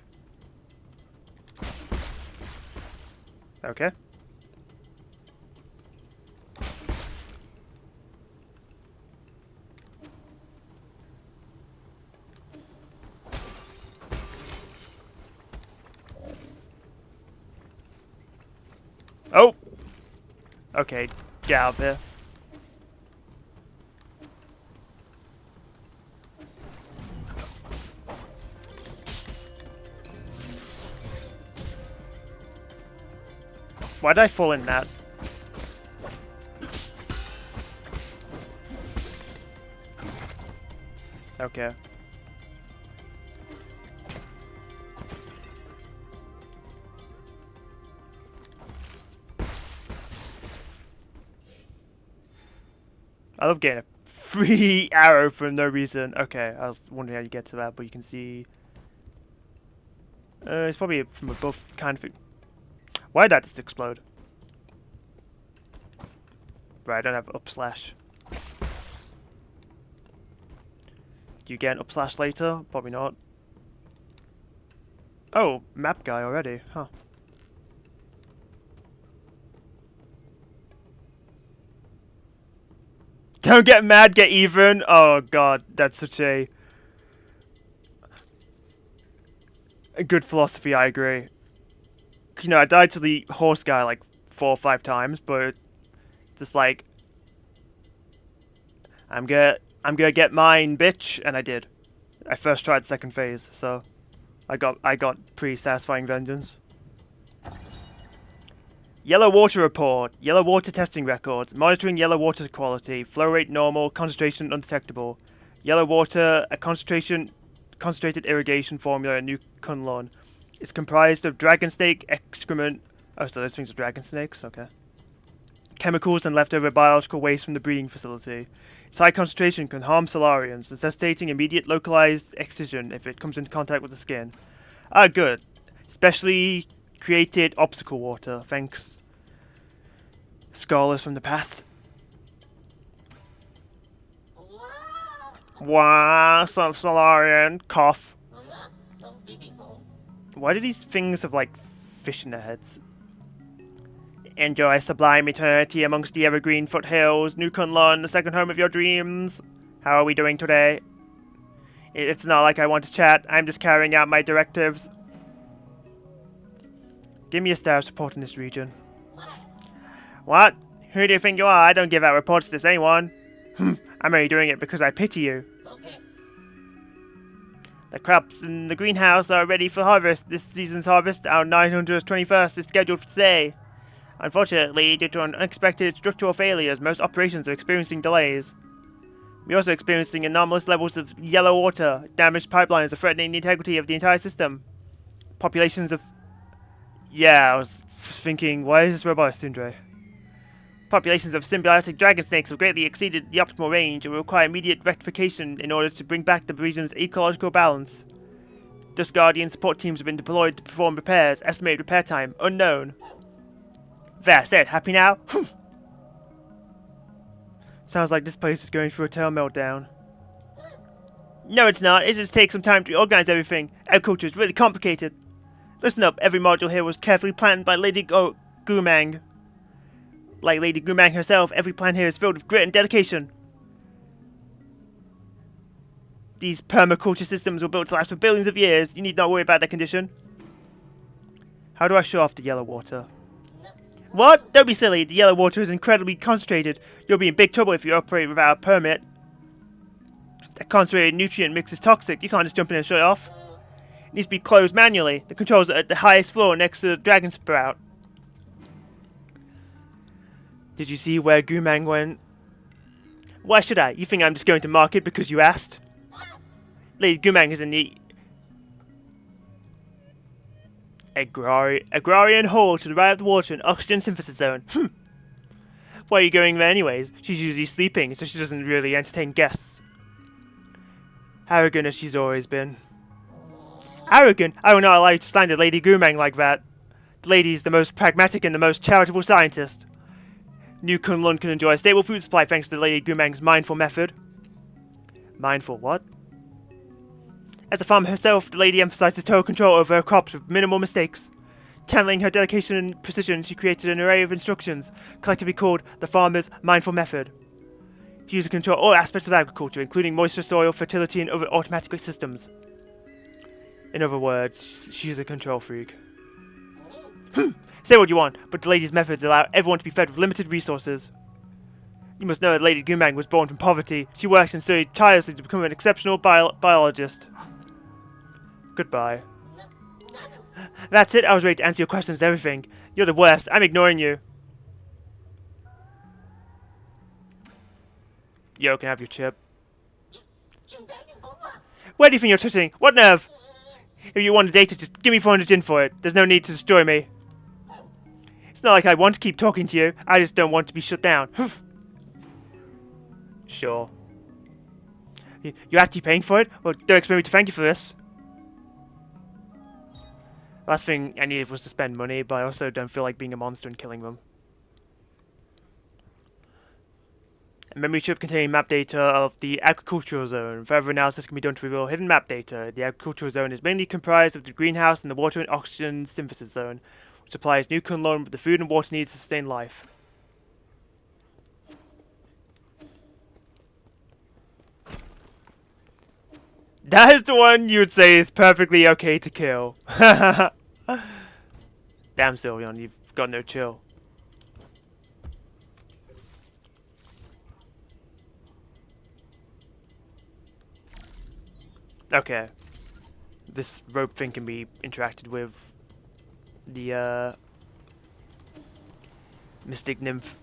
Okay. Oh! Okay, get out of here. Why did I fall in that? Okay. I love getting a free arrow for no reason. Okay, I was wondering how you get to that, but you can see... it's probably from above, kind of... Why did that just explode? Right, I don't have up slash. Do you get an up slash later? Probably not. Oh, map guy already, huh. Don't get mad, get even! Oh god, that's such a good philosophy, I agree. You know, I died to the horse guy like 4 or 5 times, but just like I'm gonna get mine, bitch, and I did. I first tried the second phase, so I got pretty satisfying vengeance. Yellow water report. Yellow water testing records. Monitoring yellow water quality. Flow rate normal. Concentration undetectable. Yellow water, a concentrated irrigation formula in New Kunlun. It's comprised of dragon snake excrement. Oh, so those things are dragon snakes? Okay. Chemicals and leftover biological waste from the breeding facility. Its high concentration can harm Solarians, necessitating immediate localized excision if it comes into contact with the skin. Ah, good. Specially created obstacle water. Thanks, scholars from the past. Wah, Solarian. Cough. Why do these things have, like, fish in their heads? Enjoy sublime eternity amongst the evergreen foothills. New Kunlun, the second home of your dreams. How are we doing today? It's not like I want to chat. I'm just carrying out my directives. Give me a status report in this region. What? Who do you think you are? I don't give out reports to anyone. I'm only doing it because I pity you. Okay. The crops in the greenhouse are ready for harvest. This season's harvest, our 921st, is scheduled for today. Unfortunately, due to unexpected structural failures, most operations are experiencing delays. We're also experiencing anomalous levels of yellow water. Damaged pipelines are threatening the integrity of the entire system. Populations of... Yeah, I was thinking, why is this robot Sundre? Populations of symbiotic dragon snakes have greatly exceeded the optimal range and will require immediate rectification in order to bring back the region's ecological balance. Dust Guardian support teams have been deployed to perform repairs. Estimated repair time unknown. There, said. Happy now? Sounds like this place is going through a tail meltdown. No, it's not. It just takes some time to reorganize everything. Agriculture is really complicated. Listen up. Every module here was carefully planned by Lady Gumang. Like Lady Gumang herself, every plan here is filled with grit and dedication. These permaculture systems were built to last for billions of years. You need not worry about their condition. How do I show off the yellow water? What? Don't be silly. The yellow water is incredibly concentrated. You'll be in big trouble if you operate without a permit. That concentrated nutrient mix is toxic. You can't just jump in and shut it off. It needs to be closed manually. The controls are at the highest floor next to the dragon sprout. Did you see where Gumang went? Why should I? You think I'm just going to mark it because you asked? Lady Gumang is in the agrarian hall to the right of the water and oxygen synthesis zone. Why are you going there anyways? She's usually sleeping, so she doesn't really entertain guests. Arrogant as she's always been. Arrogant? I will not allow you to slander Lady Gumang like that. The lady is the most pragmatic and the most charitable scientist. New Kunlun can enjoy a stable food supply thanks to Lady Gumang's mindful method. Mindful what? As a farmer herself, the lady emphasizes total control over her crops with minimal mistakes. Channeling her dedication and precision, she created an array of instructions, collectively called the Farmer's Mindful Method. She uses to control all aspects of agriculture, including moisture, soil, fertility, and other automatic systems. In other words, she's a control freak. Say what you want, but the lady's methods allow everyone to be fed with limited resources. You must know that Lady Gumang was born from poverty. She worked and studied tirelessly to become an exceptional biologist. Goodbye. That's it, I was ready to answer your questions and everything. You're the worst, I'm ignoring you. Yo, can I have your chip? Where do you think you're touching? What nerve? If you want a data, just give me 400 gin for it. There's no need to destroy me. It's not like I want to keep talking to you, I just don't want to be shut down. Sure. You're actually paying for it? Well, don't expect me to thank you for this. Last thing I needed was to spend money, but I also don't feel like being a monster and killing them. A memory chip containing map data of the agricultural zone. Further analysis can be done to reveal hidden map data. The agricultural zone is mainly comprised of the greenhouse and the water and oxygen synthesis zone, which supplies New Kunlun with the food and water needed to sustain life. That is the one you would say is perfectly okay to kill. Damn, Sylveon, you've got no chill. Okay. This rope thing can be interacted with. The, Mystic Nymph.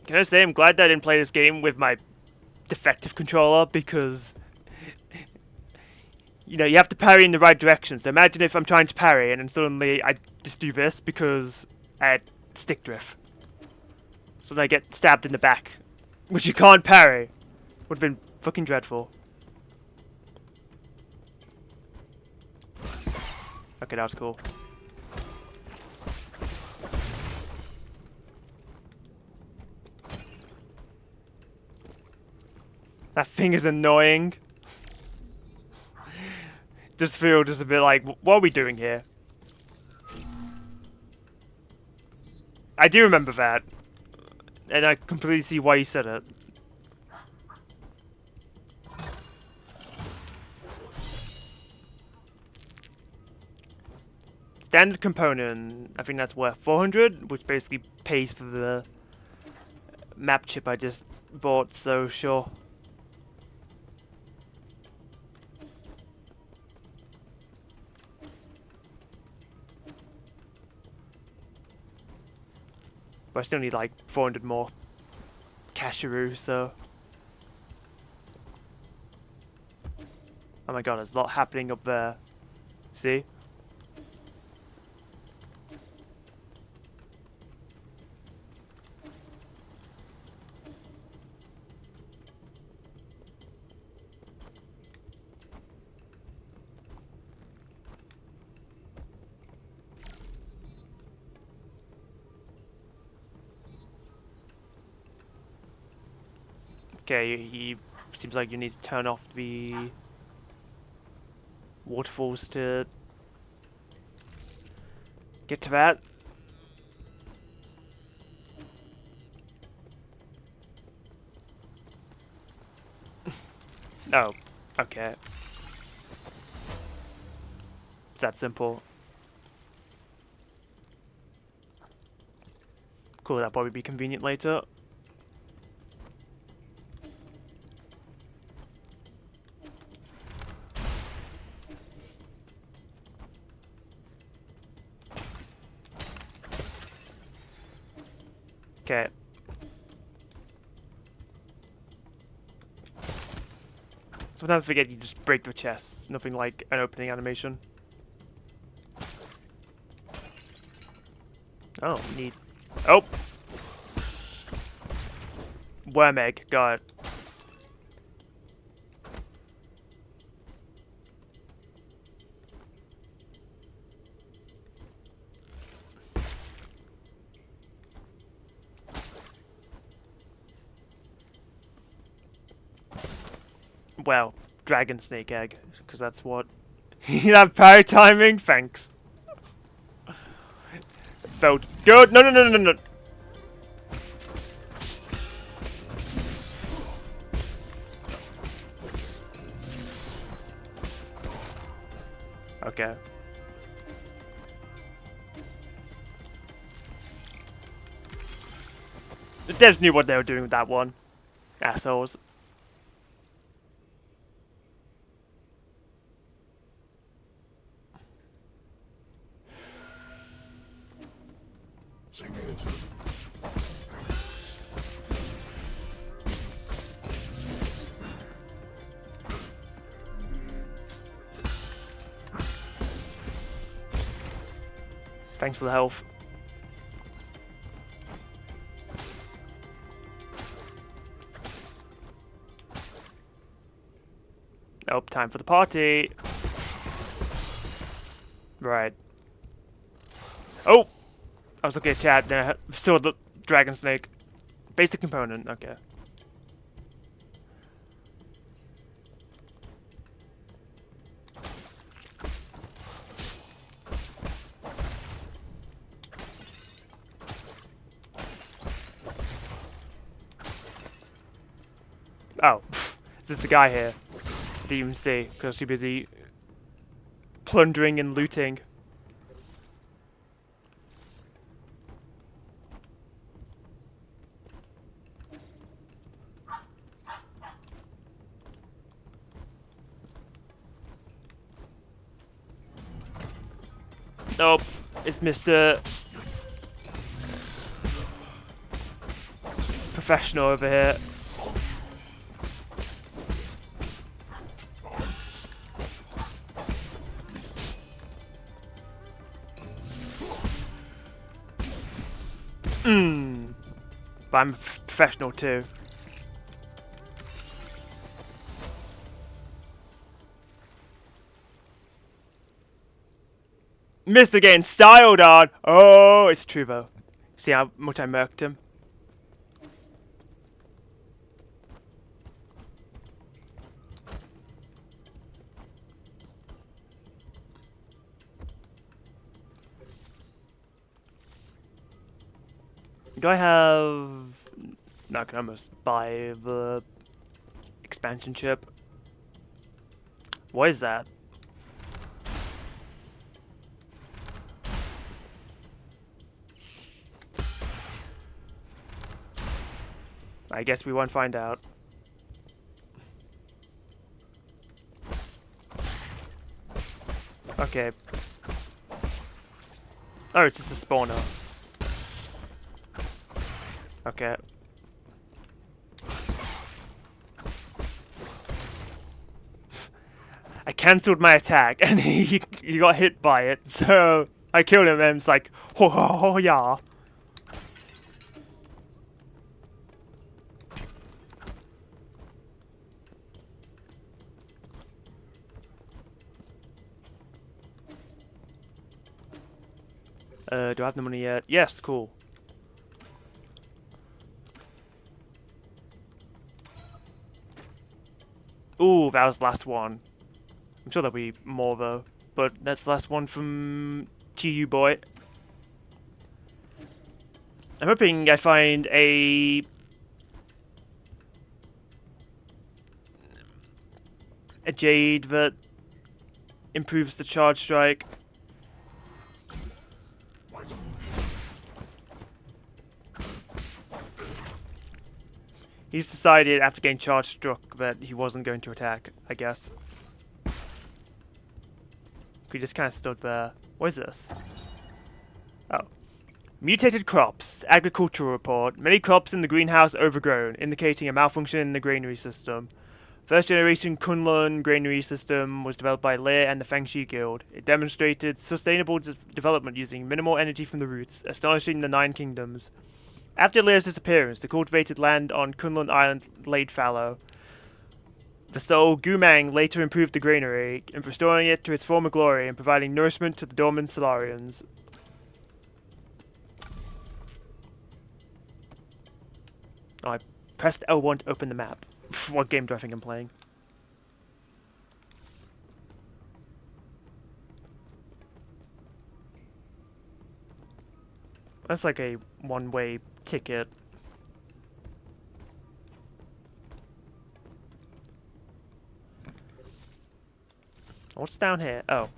Can I say I'm glad that I didn't play this game with my defective controller, because you know, you have to parry in the right direction. So imagine if I'm trying to parry and then suddenly I just do this because I had stick drift. So then I get stabbed in the back, which you can't parry. Would have been fucking dreadful. Okay, that was cool. That thing is annoying. This field is a bit like, what are we doing here? I do remember that. And I completely see why you said it. Standard component, I think that's worth 400, which basically pays for the map chip I just bought, so sure. But I still need like 400 more cashew, so... Oh my god, there's a lot happening up there. See? Okay, he seems like you need to turn off the waterfalls to get to that. Oh, okay. It's that simple. Cool, that'll probably be convenient later. Okay. Sometimes I forget you just break the chests. Nothing like an opening animation. Oh, neat. Oh! Worm egg, got it. Well, dragon snake egg, because that's what... that parry timing? Thanks. Felt good. No, no, no, no, no. Okay. The devs knew what they were doing with that one. Assholes. Thanks for the health. Nope, time for the party. Right. Oh! I was looking at chat, then I saw the dragon snake. Basic component, okay. Oh, is this the guy here? I didn't even see, because I was too busy plundering and looting. Nope, it's Mr. Professional over here. But I'm professional too. Mr. getting styled on! Oh, it's true though. See how much I murked him? Do I have... No, I can almost buy the expansion chip. What is that? I guess we won't find out. Okay. Oh, it's just a spawner. Okay. I cancelled my attack, and he got hit by it, so I killed him, and it's like, ho ho ho yeah. Do I have the money yet? Yes, cool. Ooh, that was the last one. I'm sure there'll be more though, but that's the last one from TU boy. I'm hoping I find a jade that improves the charge strike. He's decided after getting charge struck that he wasn't going to attack, I guess. He just kind of stood there. What is this? Oh. Mutated crops. Agricultural report. Many crops in the greenhouse overgrown, indicating a malfunction in the granary system. First generation Kunlun granary system was developed by Lear and the Fangxi Guild. It demonstrated sustainable development using minimal energy from the roots, astonishing the 9 kingdoms. After Lear's disappearance, the cultivated land on Kunlun Island laid fallow. The soul Gumang later improved the granary, restoring it to its former glory and providing nourishment to the dormant Solarians. Oh, I pressed L1 to open the map. What game do I think I'm playing? That's like a one-way ticket. What's down here? Oh,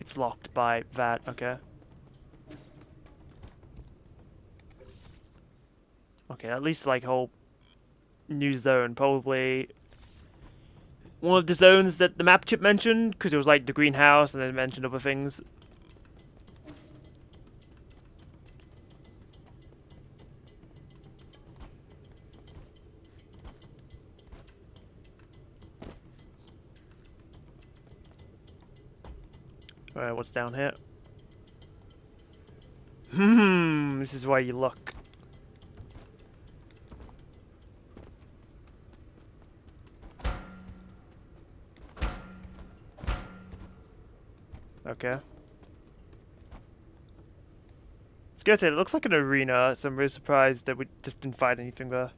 it's locked by that. Okay. Okay, at least like whole new zone, probably one of the zones that the map chip mentioned, because it was like the greenhouse and then it mentioned other things. Alright, what's down here? This is where you look. Okay. I was gonna say, it looks like an arena, so I'm really surprised that we just didn't find anything there.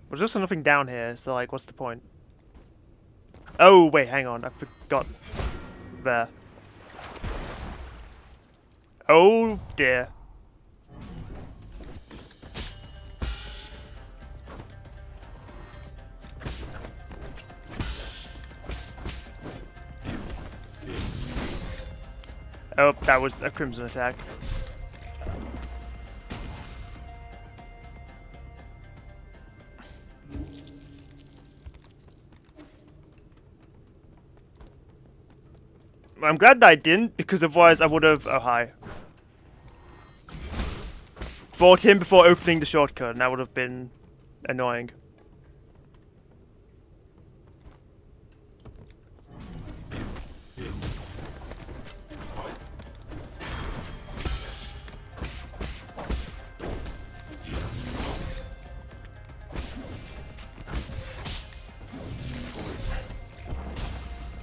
There's also nothing down here, so like, what's the point? Oh, wait, hang on, I forgot. There. Oh, dear. Oh, that was a crimson attack. I'm glad that I didn't, because otherwise I would have... Oh, hi. Fought him before opening the shortcut, and that would have been annoying.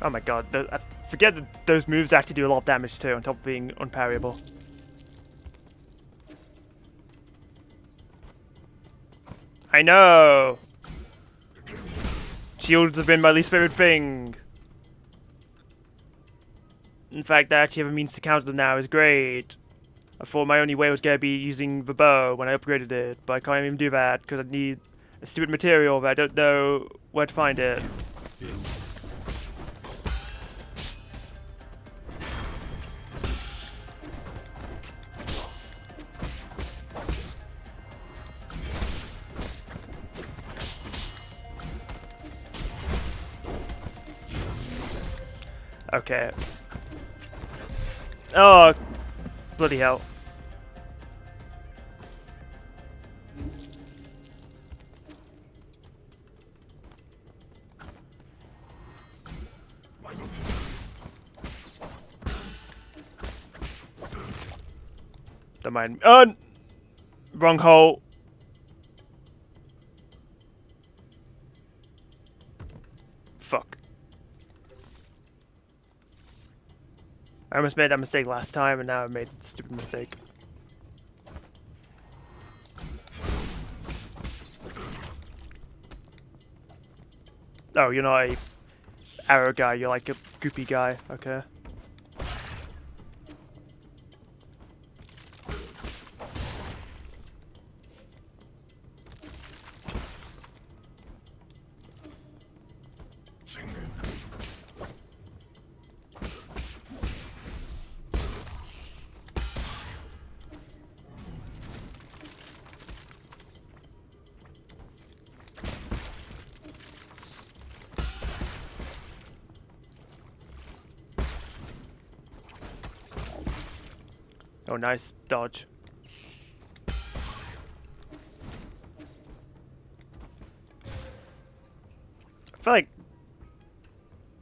Oh my god, I forget that those moves actually do a lot of damage too, on top of being unparryable. I know! Shields have been my least favorite thing. In fact, I actually have a means to counter them now is great. I thought my only way was going to be using the bow when I upgraded it, but I can't even do that because I need a stupid material, but I don't know where to find it. Okay. Oh, bloody hell. Don't mind. Wrong hole. Fuck. I almost made that mistake last time, and now I made a stupid mistake. Oh, you're not a arrow guy, you're like a goopy guy. Okay. Oh, nice dodge. I feel like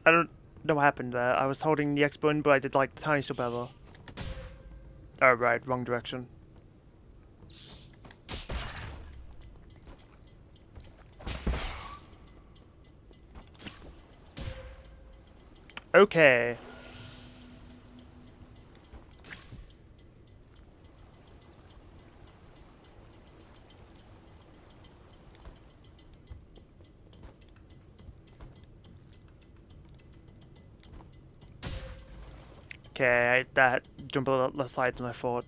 I don't know what happened there. I was holding the X button, but I did like the tiny step better. Oh right, wrong direction. Okay. Okay, that jumped a lot less high than I thought.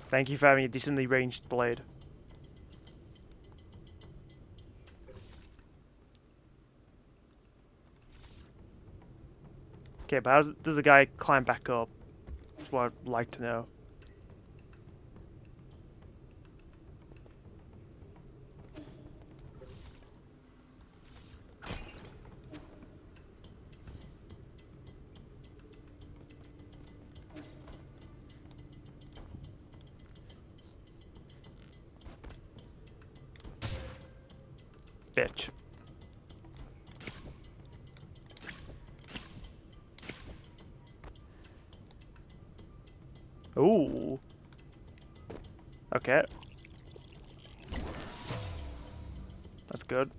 Thank you for having a decently ranged blade. Okay, but how does the guy climb back up? That's what I'd like to know. Bitch. Ooh. Okay. That's good.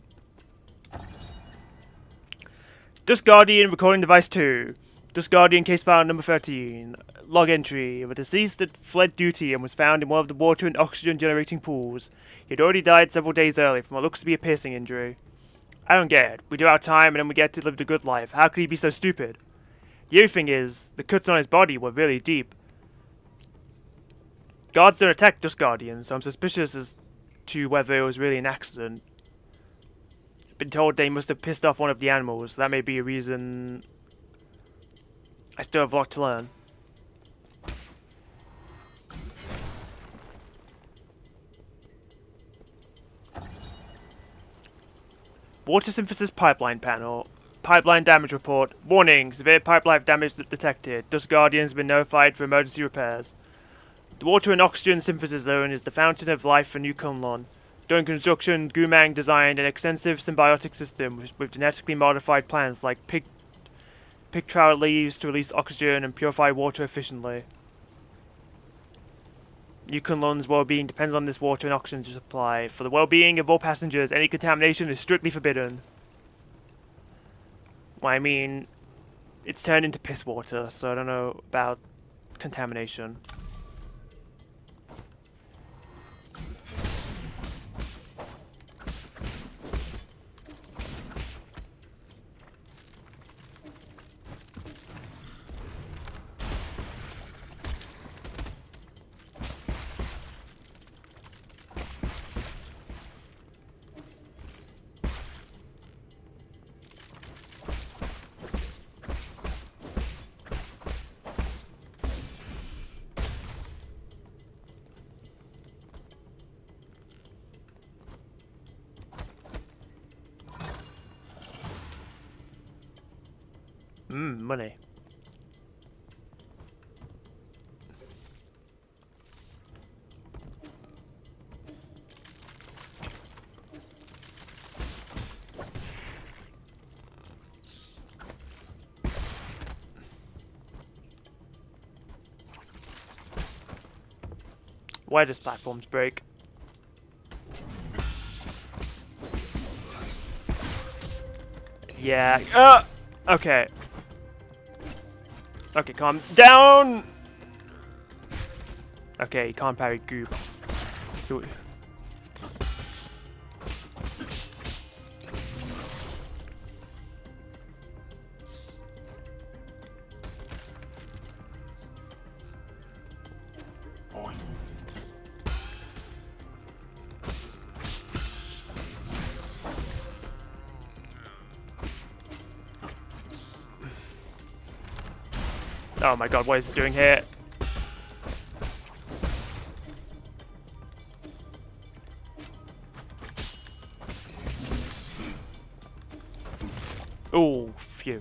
Dust Guardian recording device 2. Dust Guardian case file number 13. Log entry. The deceased had fled duty and was found in one of the water and oxygen generating pools. He had already died several days early from what looks to be a piercing injury. I don't get it. We do our time and then we get to live a good life. How could he be so stupid? The other thing is, the cuts on his body were really deep. Guards don't attack Dust Guardians, so I'm suspicious as to whether it was really an accident. I've been told they must have pissed off one of the animals, so that may be a reason. I still have a lot to learn. Water synthesis pipeline panel. Pipeline damage report. Warning, severe pipeline damage detected. Dust Guardians have been notified for emergency repairs. The water and oxygen synthesis zone is the fountain of life for New Kunlun. During construction, Gumang designed an extensive symbiotic system with genetically modified plants like pig trout leaves to release oxygen and purify water efficiently. New Kunlun's well-being depends on this water and oxygen supply. For the well-being of all passengers, any contamination is strictly forbidden. Well, I mean, it's turned into piss water, so I don't know about contamination. Money. Why does platforms break? Yeah. Okay. Okay, calm down. Okay, you can't parry goop. Ooh. Oh my god, what is this doing here? Oh, phew.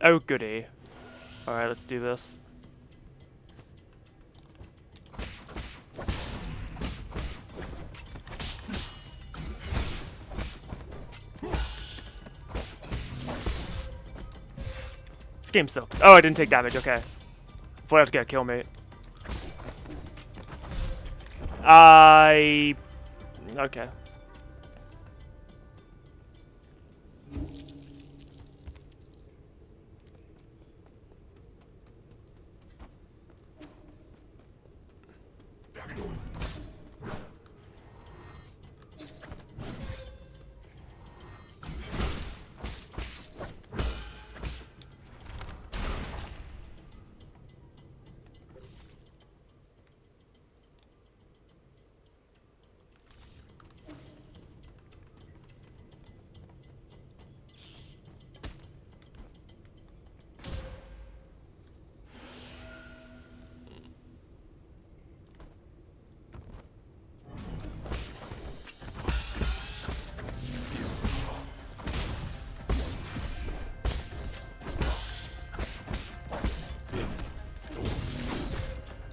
Oh goody. Alright, let's do this. This game sucks. Oh, I didn't take damage, okay. Thought I was gonna kill me. Okay.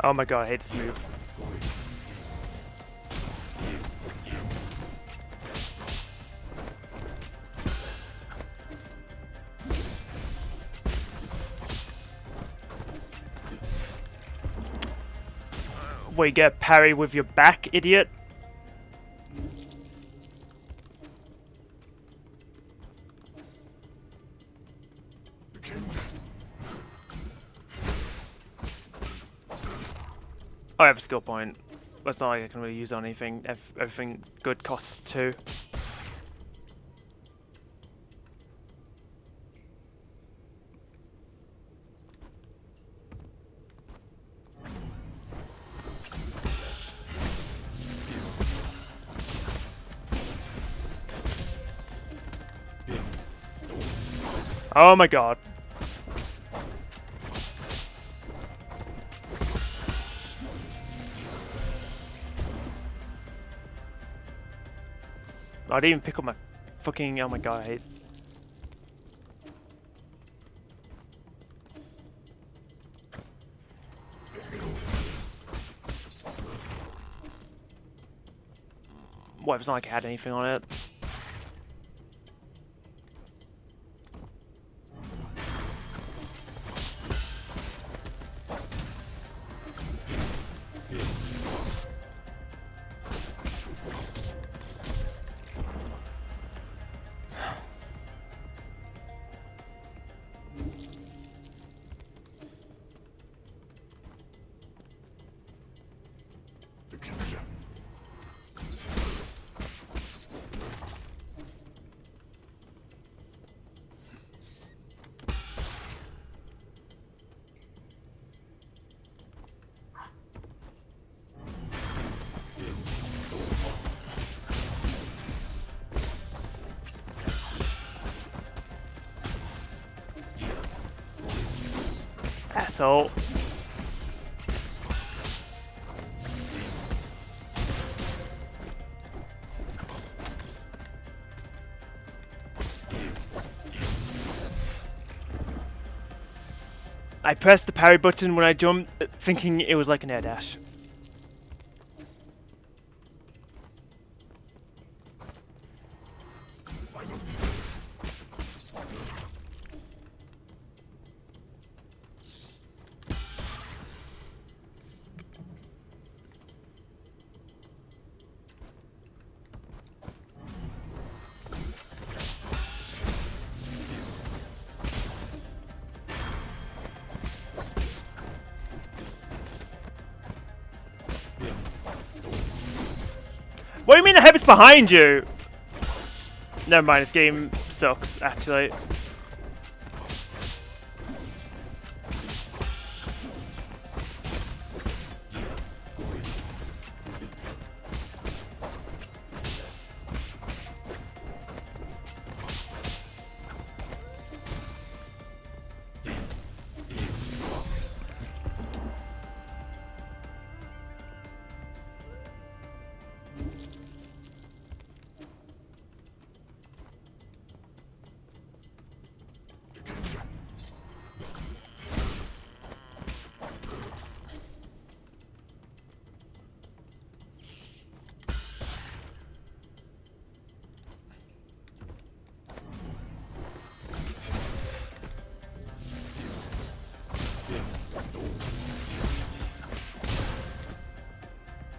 Oh my god, I hate this move. Wait, get parry with your back, idiot? Oh, I have a skill point. It's not like I can really use on anything. Everything good costs 2. Oh my god. I didn't even pick up my fucking... Oh my god, I hate... What, it's not like I had anything on it. asshole. I pressed the parry button when I jumped, thinking it was like an air dash. What do you mean the head's behind you? Never mind, this game sucks, actually.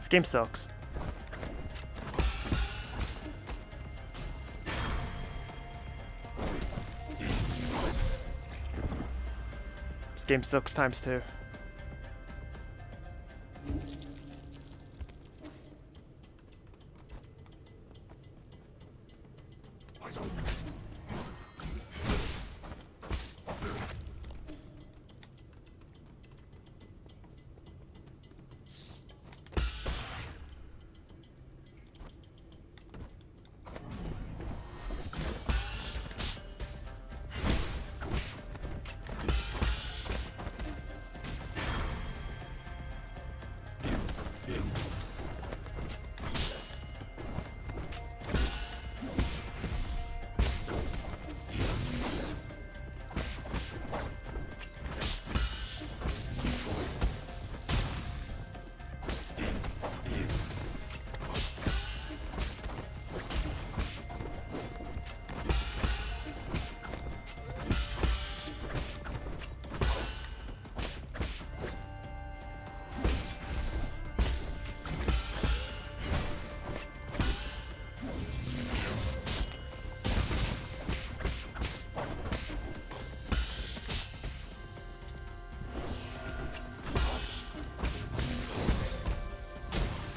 This game sucks. This game sucks times 2.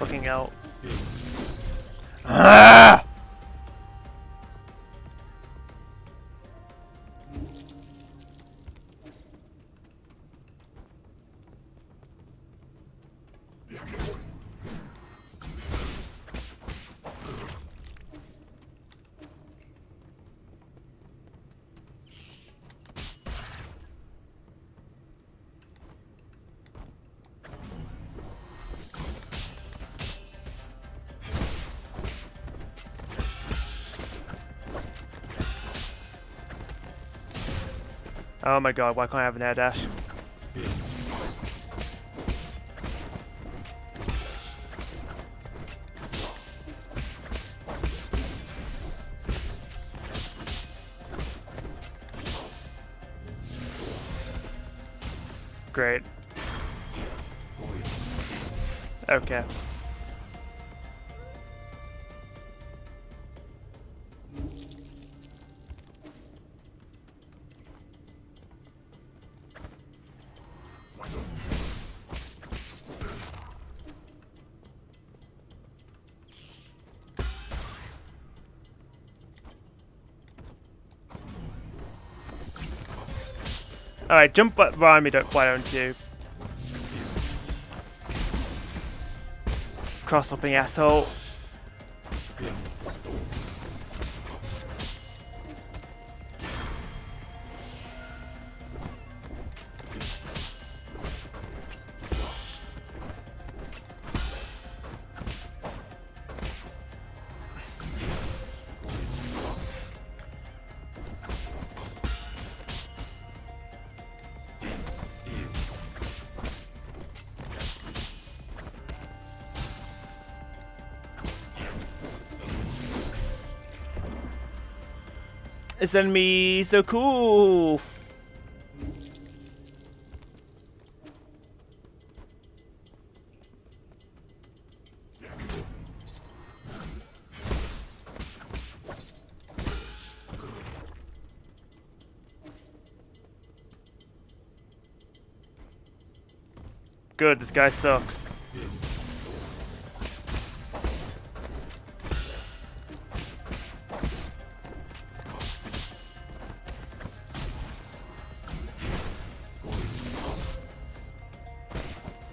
Fucking out. Ah! Oh my god, why can't I have an air dash? Great. Okay. Alright, jump behind me, why don't you? Cross-hopping asshole. This enemy so cool. Good, this guy sucks.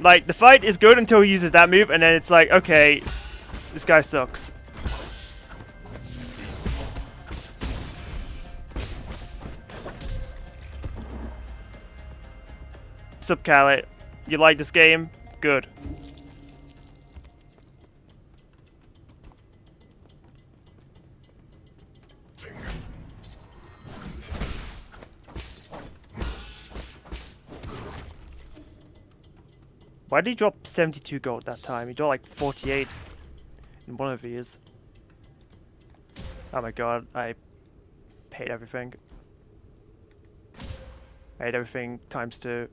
Like, the fight is good until he uses that move, and then it's like, okay, this guy sucks. Sup, Callie? You like this game? Good. Why did he drop 72 gold that time? He dropped like 48 in one of these. Oh my god, I hate everything. I hate everything times 2.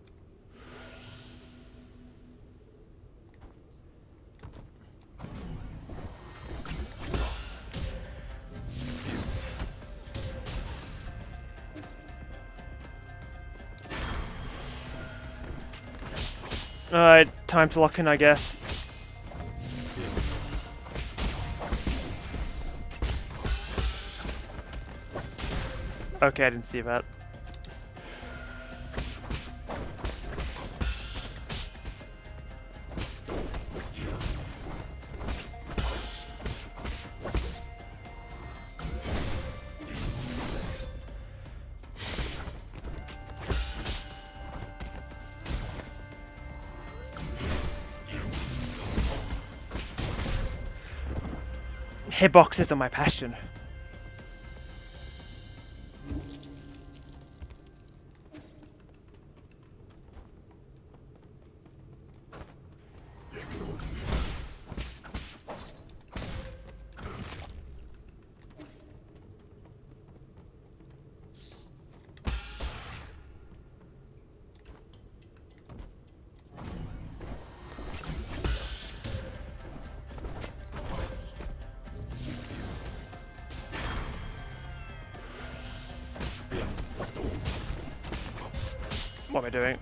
Alright, time to lock in, I guess. Okay, I didn't see that. Hitboxes are my passion. What am I doing?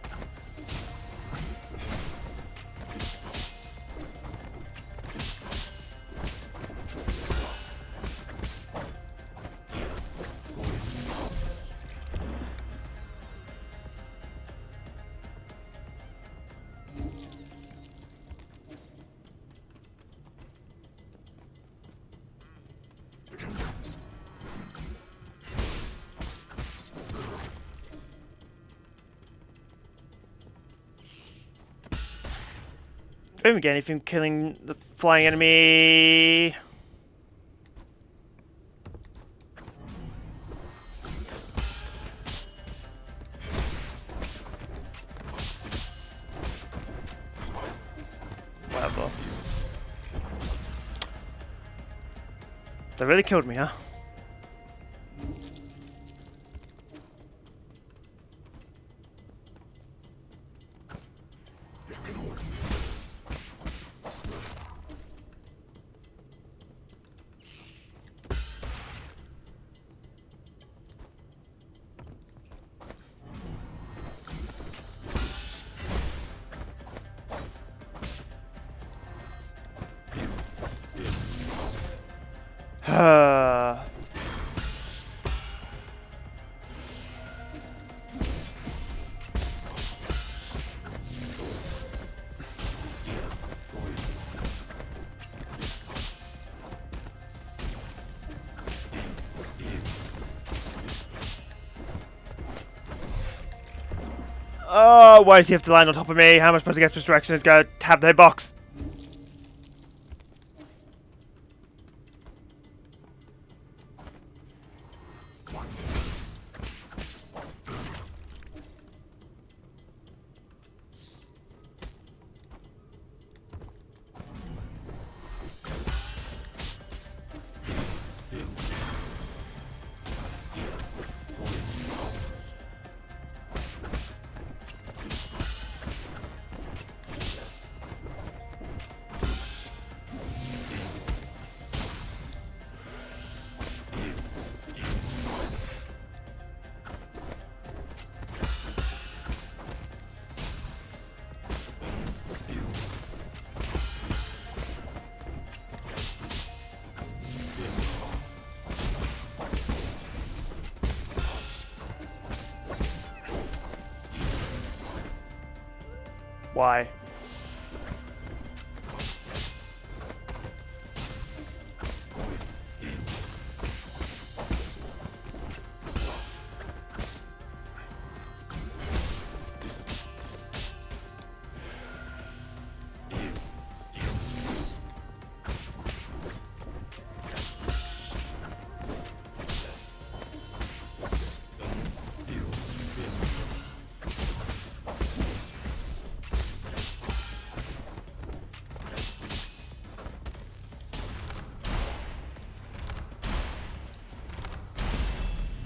I don't even get anything killing the flying enemy. Whatever. They really killed me, huh? Oh, why does he have to land on top of me? How am I supposed to get this direction? He's got to have the hitbox. Why?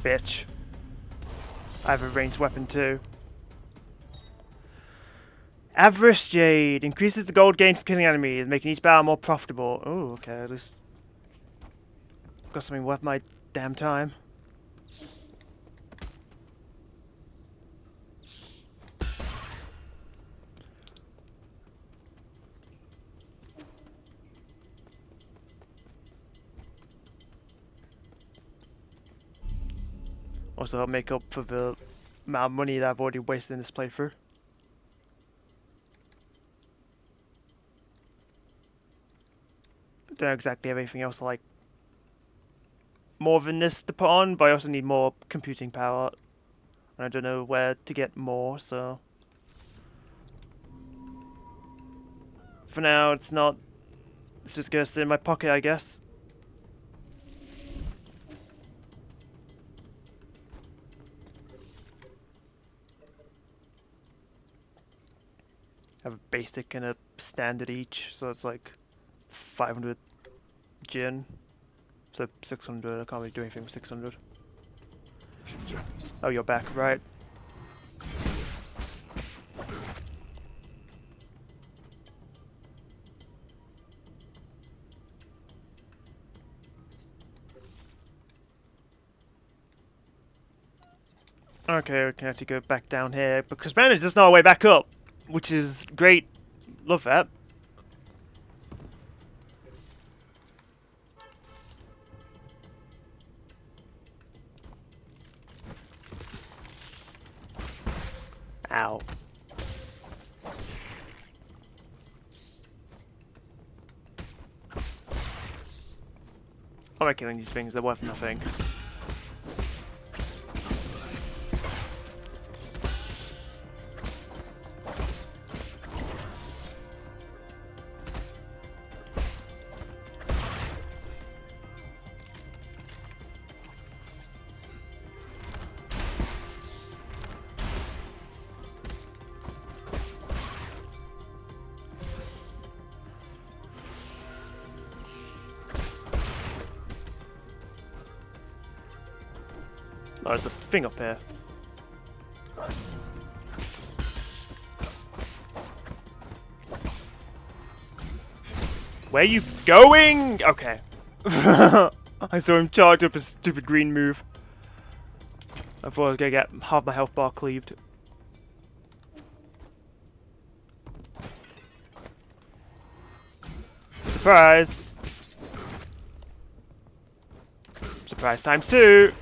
Bitch. I have a ranged weapon too. Avarice Jade increases the gold gained from killing enemies, making each battle more profitable. Oh, okay, at least got something worth my damn time. Also, I'll make up for the amount of money that I've already wasted in this playthrough. Don't exactly have anything else like more than this to put on, but I also need more computing power. And I don't know where to get more, so for now it's just gonna sit in my pocket, I guess. I have a basic and a standard each, so it's like 500 gin. So 600, I can't really do anything with 600. Oh, you're back, right? Okay, we can actually go back down here, because man, there's just no way back up, which is great. Love that. Ow. I'm not killing these things, they're worth nothing. Oh, there's a thing up here. Where are you going? Okay. I saw him charge up a stupid green move. I thought I was gonna get half my health bar cleaved. Surprise! Surprise times 2!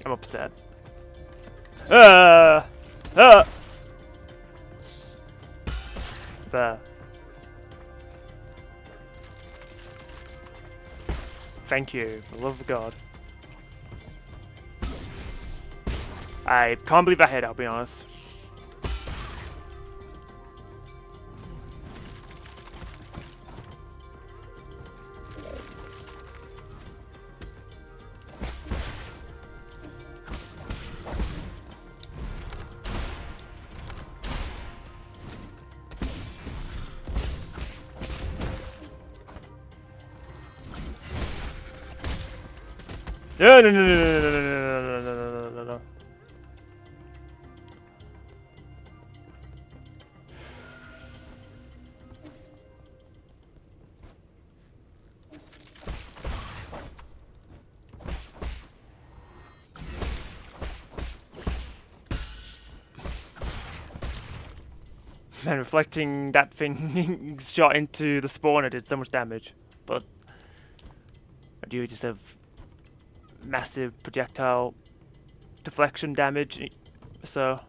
I'm upset. There. Thank you, for the love of God. I can't believe I hit, I'll be honest. No, no, no, no, no, no, no, no, no, no, no, no. Man, reflecting that thing shot into the spawner did so much damage. but I do just have massive projectile deflection damage, so...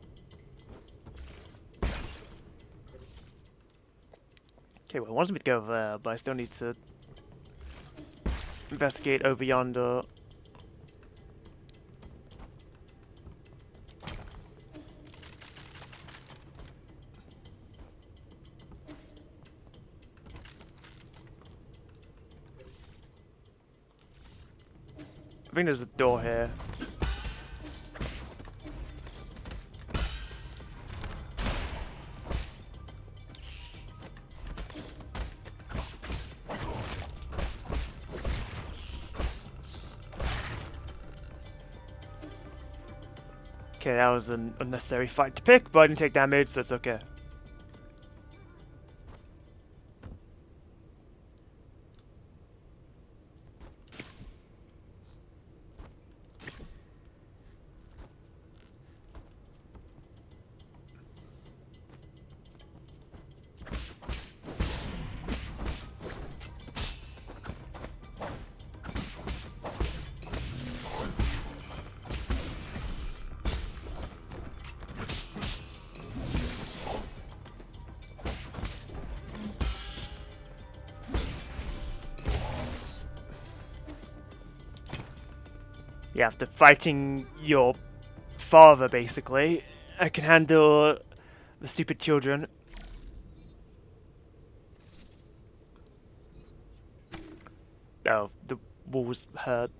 Okay, well, it wants me to go over there, but I still need to investigate over yonder. I think there's a door here. Okay, that was an unnecessary fight to pick, but I didn't take damage, so it's okay. Yeah, after fighting your father, basically, I can handle the stupid children. Oh, the walls hurt.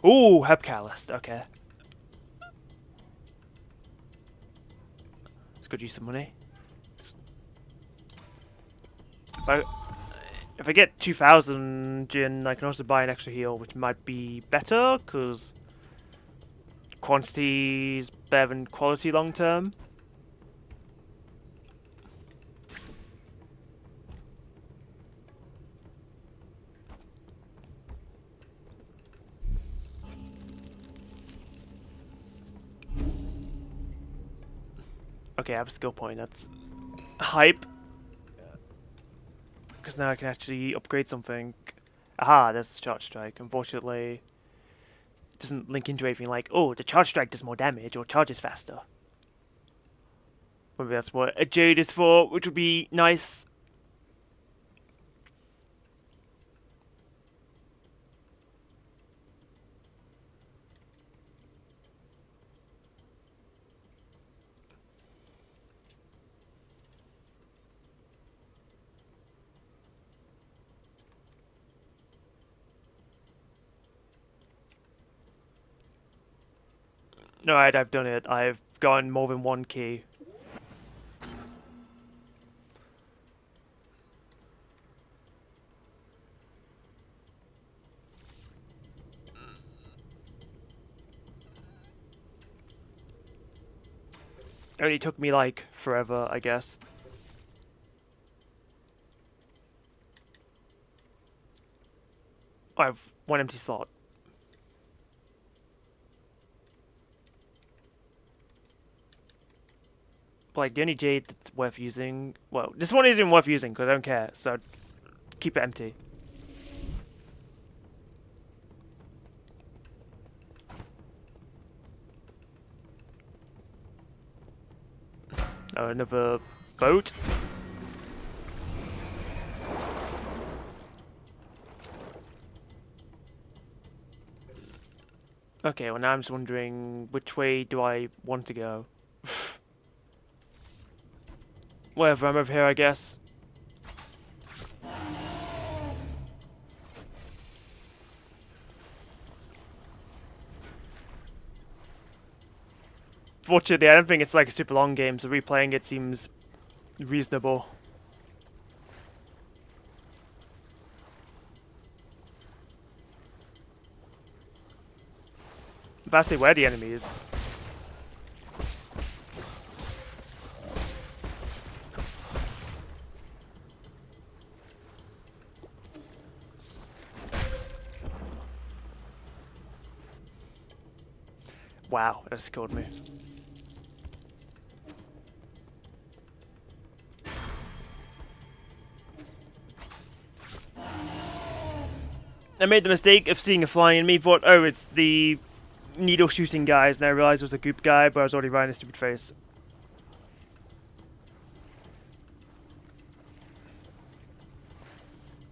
Ooh, Heb Catalyst, okay. Let's go use some money. If I get 2,000 gin, I can also buy an extra heal, which might be better, because quantity is better than quality long term. Okay, I have a skill point, that's hype. Because now I can actually upgrade something. Aha, there's the charge strike. Unfortunately, it doesn't link into anything like, oh, the charge strike does more damage or charges faster. Maybe that's what a jade is for, which would be nice. Alright, I've done it. I've gotten more than one key. It only took me like forever, I guess. I have one empty slot. But like the only jade that's worth using, well, this one isn't worth using because I don't care, so keep it empty. Oh, another boat. Okay, well now I'm just wondering which way do I want to go. Whatever, I'm over here, I guess. Fortunately, I don't think it's like a super long game, so replaying it seems reasonable. But I say, where are the enemies? Wow, that just killed me. I made the mistake of seeing a flying enemy, thought, oh, it's the needle shooting guys, and I realized it was a goop guy, but I was already right in his stupid face.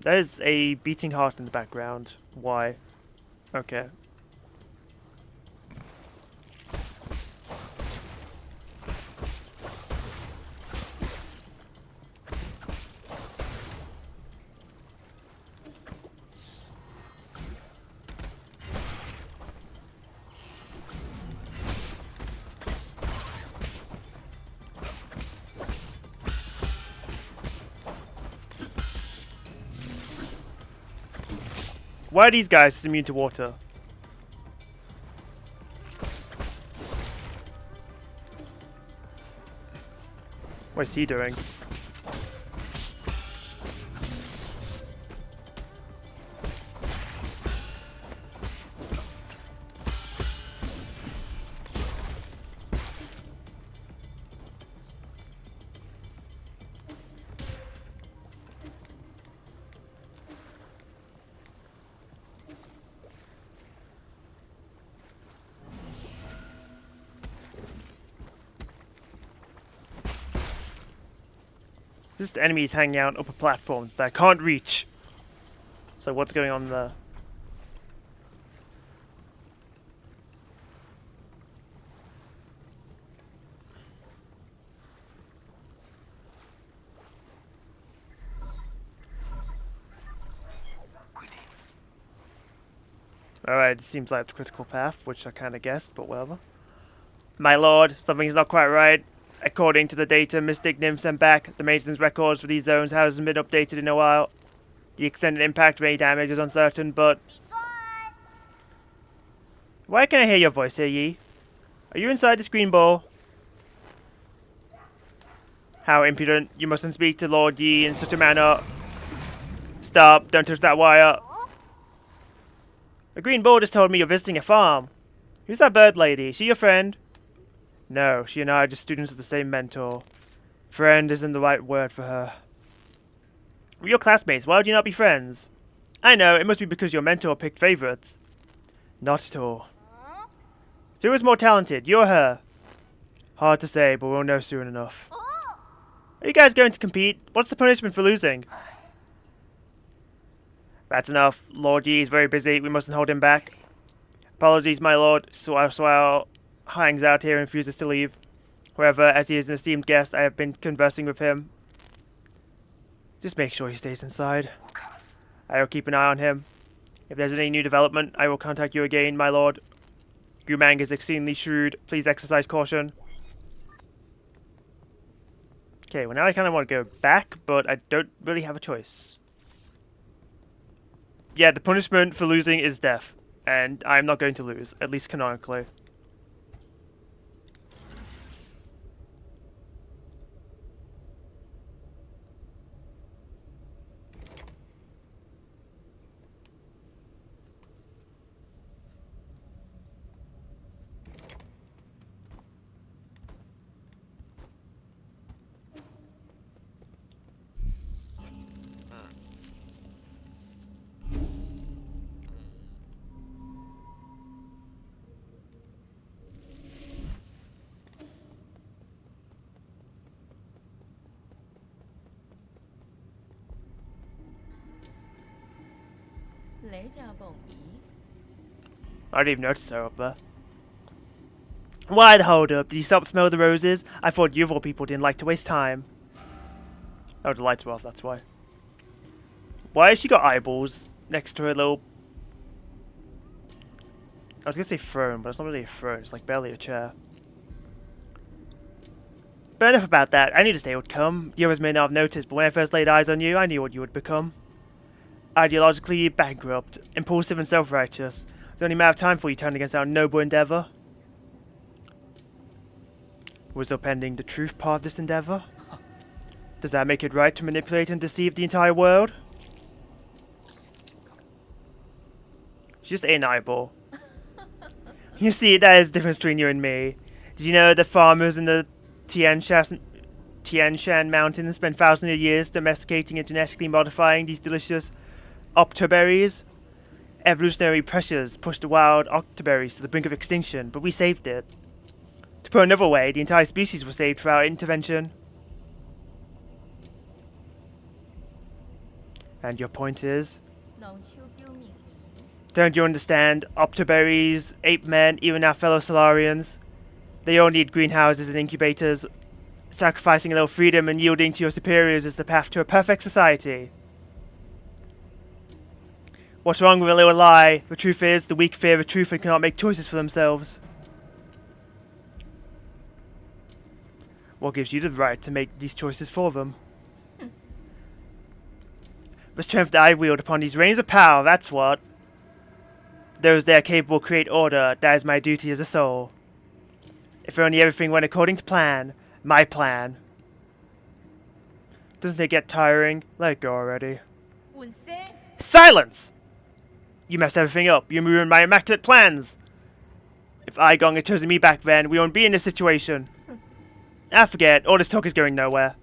There's a beating heart in the background. Why? Okay. Why are these guys immune to water? What is he doing? Just enemies hanging out on upper platforms that I can't reach. So what's going on there? Alright, it seems like the critical path, which I kinda guessed, but whatever. My lord, something's not quite right. According to the data Mystic Nim sent back, the maintenance records for these zones hasn't been updated in a while. The extended impact of any damage is uncertain, but... Why can I hear your voice here, Yi? Are you inside the screen ball? How impudent. You mustn't speak to Lord Yi in such a manner. Stop, don't touch that wire. The green ball just told me you're visiting a farm. Who's that bird lady? Is she your friend? No, she and I are just students of the same mentor. Friend isn't the right word for her. We're your classmates, why would you not be friends? I know, it must be because your mentor picked favorites. Not at all. So who's more talented, you or her? Hard to say, but we'll know soon enough. Are you guys going to compete? What's the punishment for losing? That's enough. Lord Yi is very busy, we mustn't hold him back. Apologies, my lord. Swell hangs out here and refuses to leave. However, as he is an esteemed guest, I have been conversing with him. Just make sure he stays inside. I will keep an eye on him. If there's any new development, I will contact you again, my lord. Gumang is exceedingly shrewd. Please exercise caution. Okay, well now I kind of want to go back, but I don't really have a choice. Yeah, the punishment for losing is death. And I'm not going to lose, at least canonically. I didn't even notice her up there. Why the hold up? Did you stop to smell the roses? I thought you of all people didn't like to waste time. Oh, the lights were off, that's why. Why has she got eyeballs next to her little... I was gonna say throne, but it's not really a throne, it's like barely a chair. But enough about that, I knew this day would come. The others may not have noticed, but when I first laid eyes on you, I knew what you would become. Ideologically bankrupt, impulsive and self-righteous. It's only a matter of time before you turned against our noble endeavour. Was upending the truth part of this endeavour? Does that make it right to manipulate and deceive the entire world? She's just an eyeball. You see, that is the difference between you and me. Did you know the farmers in the Tian Shan Mountains spent thousands of years domesticating and genetically modifying these delicious octoberries? Evolutionary pressures pushed the wild octoberries to the brink of extinction, but we saved it. To put another way, the entire species was saved through our intervention. And your point is? 能手表明仪， Don't you understand? Octoberries, ape men, even our fellow Solarians. They all need greenhouses and incubators. Sacrificing a little freedom and yielding to your superiors is the path to a perfect society. What's wrong with a little lie? The truth is, the weak fear the truth and cannot make choices for themselves. What gives you the right to make these choices for them? The strength that I wield upon these reins of power, that's what. Those that are capable create order, that is my duty as a soul. If only everything went according to plan, my plan. Doesn't it get tiring? Let it go already. 本身 Silence! You messed everything up. You ruined my immaculate plans. If Igong had chosen me back then, we wouldn't be in this situation. Forget, all this talk is going nowhere.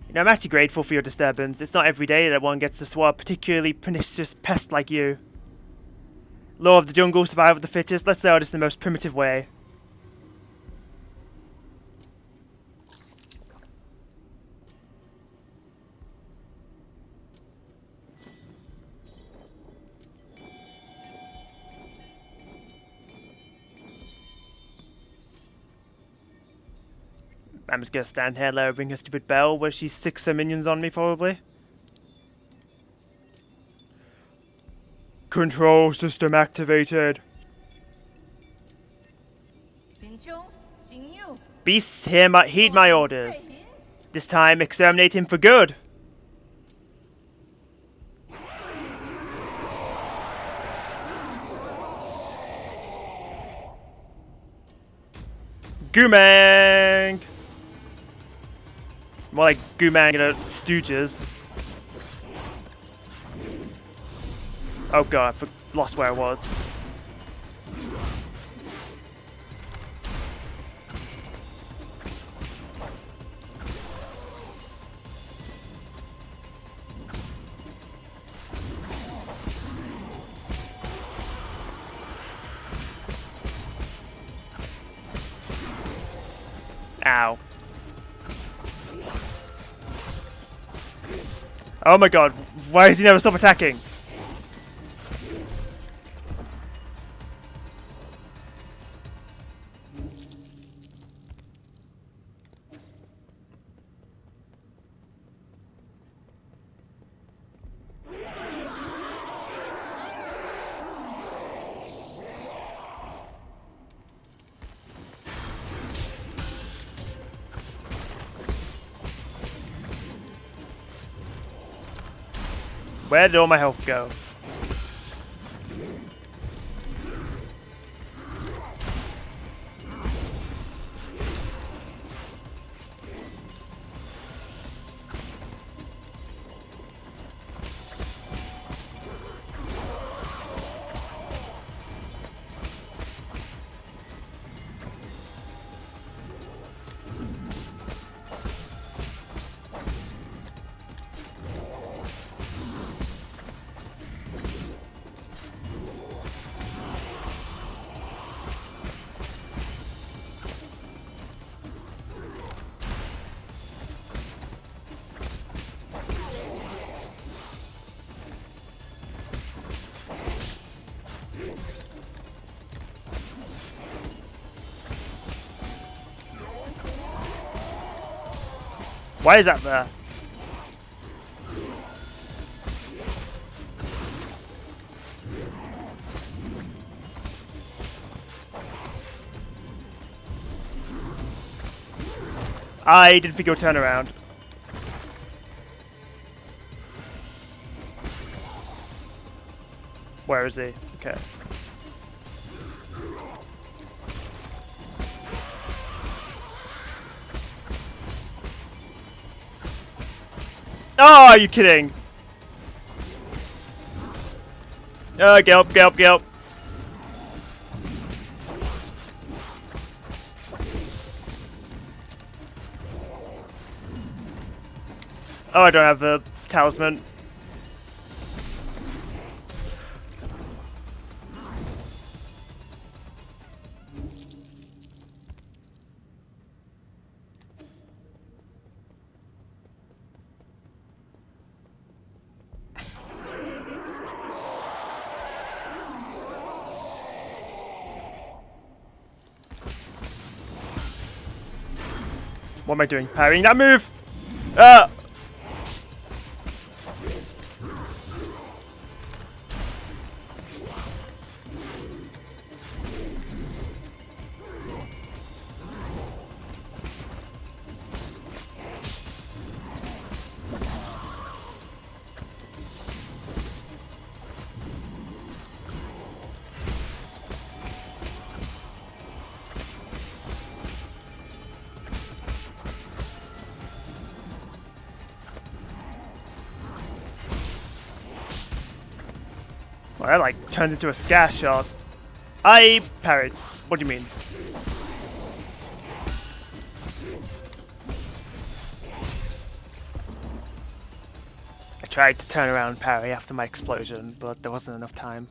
You know, I'm actually grateful for your disturbance. It's not every day that one gets to swat a particularly pernicious pest like you. Law of the jungle, survival of the fittest. Let's say this in the most primitive way. I'm just gonna stand here, let her ring her stupid bell where she sicks her minions on me, probably. Control system activated. 行凶行怒， Beasts, heed my orders. This time, exterminate him for good. Goomang! More like Goomang and Stooges. Oh god, I lost where I was. Ow. Oh my god, why does he never stop attacking? Where did all my health go? Why is that there? I didn't think it would turn around. Where is he? Okay. Oh, are you kidding? Get up, get up, get up. Oh, I don't have the talisman. What am I doing? Parrying that move! Ah! Well, that like turns into a scare shot. I parried. What do you mean? I tried to turn around and parry after my explosion, but there wasn't enough time.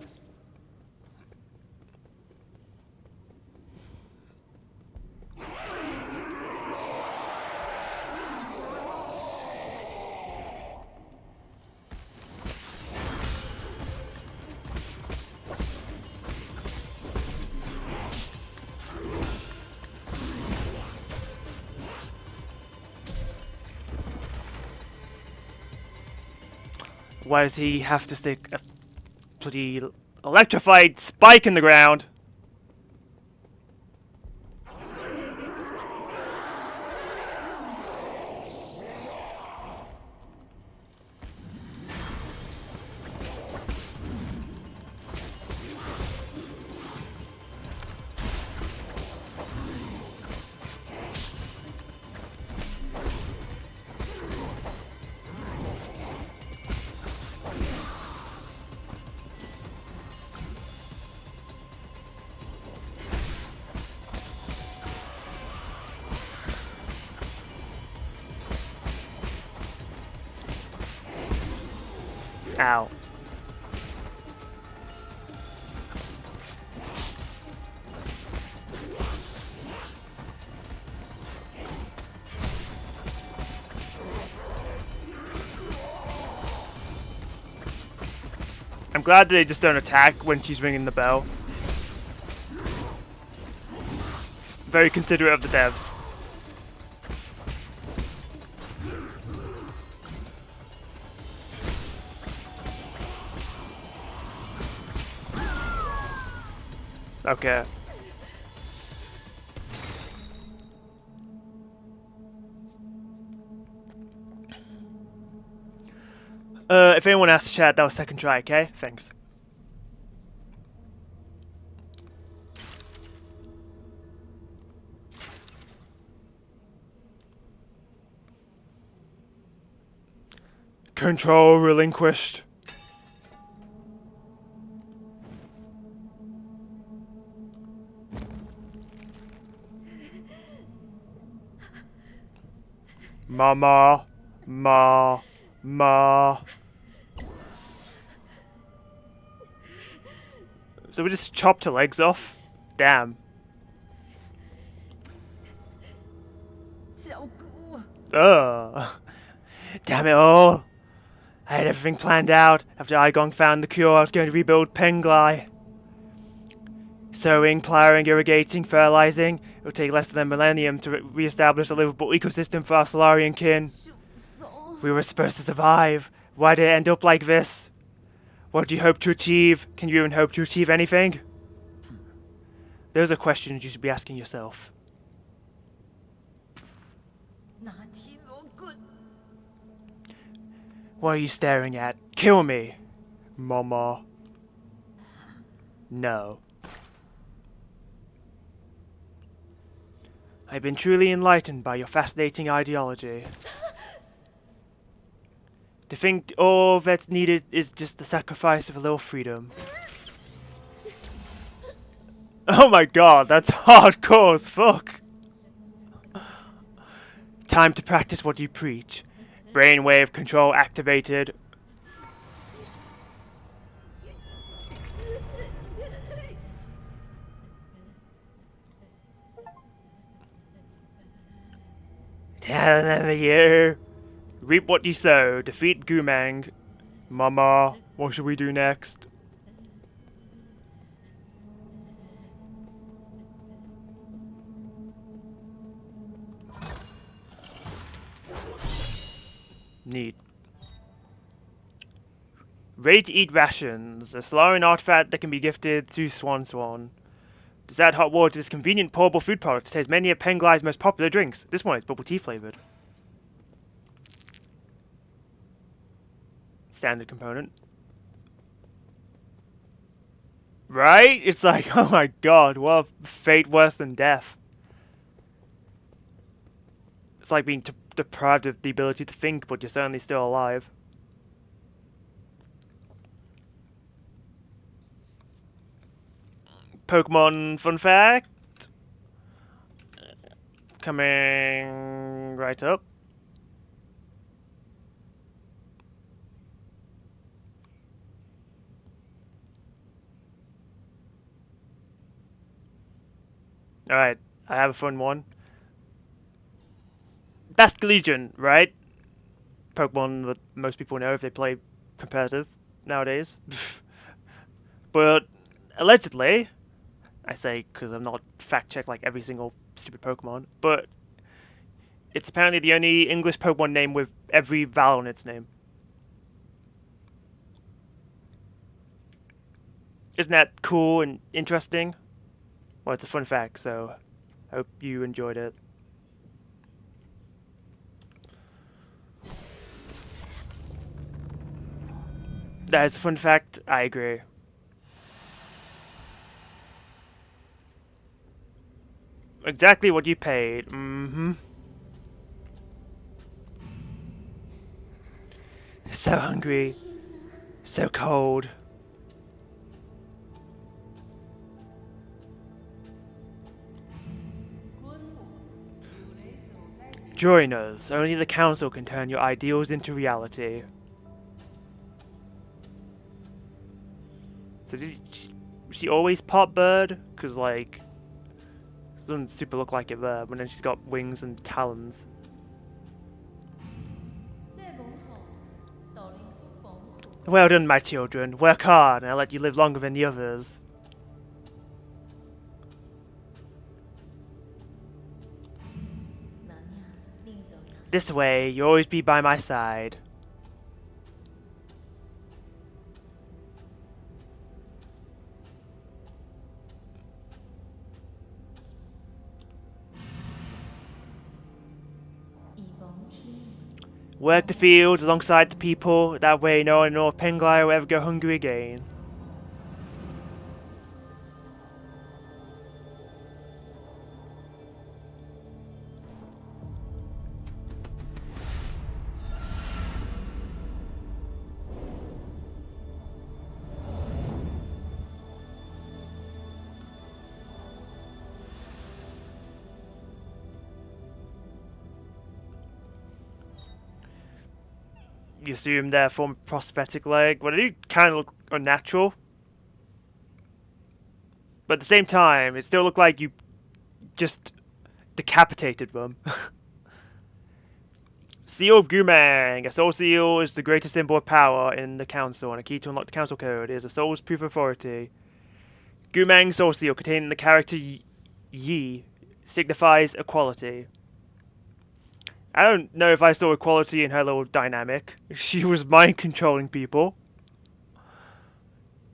Why does he have to stick a bloody electrified spike in the ground? Ow. I'm glad that they just don't attack when she's ringing the bell. Very considerate of the devs. Okay. If anyone asks chat, that was second try, okay? Thanks. Control relinquished. Mama, ma, ma. So we just chopped her legs off? Damn. 照顾我。 Ugh. Damn it all. I had everything planned out. After Igong found the cure, I was going to rebuild Penglai. Sowing, ploughing, irrigating, fertilizing. It would take less than a millennium to re-establish a livable ecosystem for our Solarian kin. 就走。 We were supposed to survive. Why did it end up like this? What do you hope to achieve? Can you even hope to achieve anything? Those are questions you should be asking yourself. 拿提罗棍。 What are you staring at? Kill me, Mama. No. I've been truly enlightened by your fascinating ideology. To think all that's needed is just the sacrifice of a little freedom. Oh my god, that's hardcore as fuck. Time to practice what you preach. Brainwave control activated. Damn you! Reap what you sow. Defeat Gumang. Mama, what should we do next? Neat. Ready to eat rations. A slurring artifact that can be gifted to Swan Swan. Just add hot water to this convenient portable food product. It tastes many of Penglai's most popular drinks. This one is bubble tea flavored. Standard component. Right? It's like, oh my god, what a fate worse than death. It's like being deprived of the ability to think, but you're certainly still alive. Pokemon fun fact. Coming right up. Alright, I have a fun one. Best Legion, right? Pokemon that most people know if they play competitive nowadays. But allegedly, I say because I'm not fact-checked like every single stupid Pokemon, but it's apparently the only English Pokemon name with every vowel in its name. Isn't that cool and interesting? Well, it's a fun fact, so I hope you enjoyed it. That is a fun fact, I agree. Exactly what you paid. So hungry. So cold. Join us. Only the council can turn your ideals into reality. So did she always pop bird? Because, like, it doesn't super look like it there, but then she's got wings and talons. Well done, my children. Work hard, and I'll let you live longer than the others. This way, you'll always be by my side. Work the fields alongside the people, that way no one in North Penglai will ever go hungry again. You assume they're from prosthetic leg. Well, they do kind of look unnatural. But at the same time, it still looked like you just decapitated them. Seal of Gumang. A soul seal is the greatest symbol of power in the council, and a key to unlock the council code is a soul's proof of authority. Gumang soul seal containing the character Yi signifies equality. I don't know if I saw equality in her little dynamic. She was mind controlling people.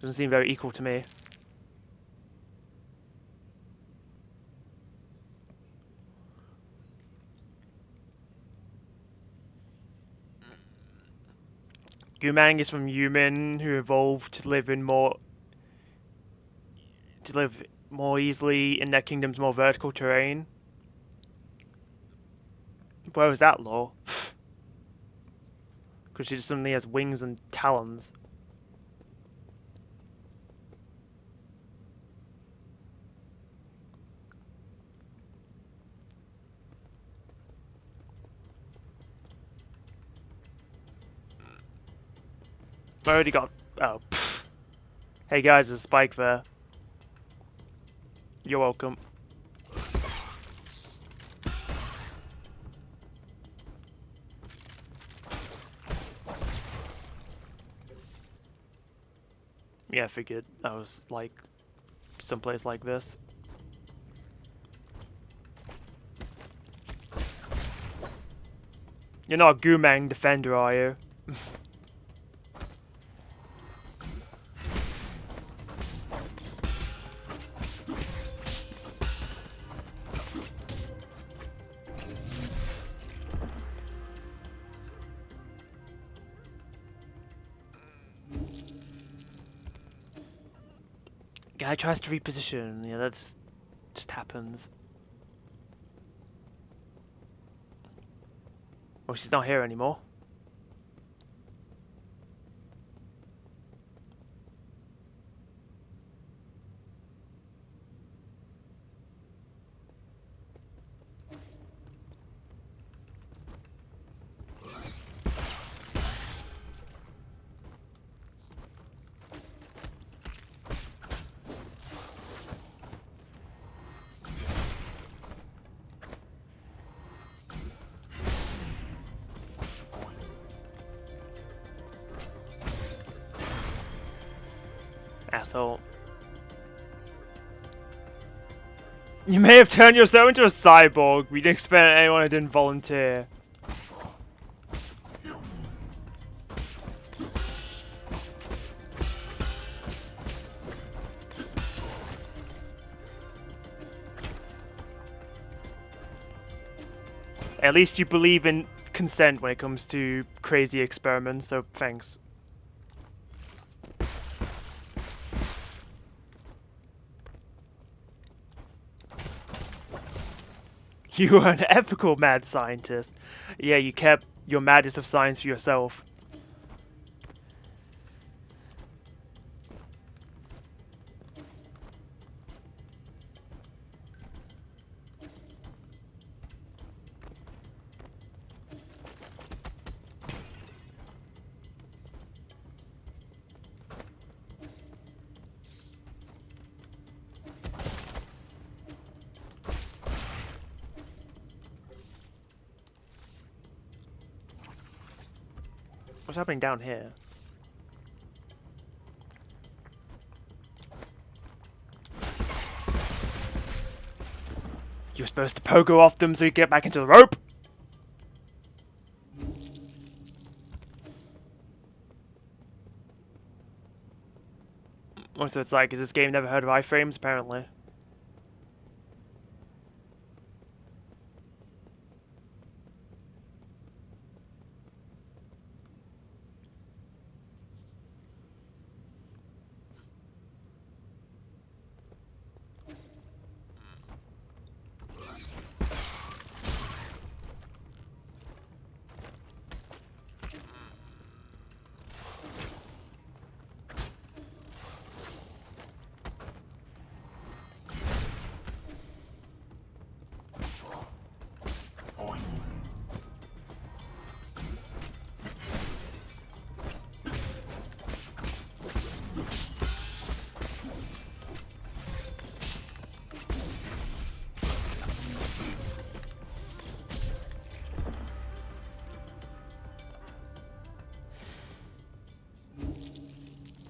Doesn't seem very equal to me. Gumang is from human who evolved to live more easily in their kingdom's more vertical terrain. Where was that lore? Because she just suddenly has wings and talons. I already got... Oh, pfft. Hey guys, there's a spike there. You're welcome. Yeah, I figured I was like someplace like this. You're not a Goomang defender, are you? Guy tries to reposition. Yeah, that's just happens. Oh, she's not here anymore. Asshole. You may have turned yourself into a cyborg. We didn't expect anyone who didn't volunteer. At least you believe in consent when it comes to crazy experiments, so thanks. You were an ethical mad scientist. Yeah, you kept your madness of science for yourself. What's happening down here? You're supposed to pogo off them so you get back into the rope? So it's like, has this game never heard of iframes? Apparently.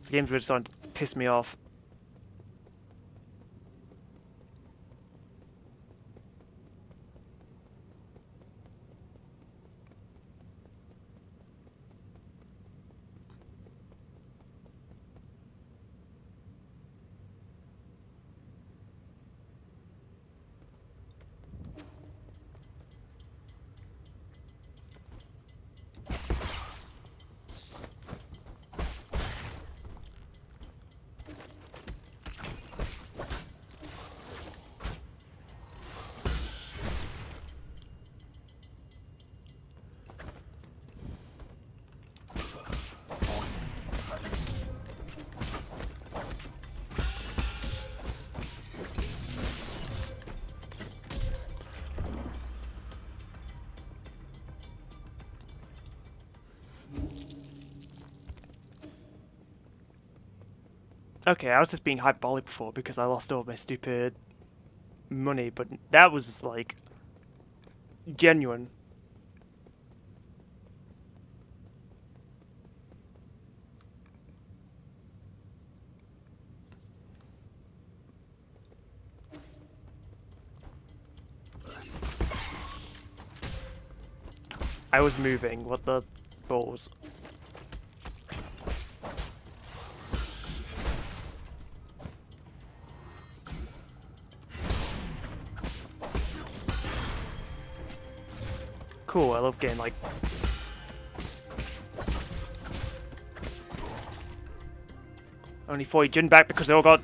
This game's really starting to piss me off. Okay, I was just being hyperbolic before because I lost all my stupid money, but that was like genuine. I was moving. What the balls? Cool, I love getting like... Only 40 gin back because they all got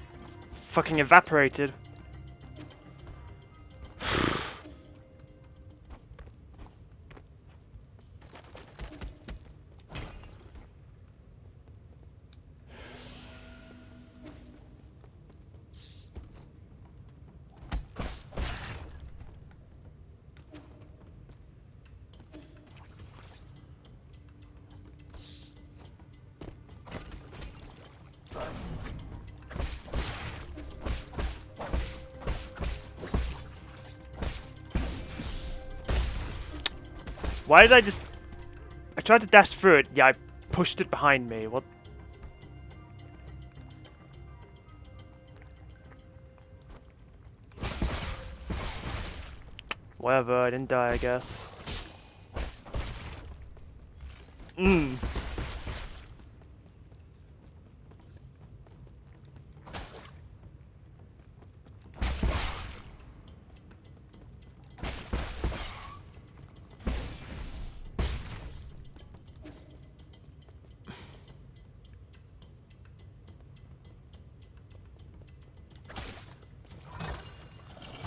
fucking evaporated. Why did I just... I tried to dash through it, yeah, I pushed it behind me, what? Whatever, I didn't die, I guess. Mmm.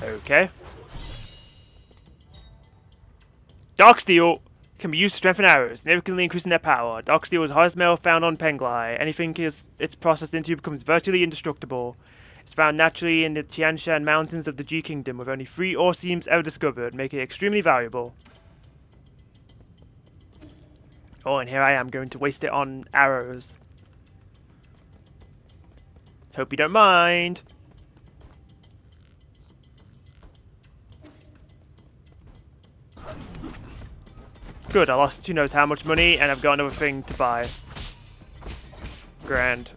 Okay. Dark Steel can be used to strengthen arrows, significantly increasing their power. Dark Steel is the highest metal found on Penglai. Anything it's processed into becomes virtually indestructible. It's found naturally in the Tian Shan Mountains of the G Kingdom, with only 3 ore seams ever discovered, making it extremely valuable. Oh, and here I am going to waste it on arrows. Hope you don't mind. Good, I lost who knows how much money, and I've got another thing to buy. Grand.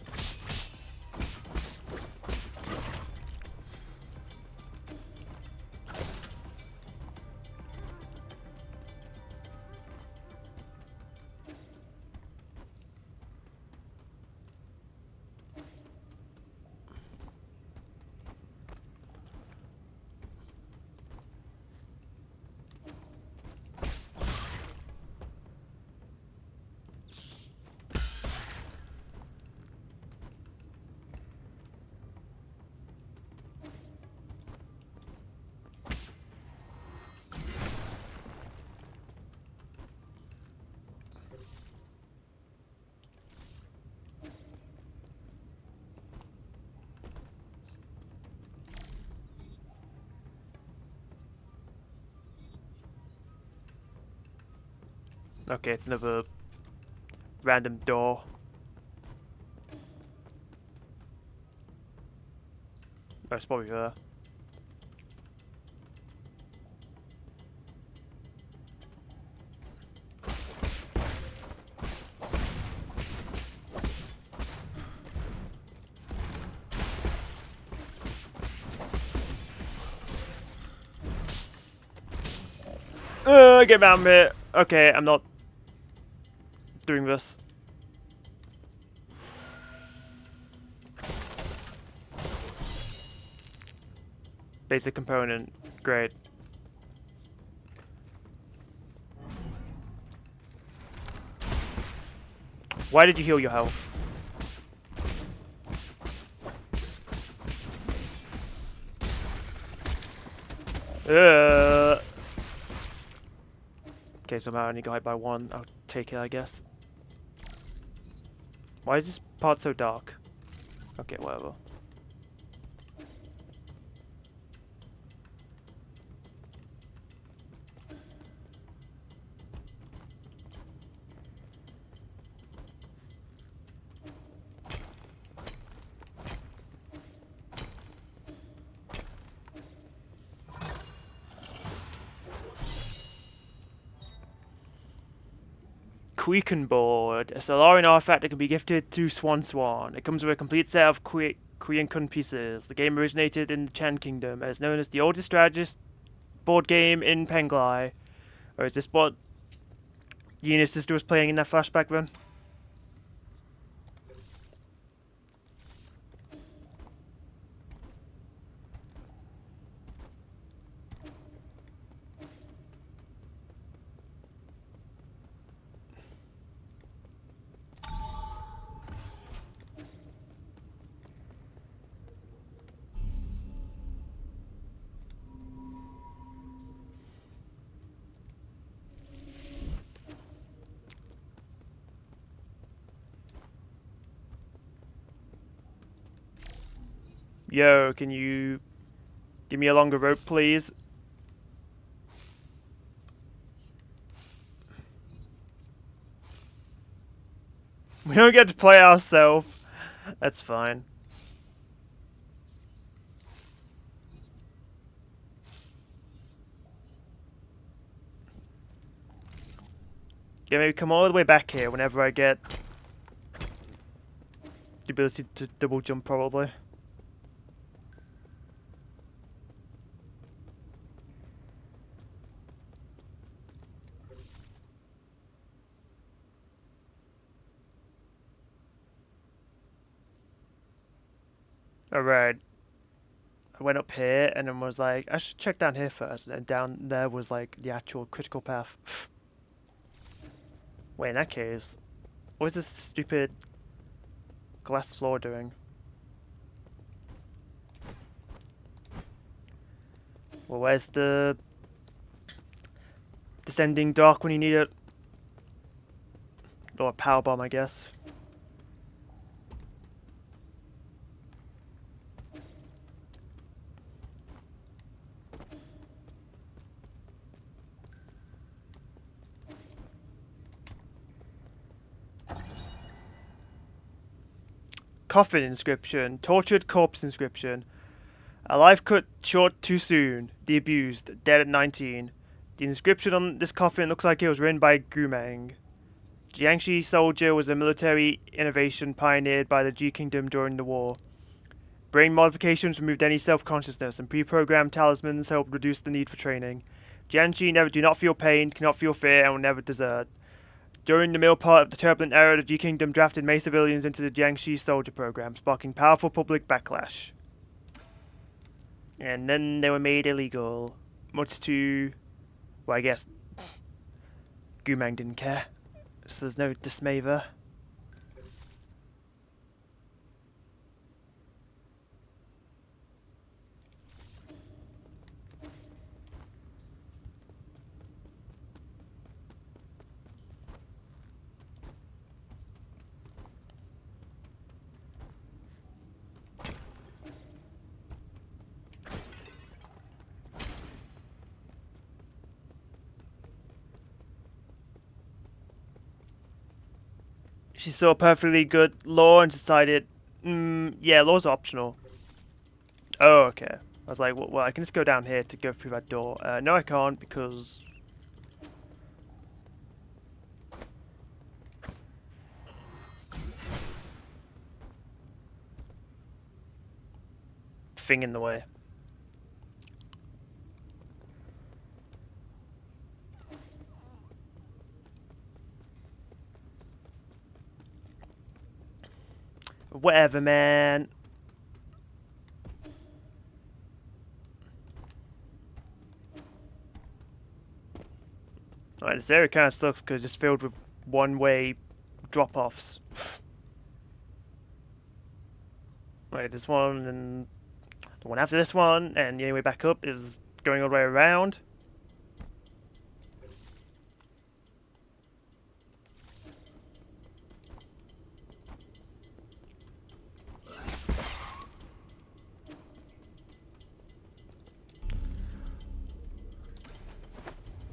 Okay, it's another random door. Oh, it's probably there. Get out of here. Okay, I'm not doing this. Basic component. Great. Why did you heal your health? Okay, somehow I only got hit by 1. I'll take it, I guess. Why is this part so dark? Okay, whatever. Queecan board. A Solarian artifact that can be gifted to Swan. It comes with a complete set of Queecan pieces. The game originated in the Chan Kingdom and is known as the oldest strategist board game in Penglai. Or is this what Yuna's sister was playing in that flashback run? Yo, can you give me a longer rope, please? We don't get to play ourselves. That's fine. Yeah, maybe come all the way back here whenever I get the ability to double jump, probably. Alright. I went up here and then was like, I should check down here first. And then down there was like the actual critical path. Wait, in that case, what is this stupid glass floor doing? Well, where's the descending dock when you need it? Or a power bomb, I guess. Coffin inscription. Tortured corpse inscription. Alive cut short too soon. The abused. Dead at 19. The inscription on this coffin looks like it was written by Gumeng. Jiangxi soldier was a military innovation pioneered by the Ji Kingdom during the war. Brain modifications removed any self-consciousness, and pre-programmed talismans helped reduce the need for training. Jiangxi never do not feel pain, cannot feel fear, and will never desert. During the middle part of the turbulent era, the Ji Kingdom drafted Mei civilians into the Jiangxi soldier program, sparking powerful public backlash. And then they were made illegal. Much to... well, I guess... Gumeng didn't care. So there's no dismay there. She saw perfectly good law and decided, yeah, law's optional. Oh, okay. I was like, well, I can just go down here to go through that door. No, I can't because... thing in the way. Whatever, man. Alright, this area kind of sucks because it's filled with one-way drop-offs. Right, this one and the one after this one, and the only way back up is going all the way around.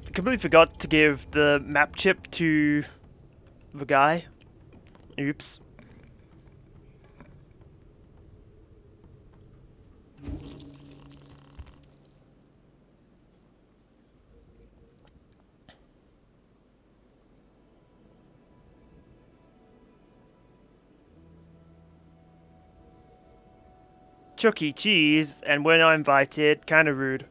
I completely forgot to give the map chip to the guy. Oops. Chuck E. Cheese, and we're not invited. Kinda rude.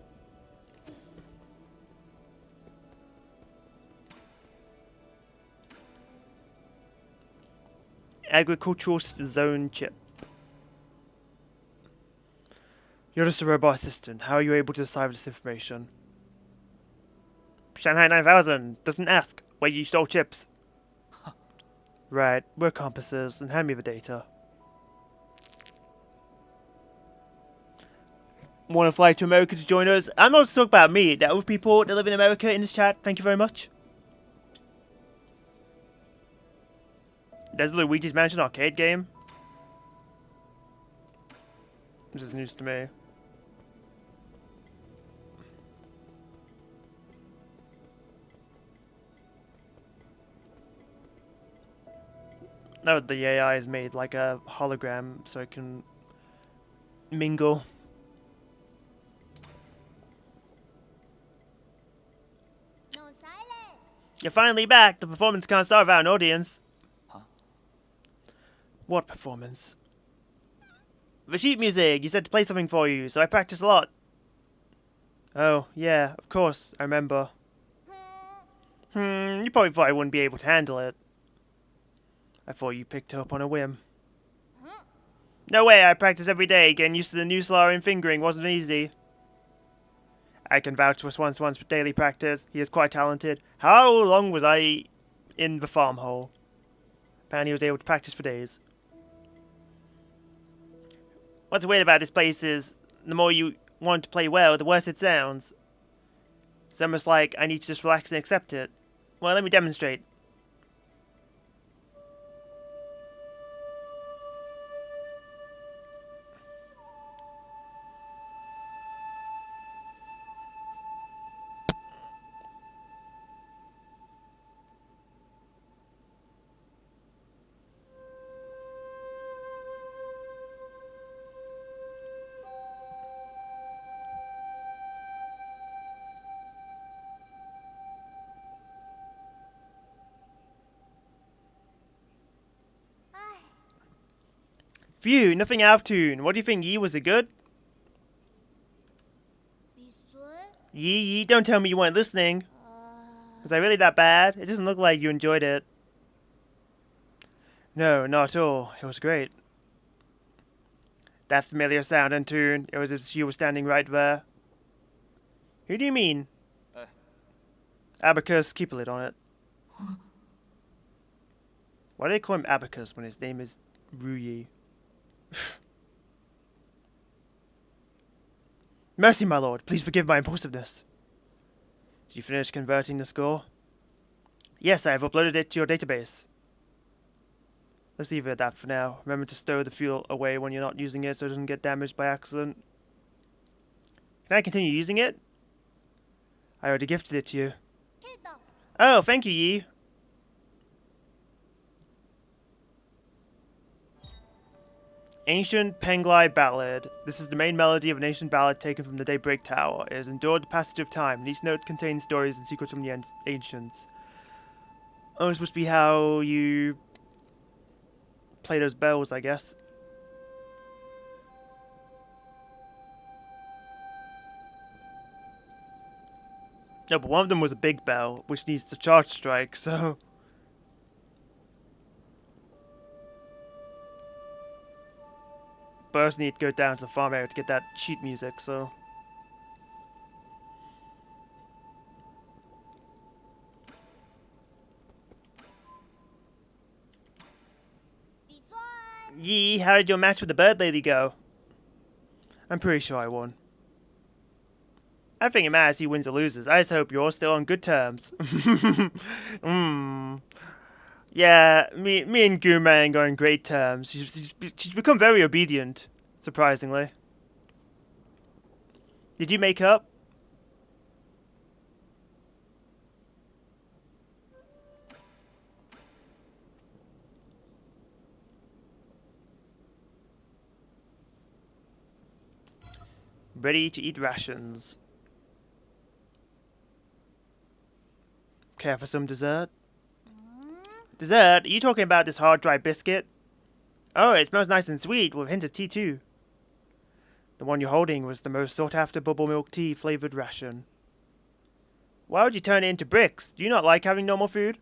Agricultural zone chip. You're just a robot assistant. How are you able to decipher this information? Shanghai 9000 doesn't ask where you stole chips. Right, we're compasses, and hand me the data. Want to fly to America to join us? I'm not talking about me. There are other people that live in America in this chat. Thank you very much. There's a Luigi's Mansion arcade game. This is news to me. No, the AI is made like a hologram so it can mingle. No silence. You're finally back. The performance can't starve out an audience. Huh? What performance? The sheet music. You said to play something for you, so I practiced a lot. Oh, yeah, of course, I remember. You probably thought I wouldn't be able to handle it. I thought you picked up on a whim. No way, I practice every day. Getting used to the new slaw and fingering wasn't easy. I can vouch for Swan's daily practice. He is quite talented. How long was I in the farm hole? Apparently he was able to practice for days. What's weird about this place is, the more you want to play well, the worse it sounds. It's almost like I need to just relax and accept it. Well, let me demonstrate. Phew, nothing out of tune. What do you think, Yi? Was it good? Yi, don't tell me you weren't listening. Was I really that bad? It doesn't look like you enjoyed it. No, not at all. It was great. That familiar sound and tune. It was as if she was standing right there. Who do you mean? Abacus, keep a lid on it. Why do they call him Abacus when his name is Ruyi? Mercy, my lord. Please forgive my impulsiveness. Did you finish converting the score? Yes, I have uploaded it to your database. Let's leave it at that for now. Remember to stow the fuel away when you're not using it so it doesn't get damaged by accident. Can I continue using it? I already gifted it to you. Oh, thank you, Yi. Ancient Penglai Ballad. This is the main melody of an ancient ballad taken from the Daybreak Tower. It has endured the passage of time, and each note contains stories and secrets from the ancients. Oh, it's supposed to be how you play those bells, I guess. No, but one of them was a big bell, which needs to charge strike, so... But I also need to go down to the farm area to get that sheet music, so... Yi, how did your match with the bird lady go? I'm pretty sure I won. I think it matters who wins or loses. I just hope you're still on good terms. Yeah, me and Gooman are on great terms. She's become very obedient, surprisingly. Did you make up? Ready to eat rations. Care for some dessert? Dessert? Are you talking about this hard, dry biscuit? Oh, it smells nice and sweet, with a hint of tea too. The one you're holding was the most sought-after bubble milk tea flavored ration. Why would you turn it into bricks? Do you not like having normal food?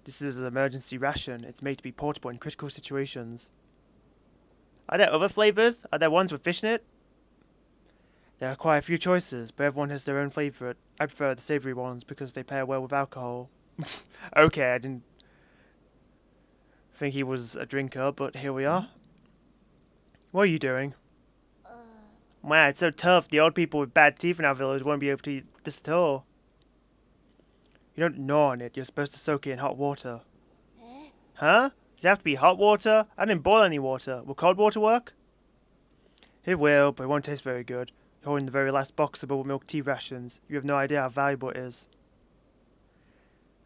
This is an emergency ration. It's made to be portable in critical situations. Are there other flavors? Are there ones with fish in it? There are quite a few choices, but everyone has their own favorite. I prefer the savory ones because they pair well with alcohol. Okay, I didn't think he was a drinker, but here we are. What are you doing? Wow, it's so tough. The old people with bad teeth in our village won't be able to eat this at all. You don't gnaw on it. You're supposed to soak it in hot water. Huh? Does it have to be hot water? I didn't boil any water. Will cold water work? It will, but it won't taste very good. You're holding the very last box of bubble milk tea rations. You have no idea how valuable it is.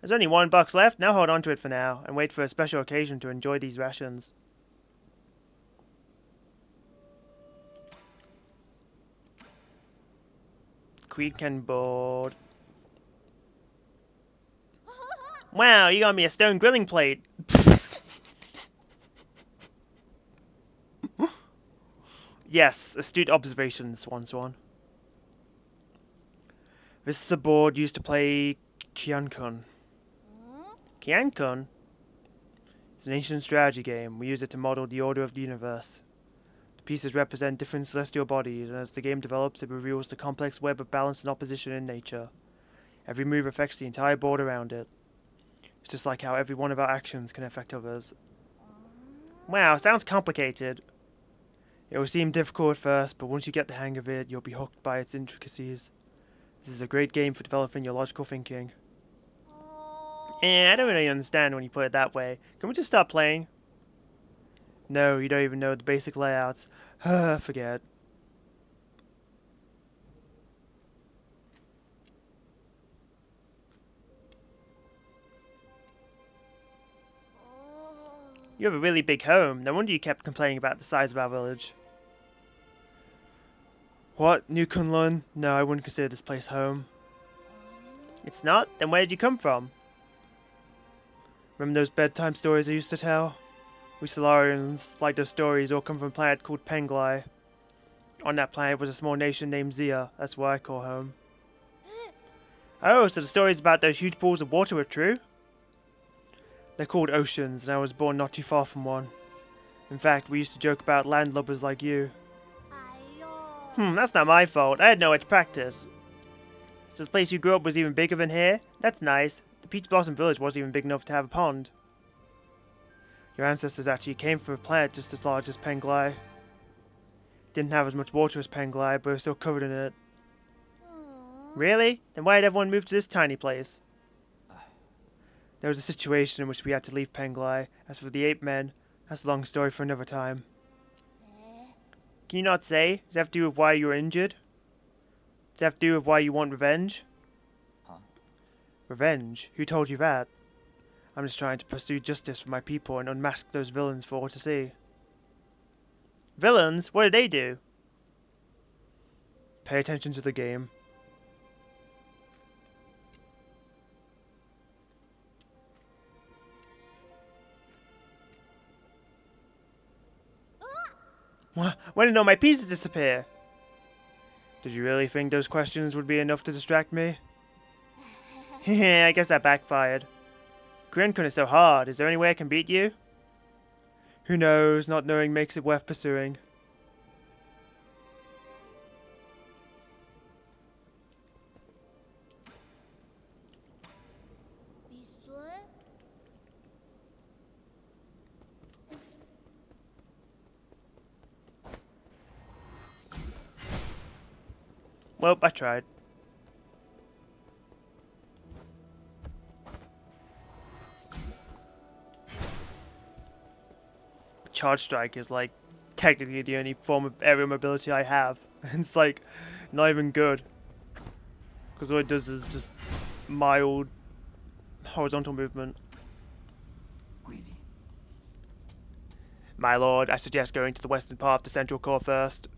There's only one box left. Now hold on to it for now, and wait for a special occasion to enjoy these rations. Creek board. Wow, you got me a stone grilling plate. Yes, astute observation, Swan. This is the board used to play Kiankun. Kiankun? It's an ancient strategy game. We use it to model the order of the universe. The pieces represent different celestial bodies, and as the game develops, it reveals the complex web of balance and opposition in nature. Every move affects the entire board around it. It's just like how every one of our actions can affect others. Wow, sounds complicated. It will seem difficult at first, but once you get the hang of it, you'll be hooked by its intricacies. This is a great game for developing your logical thinking. I don't really understand when you put it that way. Can we just stop playing? No, you don't even know the basic layouts. Forget. You have a really big home. No wonder you kept complaining about the size of our village. What? New Kunlun? No, I wouldn't consider this place home. It's not? Then where did you come from? Remember those bedtime stories I used to tell? We Solarians, like those stories, all come from a planet called Penglai. On that planet was a small nation named Zia. That's what I call home. Oh, so the stories about those huge pools of water were true? They're called oceans, and I was born not too far from one. In fact, we used to joke about landlubbers like you. That's not my fault. I had nowhere to practice. So the place you grew up was even bigger than here? That's nice. The Peach Blossom Village wasn't even big enough to have a pond. Your ancestors actually came from a planet just as large as Penglai. Didn't have as much water as Penglai, but it was still covered in it. Really? Then why did everyone move to this tiny place? There was a situation in which we had to leave Penglai. As for the ape men, that's a long story for another time. Can you not say? Does it have to do with why you were injured? Does it have to do with why you want revenge? Revenge? Who told you that? I'm just trying to pursue justice for my people and unmask those villains for all to see. Villains? What did they do? Pay attention to the game. What? When did all my pieces disappear? Did you really think those questions would be enough to distract me? Heh, I guess that backfired. Korean-kun is so hard. Is there any way I can beat you? Who knows? Not knowing makes it worth pursuing. Well, I tried. Charge Strike is like technically the only form of aerial mobility I have. It's like not even good. Because all it does is just mild horizontal movement. Really? My lord, I suggest going to the western part of the central core first.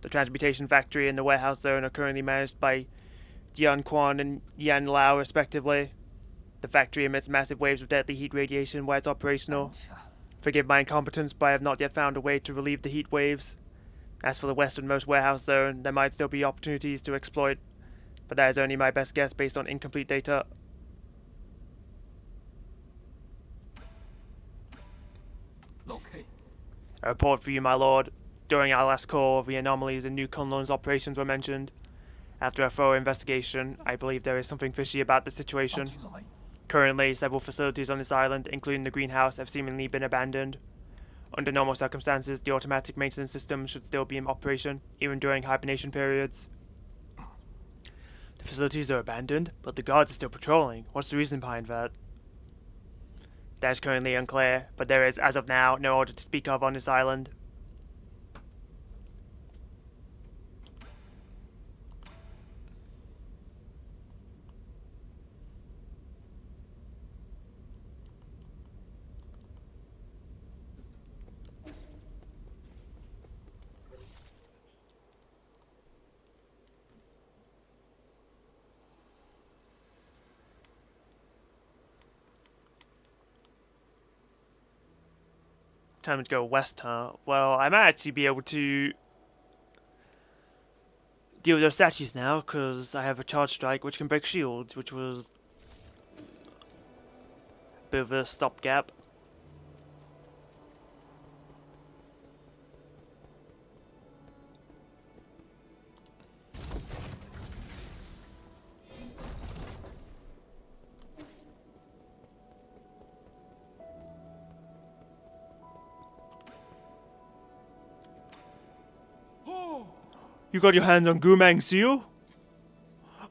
The transmutation factory and the warehouse zone are currently managed by Jian Quan and Yan Lao, respectively. The factory emits massive waves of deadly heat radiation while it's operational. Forgive my incompetence, but I have not yet found a way to relieve the heat waves. As for the westernmost warehouse zone, there might still be opportunities to exploit, but that is only my best guess based on incomplete data. Locate. A report for you, my lord. During our last call, the anomalies in New Kunlun's operations were mentioned. After a thorough investigation, I believe there is something fishy about the situation. Currently, several facilities on this island, including the greenhouse, have seemingly been abandoned. Under normal circumstances, the automatic maintenance system should still be in operation, even during hibernation periods. The facilities are abandoned, but the guards are still patrolling. What's the reason behind that? That is currently unclear, but there is, as of now, no order to speak of on this island. Time to go west, huh? Well, I might actually be able to deal with those statues now, because I have a charge strike which can break shields, which was a bit of a stopgap. You got your hands on Gumang Seal?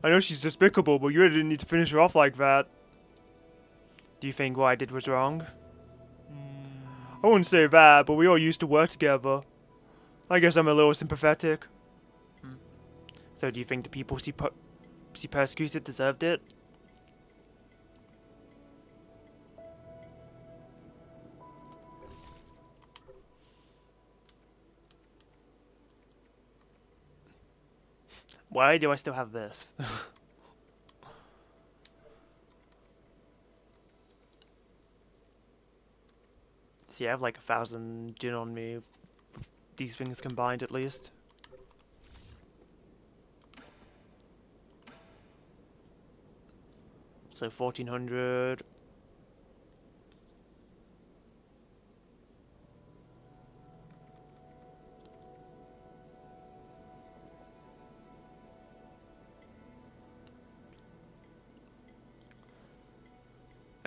I know she's despicable, but you really didn't need to finish her off like that. Do you think what I did was wrong? I wouldn't say that, but we all used to work together. I guess I'm a little sympathetic. So do you think the people she persecuted deserved it? Why do I still have this? See, I have like 1,000 gin on me. These things combined, at least. So 1,400.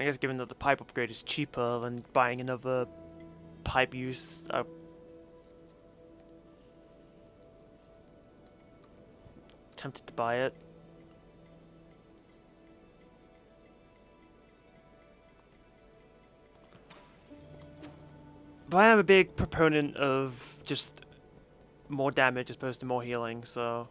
I guess given that the pipe upgrade is cheaper than buying another pipe use, tempted to buy it. But I am a big proponent of just more damage as opposed to more healing, so...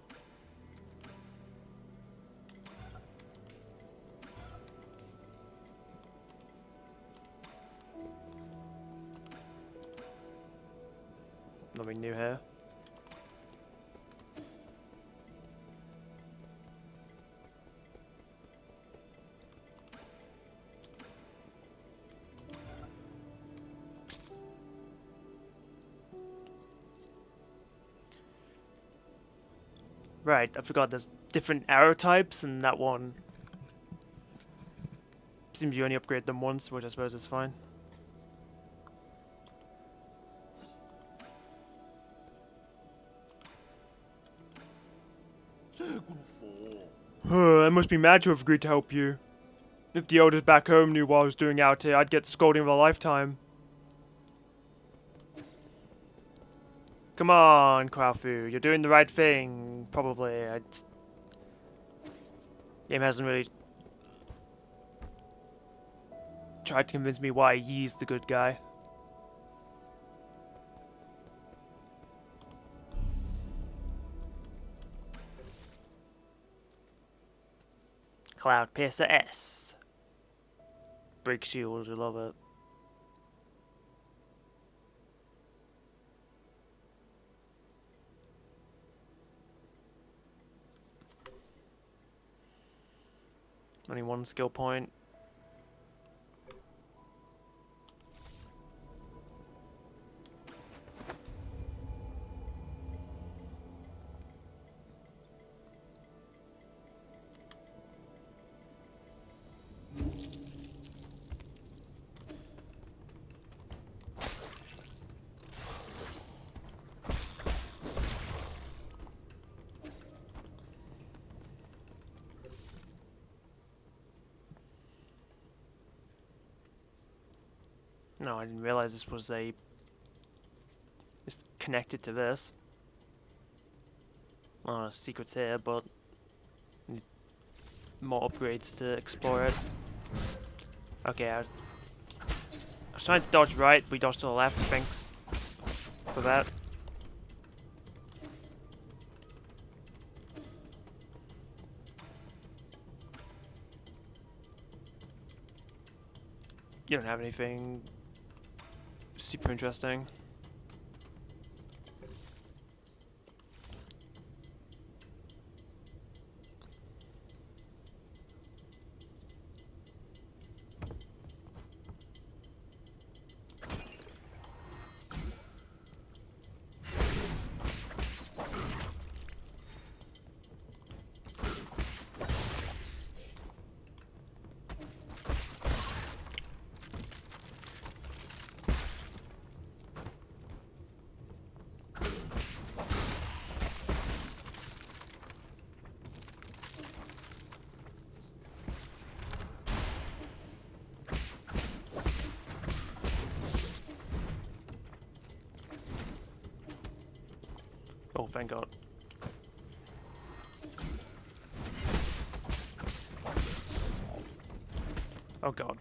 Nothing new here. Right, I forgot there's different arrow types, and that one seems you only upgrade them once, which I suppose is fine. I must be mad to have agreed to help you. If the elders back home knew what I was doing out here, I'd get the scolding of a lifetime. Come on, Krafu, you're doing the right thing, probably. Game hasn't really tried to convince me why he's the good guy. Cloud Piercer S. Break shields, we love it. Only one skill point. No, I didn't realize this was a... It's connected to this. Well, secrets here, but... Need more upgrades to explore it. Okay, I was trying to dodge right, we dodged to the left, thanks for that. You don't have anything super interesting. Oh, thank God. Oh God.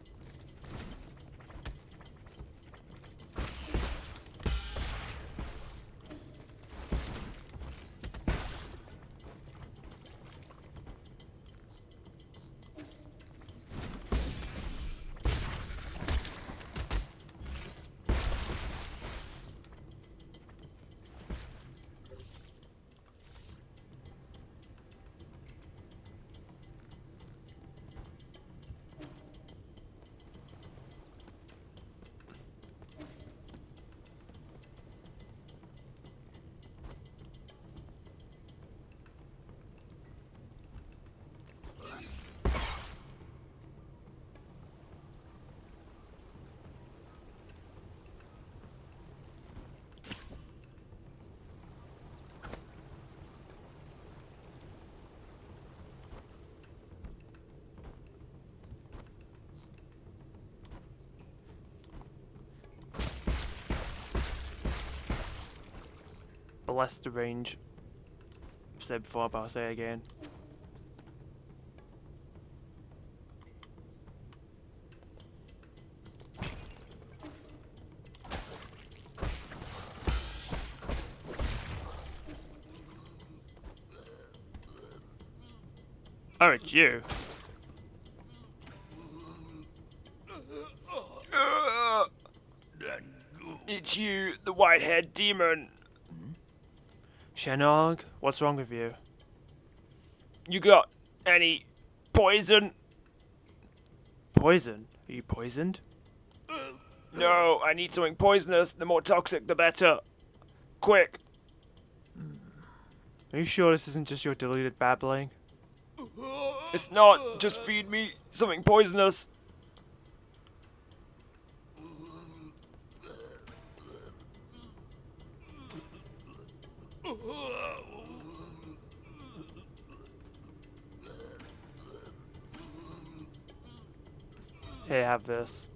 Bless the range. I've said before, but I'll say it again. Oh, it's you. It's you, the white-haired demon. Shenog, what's wrong with you? You got any poison? Poison? Are you poisoned? No, I need something poisonous. The more toxic, the better. Quick. Are you sure this isn't just your deluded babbling? It's not. Just feed me something poisonous. Here, have this.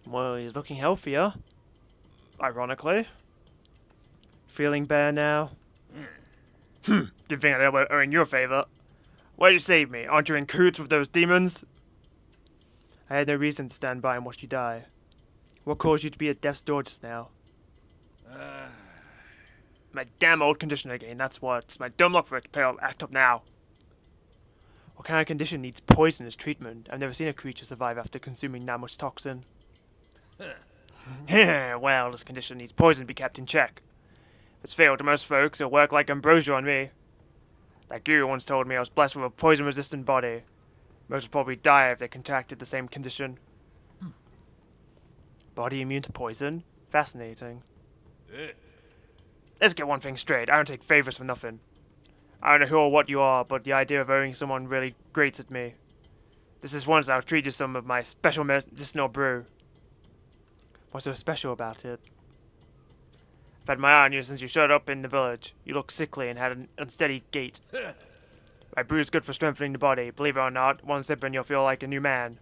Well, he's looking healthier. Ironically. Feeling better now? Didn't think I'd ever earn your favor. Why'd you save me? Aren't you in cahoots with those demons? I had no reason to stand by and watch you die. What caused you to be at death's door just now? My damn old condition again, that's what. It's my dumb luck for it to act up now. What kind of condition needs poisonous treatment? I've never seen a creature survive after consuming that much toxin. Well, this condition needs poison to be kept in check. If it's fatal to most folks, it'll work like ambrosia on me. That guru once told me I was blessed with a poison-resistant body. Most would probably die if they contracted the same condition. Body immune to poison? Fascinating. Let's get one thing straight. I don't take favors for nothing. I don't know who or what you are, but the idea of owing someone really grates at me. This is once I'll treat you some of my special medicinal brew. What's so special about it? I've had my eye on you since you showed up in the village. You look sickly and had an unsteady gait. My brew is good for strengthening the body. Believe it or not, one sip and you'll feel like a new man.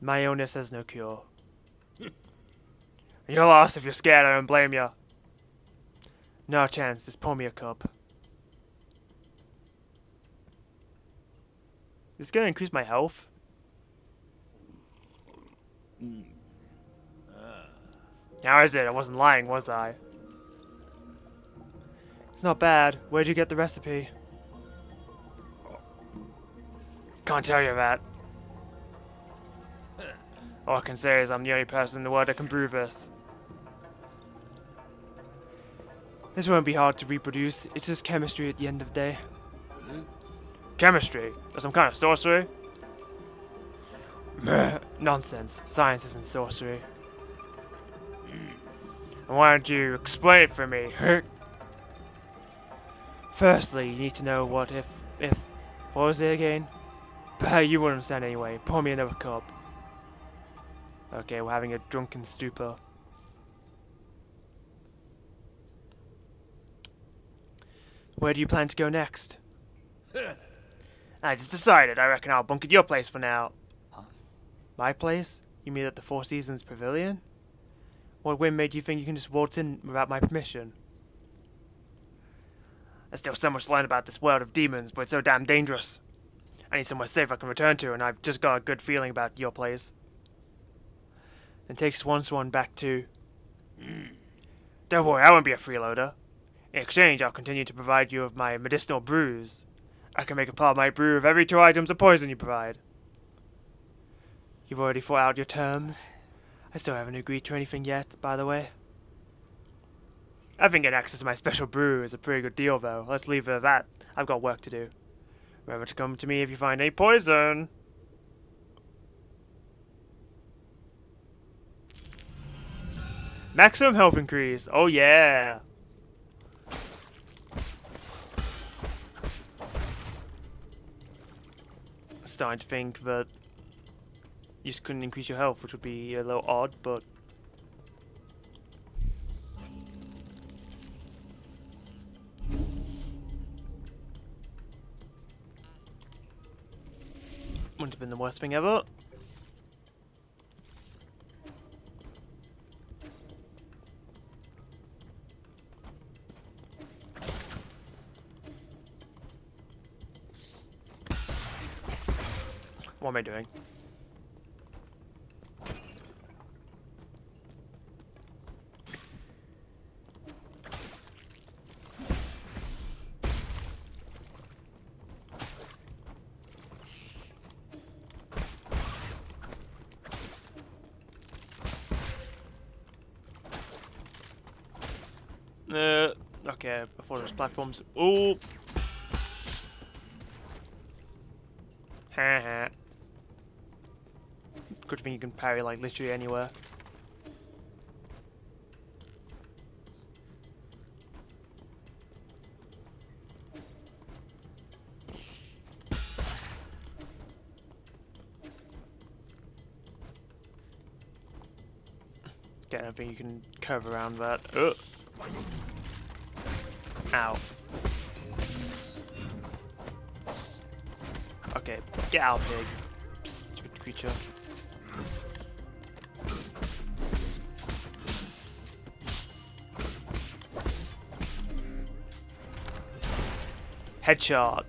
My illness has no cure. You're lost if you're scared, I don't blame you. No chance, just pour me a cup. Is this gonna increase my health? How is it? I wasn't lying, was I? It's not bad. Where'd you get the recipe? Can't tell you that. All I can say is I'm the only person in the world that can brew this. This won't be hard to reproduce. It's just chemistry at the end of the day. Chemistry? Or some kind of sorcery? Nonsense. Science isn't sorcery. And why don't you explain it for me? Firstly, you need to know what what was it again? But you wouldn't understand anyway. Pour me another cup. Okay, we're having a drunken stupor. Where do you plan to go next? I just decided. I reckon I'll bunk at your place for now. Huh? My place? You mean at the Four Seasons Pavilion? What whim made you think you can just waltz in without my permission? There's still so much to learn about this world of demons, but it's so damn dangerous. I need somewhere safe I can return to, and I've just got a good feeling about your place. Then take Swan back too. Don't worry, I won't be a freeloader. In exchange, I'll continue to provide you with my medicinal brews. I can make a part of my brew of every 2 items of poison you provide. You've already thought out your terms? I still haven't agreed to anything yet, by the way. I think getting access to my special brew is a pretty good deal, though. Let's leave it at that. I've got work to do. Remember to come to me if you find any poison. Maximum health increase. Oh, yeah. Starting to think that you just couldn't increase your health, which would be a little odd, but wouldn't have been the worst thing ever. What am I doing? Okay, before those platforms. Ooh! Haha. Good thing you can parry like literally anywhere. Okay, I don't think you can curve around that. Ugh. Ow. Okay, get out, pig. Stupid creature. Headshot.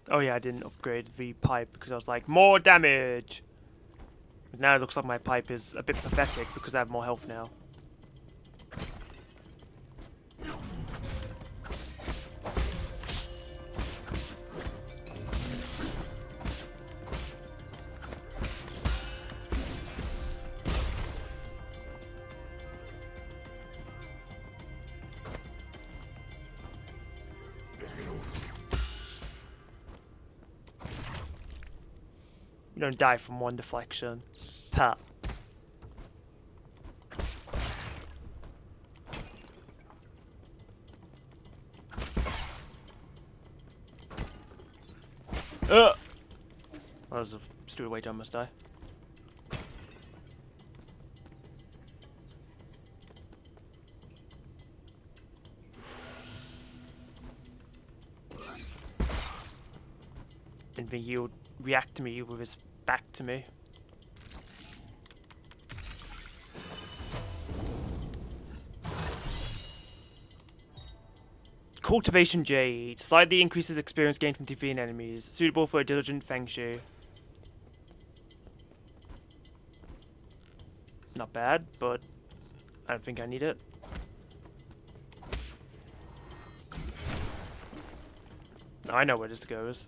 Oh yeah, I didn't upgrade the pipe because I was like, more damage! But now it looks like my pipe is a bit pathetic because I have more health now. You don't die from one deflection. Pat. That was a stupid way to almost die. Didn't think he would react to me with his back to me. Cultivation Jade. Slightly increases experience gained from defeating enemies. Suitable for a diligent Feng Shui. Not bad, but I don't think I need it. I know where this goes.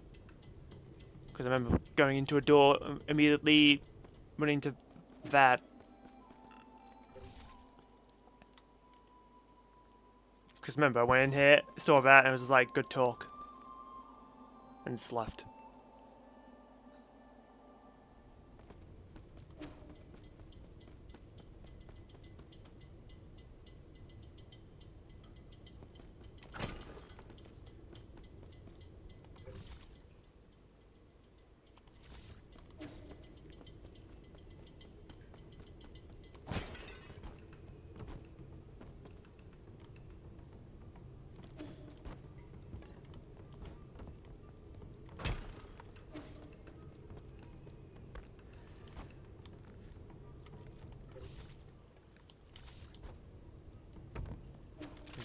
Because I remember going into a door, immediately running to that. Because remember, I went in here, saw that, and it was just like, good talk. And just left.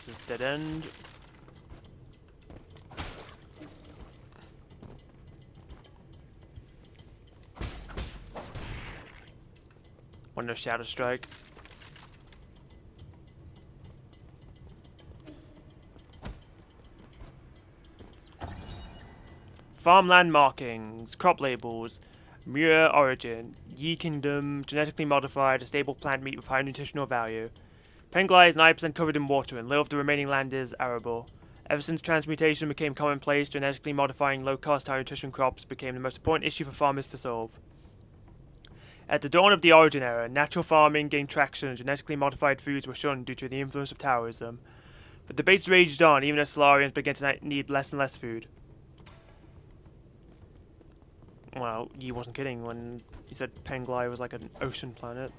This is dead end. One no Shadow Strike. Farmland markings, crop labels, Muir origin, Yi Kingdom, genetically modified, a stable plant meat with high nutritional value. Penglai is 9% covered in water and little of the remaining land is arable. Ever since transmutation became commonplace, genetically modifying low-cost, high-nutrition crops became the most important issue for farmers to solve. At the dawn of the Origin era, natural farming gained traction and genetically modified foods were shunned due to the influence of Taoism. But debates raged on even as Solarians began to need less and less food. Well, Yi wasn't kidding when he said Penglai was like an ocean planet.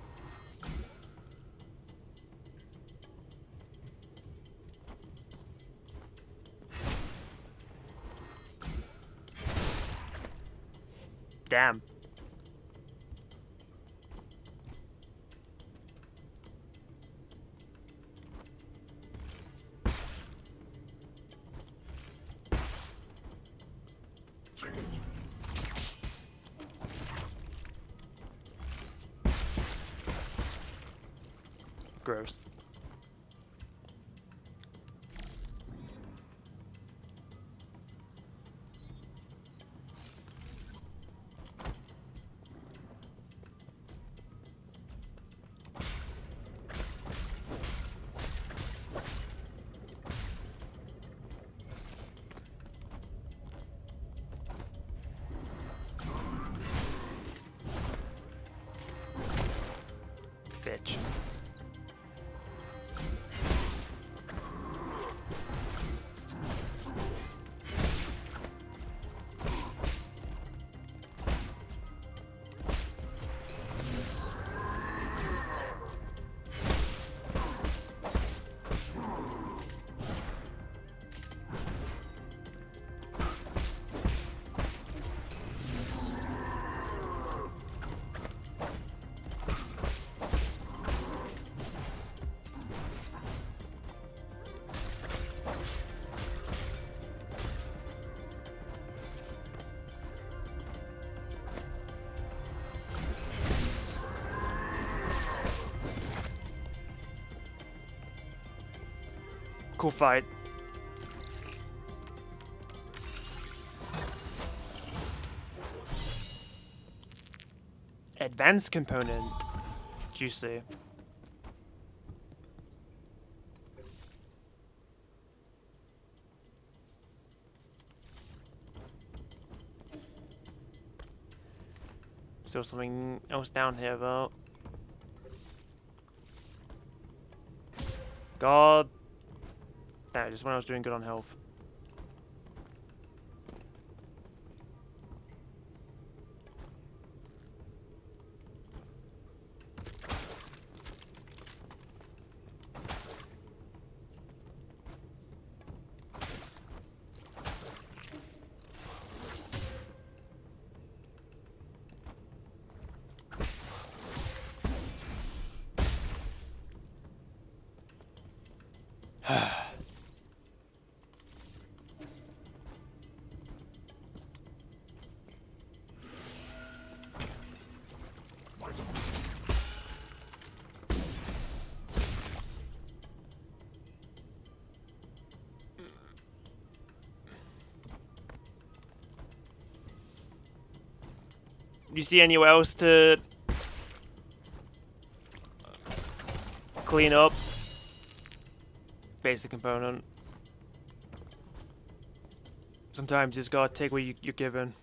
Damn. Gross. Bitch. Cool fight. Advanced component. Juicy. Still something else down here though. God. No, just when I was doing good on health. You see anywhere else to clean up? Basic component. Sometimes you just gotta take what you're given.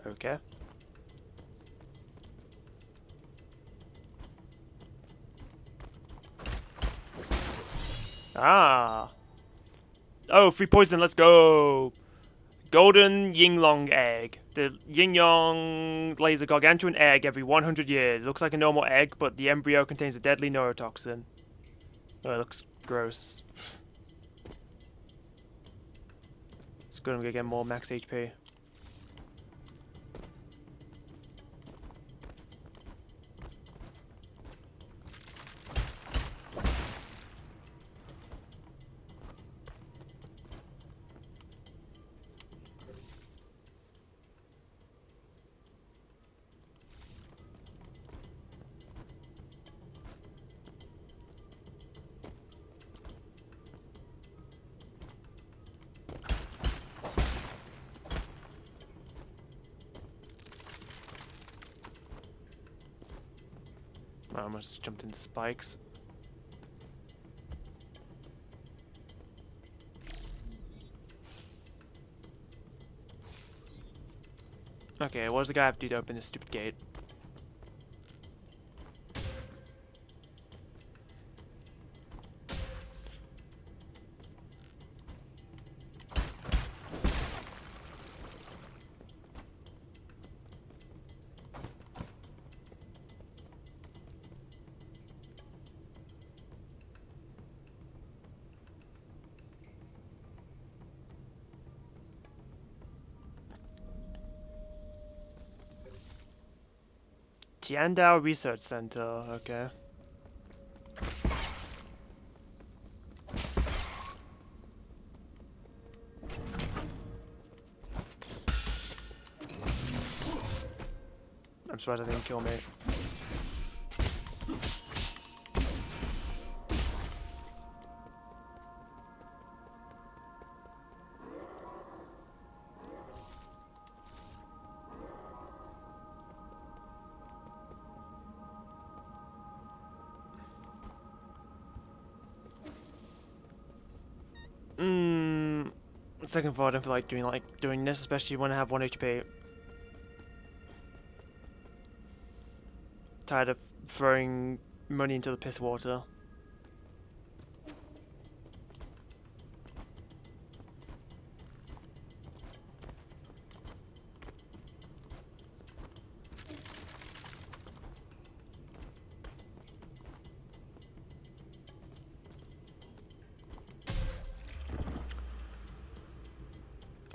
Okay. Ah. Oh, free poison, let's go! Golden Yinglong egg. The Yinglong lays a gargantuan egg every 100 years. It looks like a normal egg, but the embryo contains a deadly neurotoxin. Oh, it looks gross. It's good, I'm gonna get more max HP. I almost jumped into spikes. Okay, what does the guy have to do to open this stupid gate? Tiandao Research Center, okay. I'm surprised I didn't kill me. Second thought, I don't feel like doing this, especially when I have 1 HP. Tired of throwing money into the piss water.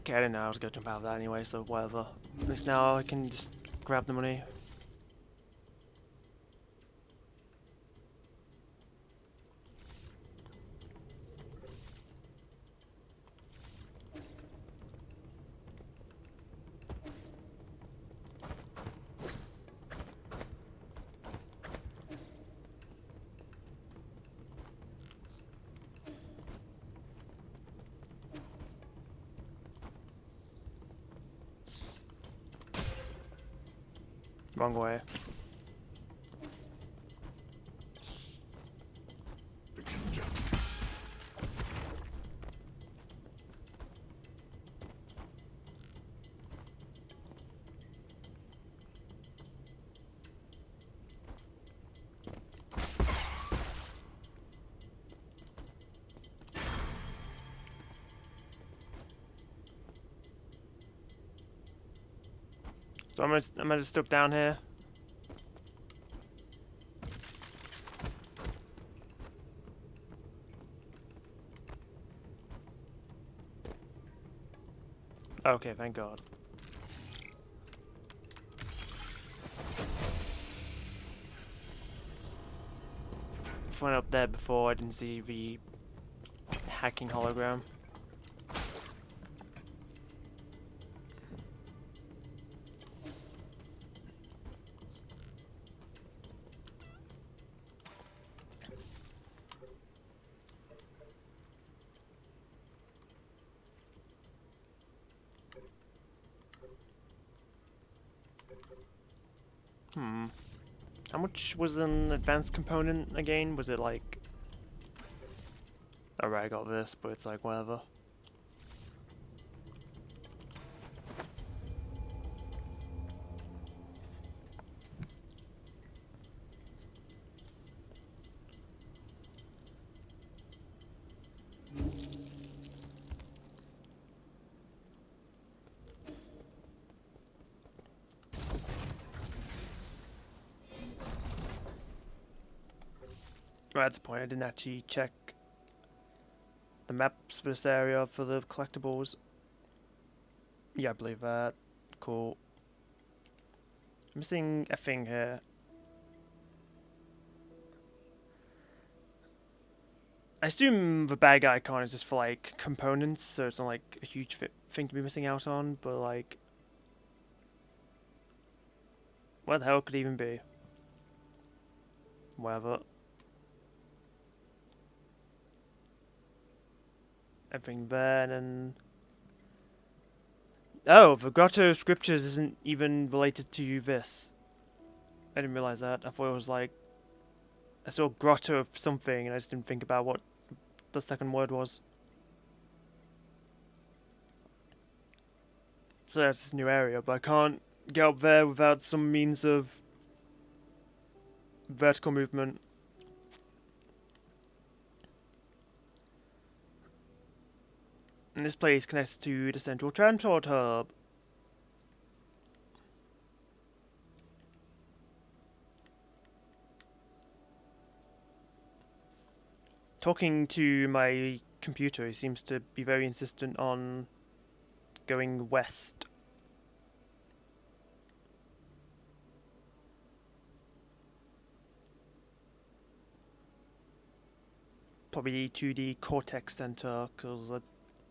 Okay, I didn't know I was gonna jump out of that anyway, so whatever. At least now I can just grab the money. Wrong way. So I'm gonna stuck down here. Okay, thank God. If I went up there before, I didn't see the hacking hologram. How much was an advanced component again? Was it like... Alright, I got this, but it's like whatever. Right, that's the point. I didn't actually check the maps for this area for the collectibles. Yeah, I believe that. Cool. Missing a thing here. I assume the bag icon is just for like components, so it's not like a huge thing to be missing out on, but like... What the hell could it even be? Whatever. Everything there, and then... Oh, the Grotto of Scriptures isn't even related to this. I didn't realize that. I thought it was like... I saw Grotto of something, and I just didn't think about what the second word was. So that's this new area, but I can't get up there without some means of vertical movement. And this place connects to the central transport hub. Talking to my computer, he seems to be very insistent on going west. Probably to the Cortex Center, because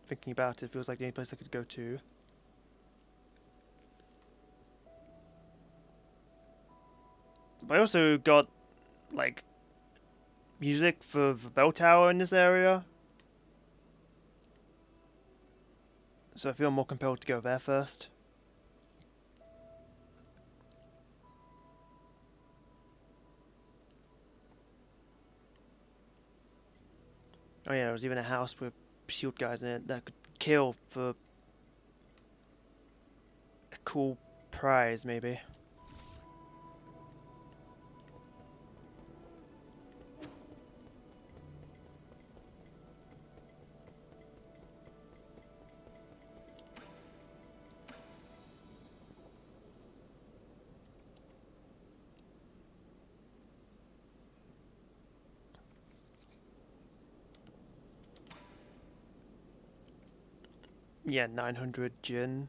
thinking about it, feels like the only place I could go to. But I also got, like, music for the bell tower in this area. So I feel more compelled to go there first. Oh yeah, there was even a house with shield guys in it that could kill for a cool prize, maybe. Yeah, 900 gin.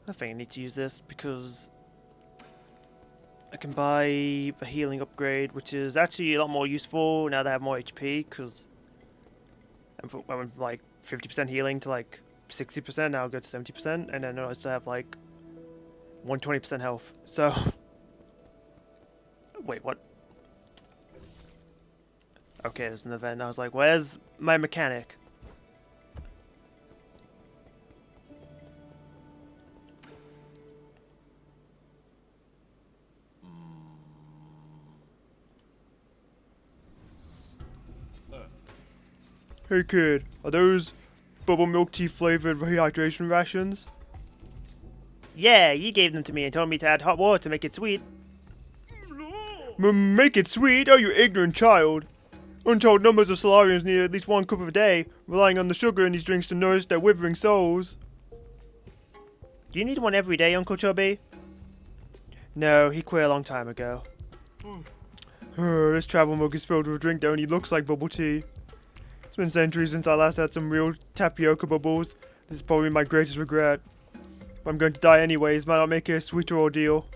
I think I need to use this because I can buy the healing upgrade, which is actually a lot more useful now that I have more HP, because I went from like 50% healing to like 60%, now I'll go to 70%, and then I also have like 120% health. So, wait, what? Okay, there's an event. I was like, where's my mechanic? Hey kid, are those bubble milk tea flavored rehydration rations? Yeah, you gave them to me and told me to add hot water to make it sweet. Make it sweet? Oh, you ignorant child. Untold numbers of Solarians need at least 1 cup a day, relying on the sugar in these drinks to nourish their withering souls. Do you need one every day, Uncle Chubby? No, he quit a long time ago. This travel mug is filled with a drink that only looks like bubble tea. It's been centuries since I last had some real tapioca bubbles. This is probably my greatest regret. If I'm going to die anyways, might not make it a sweeter ordeal.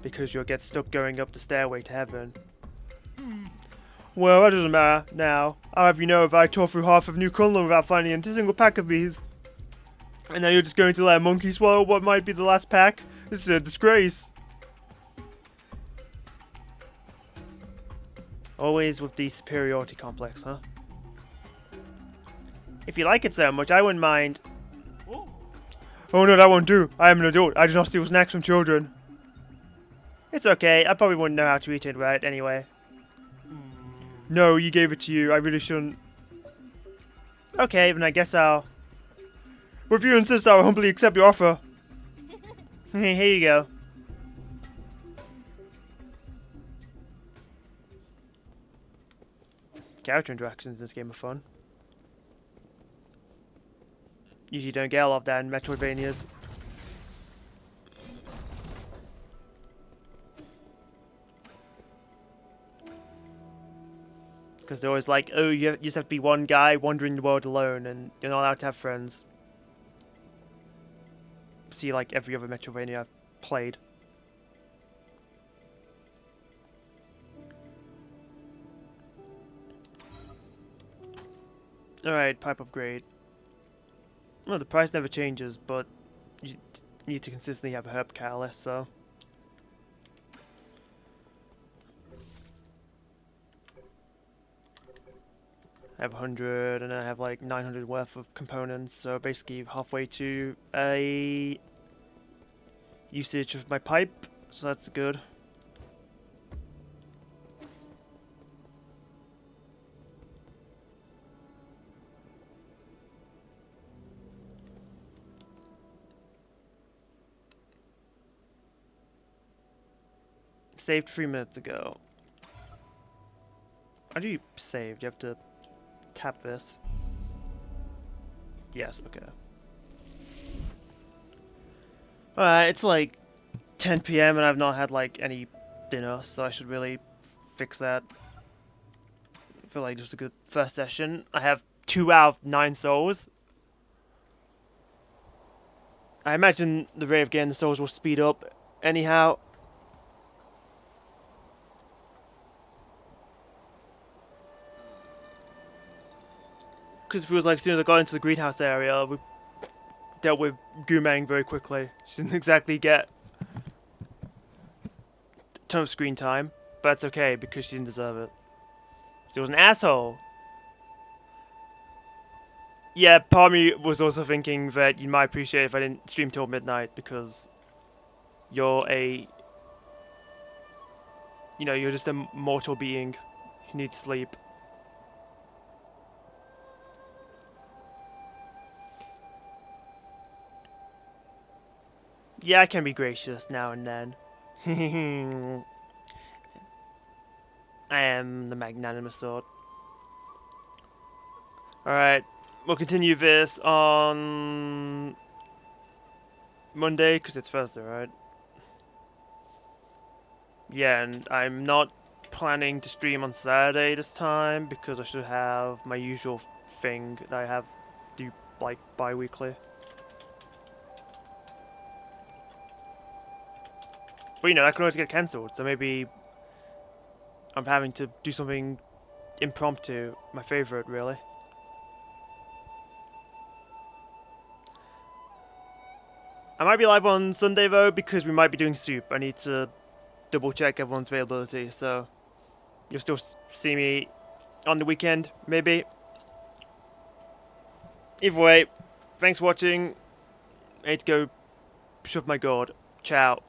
Because you'll get stuck going up the stairway to heaven. Well, that doesn't matter now. I'll have you know if I tore through half of New Kunlun without finding a single pack of these. And now you're just going to let a monkey swallow what might be the last pack? This is a disgrace. Always with the superiority complex, huh? If you like it so much, I wouldn't mind. Oh no, that won't do. I am an adult. I do not steal snacks from children. It's okay. I probably wouldn't know how to eat it right anyway. No, you gave it to you. I really shouldn't. Okay, then I guess I'll... Well, if you insist, I'll humbly accept your offer. Here you go. Character interactions in this game are fun. Usually don't get a lot of that in Metroidvanias. Because they're always like, oh, you just have to be one guy wandering the world alone and you're not allowed to have friends. See, like every other Metroidvania I've played. Alright, pipe upgrade. Well, the price never changes, but you need to consistently have a herb catalyst, so... I have 100 and I have like 900 worth of components, so basically halfway to a usage of my pipe, so that's good. Saved 3 minutes ago. How do you save? Do you have to tap this? Yes, okay. Alright, it's like 10 PM and I've not had like any dinner, so I should really fix that. I feel like just a good first session. I have 2 out of 9 souls. I imagine the rate of getting the souls will speed up anyhow. Because it feels like as soon as I got into the greenhouse area, we dealt with Goomang very quickly. She didn't exactly get a ton of screen time, but that's okay because she didn't deserve it. She was an asshole. Yeah, part of me was also thinking that you might appreciate if I didn't stream till midnight because you're a... You know, you're just a mortal being who needs sleep. Yeah, I can be gracious now and then. I am the magnanimous sort. Alright, we'll continue this on Monday, because it's Thursday, right? Yeah, and I'm not planning to stream on Saturday this time, because I should have my usual thing that I have do, like, bi-weekly. But you know, that can always get cancelled, so maybe I'm having to do something impromptu. My favourite, really. I might be live on Sunday though, because we might be doing soup. I need to double check everyone's availability, so you'll still see me on the weekend, maybe. Either way, thanks for watching. I need to go shove my gourd. Ciao.